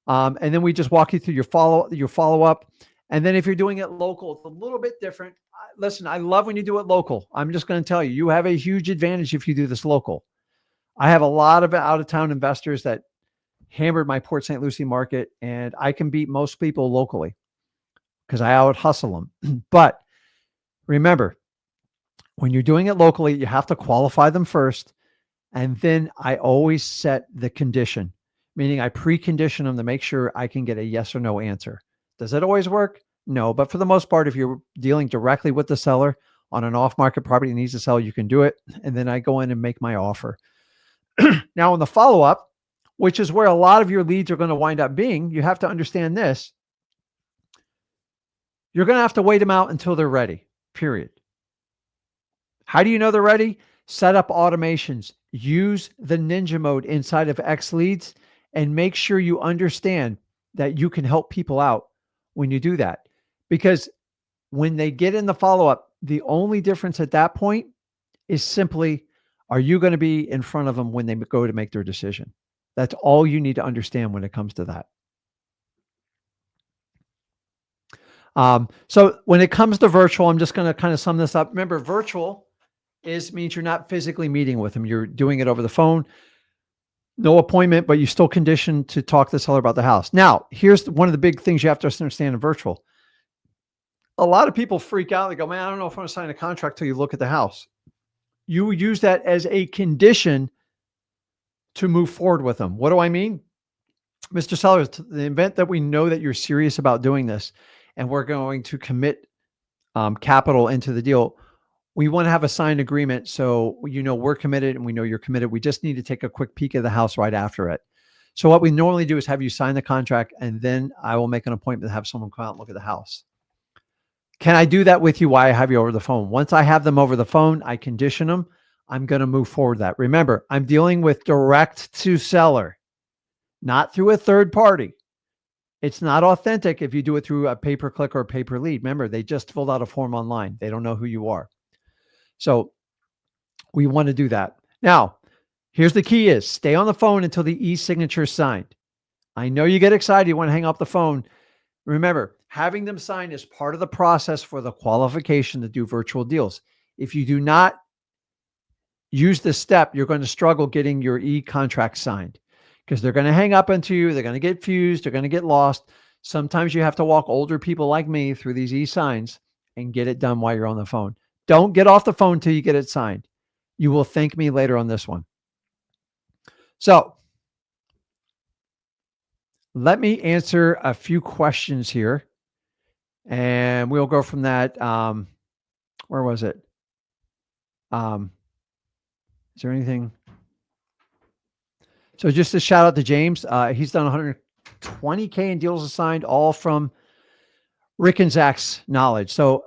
And then we just walk you through your follow-up. And then if you're doing it local, it's a little bit different. Listen, I love when you do it local. I'm just going to tell you, you have a huge advantage if you do this local. I have a lot of out-of-town investors that hammered my Port St. Lucie market, and I can beat most people locally because I out hustle them. But remember, when you're doing it locally, you have to qualify them first. And then I always set the condition, meaning I precondition them to make sure I can get a yes or no answer. Does it always work? No, but for the most part, if you're dealing directly with the seller on an off-market property that needs to sell, you can do it. And then I go in and make my offer. Now on the follow-up, which is where a lot of your leads are going to wind up being, you have to understand this. You're going to have to wait them out until they're ready, period. How do you know they're ready? Set up automations. Use the ninja mode inside of X Leads and make sure you understand that you can help people out when you do that. Because when they get in the follow-up, the only difference at that point is simply, are you going to be in front of them when they go to make their decision? That's all you need to understand when it comes to that. So when it comes to virtual, I'm just going to kind of sum this up. Remember, virtual means you're not physically meeting with them. You're doing it over the phone. No appointment, but you still conditioned to talk to the seller about the house. Now, here's one of the big things you have to understand in virtual. A lot of people freak out. They go, man, I don't know if I'm going to sign a contract till you look at the house. You use that as a condition to move forward with them. What do I mean? Mr. Seller, the event that we know that you're serious about doing this and we're going to commit capital into the deal, we want to have a signed agreement. So, we're committed and we know you're committed. We just need to take a quick peek at the house right after it. So what we normally do is have you sign the contract and then I will make an appointment to have someone come out and look at the house. Can I do that with you while I have you over the phone? Once I have them over the phone, I condition them. I'm going to move forward that. Remember, I'm dealing with direct to seller, not through a third party. It's not authentic if you do it through a pay-per-click or a pay-per-lead. Remember, they just filled out a form online. They don't know who you are. So we want to do that. Now, here's the key is stay on the phone until the e-signature is signed. I know you get excited. You want to hang up the phone. Remember, having them sign is part of the process for the qualification to do virtual deals. If you do not use this step, you're going to struggle getting your e-contract signed because they're going to hang up onto you. They're going to get fused. They're going to get lost. Sometimes you have to walk older people like me through these e-signs and get it done while you're on the phone. Don't get off the phone until you get it signed. You will thank me later on this one. So let me answer a few questions here and we'll go from that. Where was it? Is there anything? So just a shout out to James. He's done 120K in deals assigned, all from Rick and Zach's knowledge. So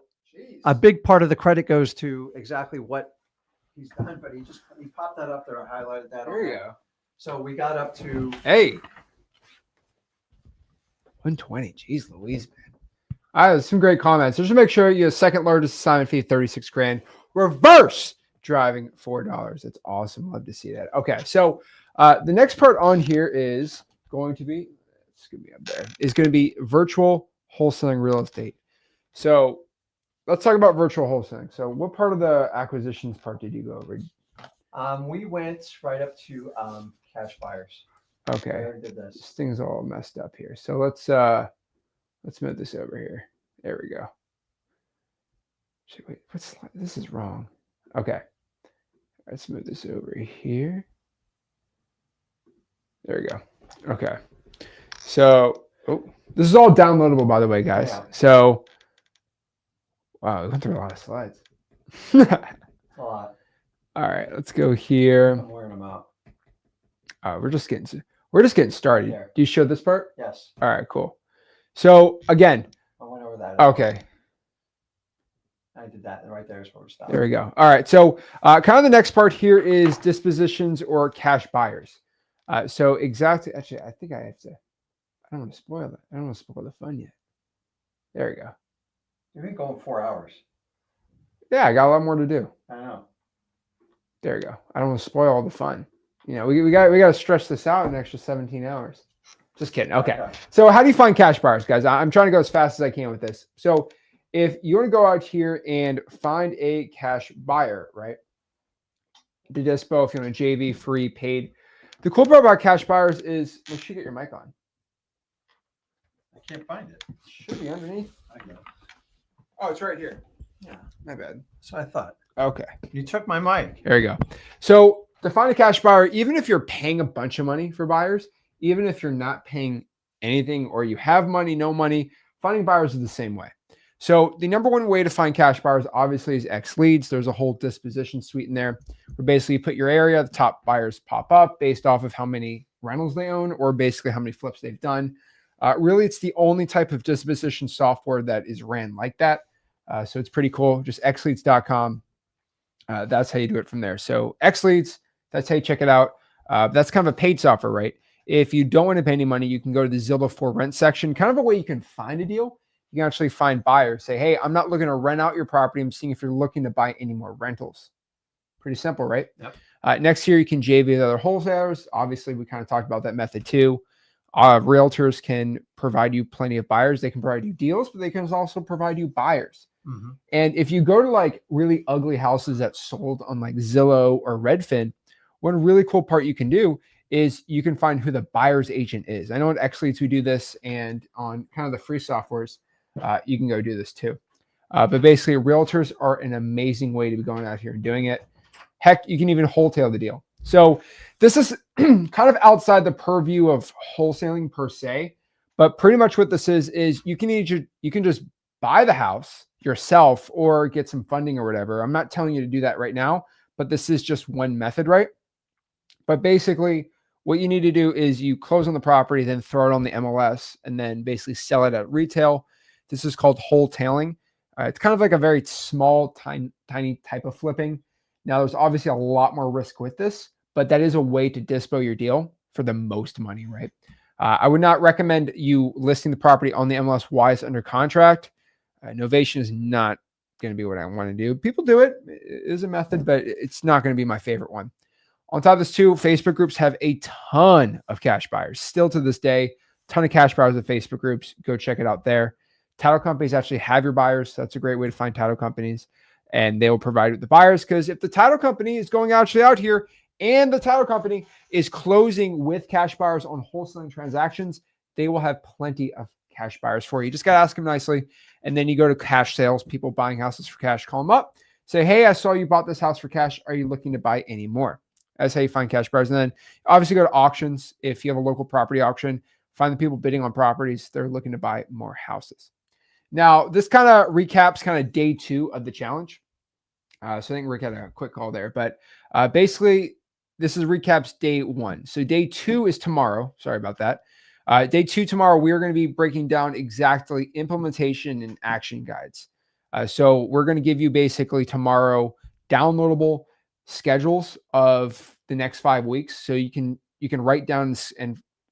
a big part of the credit goes to exactly what he's done, but he popped that up there. I highlighted that. There you go. So we got up to 120. Jeez Louise, man. Some great comments. Just to make sure you have second largest assignment fee, 36 grand. Reverse driving $4. That's awesome. Love to see that. Okay, so the next part on here is going to be, it's going to be up there, is going to be virtual wholesaling real estate. So let's talk about virtual wholesaling. So what part of the acquisitions part did you go over? We went right up to cash buyers. Okay. Did this. This thing's all messed up here. So let's move this over here. There we go. Wait, this is wrong. Okay. Let's move this over here. There we go. Okay. So, this is all downloadable, by the way, guys. Yeah. So, wow, we went through a lot of slides. A lot. All right, let's go here. I'm wearing them out. We're just getting started. There. Do you show this part? Yes. All right, cool. So again, I went over that. Okay. I did that right there is where we stopped. There we go. All right. So kind of the next part here is dispositions or cash buyers. So exactly, actually, I think I have to, I don't want to spoil it. I don't want to spoil the fun yet. There we go. You've been going 4 hours. Yeah, I got a lot more to do. I know. There we go. I don't want to spoil all the fun. You know, we got to stretch this out an extra 17 hours. Just kidding. Okay. So how do you find cash buyers, guys? I'm trying to go as fast as I can with this. So if you want to go out here and find a cash buyer, right? To dispo, if you want a JV, free, paid. The cool part about cash buyers is, make sure you get your mic on. I can't find it. It should be underneath. I know. Oh, it's right here. Yeah. My bad. So I thought. Okay. You took my mic. There you go. So to find a cash buyer, even if you're paying a bunch of money for buyers, even if you're not paying anything or you have money, no money, finding buyers is the same way. So the number one way to find cash buyers obviously is X leads. There's a whole disposition suite in there where basically you put your area, the top buyers pop up based off of how many rentals they own or basically how many flips they've done. Really, it's the only type of disposition software that is ran like that. So it's pretty cool. Just xleads.com. That's how you do it from there. So xleads, that's how you check it out. That's kind of a paid software, right? If you don't want to pay any money, you can go to the Zillow for rent section, kind of a way you can find a deal. You can actually find buyers. Say, hey, I'm not looking to rent out your property. I'm seeing if you're looking to buy any more rentals. Pretty simple, right? Yep. Next year, you can JV with other wholesalers. Obviously, we kind of talked about that method too. Realtors can provide you plenty of buyers. They can provide you deals, but they can also provide you buyers. Mm-hmm. And if you go to like really ugly houses that sold on like Zillow or Redfin, one really cool part you can do is you can find who the buyer's agent is. I know at XLeads we do this, and on kind of the free softwares, you can go do this too. But basically, realtors are an amazing way to be going out here and doing it. Heck, you can even wholesale the deal. So this is kind of outside the purview of wholesaling per se, but pretty much what this is you can just buy the house yourself or get some funding or whatever. I'm not telling you to do that right now, but this is just one method, right? But basically, what you need to do is you close on the property, then throw it on the MLS, and then basically sell it at retail. This is called wholetailing. It's kind of like a very small, tiny type of flipping. Now, there's obviously a lot more risk with this, but that is a way to dispo your deal for the most money, right? I would not recommend you listing the property on the MLS while it's under contract. Novation is not going to be what I want to do. People do it. It is a method, but it's not going to be my favorite one. On top of this too, Facebook groups have a ton of cash buyers. Still to this day, ton of cash buyers at Facebook groups. Go check it out there. Title companies actually have your buyers. So that's a great way to find title companies. And they will provide with the buyers, because if the title company is going actually out here and the title company is closing with cash buyers on wholesaling transactions, they will have plenty of cash buyers for you. You just got to ask them nicely. And then you go to cash sales, people buying houses for cash, call them up. Say, hey, I saw you bought this house for cash. Are you looking to buy any more? That's how you find cash buyers. And then obviously go to auctions. If you have a local property auction, find the people bidding on properties. They're looking to buy more houses. Now, this kind of recaps kind of day 2 of the challenge. So I think Rick had a quick call there. But basically, this is recaps day 1. So day 2 is tomorrow. Sorry about that. Day 2 tomorrow, we are going to be breaking down exactly implementation and action guides. So we're going to give you basically tomorrow downloadable schedules of the next 5 weeks. So you can write down for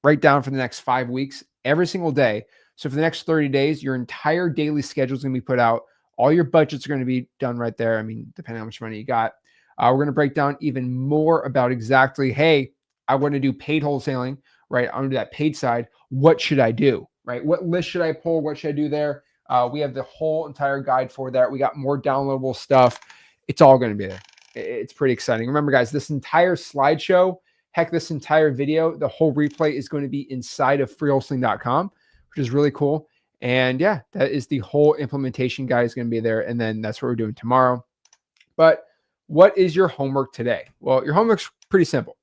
the next 5 weeks every single day. So for the next 30 days, your entire daily schedule is going to be put out. All your budgets are going to be done right there. I mean, depending on how much money you got. We're going to break down even more about exactly, hey, I want to do paid wholesaling, right? I want to do that paid side. What should I do, right? What list should I pull? What should I do there? We have the whole entire guide for that. We got more downloadable stuff. It's all going to be there. It's pretty exciting. Remember, guys, this entire slideshow, heck, this entire video, the whole replay is going to be inside of freewholesaling.com, which is really cool. And yeah, that is the whole implementation guide is going to be there. And then that's what we're doing tomorrow. But what is your homework today? Well, your homework's pretty simple.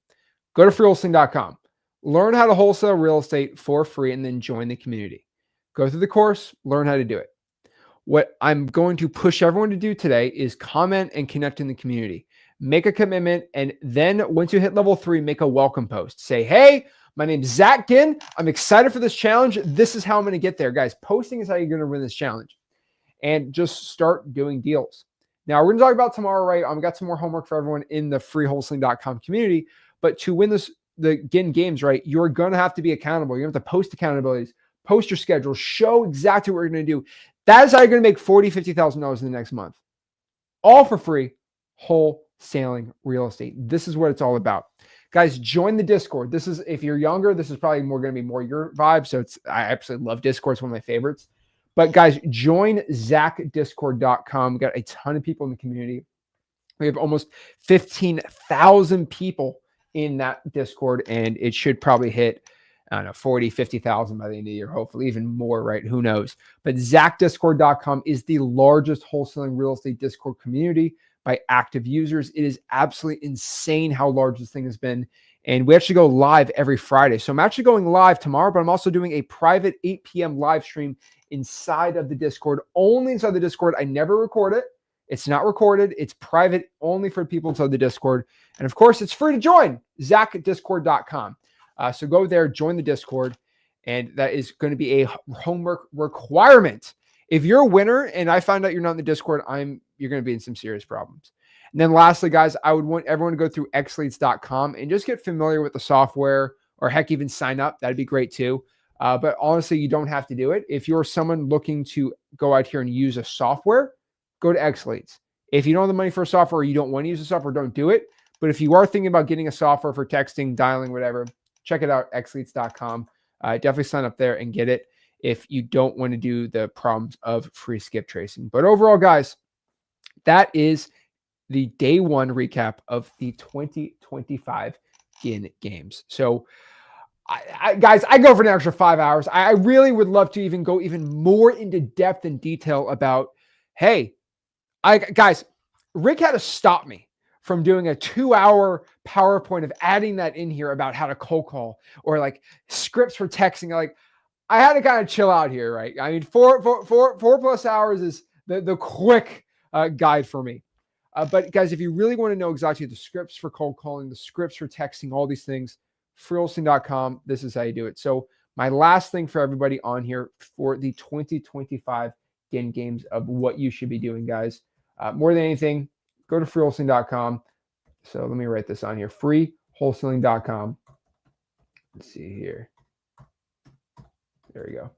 Go to freewholesaling.com, learn how to wholesale real estate for free, and then join the community. Go through the course, learn how to do it. What I'm going to push everyone to do today is comment and connect in the community. Make a commitment, and then once you hit level 3, make a welcome post. Say, hey, my name's Zach Ginn. I'm excited for this challenge. This is how I'm going to get there. Guys, posting is how you're going to win this challenge. And just start doing deals. Now, we're going to talk about tomorrow, right? I've got some more homework for everyone in the freewholesaling.com community. But to win the Ginn Games, right, you're going to have to be accountable. You have to post accountabilities, post your schedule, show exactly what you're going to do. That is how you're going to make $40,000, $50,000 in the next month. All for free, wholesaling real estate. This is what it's all about. Guys, join the Discord. This is, if you're younger, this is probably going to be more your vibe. So I absolutely love Discord. It's one of my favorites. But guys, join ZachDiscord.com. We got a ton of people in the community. We have almost 15,000 people in that Discord, and it should probably hit, I don't know, 40, 50,000 by the end of the year, hopefully even more, right? Who knows? But ZachDiscord.com is the largest wholesaling real estate Discord community by active users. It is absolutely insane how large this thing has been. And we actually go live every Friday. So I'm actually going live tomorrow, but I'm also doing a private 8 p.m. live stream inside of the Discord, only inside the Discord. I never record it. It's not recorded. It's private only for people inside the Discord. And of course, it's free to join, ZachDiscord.com. So go there, join the Discord, and that is going to be a homework requirement. If you're a winner and I find out you're not in the Discord, you're going to be in some serious problems. And then lastly, guys, I would want everyone to go through xleads.com and just get familiar with the software, or heck, even sign up. That'd be great too. But honestly, you don't have to do it. If you're someone looking to go out here and use a software, go to xleads. If you don't have the money for a software, or you don't want to use a software, don't do it. But if you are thinking about getting a software for texting, dialing, whatever, check it out, xleads.com. Definitely sign up there and get it if you don't want to do the problems of free skip tracing. But overall, guys, that is the day 1 recap of the 2025 Ginn Games. So, guys, I go for an extra 5 hours. I really would love to even go even more into depth and detail about, hey, guys, Rick had to stop me from doing a 2-hour PowerPoint of adding that in here about how to cold call, or like scripts for texting. Like, I had to kind of chill out here, right? I mean, 4+ hours is the quick guide for me. But guys, if you really want to know exactly the scripts for cold calling, the scripts for texting, all these things, freewholesaling.com, this is how you do it. So my last thing for everybody on here for the 2025 Ginn Games of what you should be doing, guys, more than anything, go to freewholesaling.com. So let me write this on here, freewholesaling.com. Let's see here. There you go.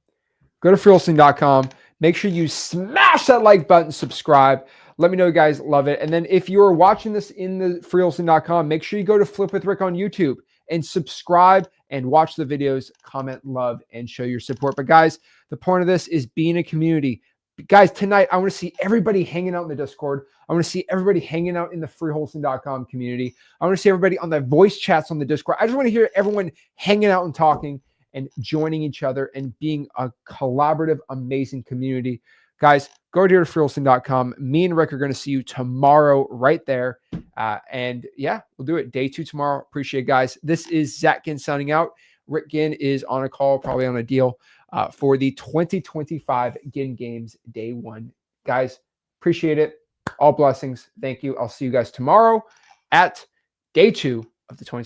Go to freewholesaling.com. Make sure you smash that like button, subscribe. Let me know you guys love it. And then if you're watching this in the freewholesaling.com, make sure you go to Flip with Rick on YouTube and subscribe and watch the videos, comment, love, and show your support. But guys, the point of this is being a community. Guys, tonight, I want to see everybody hanging out in the Discord. I want to see everybody hanging out in the freewholesaling.com community. I want to see everybody on the voice chats on the Discord. I just want to hear everyone hanging out and talking and joining each other and being a collaborative, amazing community. Guys, go to freewholesaling.com. Me and Rick are going to see you tomorrow right there. And yeah, we'll do it. Day 2 tomorrow. Appreciate it, guys. This is Zach Ginn signing out. Rick Ginn is on a call, probably on a deal for the 2025 Ginn Games Day 1. Guys, appreciate it. All blessings. Thank you. I'll see you guys tomorrow at Day 2 of the 2025.